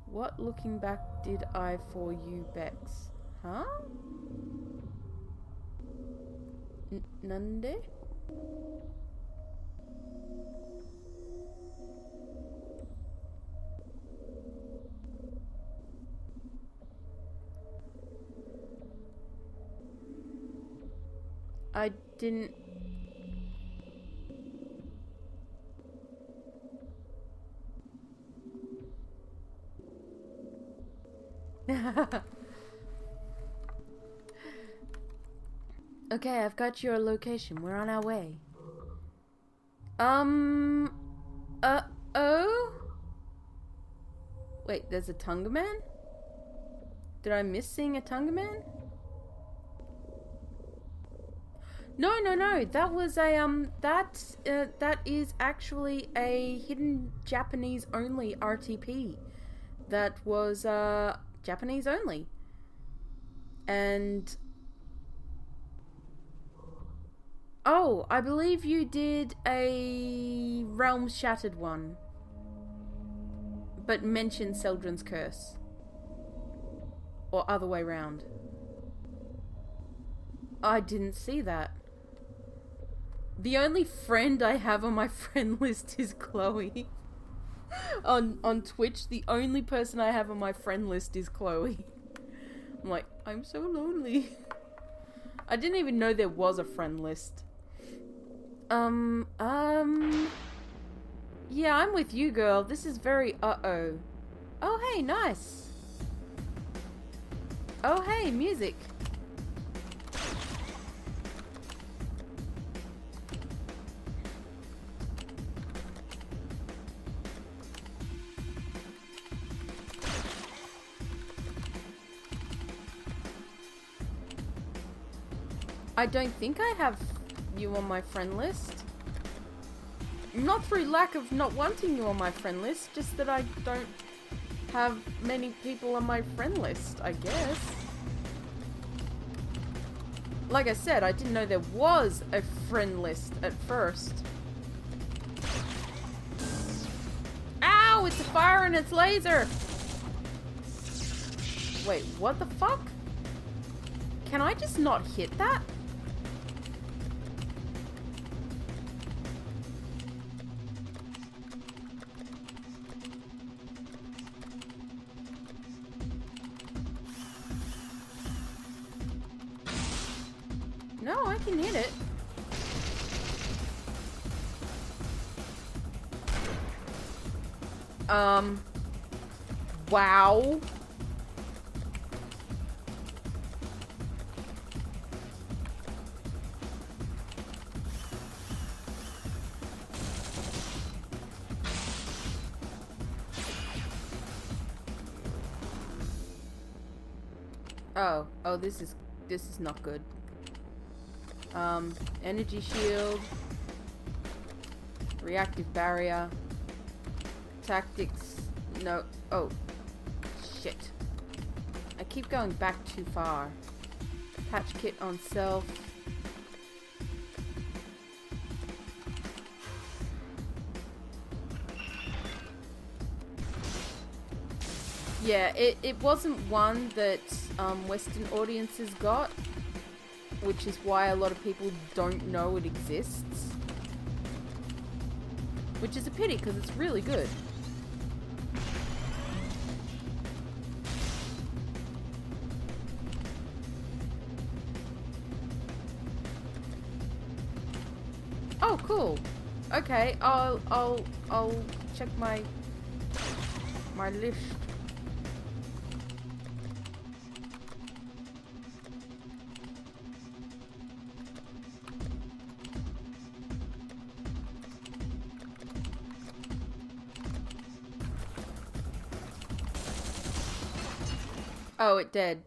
Speaker 1: What looking back did I for you, Bex? Huh? Nande? I didn't... Okay, I've got your location. We're on our way. Oh? Wait, there's a Tunga Man? Did I miss seeing a Tunga Man? No. That was a, that is actually a hidden Japanese only RTP. That was, Japanese only. And... Oh, I believe you did a Realm Shattered one. But mentioned Seldrin's Curse. Or other way round. I didn't see that. The only friend I have on my friend list is Chloe. on Twitch, the only person I have on my friend list is Chloe. I'm like, I'm so lonely. I didn't even know there was a friend list. Yeah, I'm with you, girl. This is very uh-oh. Oh, hey, nice. Oh, hey, music. I don't think I have you on my friend list. Not through lack of not wanting you on my friend list, just that I don't have many people on my friend list, I guess. Like I said, I didn't know there was a friend list at first. Ow! It's a fire and it's laser! Wait, what the fuck? Can I just not hit that? No, I can hit it. Wow. Oh, this is not good. Energy shield, reactive barrier, tactics, no, oh, shit. I keep going back too far. Patch kit on self. Yeah, it wasn't one that Western audiences got, which is why a lot of people don't know it exists. Which is a pity, because it's really good. Oh, cool. Okay, I'll check my list. Oh, it did.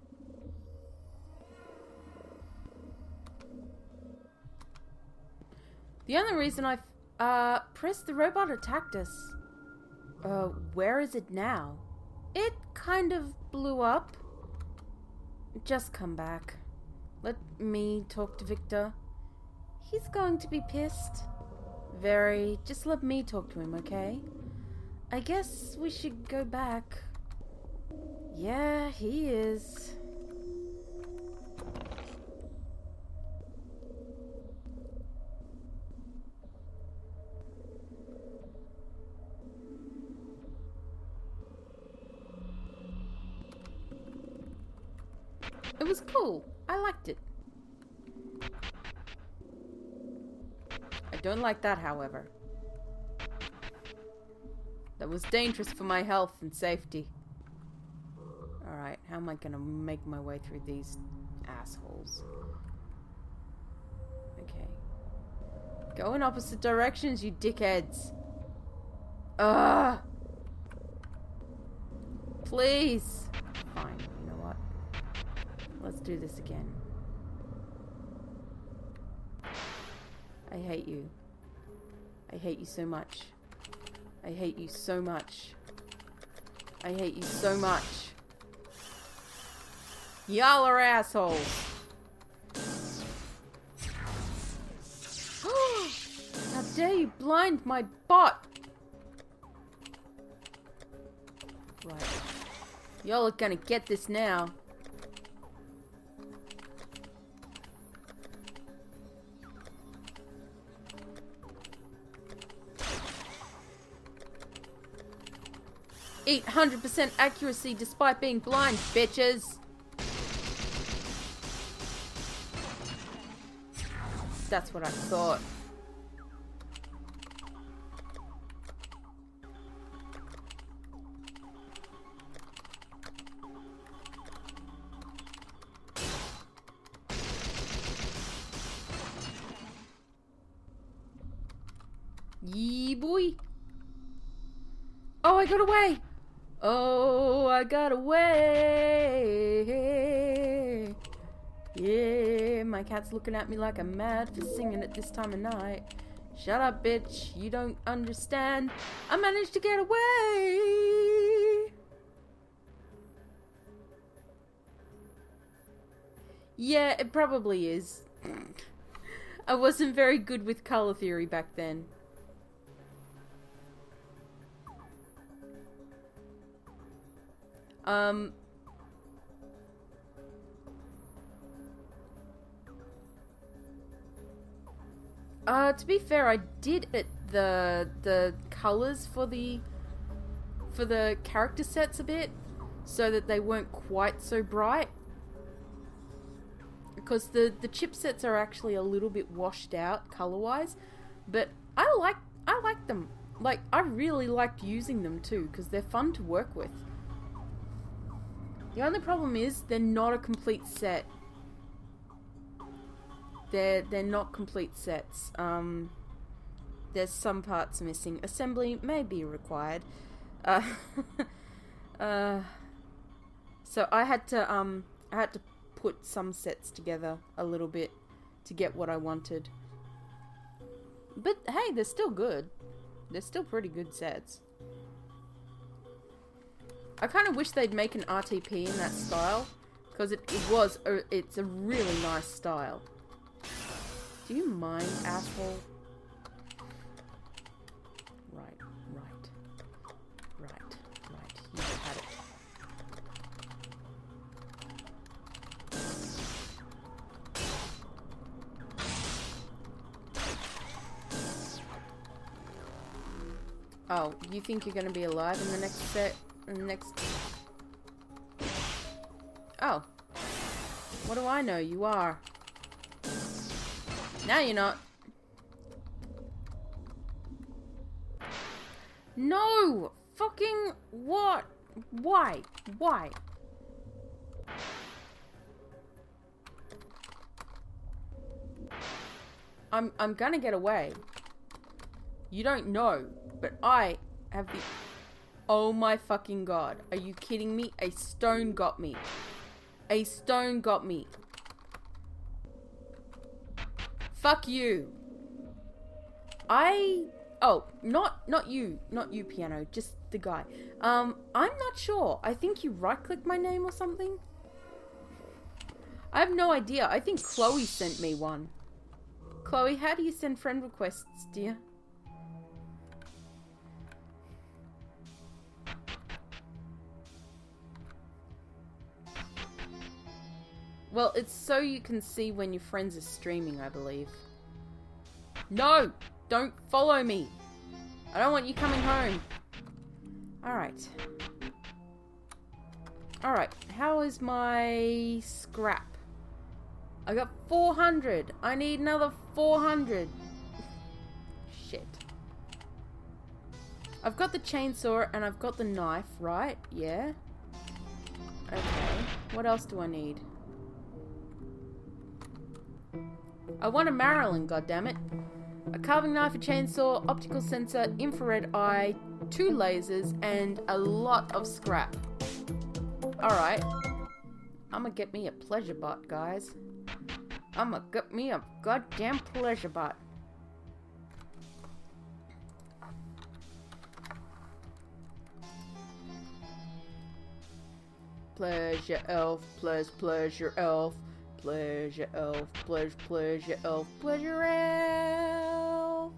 Speaker 1: The only reason I pressed the robot attacked us. Where is it now? It kind of blew up. Just come back. Let me talk to Victor. He's going to be pissed. Very. Just let me talk to him, okay? I guess we should go back. Yeah, he is. It was cool. I liked it. I don't like that, however. That was dangerous for my health and safety. Alright, how am I gonna make my way through these assholes? Okay. Go in opposite directions, you dickheads. Ugh! Please! Fine, you know what? Let's do this again. I hate you. I hate you so much. I hate you so much. I hate you so much. Y'all are assholes. How dare you blind my bot? Right. Y'all are gonna get this now. Eat 100% accuracy despite being blind, bitches. That's what I thought. Yee boy. Oh, I got away. Oh, I got away. Yeah, my cat's looking at me like I'm mad for singing at this time of night. Shut up, bitch. You don't understand. I managed to get away. Yeah, it probably is. I wasn't very good with color theory back then. To be fair, I did edit the colors for the character sets a bit so that they weren't quite so bright, because the chipsets are actually a little bit washed out color-wise, but I like them. Like, I really liked using them too because they're fun to work with. The only problem is they're not a complete set. They're not complete sets. There's some parts missing. Assembly may be required. So I had to put some sets together a little bit to get what I wanted. But hey, they're still good. They're still pretty good sets. I kind of wish they'd make an RTP in that style, because it's a really nice style. Do you mind, asshole? Right. You had it. Oh, you think you're gonna be alive in the next set? Oh. What do I know? You are. Now you're not. No! Fucking what? Why? I'm gonna get away. You don't know, but I have the... Oh my fucking god. Are you kidding me? A stone got me. A stone got me. Fuck you. Oh, not you, Piano, just the guy. I'm not sure. I think you right-clicked my name or something. I have no idea. I think Chloe sent me one. Chloe, how do you send friend requests, dear? Well, it's so you can see when your friends are streaming, I believe. No! Don't follow me! I don't want you coming home. Alright. Alright, how is my scrap? I got 400. I need another 400. Shit. I've got the chainsaw and I've got the knife, right? Yeah. Okay. What else do I need? I want a Marilyn, goddammit. A carving knife, a chainsaw, optical sensor, infrared eye, 2 lasers, and a lot of scrap. Alright. I'ma get me a pleasure bot, guys. I'ma get me a goddamn pleasure bot. Pleasure elf, pleasure elf. Pleasure elf, pleasure elf, pleasure elf.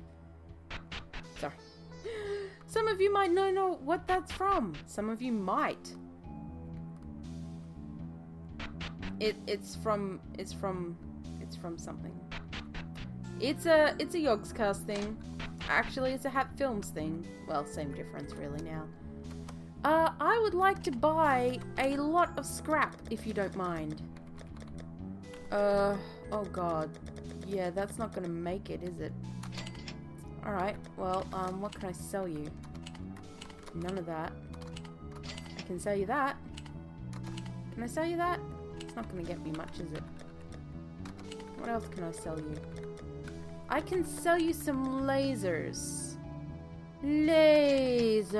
Speaker 1: Sorry. Some of you might know what that's from. Some of you might. It's from something. It's a Yogscast thing. Actually, it's a Hat Films thing. Well, same difference really now. I would like to buy a lot of scrap if you don't mind. Oh god. Yeah, that's not gonna make it, is it? Alright, well, what can I sell you? None of that. I can sell you that. Can I sell you that? It's not gonna get me much, is it? What else can I sell you? I can sell you some lasers. Lasers.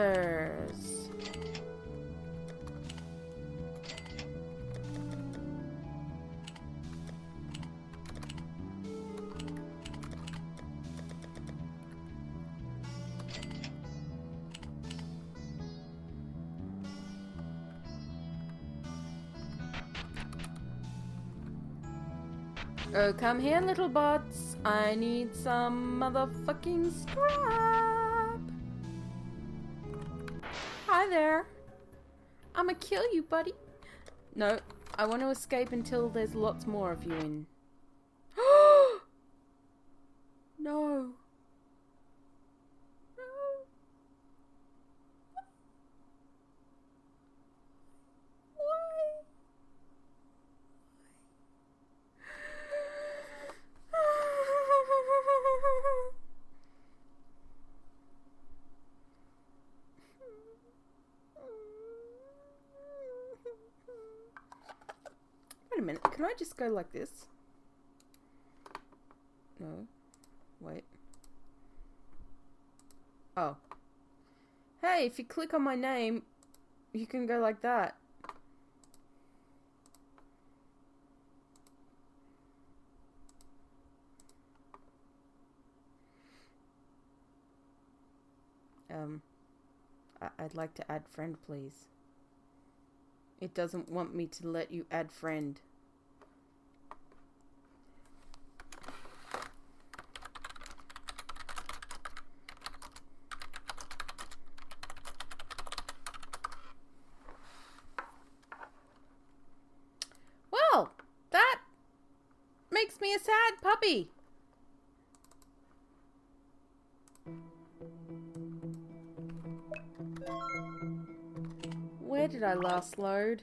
Speaker 1: Oh, come here, little bots. I need some motherfucking scrap. Hi there. I'ma kill you, buddy. No, I want to escape until there's lots more of you in. No. Wait a minute, can I just go like this? No. Wait. Oh. Hey, if you click on my name, you can go like that. I'd like to add friend, please. It doesn't want me to let you add friend. Well, that makes me a sad puppy. Where did I last load?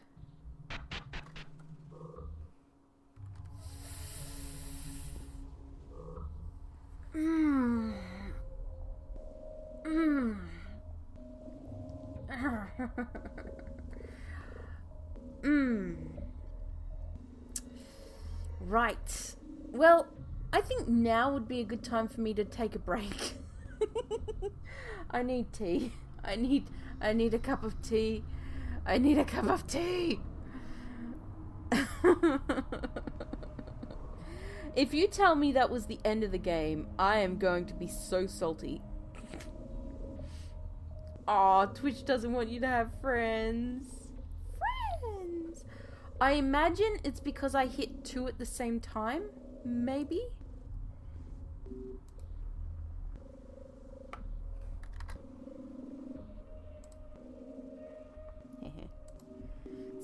Speaker 1: Right. Well, I think now would be a good time for me to take a break. I need tea. I need a cup of tea. I need a cup of tea. If you tell me that was the end of the game, I am going to be so salty. Aw, Twitch doesn't want you to have friends. Friends! I imagine it's because I hit 2 at the same time, maybe?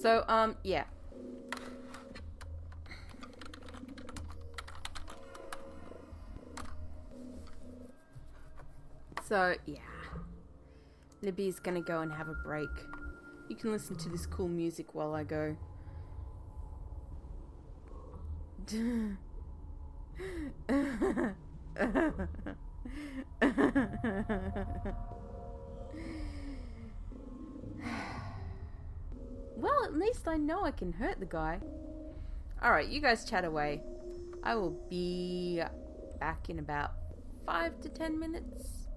Speaker 1: So, yeah. So, yeah. Libby's gonna go and have a break. You can listen to this cool music while I go. Well, at least I know I can hurt the guy. Alright, you guys chat away. I will be back in about 5 to 10 minutes.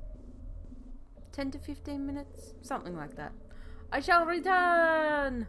Speaker 1: 10 to 15 minutes. Something like that. I shall return!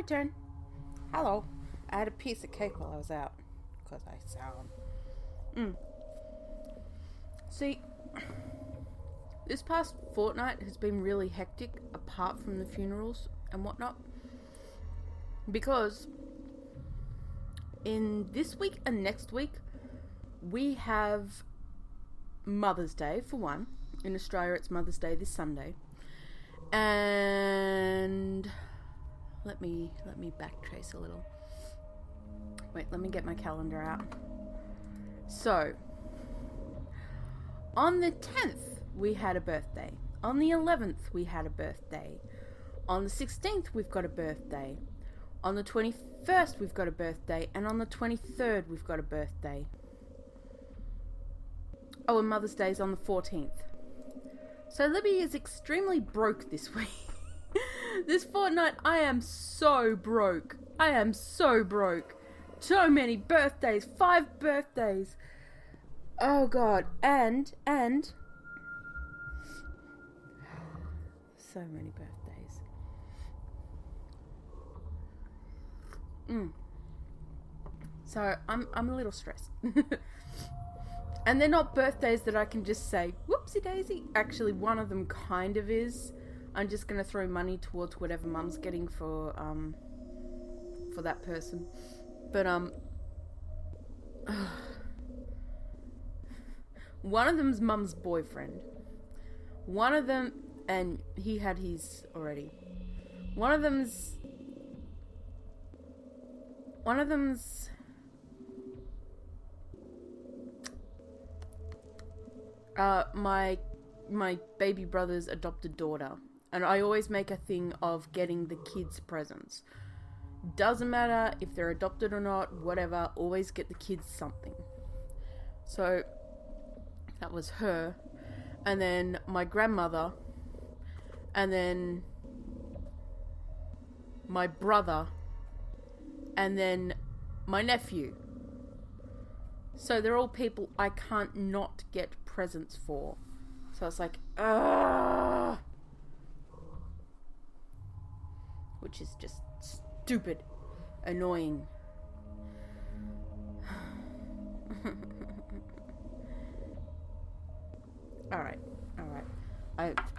Speaker 1: turn. Hello. I had a piece of cake while I was out. Because I sound. See, this past fortnight has been really hectic, apart from the funerals and whatnot. Because in this week and next week, we have Mother's Day, for one. In Australia, it's Mother's Day this Sunday. And let me backtrace a little. Wait, let me get my calendar out. So, on the 10th, we had a birthday. On the 11th, we had a birthday. On the 16th, we've got a birthday. On the 21st, we've got a birthday. And on the 23rd, we've got a birthday. Oh, and Mother's Day is on the 14th. So Libby is extremely broke this week. This fortnight, I am so broke. I am so broke. So many birthdays. 5 birthdays. Oh, God. And... so many birthdays. So, I'm a little stressed. And they're not birthdays that I can just say, whoopsie daisy. Actually, one of them kind of is. I'm just going to throw money towards whatever Mum's getting for that person. But, one of them's Mum's boyfriend. One of them, and he had his already. One of them's my baby brother's adopted daughter. And I always make a thing of getting the kids presents. Doesn't matter if they're adopted or not, whatever, always get the kids something. So, that was her. And then my grandmother. And then my brother. And then my nephew. So they're all people I can't not get presents for. So it's like, ugh. Which is just stupid. Annoying. Alright.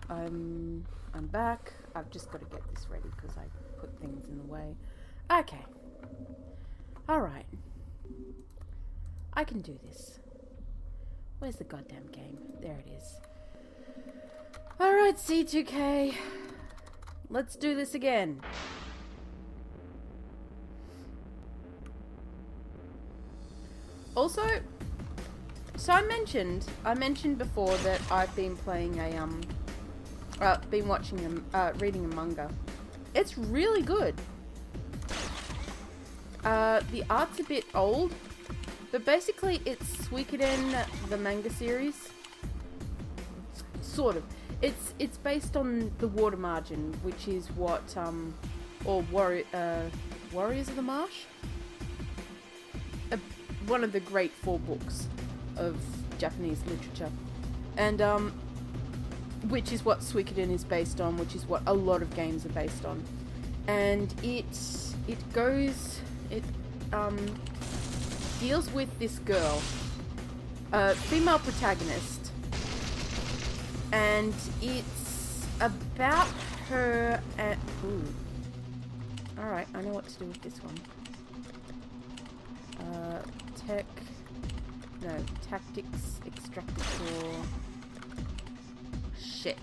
Speaker 1: I'm back. I've just got to get this ready because I put things in the way. Okay. Alright. I can do this. Where's the goddamn game? There it is. Alright, C2K. Let's do this again. Also, so I mentioned before that I've been playing reading a manga. It's really good. The art's a bit old, but basically it's Suikoden, the manga series. Sort of. It's based on the Water Margin, which is what Warriors of the Marsh, one of the great 4 books of Japanese literature, and which is what Suikoden is based on, which is what a lot of games are based on, and it deals with this girl, female protagonist. And it's about her and... Ooh. Alright, I know what to do with this one. Tactics extracted for... Shit.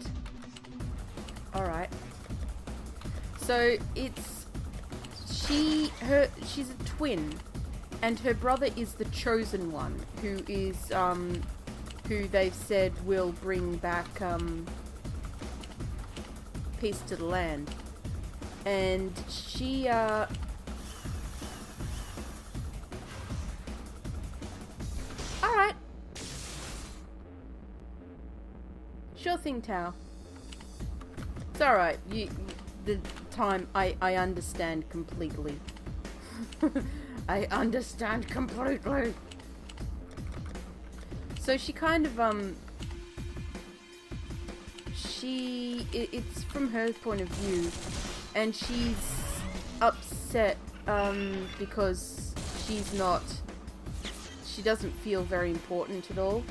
Speaker 1: Alright. So, she's a twin. And her brother is the chosen one, who is, who they've said will bring back peace to the land. And she alright. Sure thing, Tao. It's alright. The time I understand completely. I understand completely. So she kind of, it's from her point of view, and upset because she doesn't feel very important at all.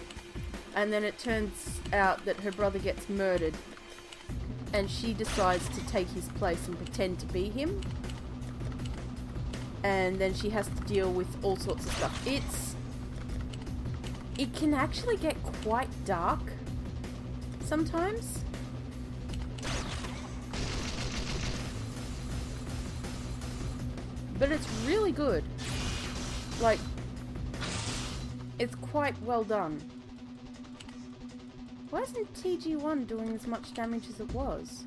Speaker 1: And then it turns out that her brother gets murdered and she decides to take his place and pretend to be him. And then she has to deal with all sorts of stuff. It can actually get quite dark sometimes. But it's really good. Like, it's quite well done. Why isn't TG1 doing as much damage as it was?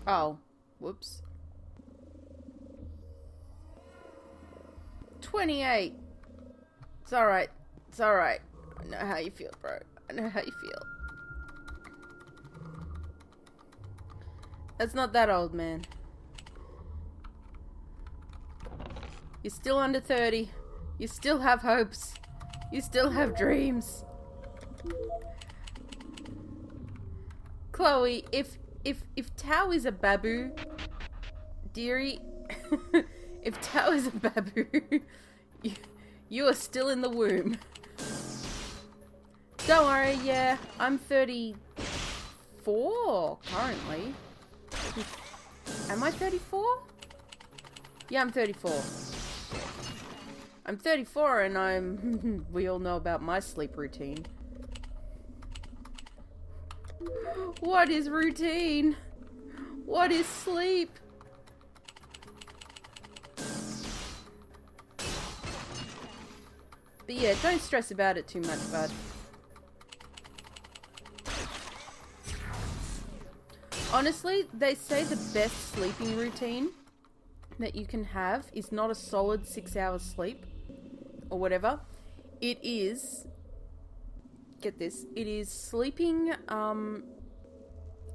Speaker 1: Oh, whoops. 28. It's alright. It's alright. I know how you feel, bro. I know how you feel. That's not that old, man. You're still under 30. You still have hopes. You still have dreams. Chloe, if Tao is a babu, dearie, if Tao is a babu, you are still in the womb. Don't worry, yeah, I'm 34 currently. Am I 34? Yeah, I'm 34. I'm 34 and we all know about my sleep routine. What is routine? What is sleep? But yeah, don't stress about it too much, bud. Honestly, they say the best sleeping routine that you can have is not a solid 6 hours sleep or whatever. It is, get this, it is sleeping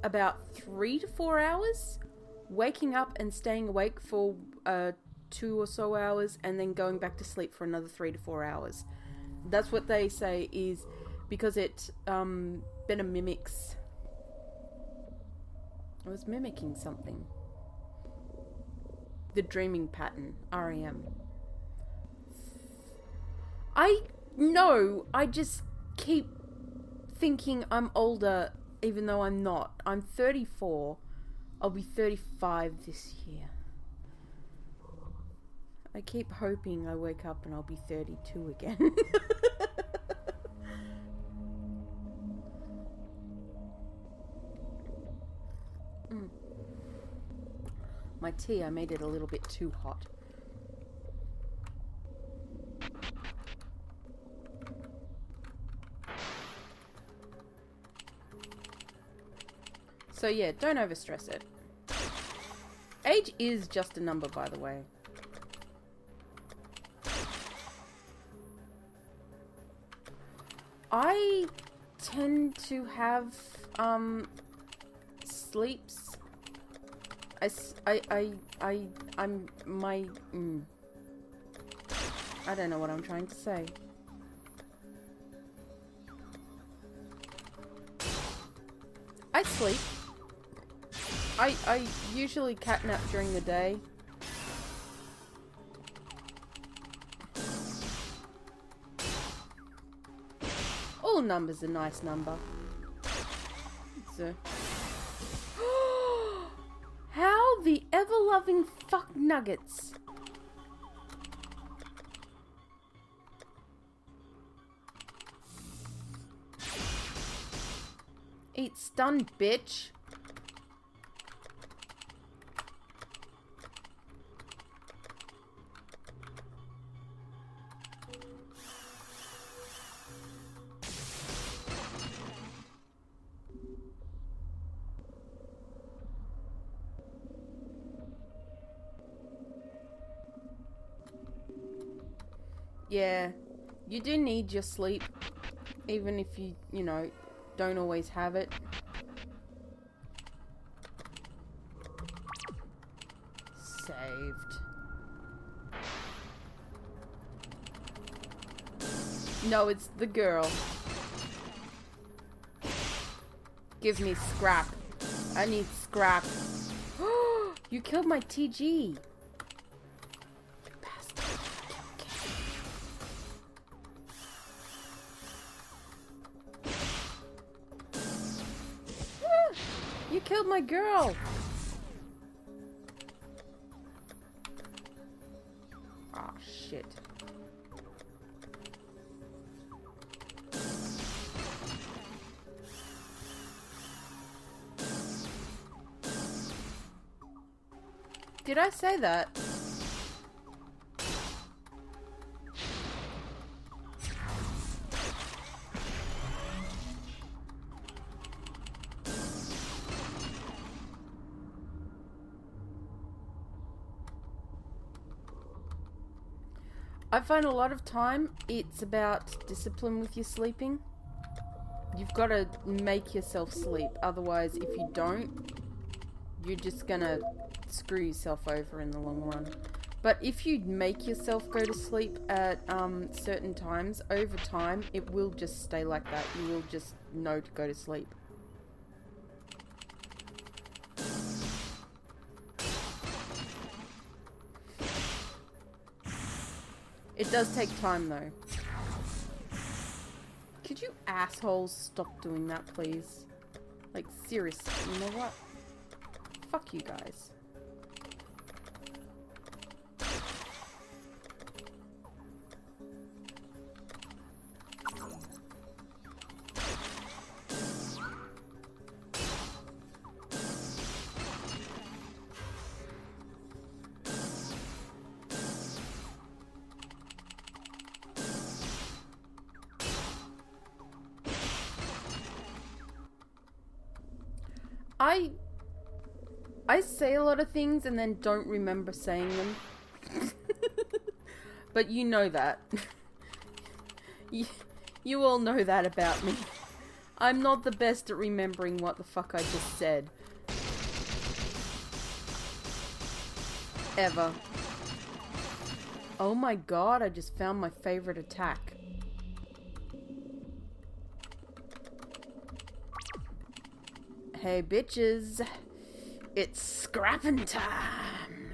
Speaker 1: about 3 to 4 hours, waking up and staying awake for 2 or so hours, and then going back to sleep for another 3 to 4 hours. That's what they say, is because it better mimics. I was mimicking something. The dreaming pattern, REM. I know, I just keep thinking I'm older even though I'm not. I'm 34. I'll be 35 this year. I keep hoping I wake up and I'll be 32 again. My tea, I made it a little bit too hot. So yeah, don't overstress it. Age is just a number, by the way. I tend to have sleeps. I don't know what I'm trying to say. I sleep. I usually catnap during the day. All numbers are nice number. So. How the ever-loving fuck nuggets. Eat stun, bitch. Yeah, you do need your sleep, even if you know, don't always have it. Saved. No, it's the girl. Give me scrap. I need scrap. You killed my TG. Bastard. You killed my girl. Ah, shit. Did I say that? I find a lot of time it's about discipline with your sleeping. You've got to make yourself sleep. Otherwise, if you don't, you're just gonna screw yourself over in the long run. But if you make yourself go to sleep at certain times, over time, it will just stay like that. You will just know to go to sleep. It does take time, though. Could you assholes stop doing that, please? Like, seriously, you know what? Fuck you guys. I say a lot of things and then don't remember saying them. But you know that. You all know that about me. I'm not the best at remembering what the fuck I just said. Ever. Oh my god, I just found my favorite attack. Hey bitches, it's scrapping time.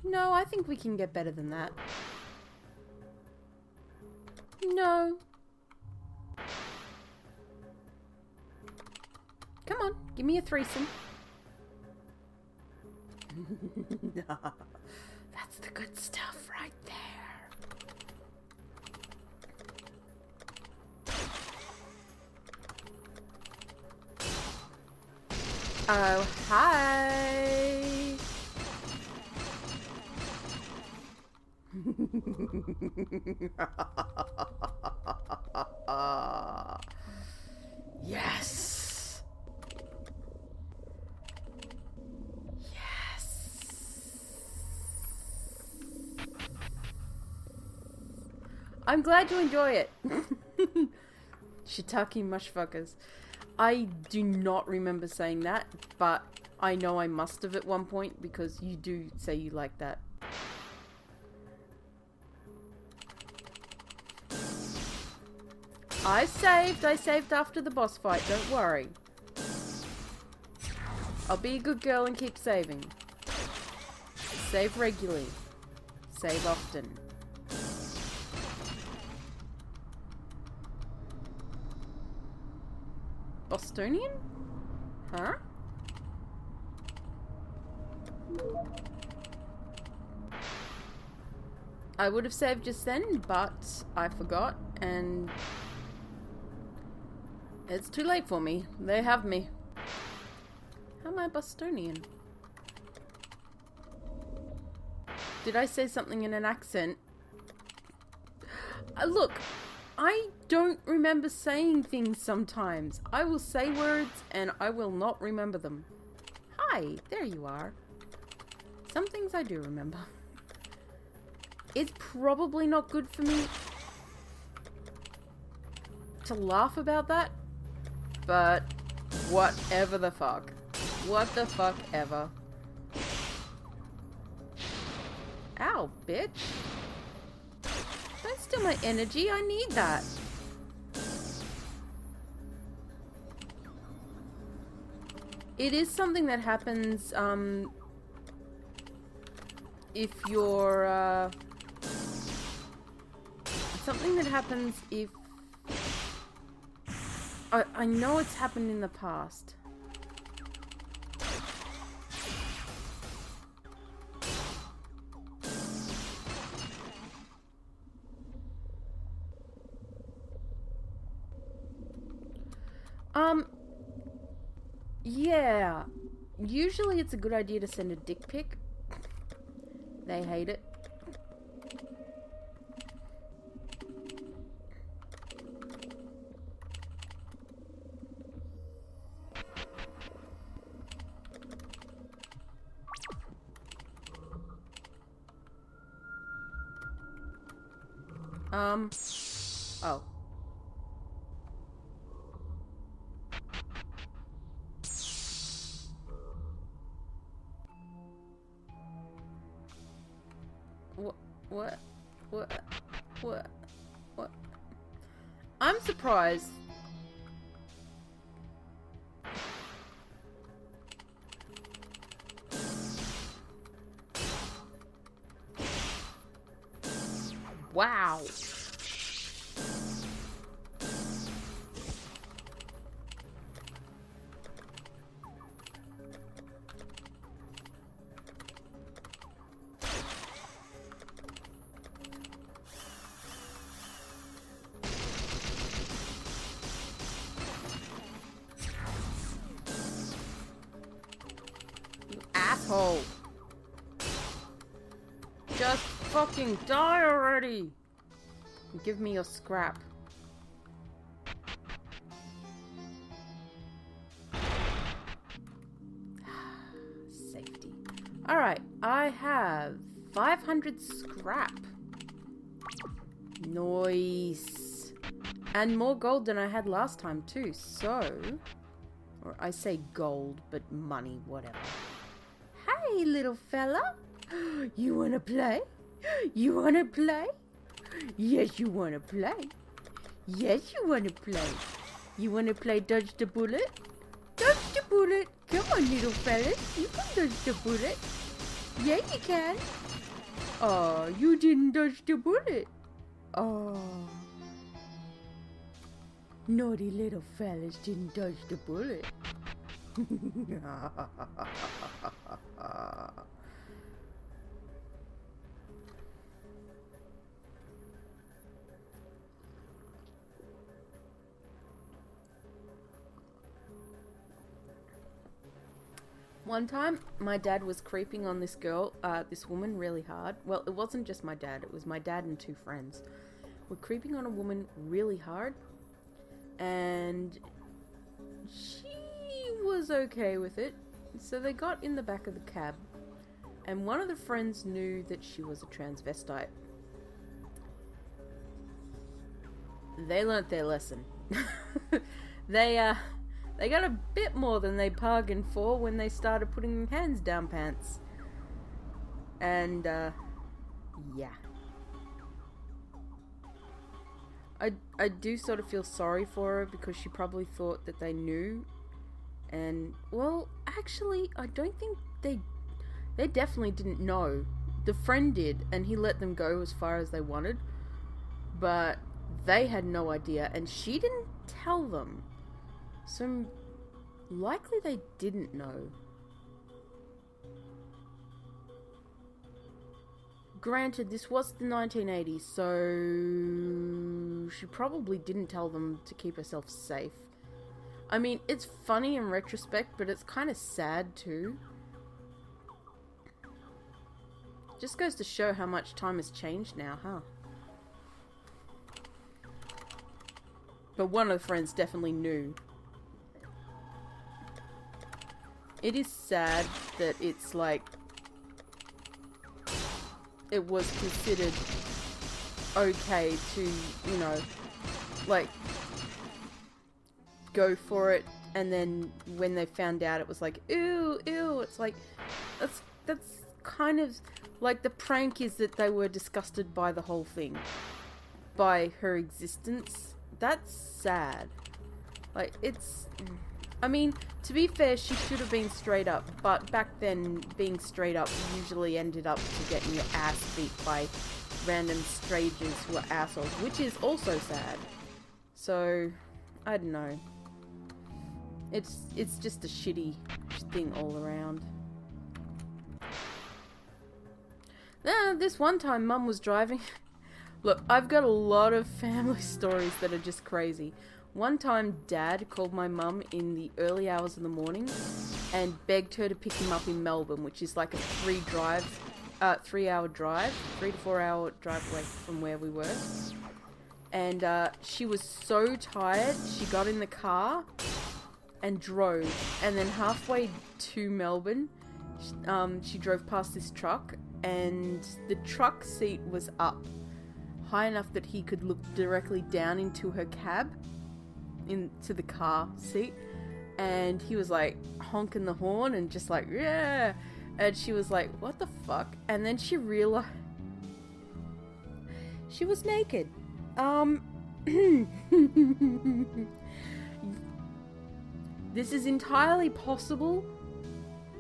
Speaker 1: No, I think we can get better than that. No. Come on, give me a threesome. That's the good stuff right there. Oh, hi. Yes. Yes. I'm glad you enjoy it. Shiitake mushfuckers. I do not remember saying that, but I know I must have at one point because you do say you like that. I saved after the boss fight, don't worry. I'll be a good girl and keep saving. Save regularly. Save often. Bostonian? Huh? I would have saved just then, but I forgot, and it's too late for me. They have me. How am I Bostonian? Did I say something in an accent? Look, I don't remember saying things sometimes. I will say words and I will not remember them. Hi, there you are. Some things I do remember. It's probably not good for me to laugh about that, but whatever the fuck. What the fuck ever. Ow, bitch. Don't steal my energy, I need that. It is something that happens, if you're, it's something that happens if, I know it's happened in the past. Yeah. Usually it's a good idea to send a dick pic. They hate it. Oh. What? I'm surprised. Wow. Asshole. Just fucking die already. Give me your scrap. Safety. Alright, I have 500 scrap. Nice. And more gold than I had last time too, so... Or I say gold, but money, whatever. Hey, little fella. You wanna play? You wanna play? Yes, you wanna play. Yes, you wanna play. You wanna play dodge the bullet? Dodge the bullet. Come on, little fellas. You can dodge the bullet. Yeah, you can. Oh, you didn't dodge the bullet. Oh. Naughty little fellas didn't dodge the bullet. One time, my dad was creeping on this girl, this woman really hard. Well, it wasn't just my dad, it was my dad and two friends. Were creeping on a woman really hard. And she was okay with it. So they got in the back of the cab. And one of the friends knew that she was a transvestite. They learnt their lesson. They got a bit more than they bargained for when they started putting hands down pants. And, yeah. I do sort of feel sorry for her because she probably thought that they knew. And, well, actually, I don't think they definitely didn't know. The friend did, and he let them go as far as they wanted. But they had no idea, and she didn't tell them. So, likely they didn't know. Granted, this was the 1980s, so she probably didn't tell them to keep herself safe. I mean, it's funny in retrospect, but it's kind of sad too. Just goes to show how much time has changed now, huh? But one of the friends definitely knew. It is sad that it's like it was considered okay to, you know, like, go for it, and then when they found out, it was like, ew, ew. It's like, that's kind of like, the prank is that they were disgusted by the whole thing, by her existence. That's sad. Like, it's, I mean, to be fair, she should have been straight up, but back then, being straight up usually ended up to getting your ass beat by random strangers who are assholes, which is also sad. So, I don't know. It's just a shitty thing all around. This one time, Mum was driving. Look, I've got a lot of family stories that are just crazy. One time, Dad called my mum in the early hours of the morning and begged her to pick him up in Melbourne, which is like a 3 hour drive, 3 to 4 hour drive away from where we were. And she was so tired, she got in the car and drove. And then halfway to Melbourne, she drove past this truck, and the truck seat was up high enough that he could look directly down into her cab, into the car seat, and he was like honking the horn and just like, yeah, and she was like, what the fuck? And then she realized she was naked. This is entirely possible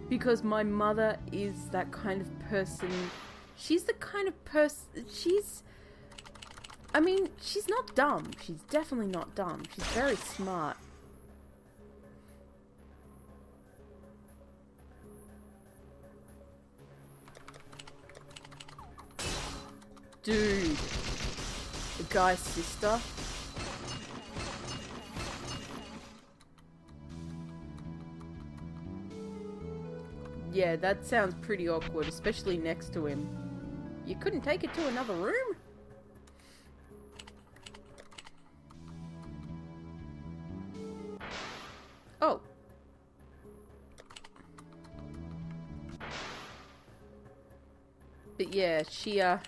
Speaker 1: because my mother is that kind of person. She's the kind of person, I mean, she's not dumb. She's definitely not dumb. She's very smart. Dude. The guy's sister. Yeah, that sounds pretty awkward, especially next to him. You couldn't take it to another room? Oh. But yeah, she was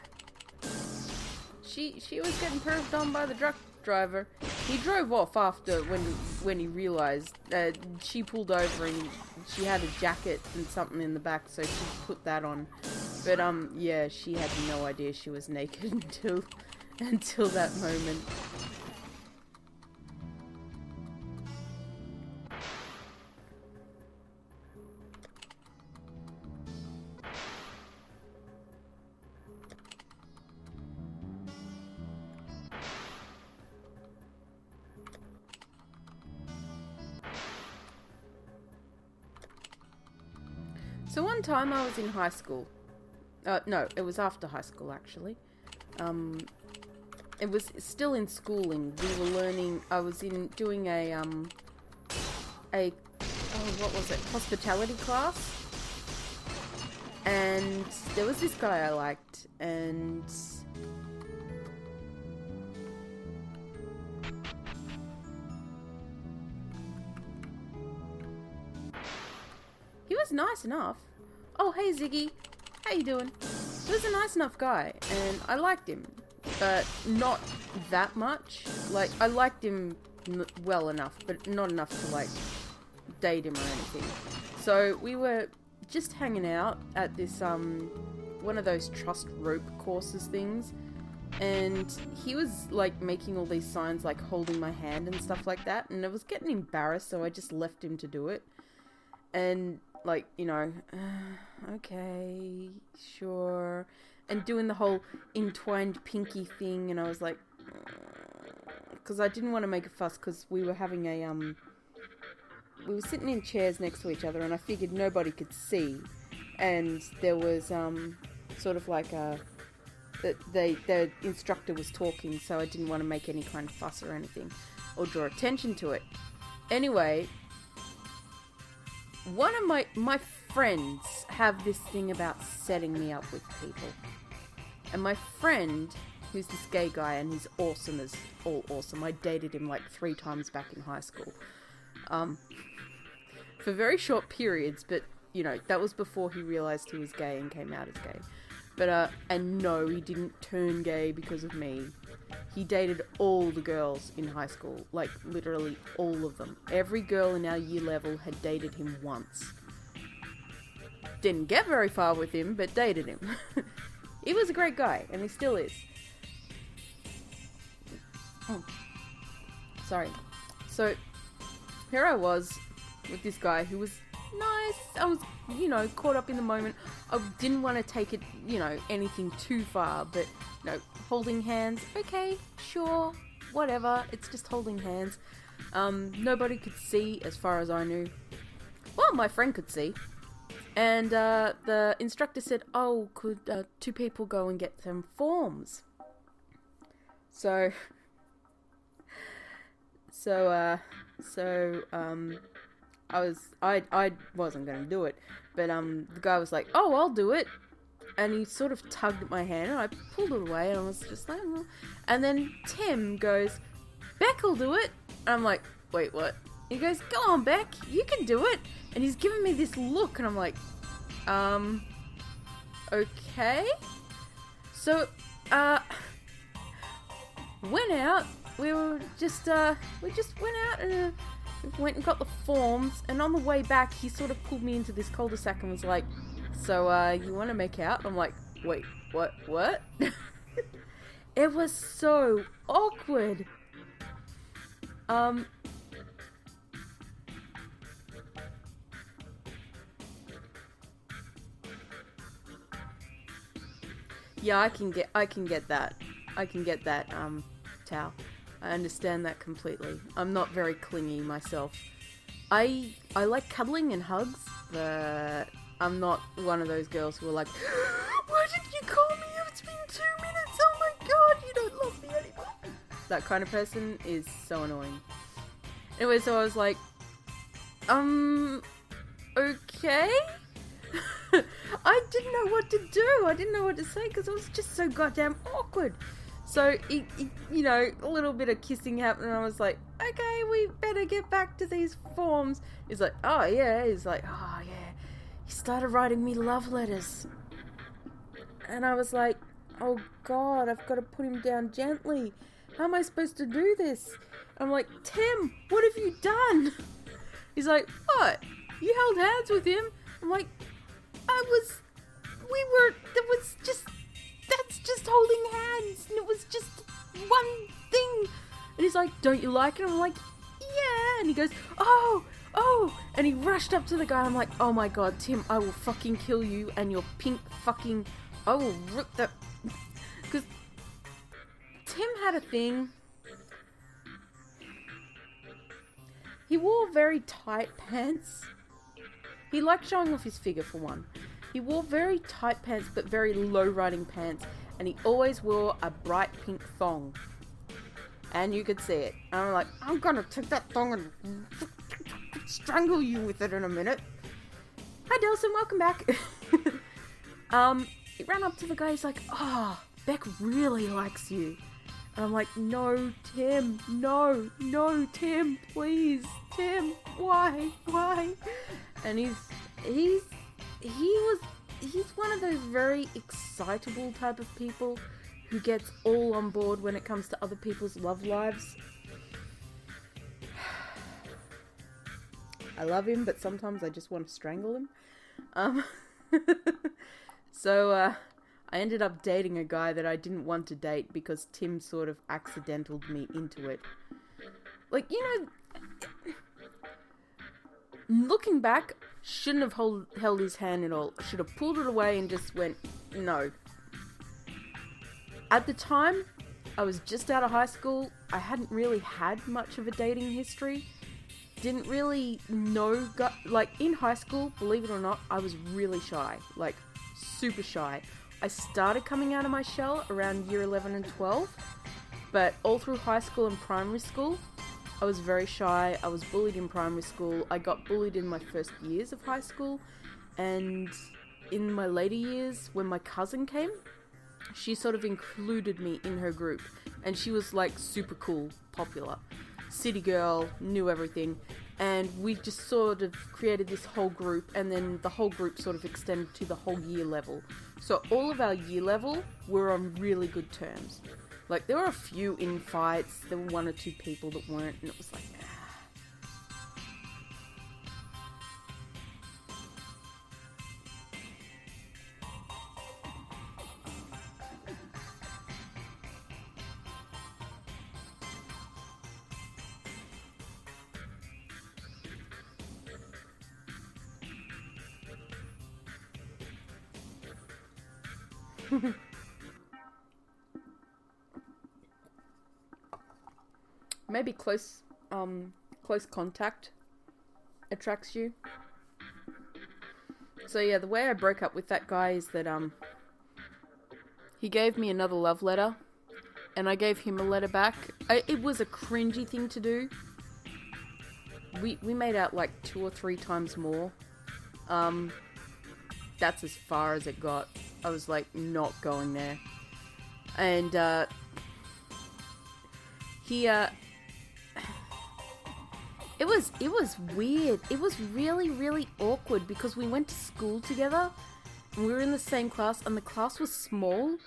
Speaker 1: getting perved on by the truck driver. He drove off after when he realized that she pulled over and she had a jacket and something in the back, so she put that on. But yeah, she had no idea she was naked until that moment. So one time I was in high school. No, it was after high school actually. It was still in schooling. We were learning. I was doing a what was it? Hospitality class. And there was this guy I liked, and he was nice enough. Oh, hey Ziggy, how you doing? He was a nice enough guy, and I liked him, but not that much. Like, I liked him well enough, but not enough to, like, date him or anything. So, we were just hanging out at this, one of those trust rope courses things, and he was, like, making all these signs, like, holding my hand and stuff like that, and I was getting embarrassed, so I just left him to do it. And, like, you know, okay, sure, and doing the whole entwined pinky thing, and I was like, because I didn't want to make a fuss, because we were having we were sitting in chairs next to each other, and I figured nobody could see, and there was, sort of like the instructor was talking, so I didn't want to make any kind of fuss or anything, or draw attention to it. Anyway, one of my friends have this thing about setting me up with people. And my friend, who's this gay guy, and he's awesome as all awesome. I dated him like 3 times back in high school. For very short periods, but, you know, that was before he realized he was gay and came out as gay. But, and no, he didn't turn gay because of me. He dated all the girls in high school. Like, literally all of them. Every girl in our year level had dated him once. Didn't get very far with him, but dated him. He was a great guy, and he still is. Oh. Sorry. So, here I was with this guy who was nice. I was, you know, caught up in the moment. I didn't want to take it, you know, anything too far, but, you know, holding hands, okay, sure, whatever, it's just holding hands. Nobody could see as far as I knew. Well, my friend could see. And the instructor said, oh, could two people go and get some forms? So I wasn't going to do it, but the guy was like, oh, I'll do it. And he sort of tugged at my hand, and I pulled it away, and I was just like, oh. And then Tim goes, Beck will do it. And I'm like, wait, what? He goes, go on, Beck, you can do it. And he's giving me this look, and I'm like, okay. So, went out. We just went out and went and got the forms. And on the way back, he sort of pulled me into this cul-de-sac and was like, so, you want to make out? I'm like, wait, what? It was so awkward. Yeah, I can get that. Tao. I understand that completely. I'm not very clingy myself. I like cuddling and hugs, but I'm not one of those girls who are like, why did you call me? It's been 2 minutes. Oh my god, you don't love me anymore. That kind of person is so annoying. Anyway, so I was like, okay? I didn't know what to do. I didn't know what to say because it was just so goddamn awkward. So, you know, a little bit of kissing happened, and I was like, okay, we better get back to these forms. He's like, oh yeah. He's like, oh yeah. He started writing me love letters. And I was like, oh god, I've got to put him down gently. How am I supposed to do this? I'm like, Tim, what have you done? He's like, what? You held hands with him? I'm like, that's just holding hands, and it was just one thing. And he's like, don't you like it? I'm like, yeah. And he goes, oh, and he rushed up to the guy. I'm like, oh my god, Tim, I will fucking kill you, and your pink fucking, I will rip that, because Tim had a thing. He wore very tight pants. He liked showing off his figure, for one. He wore very tight pants, but very low-riding pants. And he always wore a bright pink thong. And you could see it. And I'm like, I'm gonna take that thong and strangle you with it in a minute. Hi, Delson, welcome back. He ran up to the guy, he's like, oh, Beck really likes you. And I'm like, no, Tim, no, Tim, please, Tim, why? And he's one of those very excitable type of people who gets all on board when it comes to other people's love lives. I love him, but sometimes I just want to strangle him. So, I ended up dating a guy that I didn't want to date because Tim sort of accidentaled me into it. Like, you know, looking back, shouldn't have held his hand at all. Should have pulled it away and just went, no. At the time, I was just out of high school. I hadn't really had much of a dating history. Didn't really know, like, in high school, believe it or not, I was really shy. Like, super shy. I started coming out of my shell around year 11 and 12, but all through high school and primary school, I was very shy. I was bullied in primary school. I got bullied in my first years of high school, and in my later years, when my cousin came, she sort of included me in her group, and she was like super cool, popular, city girl, knew everything, And we just sort of created this whole group, and then the whole group sort of extended to the whole year level. So all of our year level were on really good terms. Like, there were a few in fights, there were one or two people that weren't, and it was like, maybe close contact attracts you. So yeah, the way I broke up with that guy is that he gave me another love letter, and I gave him a letter back. It was a cringy thing to do. We made out like 2 or 3 times more. That's as far as it got. I was like, not going there. And he it was weird. It was really, really awkward because we went to school together and we were in the same class, and the class was small,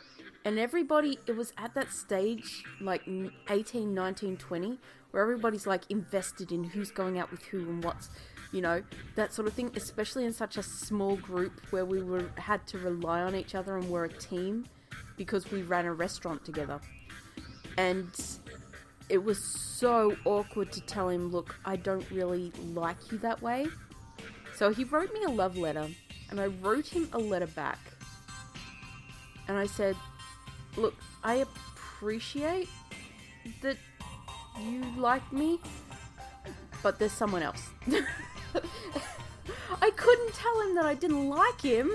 Speaker 1: and everybody, it was at that stage, like 18, 19, 20, where everybody's like invested in who's going out with who and what's, you know, that sort of thing, especially in such a small group where we had to rely on each other and we're a team because we ran a restaurant together. And it was so awkward to tell him, look, I don't really like you that way. So he wrote me a love letter, and I wrote him a letter back. And I said, look, I appreciate that you like me, but there's someone else. I couldn't tell him that I didn't like him,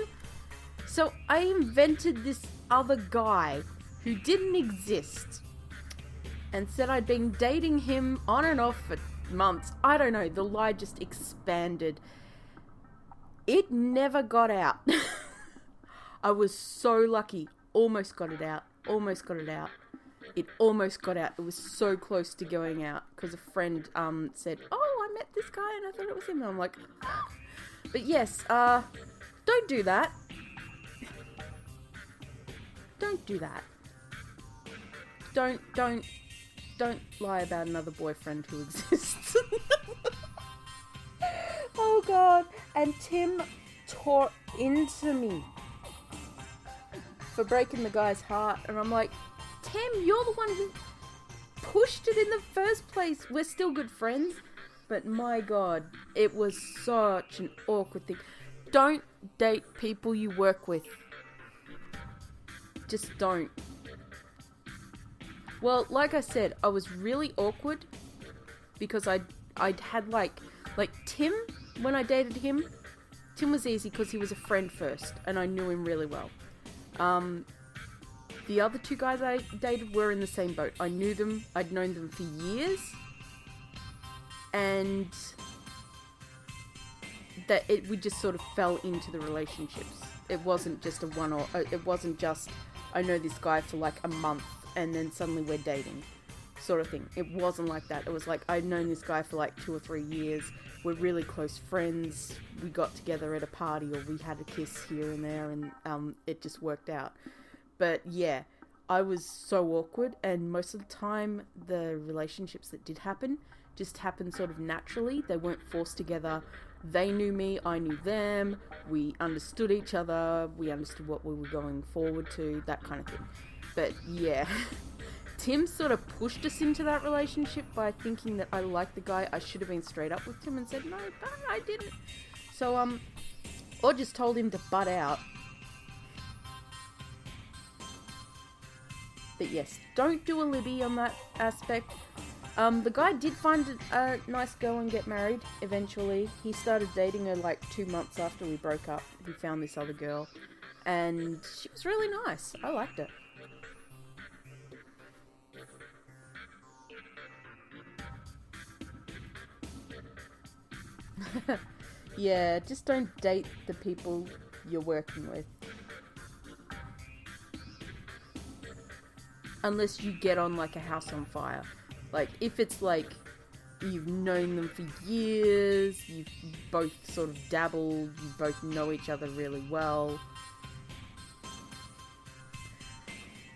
Speaker 1: so I invented this other guy who didn't exist and said I'd been dating him on and off for months. I don't know, the lie just expanded. It never got out. I was so lucky. Almost got it out. Almost got it out. It almost got out. It was so close to going out because a friend said, oh, I met this guy and I thought it was him. And I'm like, ah. But yes, don't do that. Don't do that. Don't lie about another boyfriend who exists. Oh god. And Tim tore into me for breaking the guy's heart, and I'm like, Tim, you're the one who pushed it in the first place. We're still good friends, but my god, it was such an awkward thing. Don't date people you work with. Just don't. Well, like I said, I was really awkward because I'd had like Tim, when I dated him, Tim was easy because he was a friend first and I knew him really well. The other 2 guys I dated were in the same boat. I knew them, I'd known them for years, and that we just sort of fell into the relationships. It wasn't just it wasn't just, I know this guy for like a month and then suddenly we're dating sort of thing. It wasn't like that. It was like, I'd known this guy for like 2 or 3 years. We're really close friends. We got together at a party, or we had a kiss here and there, and it just worked out. But yeah, I was so awkward, and most of the time the relationships that did happen just happened sort of naturally. They weren't forced together. They knew me, I knew them, we understood each other, we understood what we were going forward to, that kind of thing. But yeah, Tim sort of pushed us into that relationship by thinking that I liked the guy. I should have been straight up with him and said, no, but I didn't. So, or just told him to butt out. But yes, don't do a Libby on that aspect. The guy did find a nice girl and get married eventually. He started dating her like 2 months after we broke up. He found this other girl, and she was really nice. I liked it. Yeah, just don't date the people you're working with. Unless you get on like a house on fire. Like, if it's like you've known them for years, you've both sort of dabbled, you both know each other really well.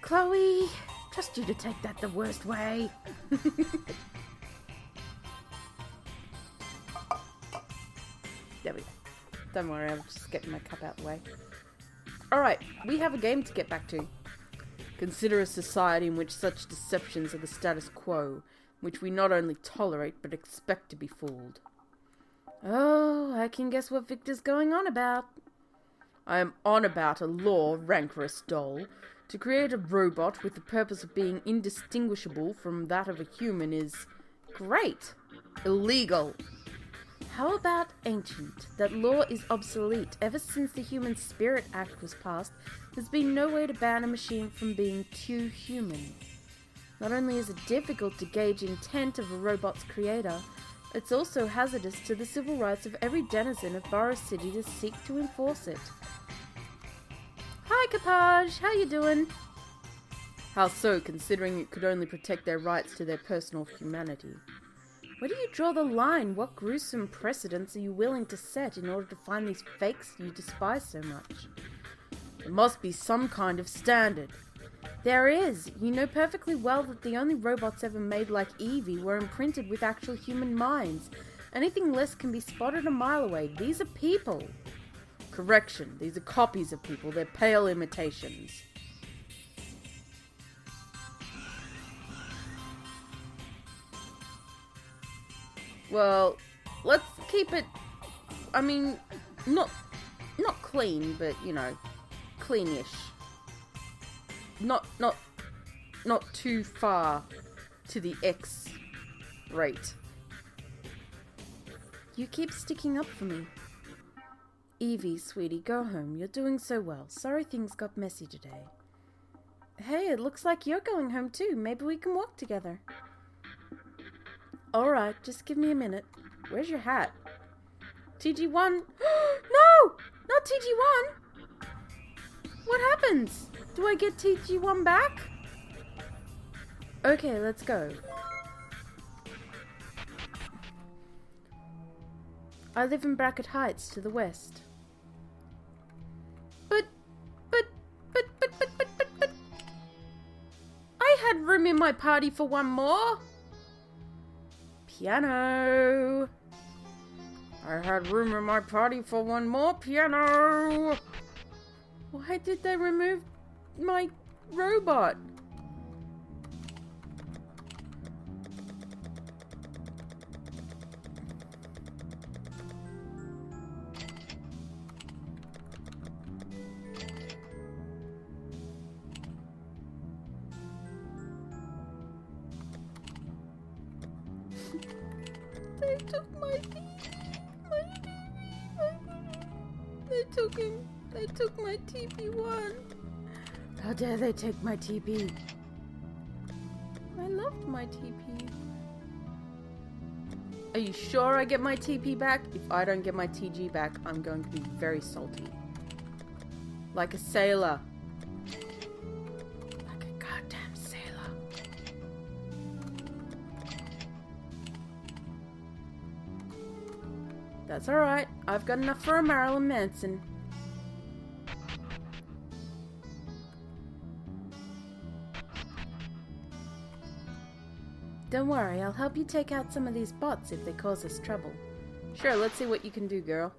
Speaker 3: Chloe, trust you to take that the worst way.
Speaker 1: There we go. Don't worry, I'm just getting my cup out the way. Alright, we have a game to get back to. Consider a society in which such deceptions are the status quo, which we not only tolerate, but expect to be fooled.
Speaker 3: Oh, I can guess what Victor's going on about.
Speaker 1: I am on about a law, rancorous doll. To create a robot with the purpose of being indistinguishable from that of a human is great. Illegal.
Speaker 3: How about ancient? That law is obsolete. Ever since the Human Spirit Act was passed, there's been no way to ban a machine from being too human. Not only is it difficult to gauge intent of a robot's creator, it's also hazardous to the civil rights of every denizen of Borough City to seek to enforce it. Hi, Capage. How you doing?
Speaker 1: How so, considering it could only protect their rights to their personal humanity?
Speaker 3: Where do you draw the line? What gruesome precedents are you willing to set in order to find these fakes you despise so much?
Speaker 1: There must be some kind of standard.
Speaker 3: There is. You know perfectly well that the only robots ever made like Evie were imprinted with actual human minds. Anything less can be spotted a mile away. These are people.
Speaker 1: Correction, these are copies of people. They're pale imitations. Well, let's keep it, I mean, not clean, but, you know, cleanish. Not too far to the X rate.
Speaker 3: You keep sticking up for me. Evie, sweetie, go home. You're doing so well. Sorry things got messy today. Hey, it looks like you're going home too. Maybe we can walk together. Alright, just give me a minute. Where's your hat? TG1? No! Not TG1! What happens? Do I get TG1 back? Okay, let's go. I live in Brackett Heights to the west. But I had room in my party for one more. Piano. I had room in my party for one more piano. Why did they remove my robot? They took my They took him. They took my TP1. How dare they take my TP? I loved my TP.
Speaker 1: Are you sure I get my TP back? If I don't get my TG back, I'm going to be very salty. Like a sailor.
Speaker 3: Like a goddamn sailor.
Speaker 1: That's alright. I've got enough for a Marilyn Manson.
Speaker 3: Don't worry, I'll help you take out some of these bots if they cause us trouble.
Speaker 1: Sure, let's see what you can do, girl.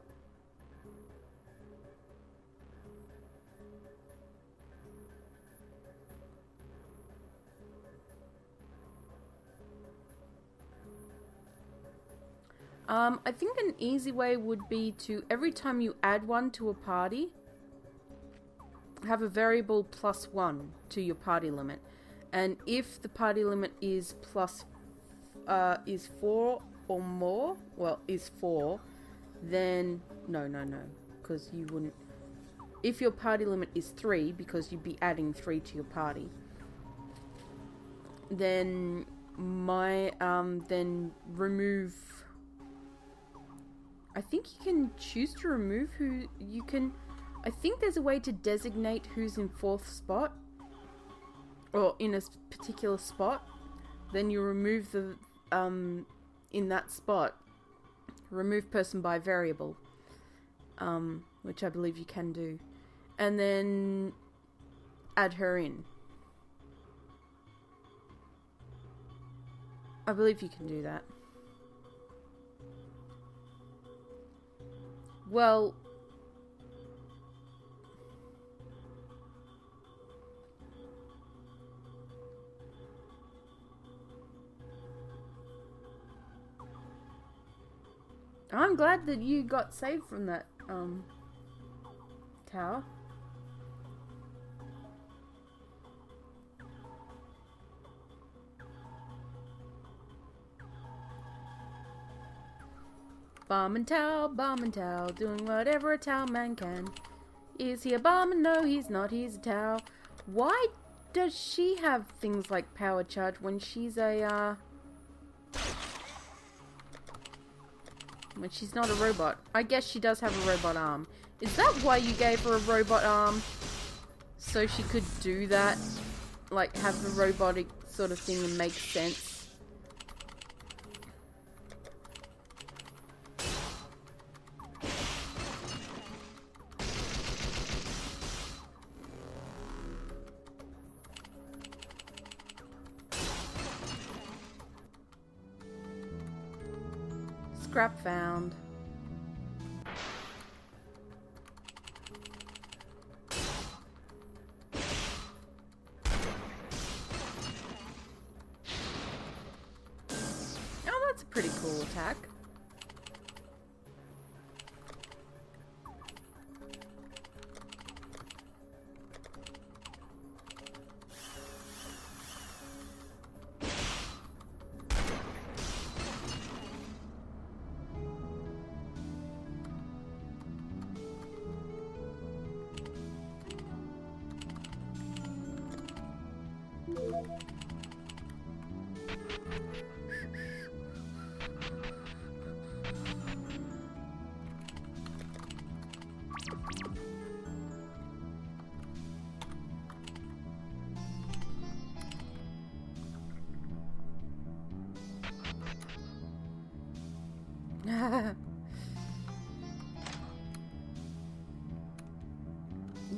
Speaker 1: I think an easy way would be to, every time you add one to a party, have a variable +1 to your party limit. And if the party limit is is 4 or more, well, is 4, then, no, because you wouldn't, if your party limit is 3, because you'd be adding 3 to your party, then then remove, I think you can choose to remove who you can, I think there's a way to designate who's in 4th spot, or in a particular spot. Then you remove the in that spot, remove person by variable, which I believe you can do, and then add her in. I believe you can do that. Well, I'm glad that you got saved from that, tower. Bomb and towel, doing whatever a towel man can. Is he a bomb? No, he's not, he's a towel. Why does she have things like power charge when she's a, when she's not a robot? I guess she does have a robot arm. Is that why you gave her a robot arm? So she could do that? Like, have the robotic sort of thing and make sense? Scrap found. Oh, that's a pretty cool attack.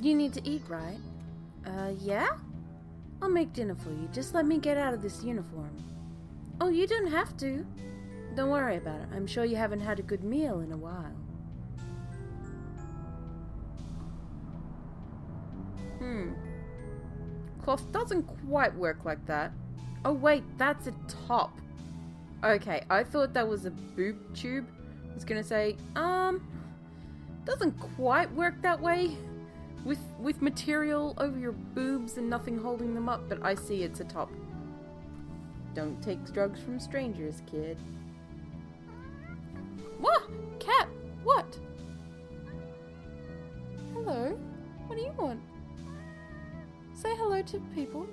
Speaker 1: You need to eat, right? Yeah? I'll make dinner for you. Just let me get out of this uniform. Oh, you don't have to. Don't worry about it. I'm sure you haven't had a good meal in a while. Cloth doesn't quite work like that. Oh wait, that's a top. Okay, I thought that was a boob tube. I was gonna say, doesn't quite work that way. With material over your boobs and nothing holding them up, but I see it's a top. Don't take drugs from strangers, kid. What? Cat? What? Hello? What do you want? Say hello to people.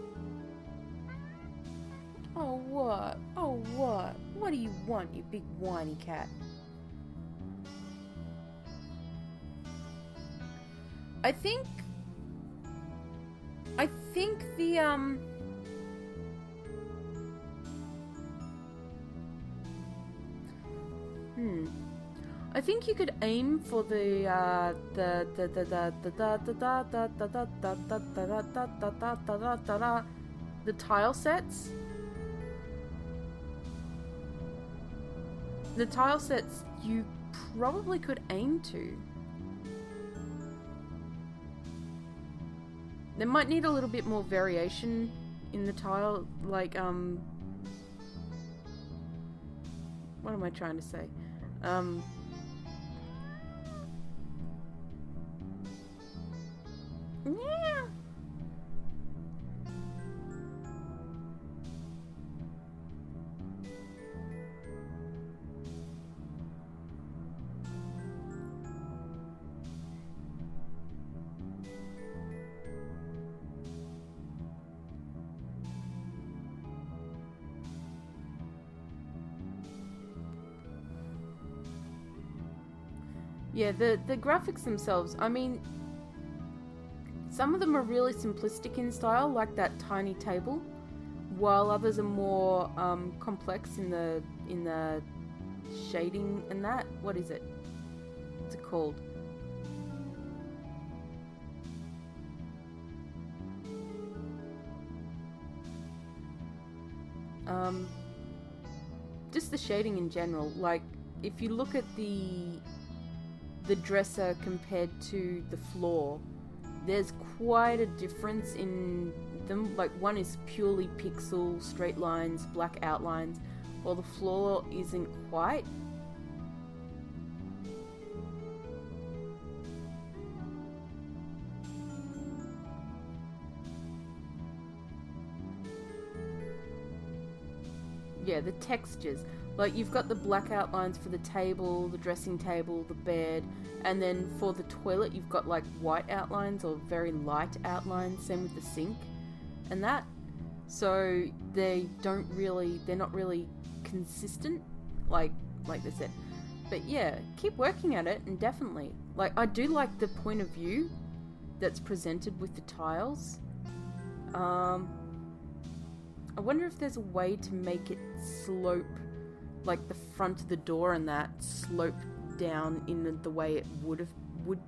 Speaker 1: Oh, what? Oh, what? What do you want, you big whiny cat? I think the, I think you could aim for the tile sets. The tile sets you probably could aim to. They might need a little bit more variation in the tile, like, what am I trying to say? Yeah. Yeah, the graphics themselves, I mean, some of them are really simplistic in style, like that tiny table. while others are more complex in the shading and that. What is it? What's it called? Just the shading in general. Like, if you look at the dresser compared to the floor, there's quite a difference in them. Like, one is purely pixel, straight lines, black outlines, while the floor isn't quite. Yeah, the textures. Like, you've got the black outlines for the table, the dressing table, the bed, and then for the toilet you've got like white outlines or very light outlines, same with the sink and that. So they're not really consistent, like they said. But yeah, keep working at it, and definitely. Like, I do like the point of view that's presented with the tiles. I wonder if there's a way to make it slope, like the front of the door and that slope down in the way it would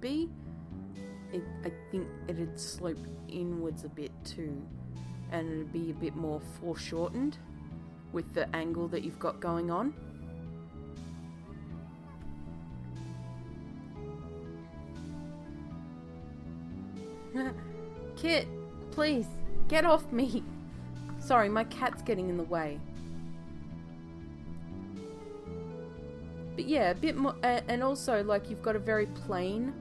Speaker 1: be. I think it'd slope inwards a bit too, and it'd be a bit more foreshortened with the angle that you've got going on. Kit, please, get off me. Sorry, my cat's getting in the way. But yeah, a bit more, and also, like, you've got a very plain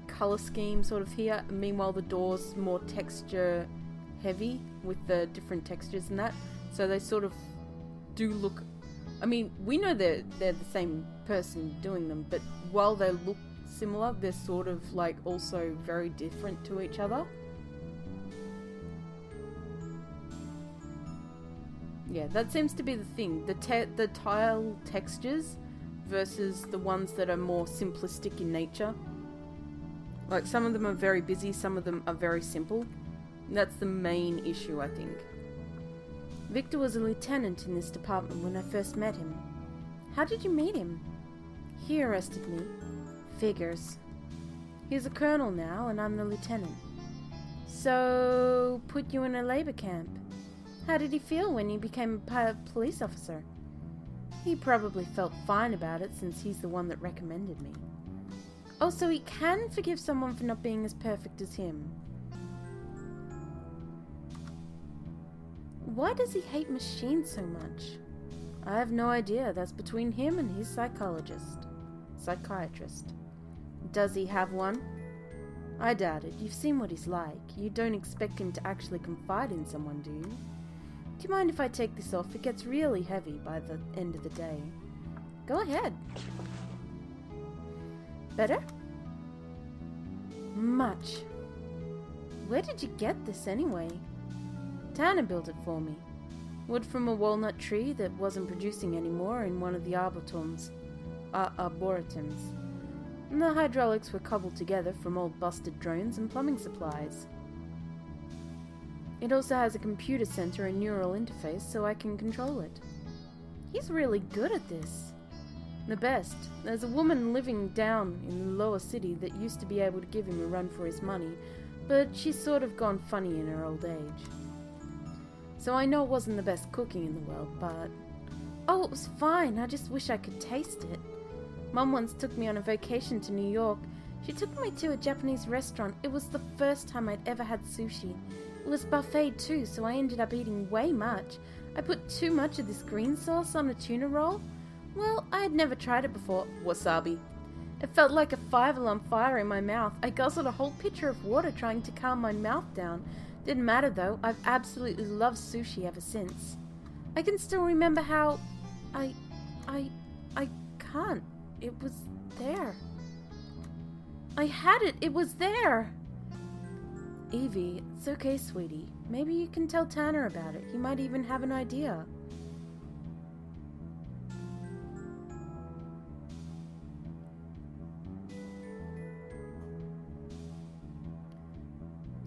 Speaker 1: colour scheme sort of here. Meanwhile, the door's more texture heavy with the different textures and that. So they sort of do look, I mean, we know they're the same person doing them, but while they look similar, they're sort of like also very different to each other. Yeah, that seems to be the thing. The tile textures versus the ones that are more simplistic in nature. Like, some of them are very busy, some of them are very simple. That's the main issue, I think. Victor was a lieutenant in this department when I first met him. How did you meet him? He arrested me. Figures. He's a colonel now, and I'm the lieutenant. So, put you in a labor camp. How did he feel when you became a police officer? He probably felt fine about it, since he's the one that recommended me. Oh, so he can forgive someone for not being as perfect as him. Why does he hate machines so much? I have no idea. That's between him and his psychiatrist. Does he have one? I doubt it. You've seen what he's like. You don't expect him to actually confide in someone, do you? Do you mind if I take this off? It gets really heavy by the end of the day. Go ahead. Better? Much. Where did you get this anyway? Tanner built it for me. Wood from a walnut tree that wasn't producing anymore in one of the arboretums. And the hydraulics were cobbled together from old busted drones and plumbing supplies. It also has a computer center and neural interface so I can control it. He's really good at this. The best. There's a woman living down in the lower city that used to be able to give him a run for his money, but she's sort of gone funny in her old age. So I know it wasn't the best cooking in the world, but... Oh, it was fine. I just wish I could taste it. Mum once took me on a vacation to New York. She took me to a Japanese restaurant. It was the first time I'd ever had sushi. It was buffet too, so I ended up eating way much. I put too much of this green sauce on a tuna roll. Well, I had never tried it before. Wasabi. It felt like a 5-alarm fire in my mouth. I guzzled a whole pitcher of water trying to calm my mouth down. Didn't matter though. I've absolutely loved sushi ever since. I can still remember how... I can't. It was there. I had it. It was there. Evie, it's okay, sweetie. Maybe you can tell Tanner about it. He might even have an idea.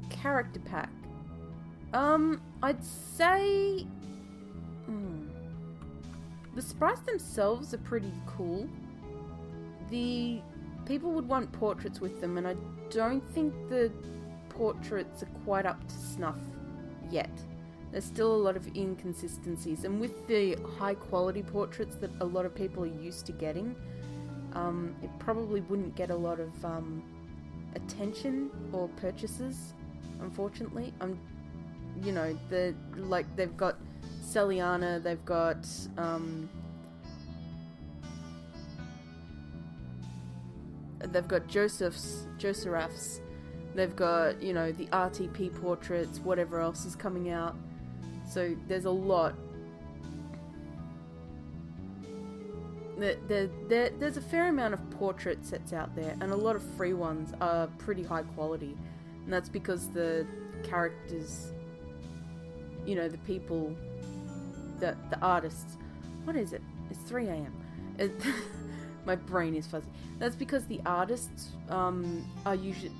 Speaker 1: Character pack. I'd say... The sprites themselves are pretty cool. The people would want portraits with them, and I don't think the portraits are quite up to snuff yet. There's still a lot of inconsistencies, and with the high quality portraits that a lot of people are used to getting, it probably wouldn't get a lot of attention or purchases, unfortunately. You know, they've got Celiana, they've got Joseph's, they've got, you know, the RTP portraits, whatever else is coming out. So there's a lot. There's a fair amount of portrait sets out there, and a lot of free ones are pretty high quality. And that's because the characters, you know, the people, the artists, what is it? It's 3 a.m. My brain is fuzzy. That's because the artists are usually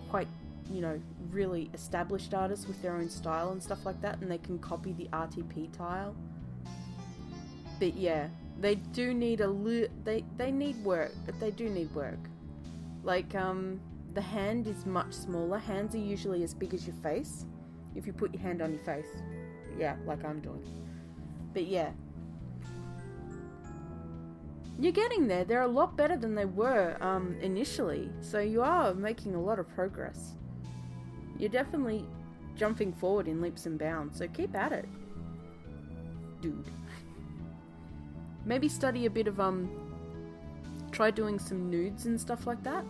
Speaker 1: quite, you know, really established artists with their own style and stuff like that, and they can copy the RTP tile. But yeah, they do need they need work. They do need work. Like the hand is much smaller. Hands are usually as big as your face. If you put your hand on your face, yeah, like I'm doing. But yeah, you're getting there. They're a lot better than they were initially. So you are making a lot of progress. You're definitely jumping forward in leaps and bounds. So keep at it, dude. Maybe study a bit of try doing some nudes and stuff like that.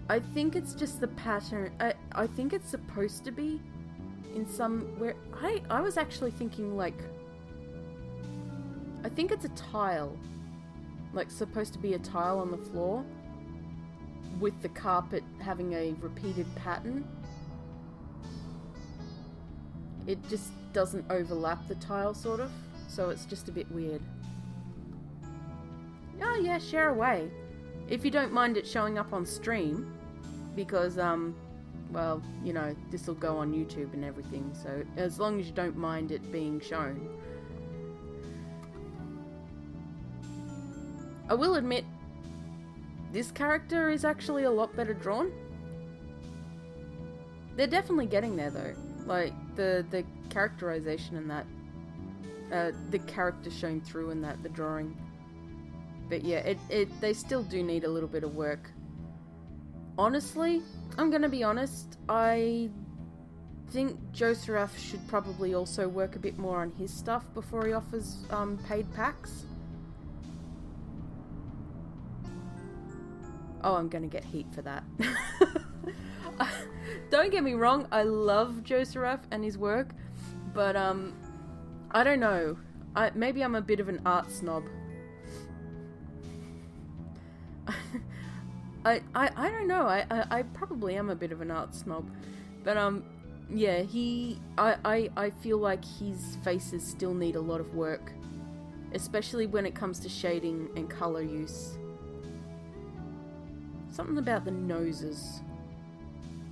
Speaker 1: I think it's just the pattern. I think it's supposed to be in somewhere. I was actually thinking like, I think it's a tile, like supposed to be a tile on the floor with the carpet having a repeated pattern. It just doesn't overlap the tile, sort of, so it's just a bit weird. Oh yeah, share away. If you don't mind it showing up on stream, because, well, you know, this will go on YouTube and everything, so as long as you don't mind it being shown. I will admit, this character is actually a lot better drawn. They're definitely getting there though. Like, the characterization and that, the character shown through in that, the drawing. But yeah, they still do need a little bit of work. Honestly, I'm gonna be honest, I think Joseph should probably also work a bit more on his stuff before he offers paid packs. Oh, I'm gonna get heat for that. Don't get me wrong, I love Joseph and his work, but I don't know. Maybe I'm a bit of an art snob. I don't know. I probably am a bit of an art snob, but yeah, I feel like his faces still need a lot of work, especially when it comes to shading and color use. Something about the noses.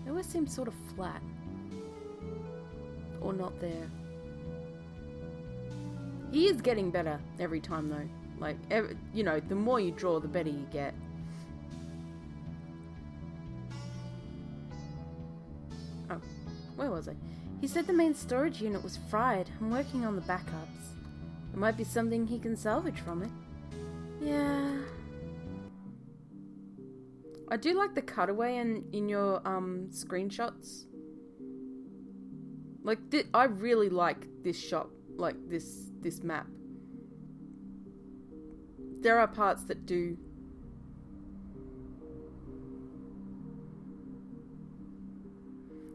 Speaker 1: They always seem sort of flat. Or not there. He is getting better every time though. Like, you know, the more you draw, the better you get. Oh, where was I? He said the main storage unit was fried. I'm working on the backups. There might be something he can salvage from it. Yeah. I do like the cutaway in your screenshots. Like, I really like this shot, like this map. There are parts that do.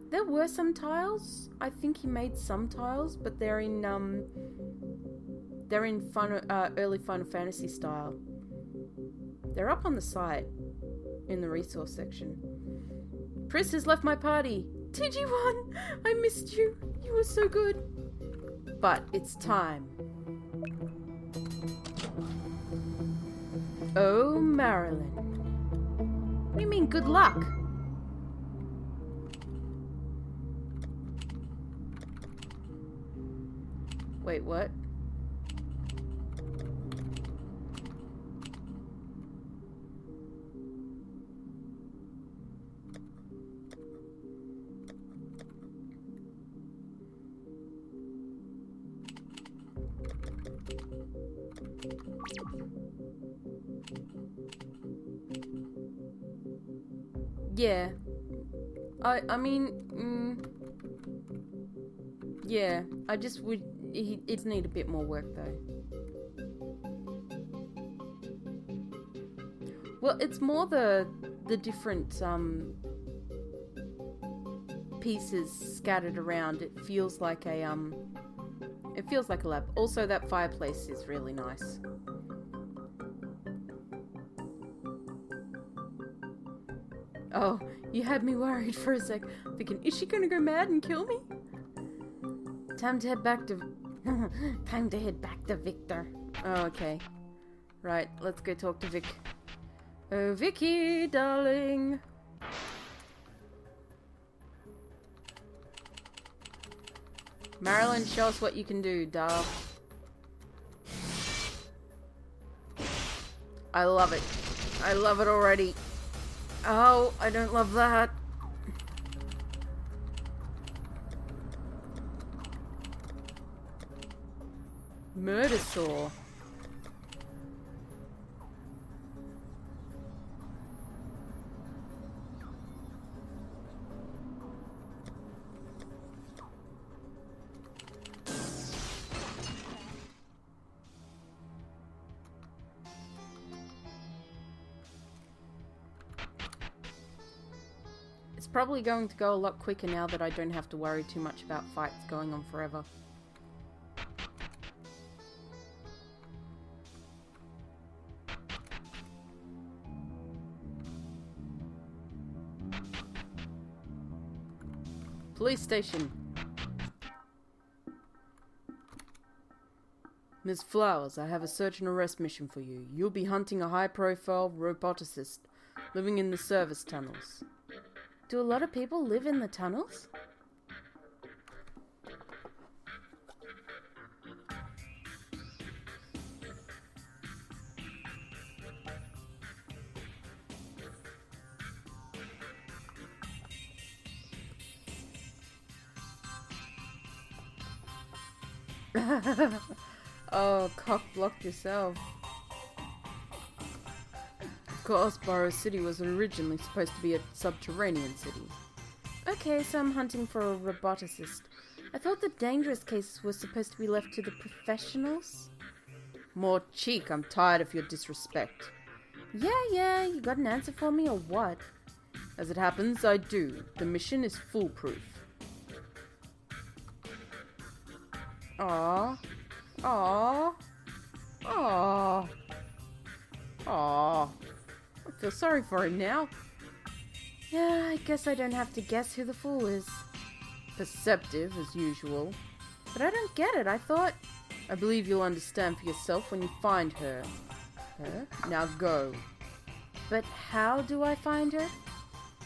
Speaker 1: There were some tiles. I think he made some tiles, but they're in early Final Fantasy style. They're up on the site in the resource section. Chris has left my party. TG1, I missed you. You were so good. But it's time. Oh, Marilyn. What do you mean, good luck? Wait, what? Yeah. I mean, yeah, I just would, it need a bit more work though. Well, it's more the different, pieces scattered around. It feels like a lab. Also, that fireplace is really nice. Oh, you had me worried for a sec, thinking, is she gonna go mad and kill me? Time to head back to Victor. Oh, okay. Right, let's go talk to Vic. Oh, Vicky, darling. Marilyn, show us what you can do, doll. I love it. I love it already. Oh, I don't love that. Murder saw. It's probably going to go a lot quicker now that I don't have to worry too much about fights going on forever. Police station. Ms. Flowers, I have a search and arrest mission for you. You'll be hunting a high-profile roboticist living in the service tunnels. Do a lot of people live in the tunnels? Oh, cock blocked yourself. Of course, Burrow City was originally supposed to be a subterranean city. Okay, so I'm hunting for a roboticist. I thought the dangerous cases were supposed to be left to the professionals? More cheek, I'm tired of your disrespect. Yeah, you got an answer for me or what? As it happens, I do. The mission is foolproof. Aww. I feel sorry for him now. Yeah, I guess I don't have to guess who the fool is. Perceptive, as usual. But I don't get it, I thought... I believe you'll understand for yourself when you find her. Her? Now go. But how do I find her?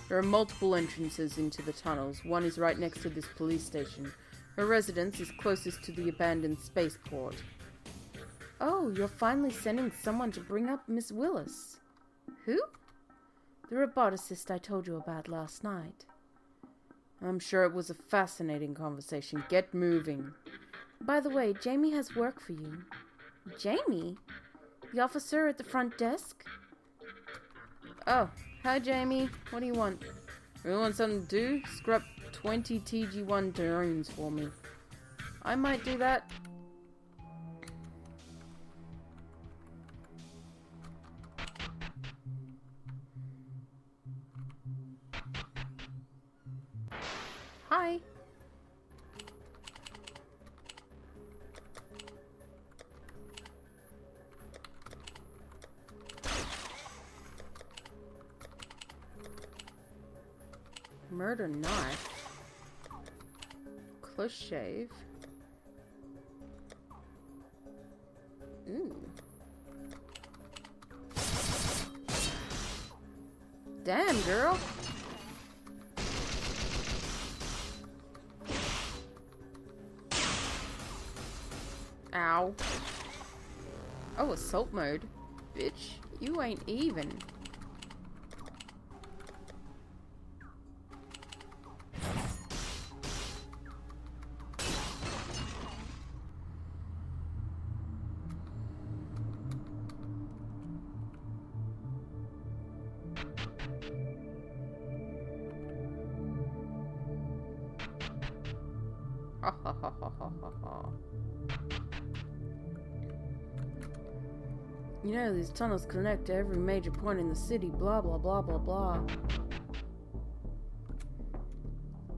Speaker 1: There are multiple entrances into the tunnels. One is right next to this police station. Her residence is closest to the abandoned spaceport. Oh, you're finally sending someone to bring up Miss Willis. Who? The roboticist I told you about last night. I'm sure it was a fascinating conversation. Get moving. By the way, Jamie has work for you. Jamie? The officer at the front desk? Oh, hi Jamie. What do you want? Really want something to do? Scrap 20 TG1 drones for me. I might do that. Hi. Murder knife. Close shave. Ooh. Damn, girl.
Speaker 3: Ow. Oh, assault mode. Bitch, you ain't even. Ha ha ha ha ha ha ha. You know, these tunnels connect to every major point in the city, blah blah blah blah blah.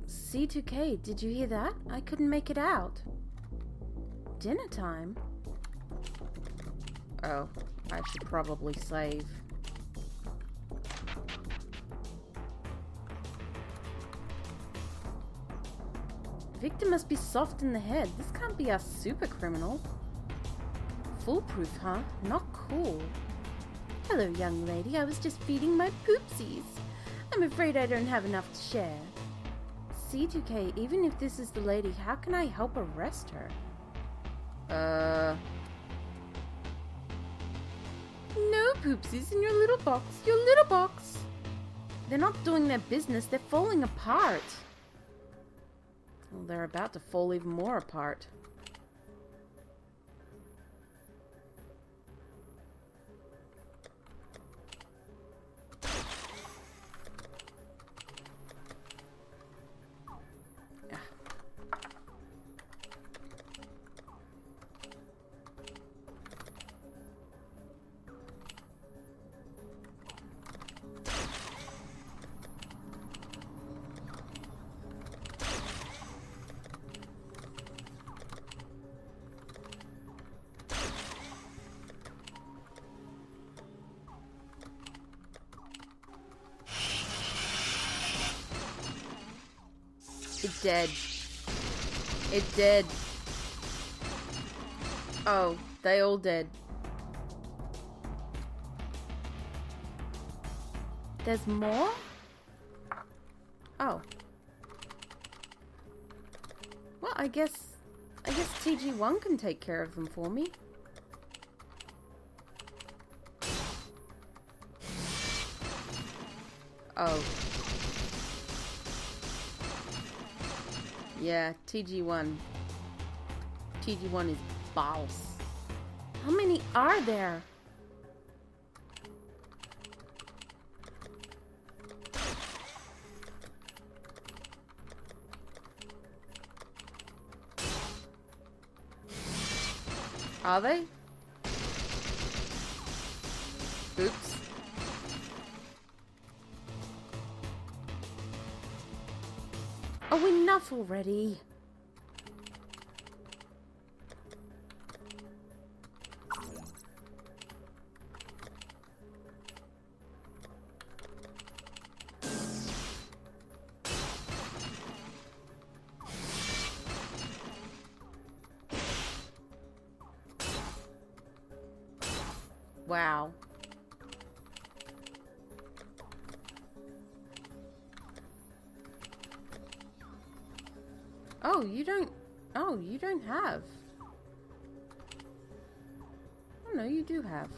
Speaker 3: C2K, did you hear that? I couldn't make it out. Dinner time? Oh, I should probably save. Victor must be soft in the head. This can't be our super criminal. Foolproof, huh? Not cool. Hello, young lady. I was just feeding my poopsies. I'm afraid I don't have enough to share. C2K, even if this is the lady, how can I help arrest her? No poopsies in your little box. Your little box. They're not doing their business. They're falling apart. Well, they're about to fall even more apart. It dead. It dead. Oh, they all dead. There's more? Oh. Well, I guess TG1 can take care of them for me. Oh. Yeah, TG1. TG1 is boss. How many are there? Are they? Oops. Oh, enough already. Wow. Oh, you don't have. Oh, no, you do have.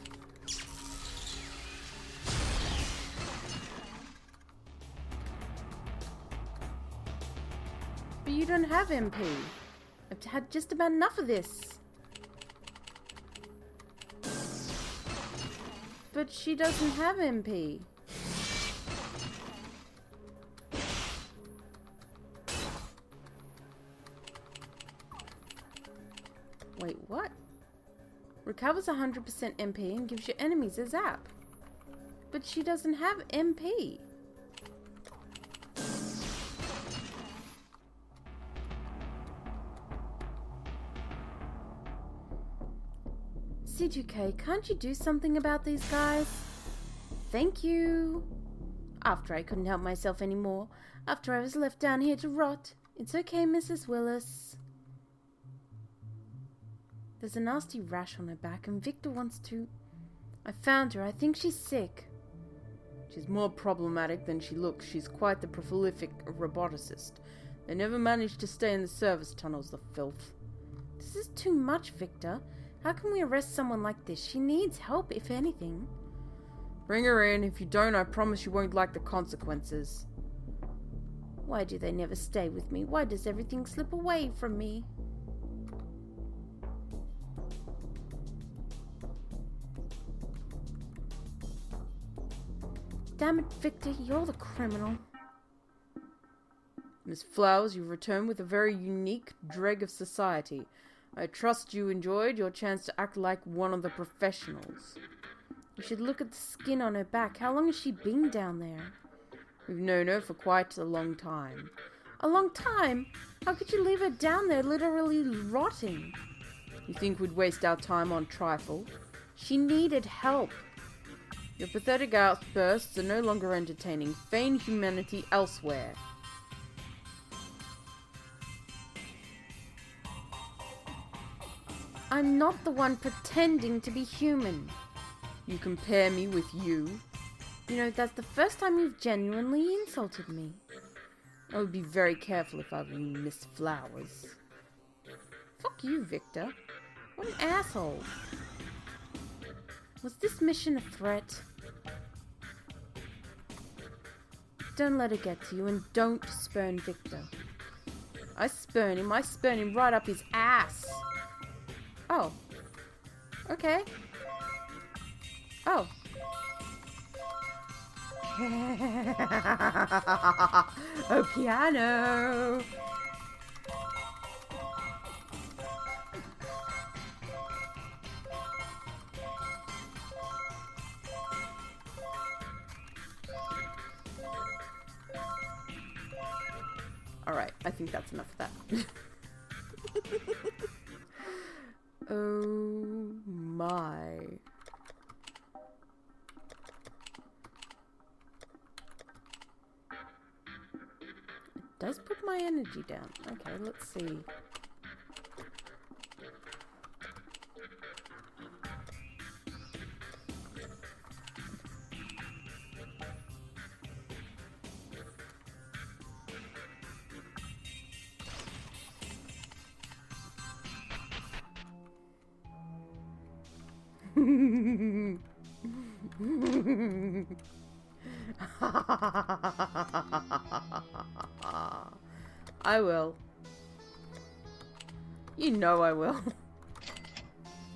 Speaker 3: But you don't have MP. I've had just about enough of this. But she doesn't have MP. Wait, what? Recovers 100% MP and gives your enemies a zap. But she doesn't have MP. C2K, can't you do something about these guys? Thank you. After I couldn't help myself anymore. After I was left down here to rot. It's okay, Mrs. Willis. There's a nasty rash on her back and Victor wants to... I found her. I think she's sick. She's more problematic than she looks. She's quite the prolific roboticist. They never managed to stay in the service tunnels, the filth. This is too much, Victor. How can we arrest someone like this? She needs help, if anything.
Speaker 1: Bring her in. If you don't, I promise you won't like the consequences.
Speaker 3: Why do they never stay with me? Why does everything slip away from me? Damn it, Victor, you're the criminal.
Speaker 1: Miss Flowers, you've returned with a very unique dreg of society. I trust you enjoyed your chance to act like one of the professionals.
Speaker 3: You should look at the skin on her back. How long has she been down there?
Speaker 1: We've known her for quite a long time.
Speaker 3: A long time? How could you leave her down there, literally rotting?
Speaker 1: You think we'd waste our time on trifle?
Speaker 3: She needed help.
Speaker 1: Your pathetic outbursts are no longer entertaining. Feign humanity elsewhere.
Speaker 3: I'm not the one pretending to be human.
Speaker 1: You compare me with you?
Speaker 3: You know, that's the first time you've genuinely insulted me.
Speaker 1: I would be very careful if I were you, Miss Flowers.
Speaker 3: Fuck you, Victor. What an asshole. Was this mission a threat? Don't let it get to you, and don't spurn Victor.
Speaker 1: I spurn him right up his ass.
Speaker 3: Oh. Okay. Oh.
Speaker 1: Oh, piano. Alright, I think that's enough of that. Oh my. It does put my energy down. Okay, let's see. I will. You know I will.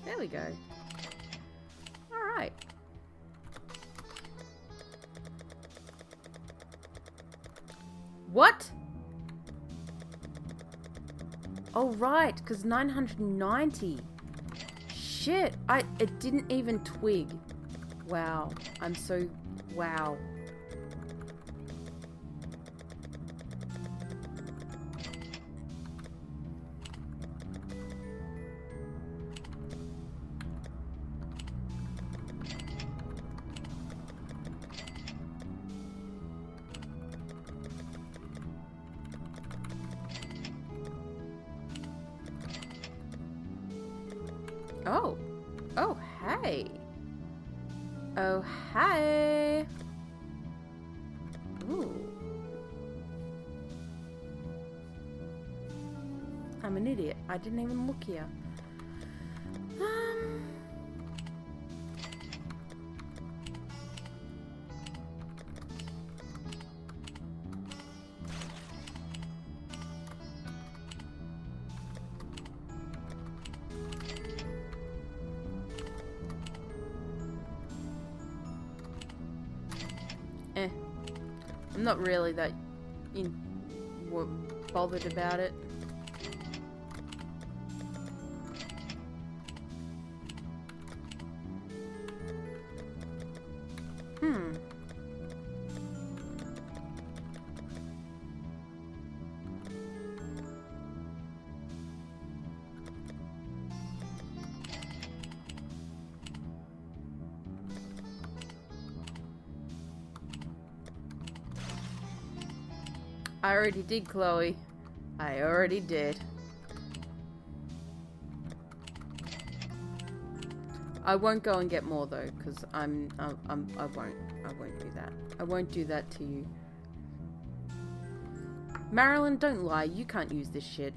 Speaker 1: There we go. Alright. What?
Speaker 3: Oh, right, because 990. Shit, it didn't even twig.
Speaker 1: Wow, I'm so... wow. Oh. Oh, hey. Oh, hi. Ooh.
Speaker 3: I'm an idiot. I didn't even look here.
Speaker 1: I'm not really that bothered about it. I already did, Chloe. I already did. I won't go and get more though, because I won't do that. I won't do that to you. Marilyn, don't lie. You can't use this shit.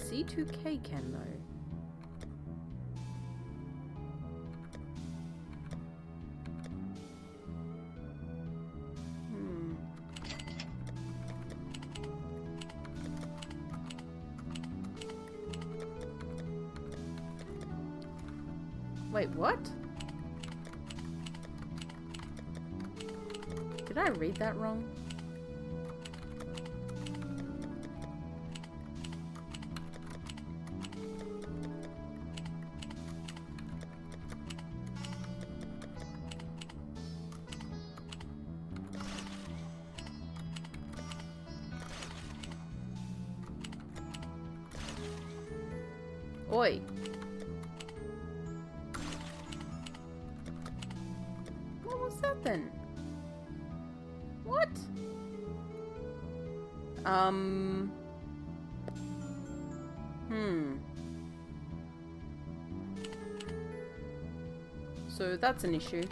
Speaker 1: C2K can, though. Wait, what? Did I read that wrong? Oi. What was that then? What? So that's an issue.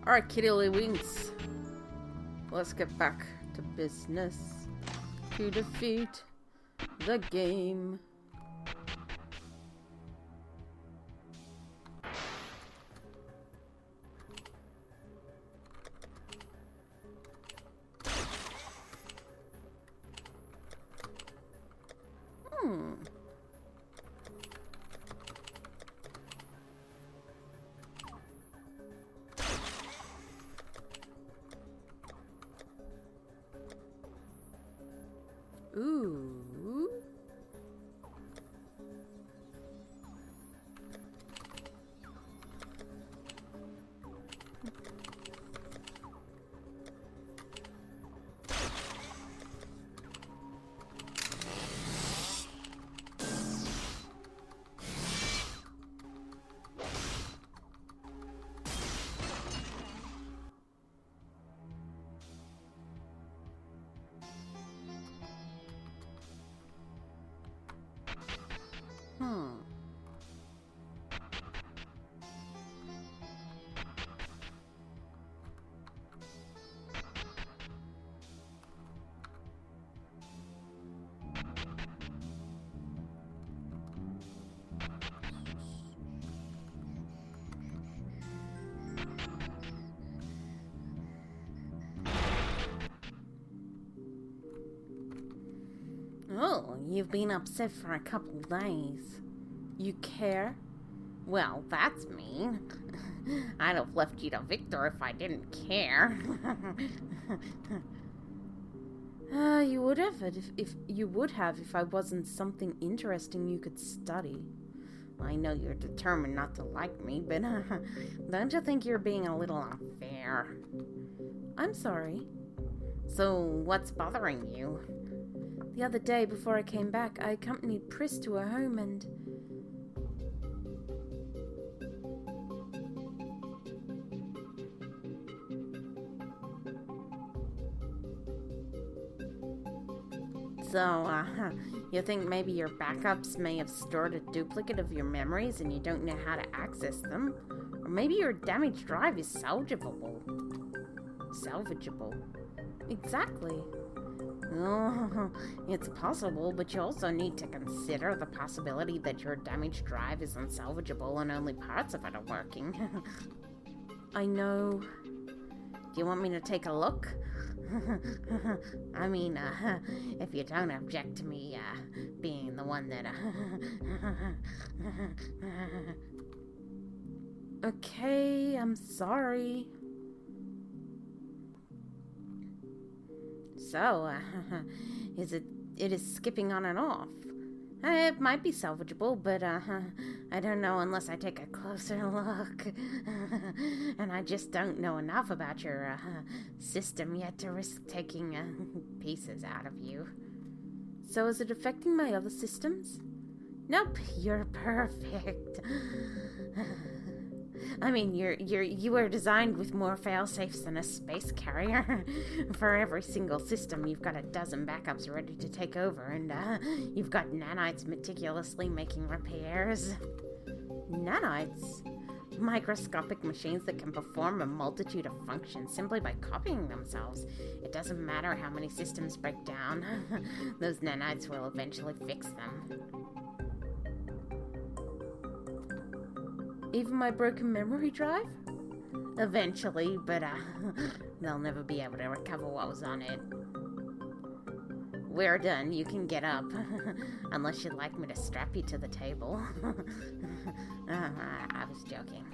Speaker 1: Alright, Kiddlywinks. Let's get back to business. To defeat the game. Ooh. Oh, you've been upset for a couple days. You care? Well, that's mean. I'd have left you to Victor if I didn't care. You would have if you would have if I wasn't something interesting you could study. I know you're determined not to like me, but don't you think you're being a little unfair? I'm sorry. So, what's bothering you? The other day, before I came back, I accompanied Pris to her home and... So, you think maybe your backups may have stored a duplicate of your memories and you don't know how to access them? Or maybe your damaged drive is salvageable. Salvageable. Exactly. Oh, it's possible, but you also need to consider the possibility that your damaged drive is unsalvageable and only parts of it are working. I know. Do you want me to take a look? I mean, if you don't object to me, being the one that, Okay, I'm sorry. So, it is skipping on and off. It might be salvageable, but, I don't know unless I take a closer look. And I just don't know enough about your, system yet to risk taking, pieces out of you. So is it affecting my other systems? Nope, you're perfect. I mean, you were designed with more fail-safes than a space carrier. For every single system, you've got a dozen backups ready to take over, and you've got nanites meticulously making repairs. Nanites?
Speaker 3: Microscopic machines that can perform a multitude of functions simply by copying themselves. It doesn't matter how many systems break down. Those nanites will eventually fix them.
Speaker 1: Even my broken memory drive?
Speaker 3: Eventually, but they'll never be able to recover what was on it. We're done. You can get up. Unless you'd like me to strap you to the table. I was joking.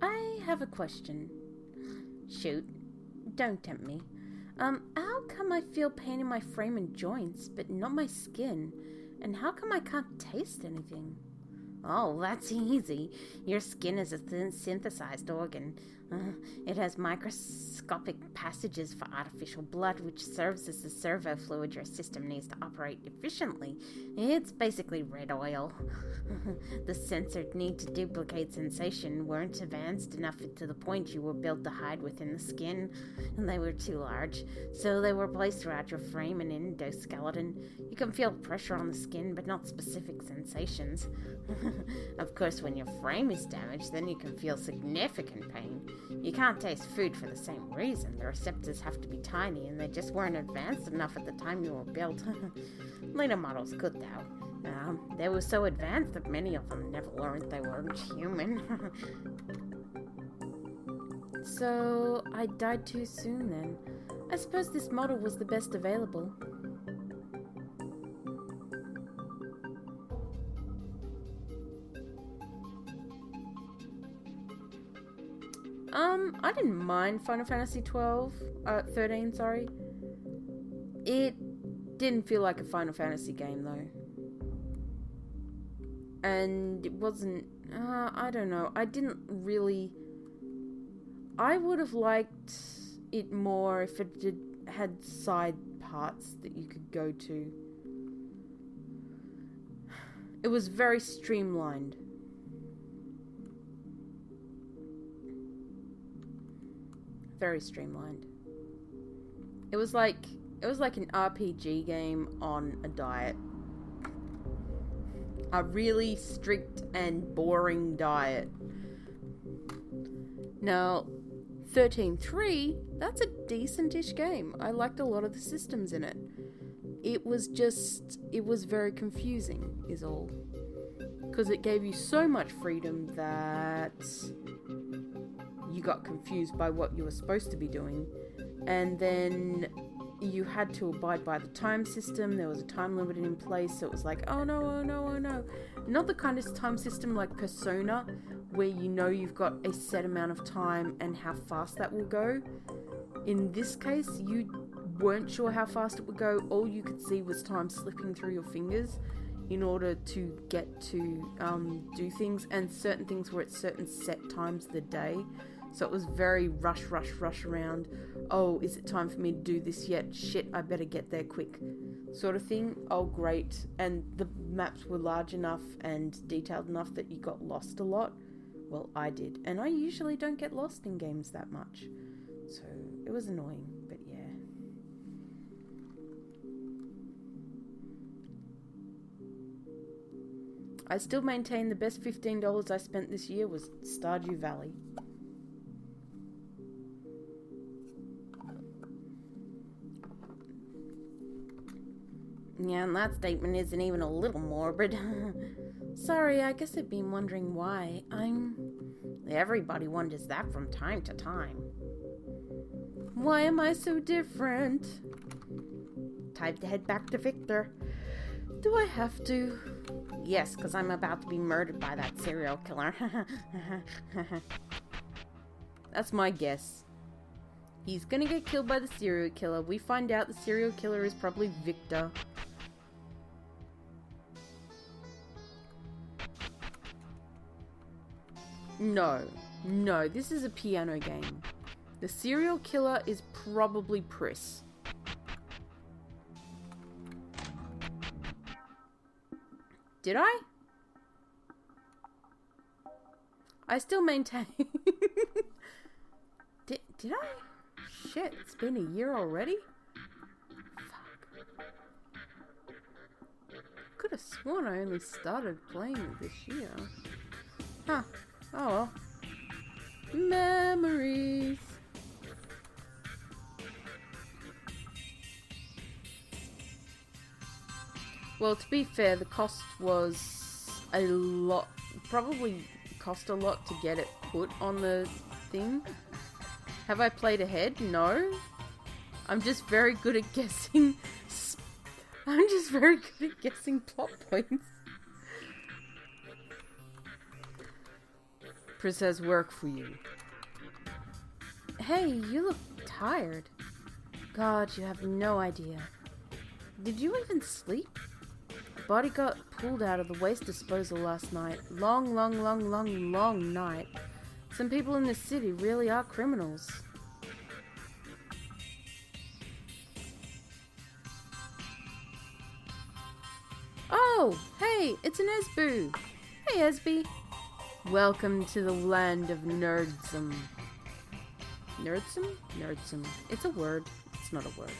Speaker 1: I have a question.
Speaker 3: Shoot.
Speaker 1: Don't tempt me. How come I feel pain in my frame and joints, but not my skin? And how come I can't taste anything?
Speaker 3: Oh, that's easy. Your skin is a synthesized organ. It has microscopic passages for artificial blood, which serves as the servo fluid your system needs to operate efficiently. It's basically red oil. The sensors need to duplicate sensation weren't advanced enough to the point you were built to hide within the skin, and they were too large, so they were placed throughout your frame and endoskeleton. You can feel pressure on the skin, but not specific sensations. Of course, when your frame is damaged, then you can feel significant pain. You can't taste food for the same reason. The receptors have to be tiny, and they just weren't advanced enough at the time you were built. Later models could, though. They were so advanced that many of them never learned they weren't human.
Speaker 1: So, I died too soon then. I suppose this model was the best available. I didn't mind Final Fantasy 13, sorry. It didn't feel like a Final Fantasy game, though. And it wasn't, I don't know, I would have liked it more if it had side parts that you could go to. It was very streamlined. Very streamlined. It was like an RPG game on a diet. A really strict and boring diet. Now, 13.3, that's a decent-ish game. I liked a lot of the systems in it. It was very confusing, is all. Because it gave you so much freedom that you got confused by what you were supposed to be doing. And then you had to abide by the time system. There was a time limit in place, so it was like, oh no, oh no, oh no. Not the kind of time system like Persona, where you know you've got a set amount of time and how fast that will go. In this case, you weren't sure how fast it would go. All you could see was time slipping through your fingers in order to get to do things, and certain things were at certain set times of the day. So it was very rush around. Oh, is it time for me to do this yet? Shit, I better get there quick. Sort of thing. Oh, great. And the maps were large enough and detailed enough that you got lost a lot. Well, I did. And I usually don't get lost in games that much. So it was annoying, but yeah. I still maintain the best $15 I spent this year was Stardew Valley.
Speaker 3: Yeah, and that statement isn't even a little morbid.
Speaker 1: Sorry, I guess I've been wondering why.
Speaker 3: Everybody wonders that from time to time.
Speaker 1: Why am I so different?
Speaker 3: Time to head back to Victor.
Speaker 1: Do I have to?
Speaker 3: Yes, because I'm about to be murdered by that serial killer.
Speaker 1: That's my guess. He's gonna get killed by the serial killer. We find out the serial killer is probably Victor. No, this is a piano game. The serial killer is probably Pris. Did I? I still maintain... Did I? Shit, it's been a year already? Fuck. Could have sworn I only started playing it this year. Huh. Oh well. Memories. Well, to be fair, the cost was a lot. Probably cost a lot to get it put on the thing. Have I played ahead? No. I'm just very good at guessing. I'm just very good at guessing plot points. Pris has work for you. Hey, you look tired. God, you have no idea. Did you even sleep? A body got pulled out of the waste disposal last night. Long night. Some people in this city really are criminals. Oh, hey, it's an Esboo. Hey, Esby. Welcome to the land of nerdsum. Nerdsum? Nerdsum. It's a word. It's not a word.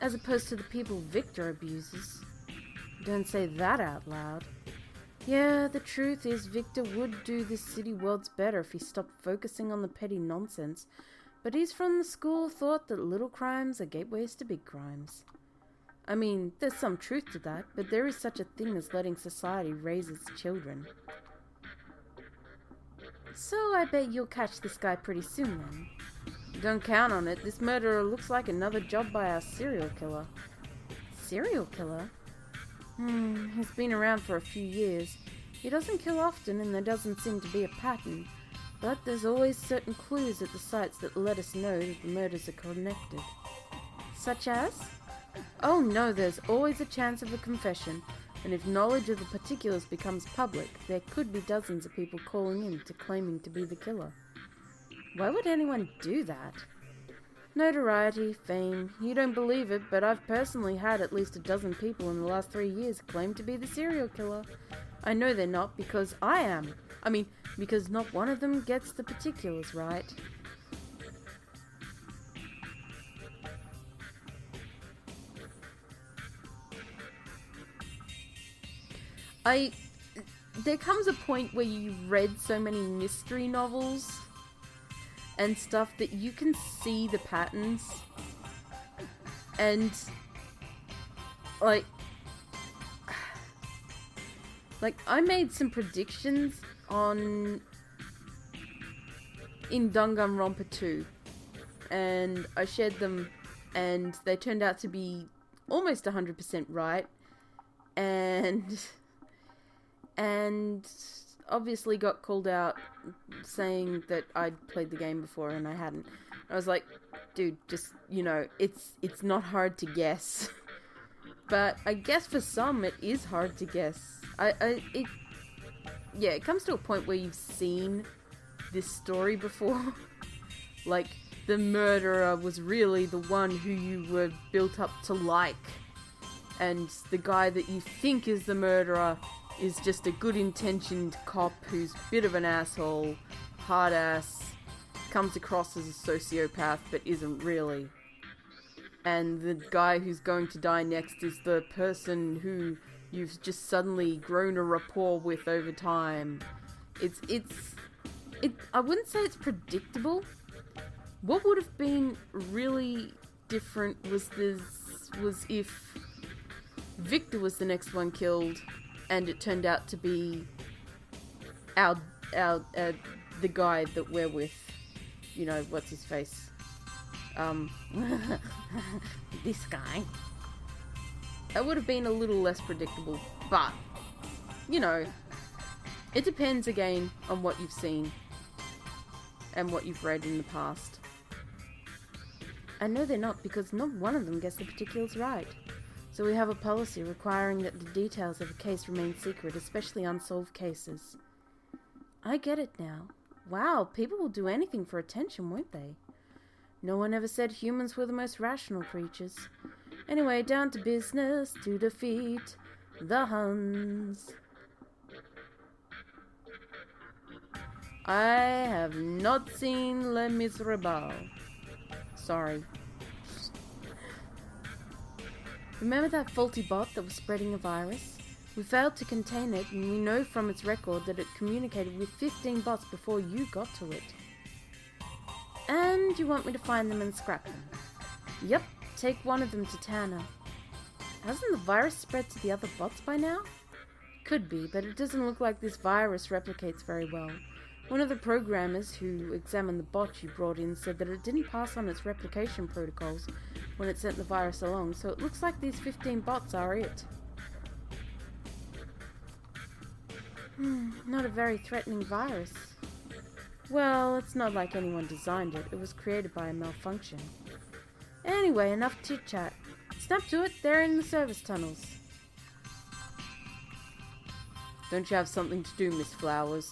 Speaker 1: As opposed to the people Victor abuses. Don't say that out loud. Yeah, the truth is Victor would do this city worlds better if he stopped focusing on the petty nonsense, but he's from the school of thought that little crimes are gateways to big crimes. I mean, there's some truth to that, but there is such a thing as letting society raise its children. So I bet you'll catch this guy pretty soon then. Don't count on it. This murderer looks like another job by our serial killer. Serial killer? He's been around for a few years. He doesn't kill often and there doesn't seem to be a pattern, but there's always certain clues at the sites that let us know that the murders are connected. Such as? Oh no, there's always a chance of a confession, and if knowledge of the particulars becomes public, there could be dozens of people calling in to claiming to be the killer. Why would anyone do that? Notoriety, fame, you don't believe it, but I've personally had at least a dozen people in the last 3 years claim to be the serial killer. I know they're not because I am. Because not one of them gets the particulars right. There comes a point where you've read so many mystery novels and stuff that you can see the patterns, and like I made some predictions in Danganronpa 2, and I shared them, and they turned out to be almost 100% right, and obviously got called out saying that I'd played the game before and I hadn't. I was like, dude, just, it's not hard to guess. But I guess for some it is hard to guess. It comes to a point where you've seen this story before. Like, the murderer was really the one who you were built up to like. And the guy that you think is the murderer is just a good-intentioned cop who's a bit of an asshole, hard-ass, comes across as a sociopath but isn't really. And the guy who's going to die next is the person who you've just suddenly grown a rapport with over time. I wouldn't say it's predictable. What would have been really different was if Victor was the next one killed, and it turned out to be the guy that we're with. What's his face?
Speaker 3: This guy.
Speaker 1: That would have been a little less predictable, but, it depends again on what you've seen and what you've read in the past. I know they're not, because not one of them gets the particulars right. So we have a policy requiring that the details of a case remain secret, especially unsolved cases. I get it now. Wow, people will do anything for attention, won't they? No one ever said humans were the most rational creatures. Anyway, down to business to defeat the Huns. I have not seen Les Miserables. Sorry. Remember that faulty bot that was spreading a virus? We failed to contain it, and we know from its record that it communicated with 15 bots before you got to it. And you want me to find them and scrap them? Yep, take one of them to Tanner. Hasn't the virus spread to the other bots by now? Could be, but it doesn't look like this virus replicates very well. One of the programmers who examined the bot you brought in said that it didn't pass on its replication protocols when it sent the virus along, so it looks like these 15 bots are it. Not a very threatening virus. Well, it's not like anyone designed it. It was created by a malfunction. Anyway, enough chit-chat. Snap to it, they're in the service tunnels. Don't you have something to do, Miss Flowers?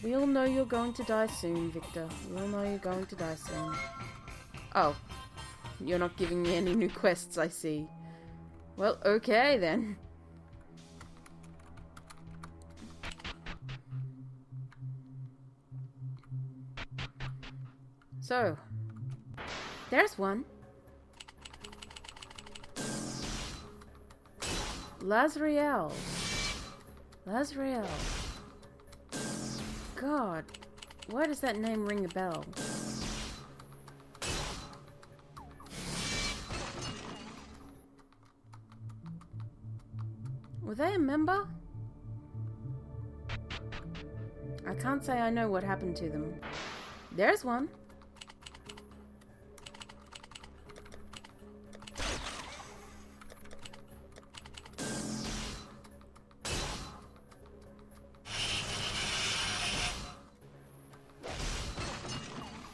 Speaker 1: We all know you're going to die soon, Victor. We all know you're going to die soon. Oh. You're not giving me any new quests, I see. Well, okay then. So, there's one. Lazriel. Lazriel. God, why does that name ring a bell? Were they a member? I can't say I know what happened to them. There's one.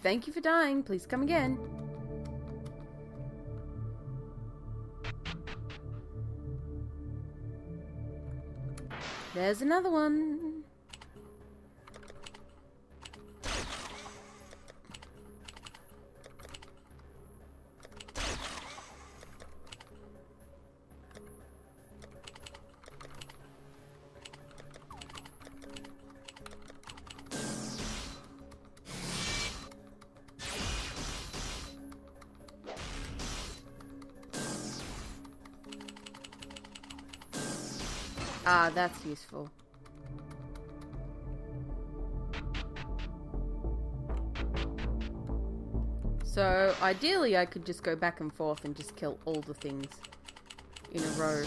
Speaker 1: Thank you for dying. Please come again. There's another one. Ah, that's useful. So, ideally I could just go back and forth and just kill all the things in a row.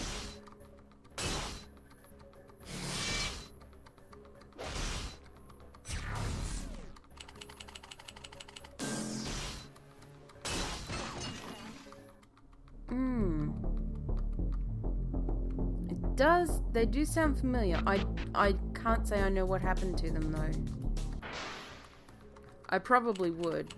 Speaker 1: They do sound familiar. I can't say I know what happened to them though. I probably would.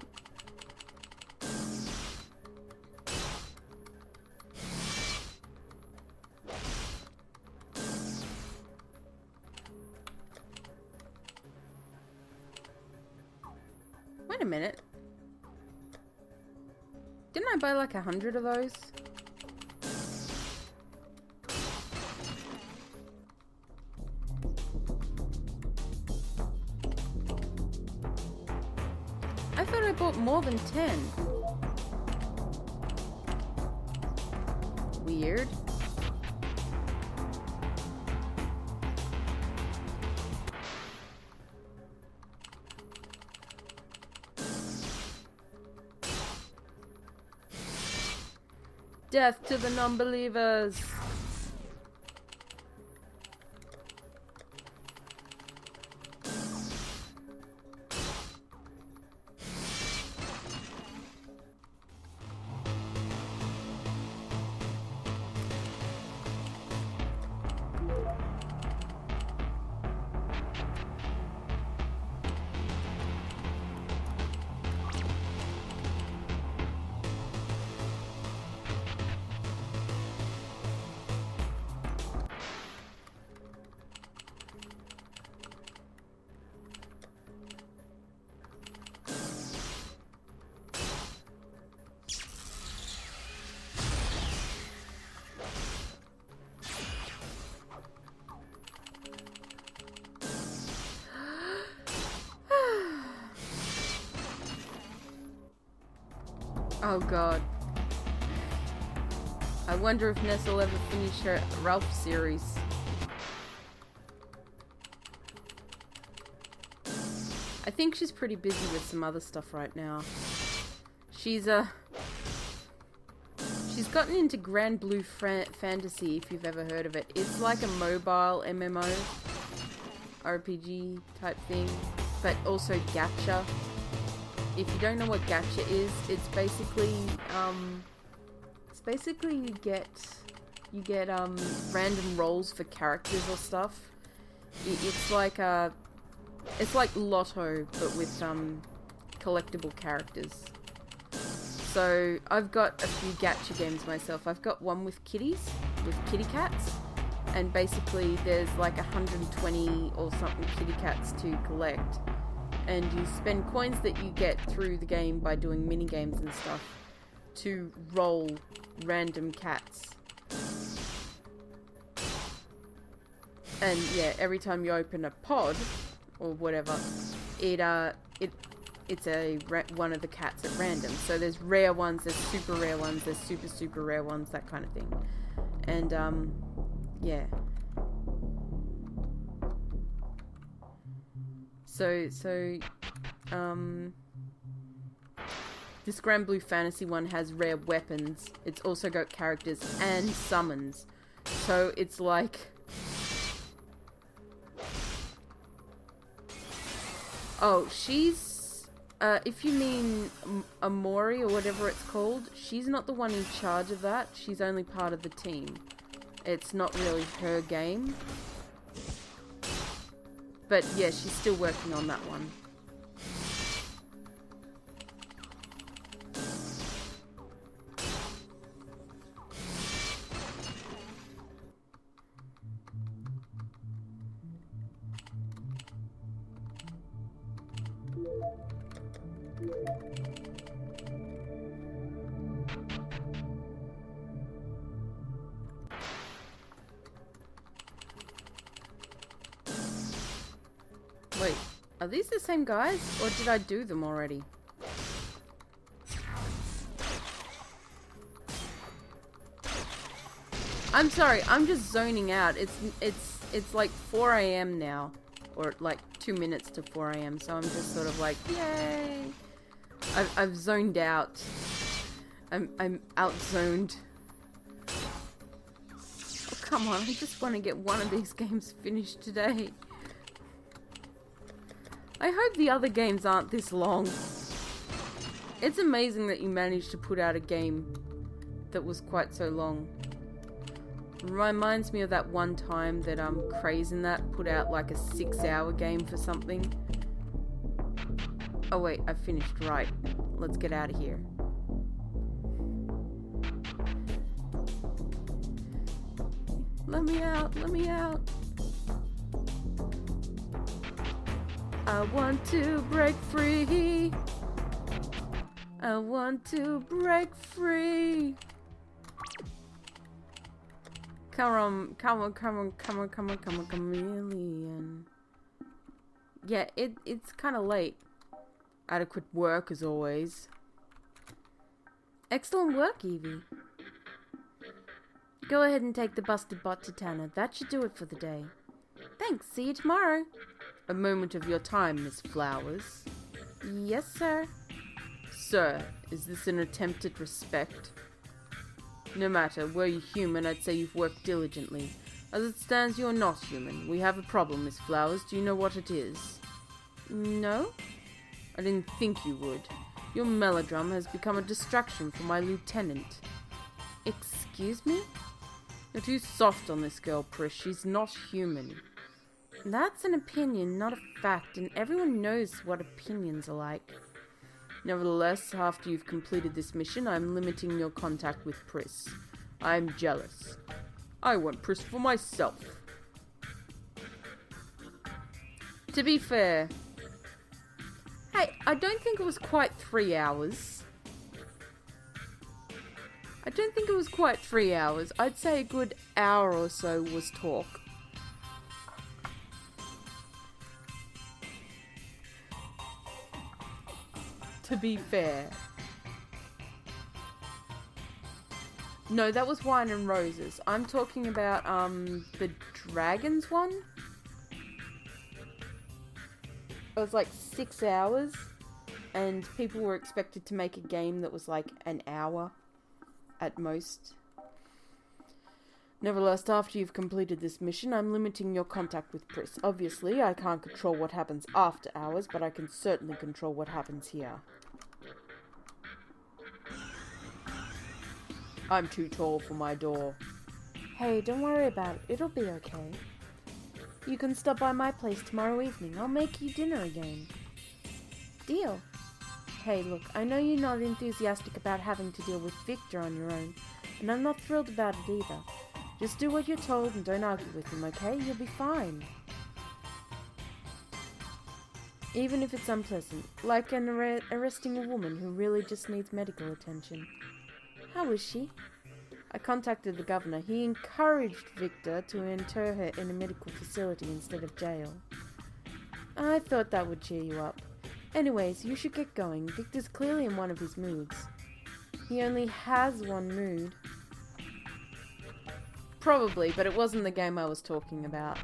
Speaker 1: Wait a minute. Didn't I buy like 100 of those? I thought I bought more than 10. Weird. Death to the non-believers! Oh god. I wonder if Ness will ever finish her Ralph series. I think she's pretty busy with some other stuff right now. She's gotten into Grand Blue Fantasy, if you've ever heard of it. It's like a mobile MMO RPG type thing, but also gacha. If you don't know what gacha is, it's basically you get random rolls for characters or stuff. It's like Lotto, but with collectible characters. So I've got a few gacha games myself. I've got one with kitty cats, and basically there's like 120 or something kitty cats to collect, and you spend coins that you get through the game by doing mini games and stuff to roll random cats. And yeah, every time you open a pod or whatever, it's one of the cats at random. So there's rare ones, there's super rare ones, there's super rare ones, that kind of thing. And yeah. So this Grand Blue Fantasy one has rare weapons. It's also got characters and summons. So it's like, oh, she's if you mean Amori or whatever it's called, she's not the one in charge of that. She's only part of the team. It's not really her game. But yeah, she's still working on that one. Wait, are these the same guys, or did I do them already? I'm sorry, I'm just zoning out. It's like 4 AM now, or like 2 minutes to 4 AM, so I'm just sort of like, yay! I've zoned out. I'm out-zoned. Oh, come on, I just want to get one of these games finished today. I hope the other games aren't this long. It's amazing that you managed to put out a game that was quite so long. Reminds me of that one time that Craze and that put out like a 6-hour game for something. Oh wait, I finished, right. Let's get out of here. Let me out, let me out. I want to break free. I want to break free. Come on, chameleon. Yeah, it's kind of late. Adequate work as always. Excellent work, Evie. Go ahead and take the busted bot to Tanner. That should do it for the day. Thanks, see you tomorrow. A moment of your time, Miss Flowers. Yes, sir. Sir, is this an attempt at respect? No matter, were you human, I'd say you've worked diligently. As it stands, you're not human. We have a problem, Miss Flowers. Do you know what it is? No? I didn't think you would. Your melodrum has become a distraction for my lieutenant. Excuse me? You're too soft on this girl, Prish. She's not human. That's an opinion, not a fact, and everyone knows what opinions are like. Nevertheless, after you've completed this mission, I'm limiting your contact with Pris. I'm jealous. I want Pris for myself. To be fair, hey, I don't think it was quite 3 hours. I don't think it was quite 3 hours. I'd say a good hour or so was talk. To be fair. No, that was Wine and Roses. I'm talking about, the Dragons one. It was like 6 hours, and people were expected to make a game that was like an hour at most. Nevertheless, after you've completed this mission, I'm limiting your contact with Pris. Obviously, I can't control what happens after hours, but I can certainly control what happens here. I'm too tall for my door. Hey, don't worry about it. It'll be okay. You can stop by my place tomorrow evening. I'll make you dinner again. Deal. Hey, look, I know you're not enthusiastic about having to deal with Victor on your own, and I'm not thrilled about it either. Just do what you're told and don't argue with him, okay? You'll be fine. Even if it's unpleasant, like arresting a woman who really just needs medical attention. How is she? I contacted the governor. He encouraged Victor to inter her in a medical facility instead of jail. I thought that would cheer you up. Anyways, you should get going. Victor's clearly in one of his moods. He only has one mood. Probably, but it wasn't the game I was talking about.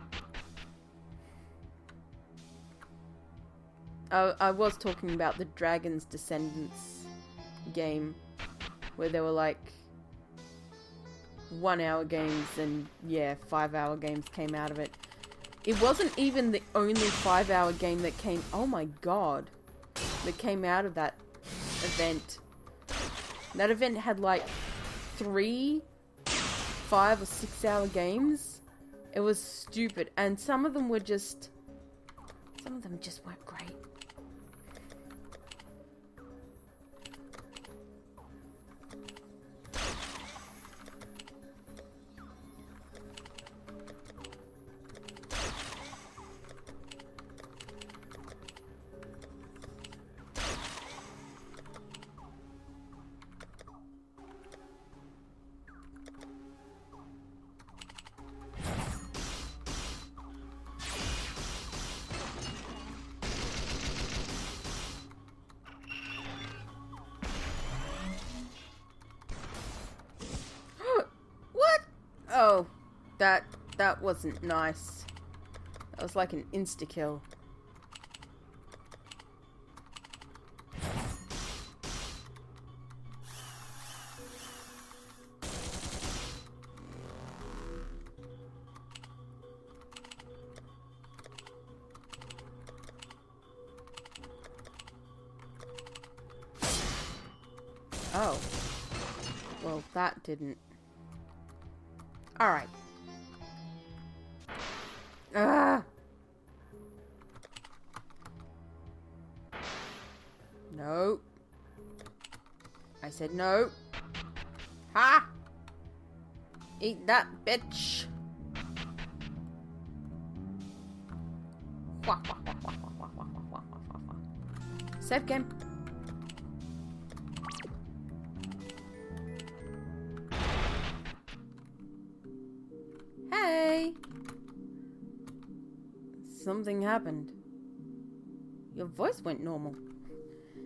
Speaker 1: I was talking about the Dragon's Descendants game, where there were like 1 hour games and 5 hour games came out of it. It wasn't even the only 5 hour game that came, oh my god, that came out of that event. That event had like 3, 5 or 6 hour games. It was stupid, and some of them just weren't great. Oh, that wasn't nice. That was like an insta-kill. Oh. Well, that didn't. Alright. No. I said no. Ha! Eat that, bitch. Save game. Hey! Something happened. Your voice went normal.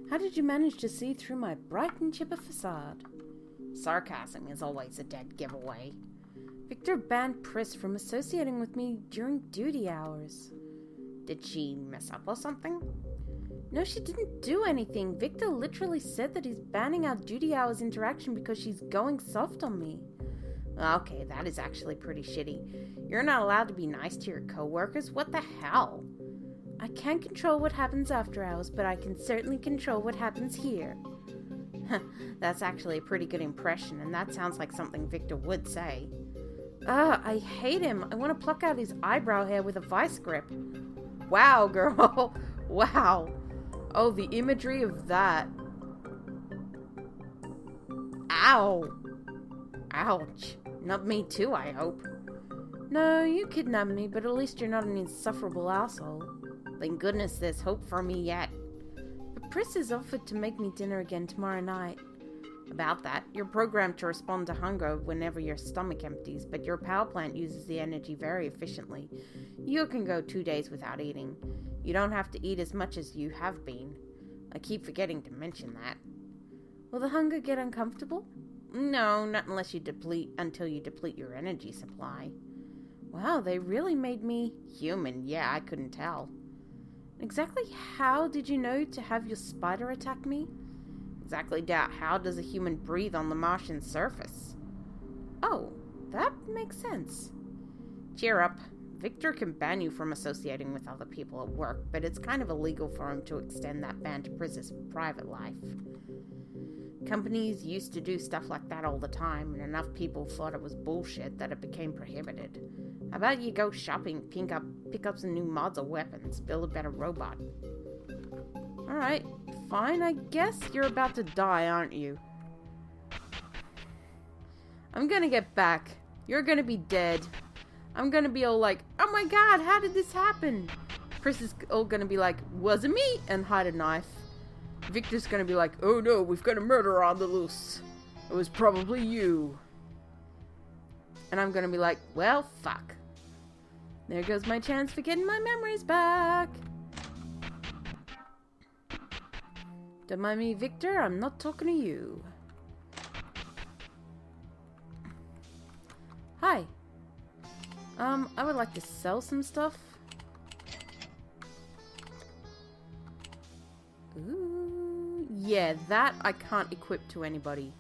Speaker 1: How did you manage to see through my bright and chipper facade? Sarcasm is always a dead giveaway. Victor banned Pris from associating with me during duty hours. Did she mess up or something? No, she didn't do anything. Victor literally said that he's banning our duty hours interaction because she's going soft on me. Okay, that is actually pretty shitty. You're not allowed to be nice to your coworkers? What the hell? I can't control what happens after hours, but I can certainly control what happens here. That's actually a pretty good impression, and that sounds like something Victor would say. I hate him. I want to pluck out his eyebrow hair with a vice grip. Wow, girl. Wow. Oh, the imagery of that. Ow. Ouch. Not me too, I hope. No, you kidnapped me, but at least you're not an insufferable asshole. Thank goodness there's hope for me yet. But Pris has offered to make me dinner again tomorrow night. About that, you're programmed to respond to hunger whenever your stomach empties, but your power plant uses the energy very efficiently. You can go 2 days without eating. You don't have to eat as much as you have been. I keep forgetting to mention that. Will the hunger get uncomfortable?
Speaker 3: No, not unless you until you deplete your energy supply. Wow, they really made me human. Yeah, I couldn't tell. Exactly how did you know to have your spider attack me? Exactly how does a human breathe on the Martian surface? Oh, that makes sense. Cheer up. Victor can ban you from associating with other people at work, but it's kind of illegal for him to extend that ban to Pris's private life. Companies used to do stuff like that all the time, and enough people thought it was bullshit that it became prohibited. How about you go shopping, pick up some new mods or weapons, build a better robot? Alright, fine, I guess you're about to die, aren't you? I'm gonna get back. You're gonna be dead. I'm gonna be all like, oh my god, how did this happen? Chris is all gonna be like, wasn't me, and hide a knife. Victor's gonna be like, oh no, we've got a murderer on the loose. It was probably you. And I'm gonna be like, well, fuck. There goes my chance for getting my memories back. Don't mind me, Victor, I'm not talking to you. Hi. I would like to sell some stuff. Ooh, yeah, that I can't equip to anybody.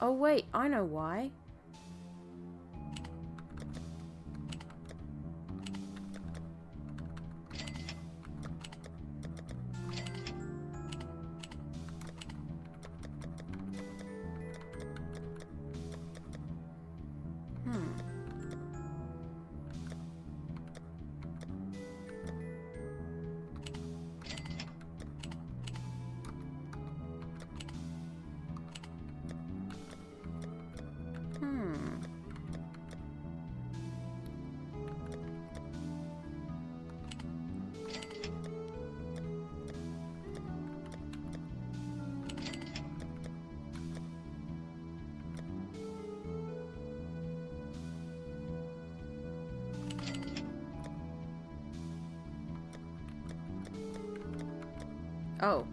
Speaker 3: Oh wait, I know why. Oh.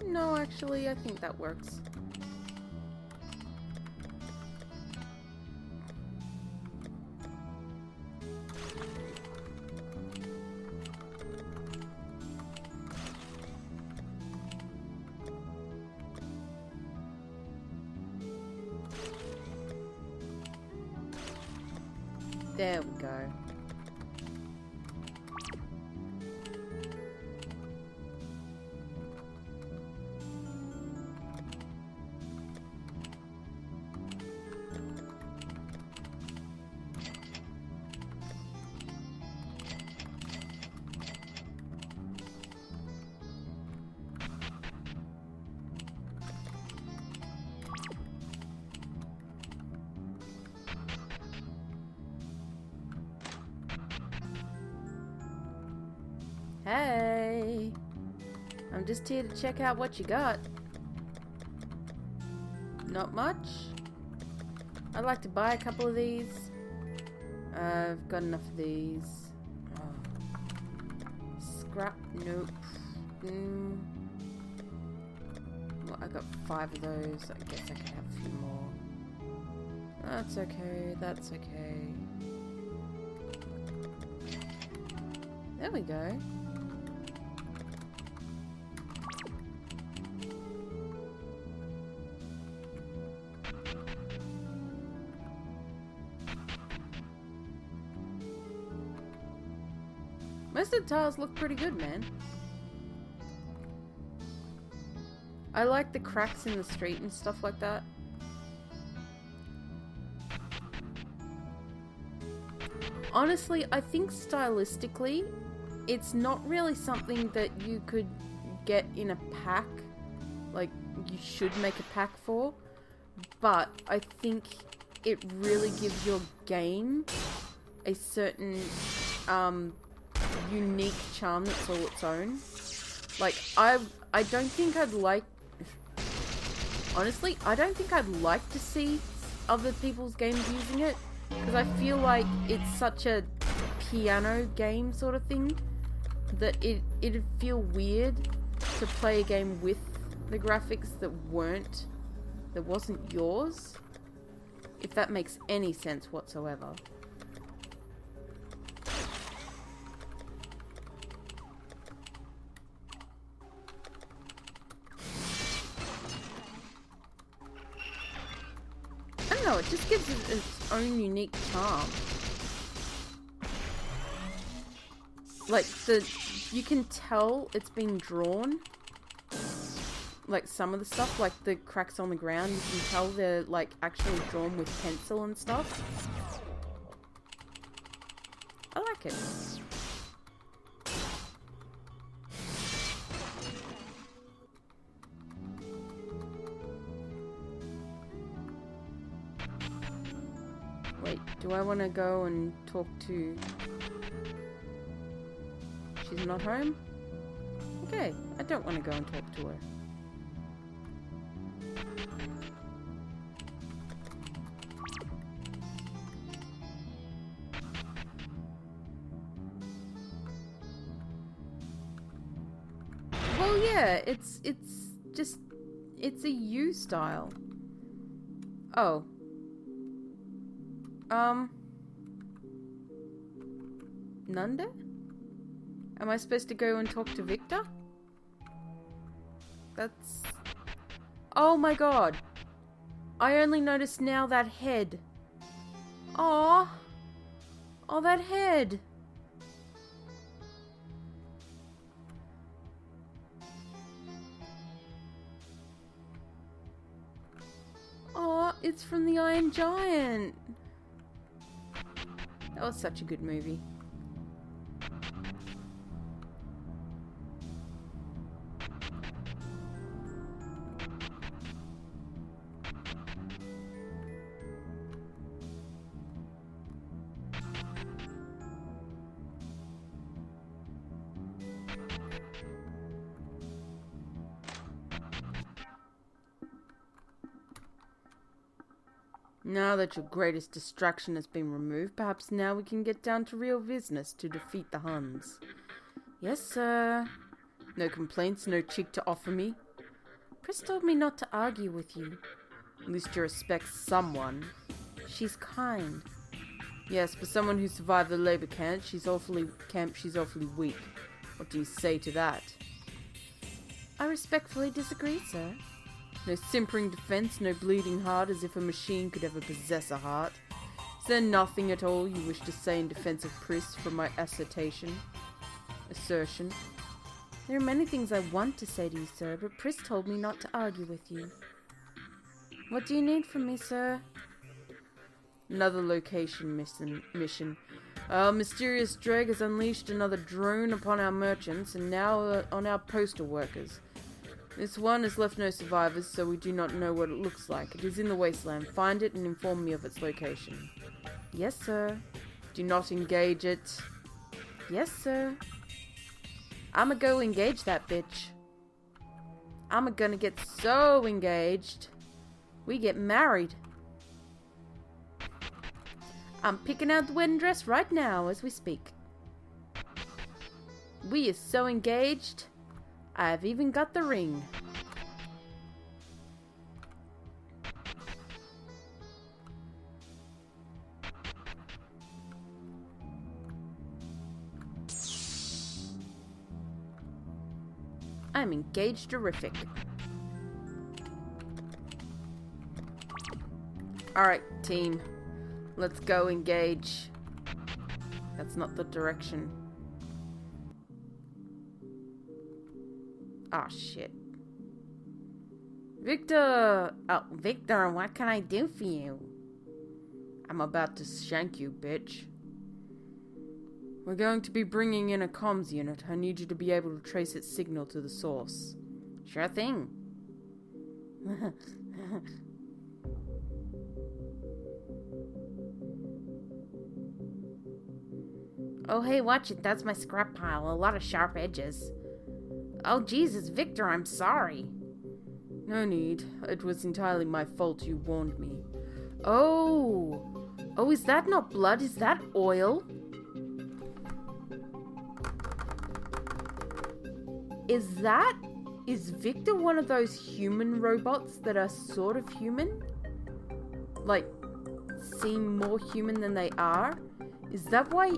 Speaker 3: No, actually, I think that works. There we go. Hey, I'm just here to check out what you got. Not much. I'd like to buy a couple of these. I've got enough of these. Oh. Scrap, nope. Well, I got 5 of those. I guess I could have a few more. That's okay, that's okay. There we go. Most of the tiles look pretty good, man. I like the cracks in the street and stuff like that. Honestly, I think stylistically, it's not really something that you could get in a pack. Like, you should make a pack for. But I think it really gives your game a certain, unique charm that's all its own. Like, I don't think I'd like... Honestly, I don't think I'd like to see other people's games using it. Because I feel like it's such a piano game sort of thing.
Speaker 1: that it'd feel weird to play a game with the graphics that wasn't yours. If that makes any sense whatsoever. I don't know, it just gives it its own unique charm. Like, you can tell it's been drawn. Like, some of the stuff, like the cracks on the ground, you can tell they're, like, actually drawn with pencil and stuff. I like it. Wait, do I want to go and talk to... She's not home? Okay, I don't want to go and talk to her. Well, yeah, it's a U style. Oh. Nanda? Am I supposed to go and talk to Victor? That's... Oh my god. I only noticed now that head. Aww. Oh, that head. Aw, it's from the Iron Giant. That was such a good movie. Now that your greatest distraction has been removed, perhaps now we can get down to real business to defeat the Huns. Yes, sir. No complaints, no cheek to offer me. Pris told me not to argue with you. At least you respect someone. She's kind. Yes, for someone who survived the labor camp, she's awfully weak. What do you say to that? I respectfully disagree, sir. No simpering defense, no bleeding heart as if a machine could ever possess a heart. Is there nothing at all you wish to say in defense of Pris from my assertion? There are many things I want to say to you, sir, but Pris told me not to argue with you. What do you need from me, sir? Another location mission. Our mysterious dreg has unleashed another drone upon our merchants and now on our postal workers. This one has left no survivors, so we do not know what it looks like. It is in the wasteland. Find it and inform me of its location. Yes, sir. Do not engage it. Yes, sir. I'ma go engage that bitch. I'm gonna get so engaged. We get married. I'm picking out the wedding dress right now as we speak. We is so engaged. I've even got the ring. I'm engaged terrific. Alright, team. Let's go engage. That's not the direction. Ah, shit. Victor! Oh, Victor, what can I do for you? I'm about to shank you, bitch. We're going to be bringing in a comms unit. I need you to be able to trace its signal to the source. Sure thing. Oh, hey, watch it. That's my scrap pile. A lot of sharp edges. Oh, Jesus, Victor, I'm sorry. No need. It was entirely my fault. You warned me. Oh! Oh, is that not blood? Is that oil? Is Victor one of those human robots that are sort of human? Like, seem more human than they are? Is that why...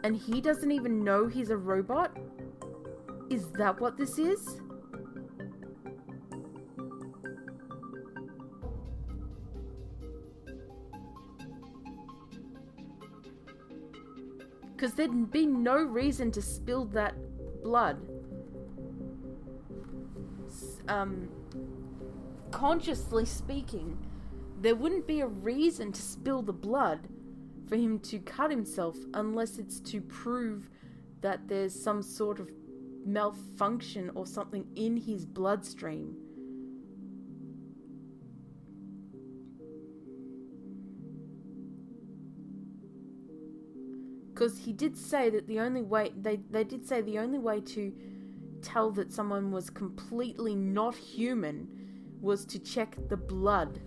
Speaker 1: And he doesn't even know he's a robot? Is that what this is? Because there'd be no reason to spill that blood. Consciously speaking, there wouldn't be a reason to spill the blood for him to cut himself unless it's to prove that there's some sort of malfunction or something in his bloodstream. Because he did say that the only way, they did say the only way to tell that someone was completely not human was to check the blood.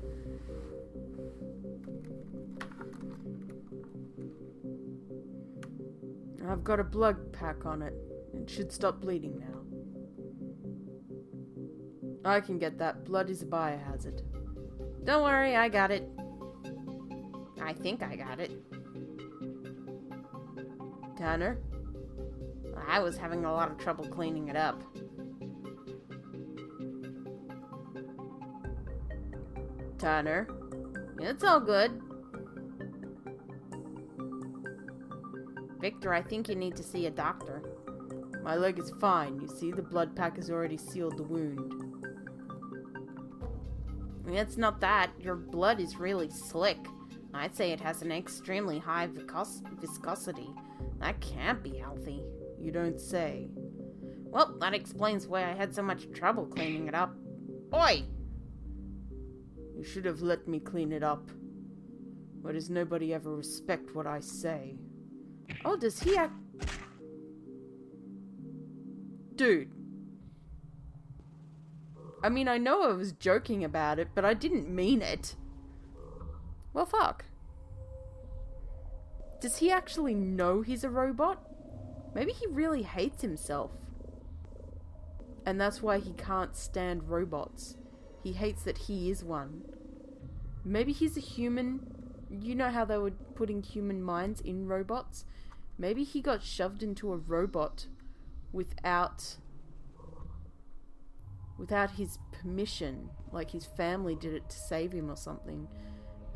Speaker 1: I've got a blood pack on it. It should stop bleeding now. I can get that. Blood is a biohazard. Don't worry, I got it. I think I got it. Tanner? I was having a lot of trouble cleaning it up. Tanner? It's all good. Victor, I think you need to see a doctor. My leg is fine. You see, the blood pack has already sealed the wound. It's not that. Your blood is really slick. I'd say it has an extremely high viscosity. That can't be healthy. You don't say. Well, that explains why I had so much trouble cleaning it up. Oi! You should have let me clean it up. Why does nobody ever respect what I say? Oh, does he act... Dude. I mean, I know I was joking about it, but I didn't mean it. Well, fuck. Does he actually know he's a robot? Maybe he really hates himself. And that's why he can't stand robots. He hates that he is one. Maybe he's a human. You know how they were putting human minds in robots? Maybe he got shoved into a robot without his permission. Like his family did it to save him or something.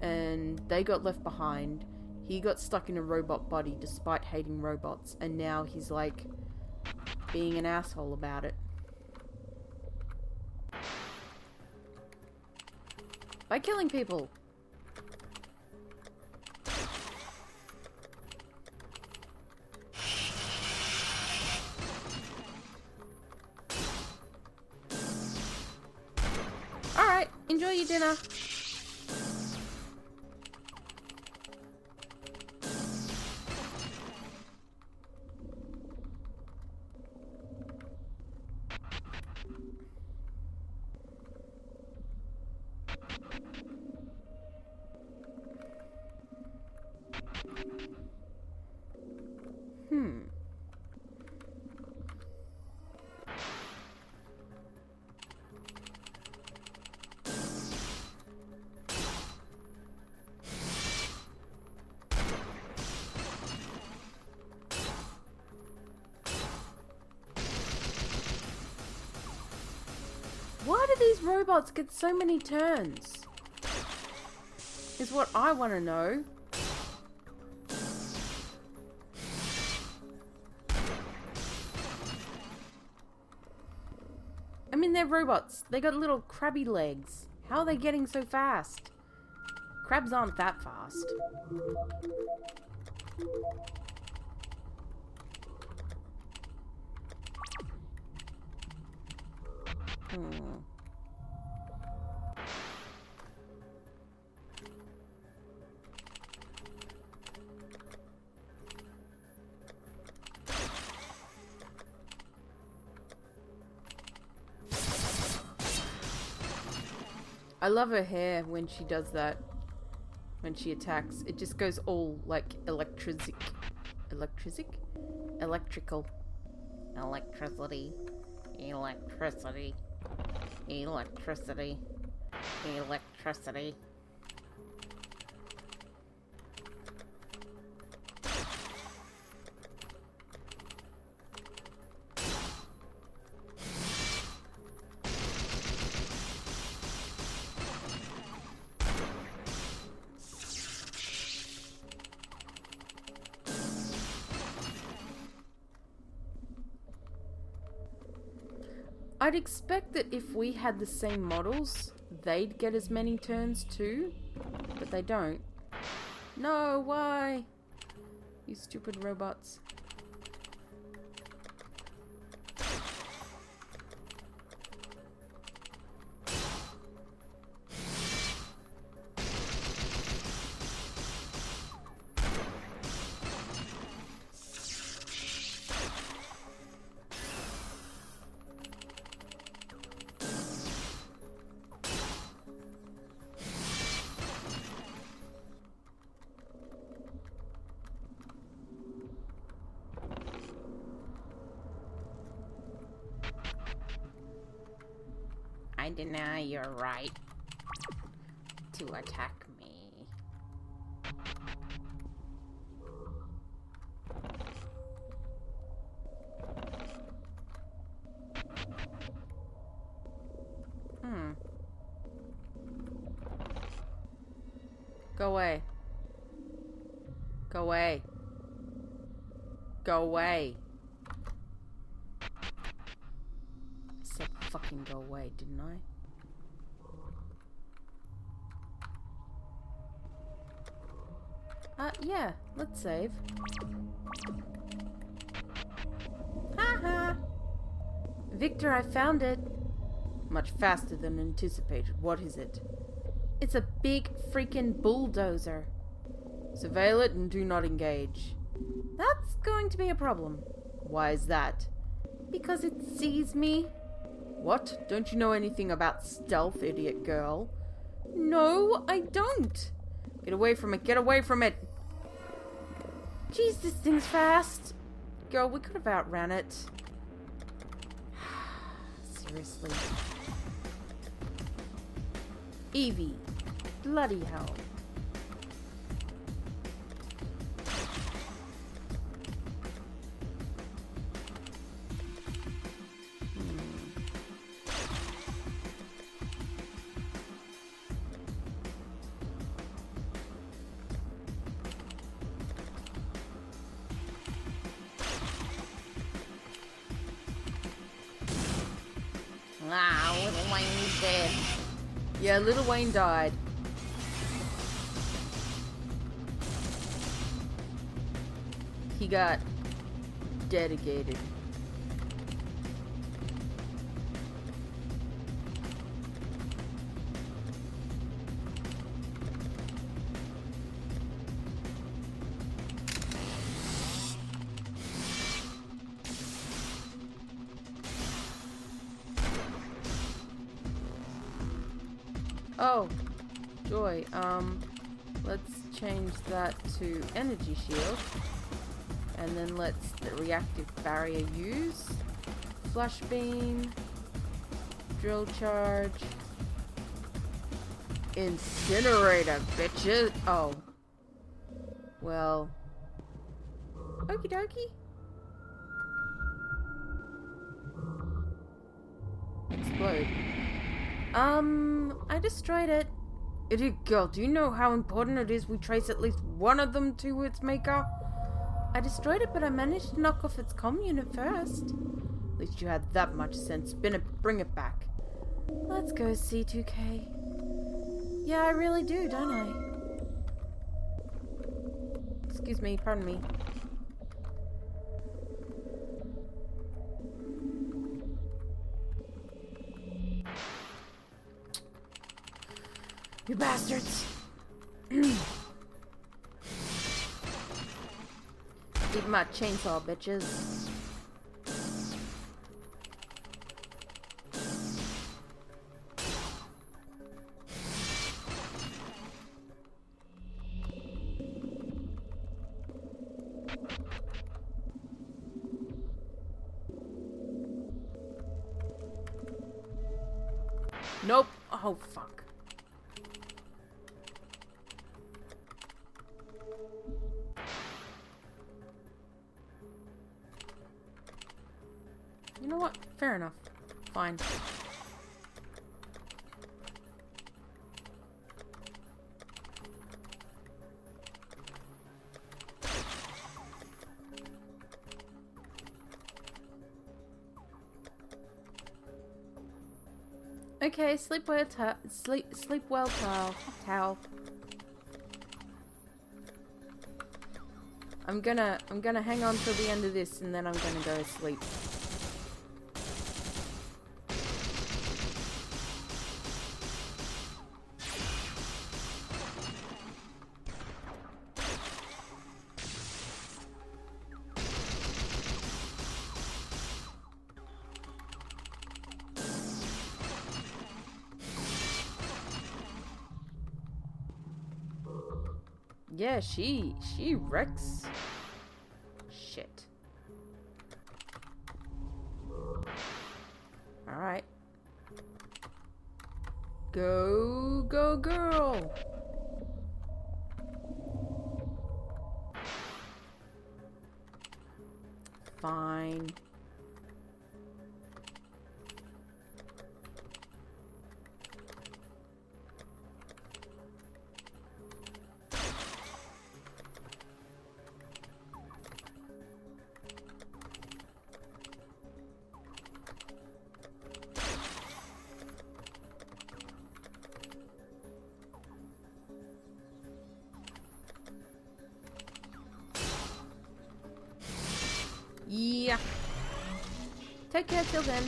Speaker 1: And they got left behind. He got stuck in a robot body despite hating robots. And now he's like being an asshole about it. By killing people. Alright, enjoy your dinner. Why do these robots get so many turns? Is what I want to know. I mean, they're robots. They got little crabby legs. How are they getting so fast? Crabs aren't that fast. I love her hair when she does that. When she attacks. It just goes all like electrical.
Speaker 3: Electricity. Electricity. Electricity. Electricity.
Speaker 1: I'd expect that if we had the same models, they'd get as many turns too, but they don't. No, why? You stupid robots.
Speaker 3: I deny your right to attack me.
Speaker 1: Go away. Go away. Go away. I said fucking go away, didn't I? Yeah, let's save. Haha! Victor, I found it. Much faster than anticipated. What is it? It's a big freaking bulldozer. Surveil it and do not engage. That's going to be a problem. Why is that? Because it sees me. What? Don't you know anything about stealth, idiot girl? No, I don't. Get away from it. Get away from it. Jeez, this thing's fast. Girl, we could have outran it. Seriously. Evie. Bloody hell.
Speaker 3: Ah, little Wayne's dead.
Speaker 1: Yeah, Little Wayne died. He got dedicated. Oh, joy. Let's change that to energy shield. And then let's the reactive barrier use. Flash beam. Drill charge. Incinerator, bitches. Oh. Well. Okie dokie. Explode. I destroyed it. Idiot girl, do you know how important it is we trace at least one of them to its maker? I destroyed it, but I managed to knock off its comm unit first. At least you had that much sense. Bring it back. Let's go, C2K. Yeah, I really do, don't I? Excuse me, pardon me. You bastards! Eat my chainsaw, bitches. Nope. Oh, fuck. You know what? Fair enough. Fine. Okay, sleep well, sleep well, towel. I'm gonna hang on till the end of this, and then I'm gonna go to sleep. Yeah, she wrecks shit. Alright. Go, girl! Fine. Yeah. Take care till then.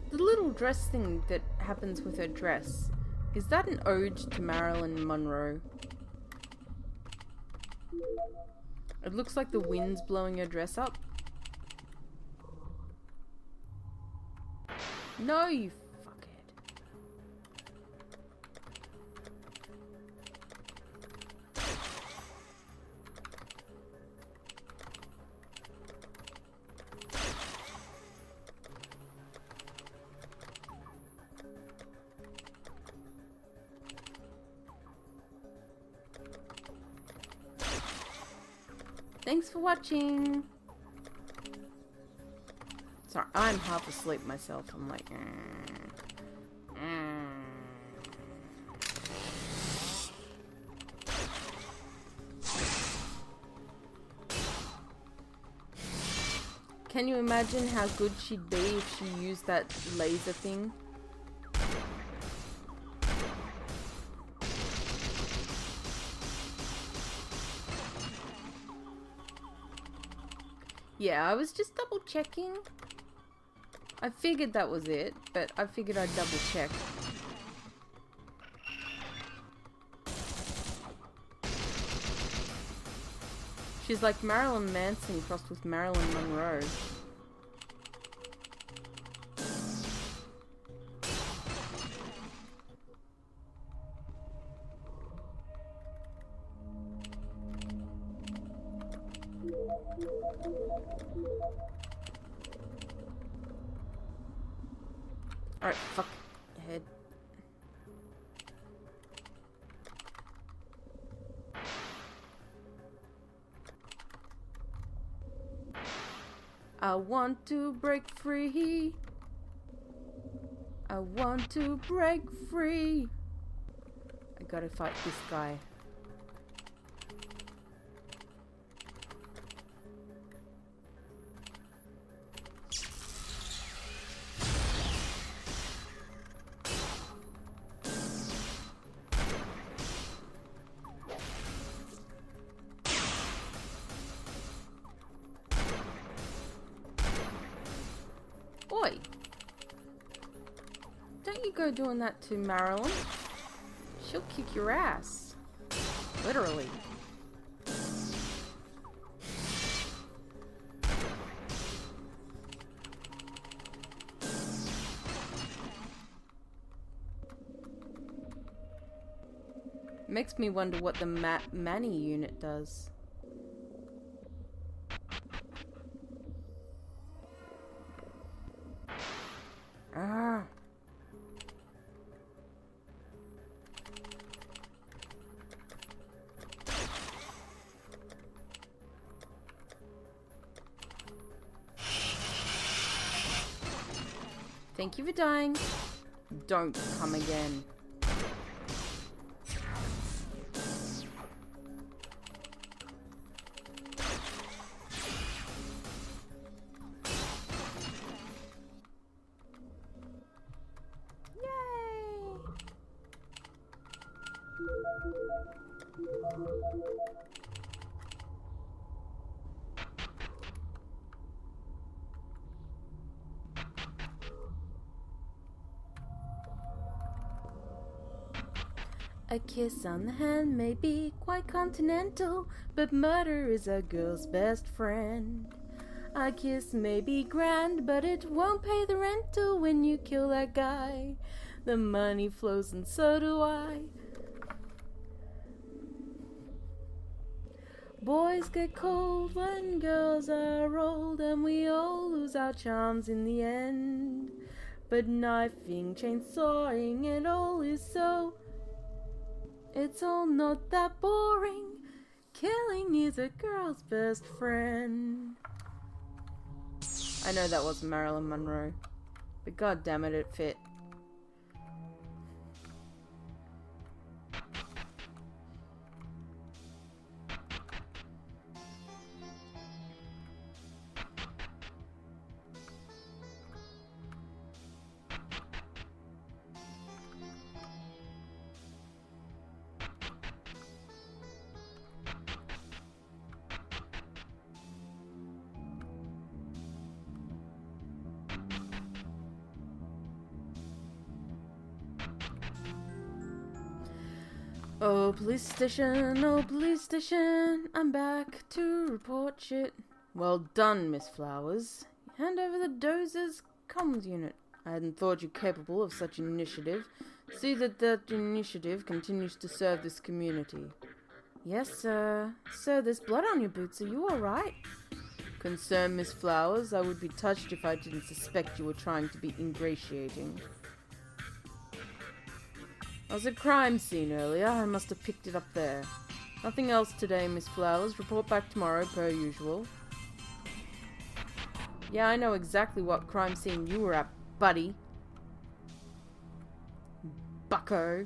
Speaker 1: The little dress thing that happens with her dress, is that an ode to Marilyn Monroe? It looks like the wind's blowing her dress up. No, you fuckhead. Thanks for watching. Sorry, I'm half asleep myself. I'm like, Can you imagine how good she'd be if she used that laser thing? Yeah, I was just double checking. I figured that was it, but I figured I'd double check. She's like Marilyn Manson crossed with Marilyn Monroe. Alright, fuck head. I want to break free. I want to break free. I gotta fight this guy. Oi! Don't you go doing that to Marilyn. She'll kick your ass. Literally. Makes me wonder what the Manny unit does. Ah. Thank you for dying. Don't come again. A kiss on the hand may be quite continental, but murder is a girl's best friend. A kiss may be grand, but it won't pay the rental when you kill that guy. The money flows and so do I. Boys get cold when girls are old, and we all lose our charms in the end. But knifing, chainsawing, it all is so... It's all not that boring. Killing is a girl's best friend. I know that wasn't Marilyn Monroe, but god damn it, it fit. Oh, police station, I'm back to report shit. Well done, Miss Flowers. Hand over the dozer's comms unit. I hadn't thought you capable of such an initiative. See that that initiative continues to serve this community. Yes, sir. Sir, there's blood on your boots. Are you alright? Concerned, Miss Flowers, I would be touched if I didn't suspect you were trying to be ingratiating. I was at a crime scene earlier. I must have picked it up there. Nothing else today, Miss Flowers. Report back tomorrow, per usual. Yeah, I know exactly what crime scene you were at, buddy. Bucko.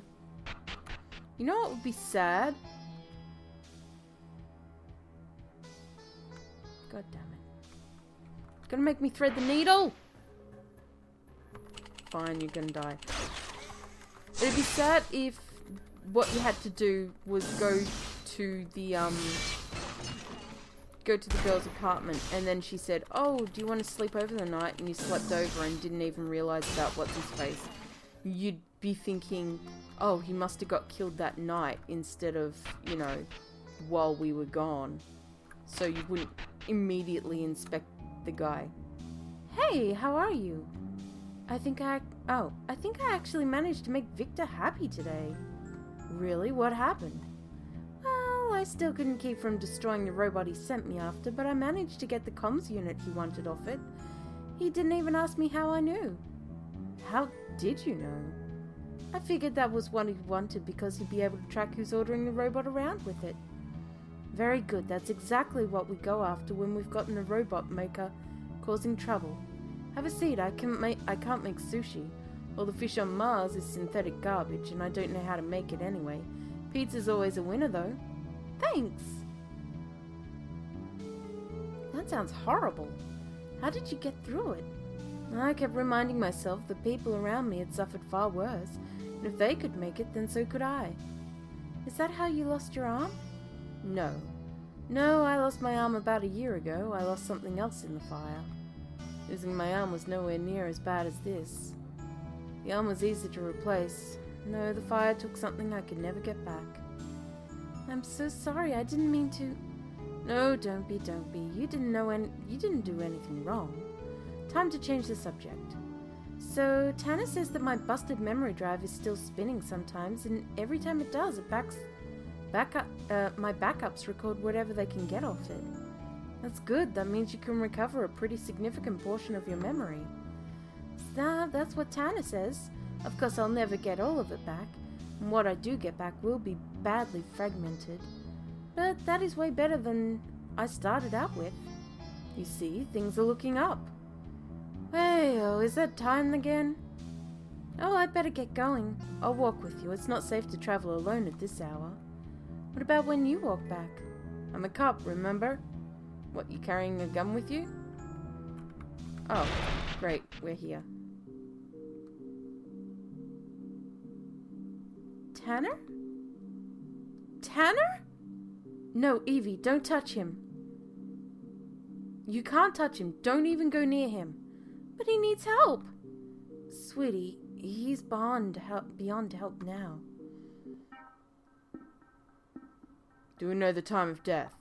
Speaker 1: You know what would be sad? God damn it. Gonna make me thread the needle? Fine, you're gonna die. It'd be sad if what you had to do was go to the girl's apartment, and then she said, "Oh, do you want to sleep over the night?" And you slept over and didn't even realize about what's his face. You'd be thinking, "Oh, he must have got killed that night," instead of, you know, while we were gone. So you wouldn't immediately inspect the guy. Hey, how are you? I think I actually managed to make Victor happy today. Really? What happened? Well, I still couldn't keep from destroying the robot he sent me after, but I managed to get the comms unit he wanted off it. He didn't even ask me how I knew. How did you know? I figured that was what he wanted because he'd be able to track who's ordering the robot around with it. Very good, that's exactly what we go after when we've gotten a robot maker causing trouble. Have a seat, I can't make sushi. All the fish on Mars is synthetic garbage, and I don't know how to make it anyway. Pizza's always a winner, though. Thanks! That sounds horrible. How did you get through it? I kept reminding myself that people around me had suffered far worse, and if they could make it, then so could I. Is that how you lost your arm? No. No, I lost my arm about a year ago. I lost something else in the fire. Losing my arm was nowhere near as bad as this. The arm was easy to replace. No, the fire took something I could never get back. I'm so sorry, I didn't mean to... No, don't be. You didn't do anything wrong. Time to change the subject. So, Tanner says that my busted memory drive is still spinning sometimes, and every time it does, my backups record whatever they can get off it. That's good, that means you can recover a pretty significant portion of your memory. So, that's what Tanner says. Of course, I'll never get all of it back, and what I do get back will be badly fragmented. But that is way better than I started out with. You see, things are looking up. Hey, is that time again? Oh, I'd better get going. I'll walk with you. It's not safe to travel alone at this hour. What about when you walk back? I'm a cop, remember? What, you carrying a gun with you? Oh, great, we're here. Tanner? Tanner? No, Evie, don't touch him. You can't touch him. Don't even go near him. But he needs help. Sweetie, he's beyond help now. Do we know the time of death?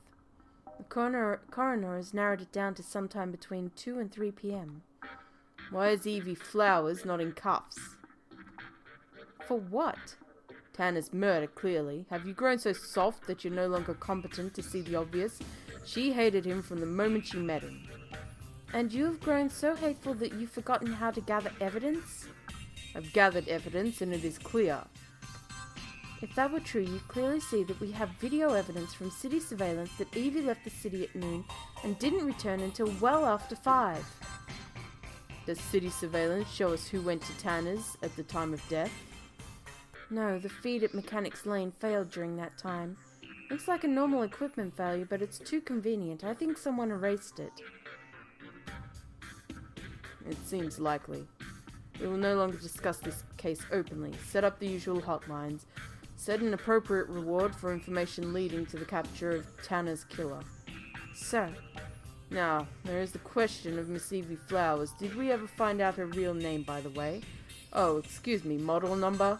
Speaker 1: The coroner has narrowed it down to sometime between 2 and 3 p.m. Why is Evie Flowers not in cuffs? For what? Tanner's murder, clearly. Have you grown so soft that you're no longer competent to see the obvious? She hated him from the moment she met him. And you have grown so hateful that you've forgotten how to gather evidence? I've gathered evidence, and it is clear. If that were true, you'd clearly see that we have video evidence from city surveillance that Evie left the city at noon and didn't return until well after 5. Does city surveillance show us who went to Tanner's at the time of death? No, the feed at Mechanics Lane failed during that time. Looks like a normal equipment failure, but it's too convenient. I think someone erased it. It seems likely. We will no longer discuss this case openly. Set up the usual hotlines. Set an appropriate reward for information leading to the capture of Tanner's killer. Sir. Now, there is the question of Miss Evie Flowers. Did we ever find out her real name, by the way? Oh, excuse me, model number?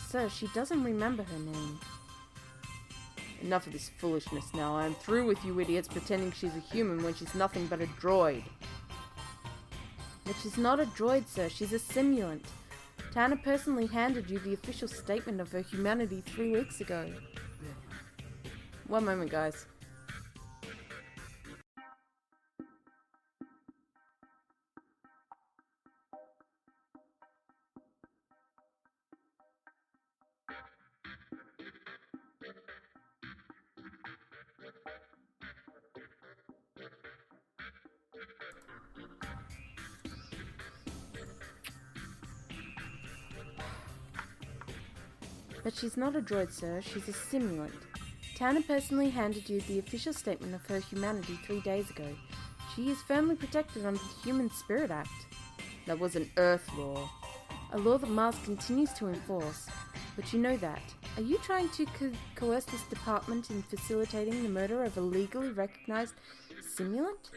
Speaker 1: Sir, she doesn't remember her name. Enough of this foolishness now. I am through with you idiots pretending she's a human when she's nothing but a droid. But she's not a droid, sir. She's a simulant. Tanner personally handed you the official statement of her humanity 3 weeks ago. One moment, guys. But she's not a droid, sir. She's a simulant. Tanner personally handed you the official statement of her humanity 3 days ago. She is firmly protected under the Human Spirit Act. That was an Earth law. A law that Mars continues to enforce. But you know that. Are you trying to coerce this department in facilitating the murder of a legally recognized simulant?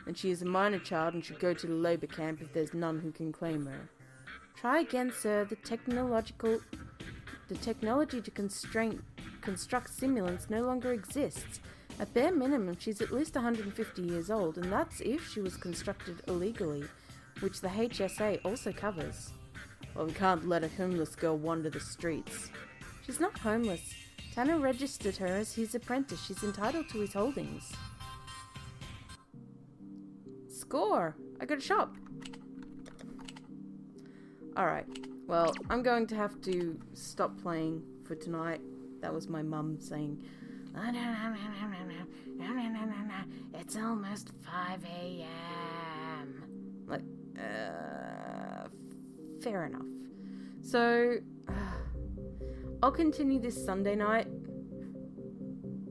Speaker 1: And she is a minor child and should go to the labor camp if there's none who can claim her. Try again, sir. The technology to construct simulants no longer exists. At bare minimum, she's at least 150 years old, and that's if she was constructed illegally, which the HSA also covers. Well, we can't let a homeless girl wander the streets. She's not homeless. Tanner registered her as his apprentice. She's entitled to his holdings. Score! I got a shop! Alright. Well, I'm going to have to stop playing for tonight. That was my mum saying, it's almost 5 a.m. Like, fair enough. So, I'll continue this Sunday night.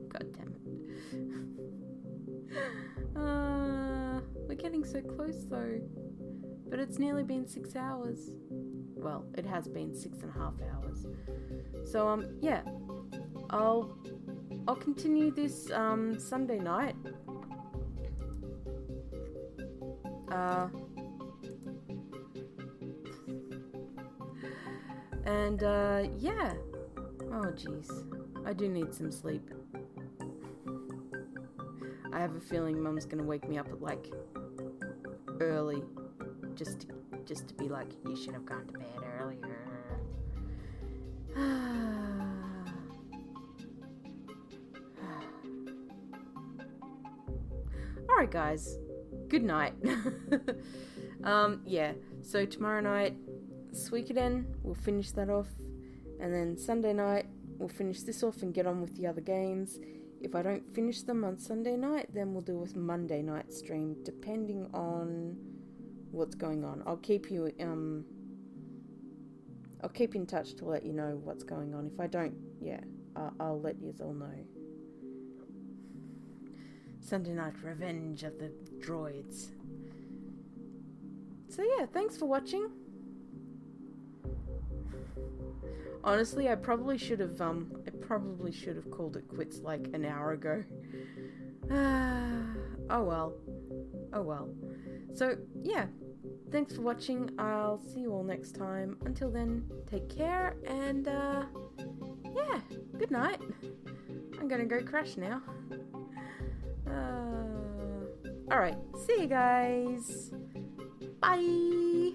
Speaker 1: God damn it. We're getting so close though. But it's nearly been 6 hours. Well, it has been 6.5 hours. So, yeah. I'll continue this, Sunday night. Yeah. Oh, jeez. I do need some sleep. I have a feeling Mum's gonna wake me up at like early, just to be like, you should have gone to bed earlier. Alright guys, good night. Yeah, so tomorrow night, Suikoden, we'll finish that off, and then Sunday night, we'll finish this off and get on with the other games. If I don't finish them on Sunday night, then we'll do a Monday night stream, depending on what's going on. I'll keep you, I'll keep in touch to let you know what's going on. If I don't, yeah, I'll let you all know. Sunday night revenge of the droids. So yeah, thanks for watching. Honestly, I probably should have called it quits like an hour ago. Oh well. Oh well. So yeah, thanks for watching. I'll see you all next time. Until then, take care and yeah, good night. I'm gonna go crash now. Alright, see you guys. Bye.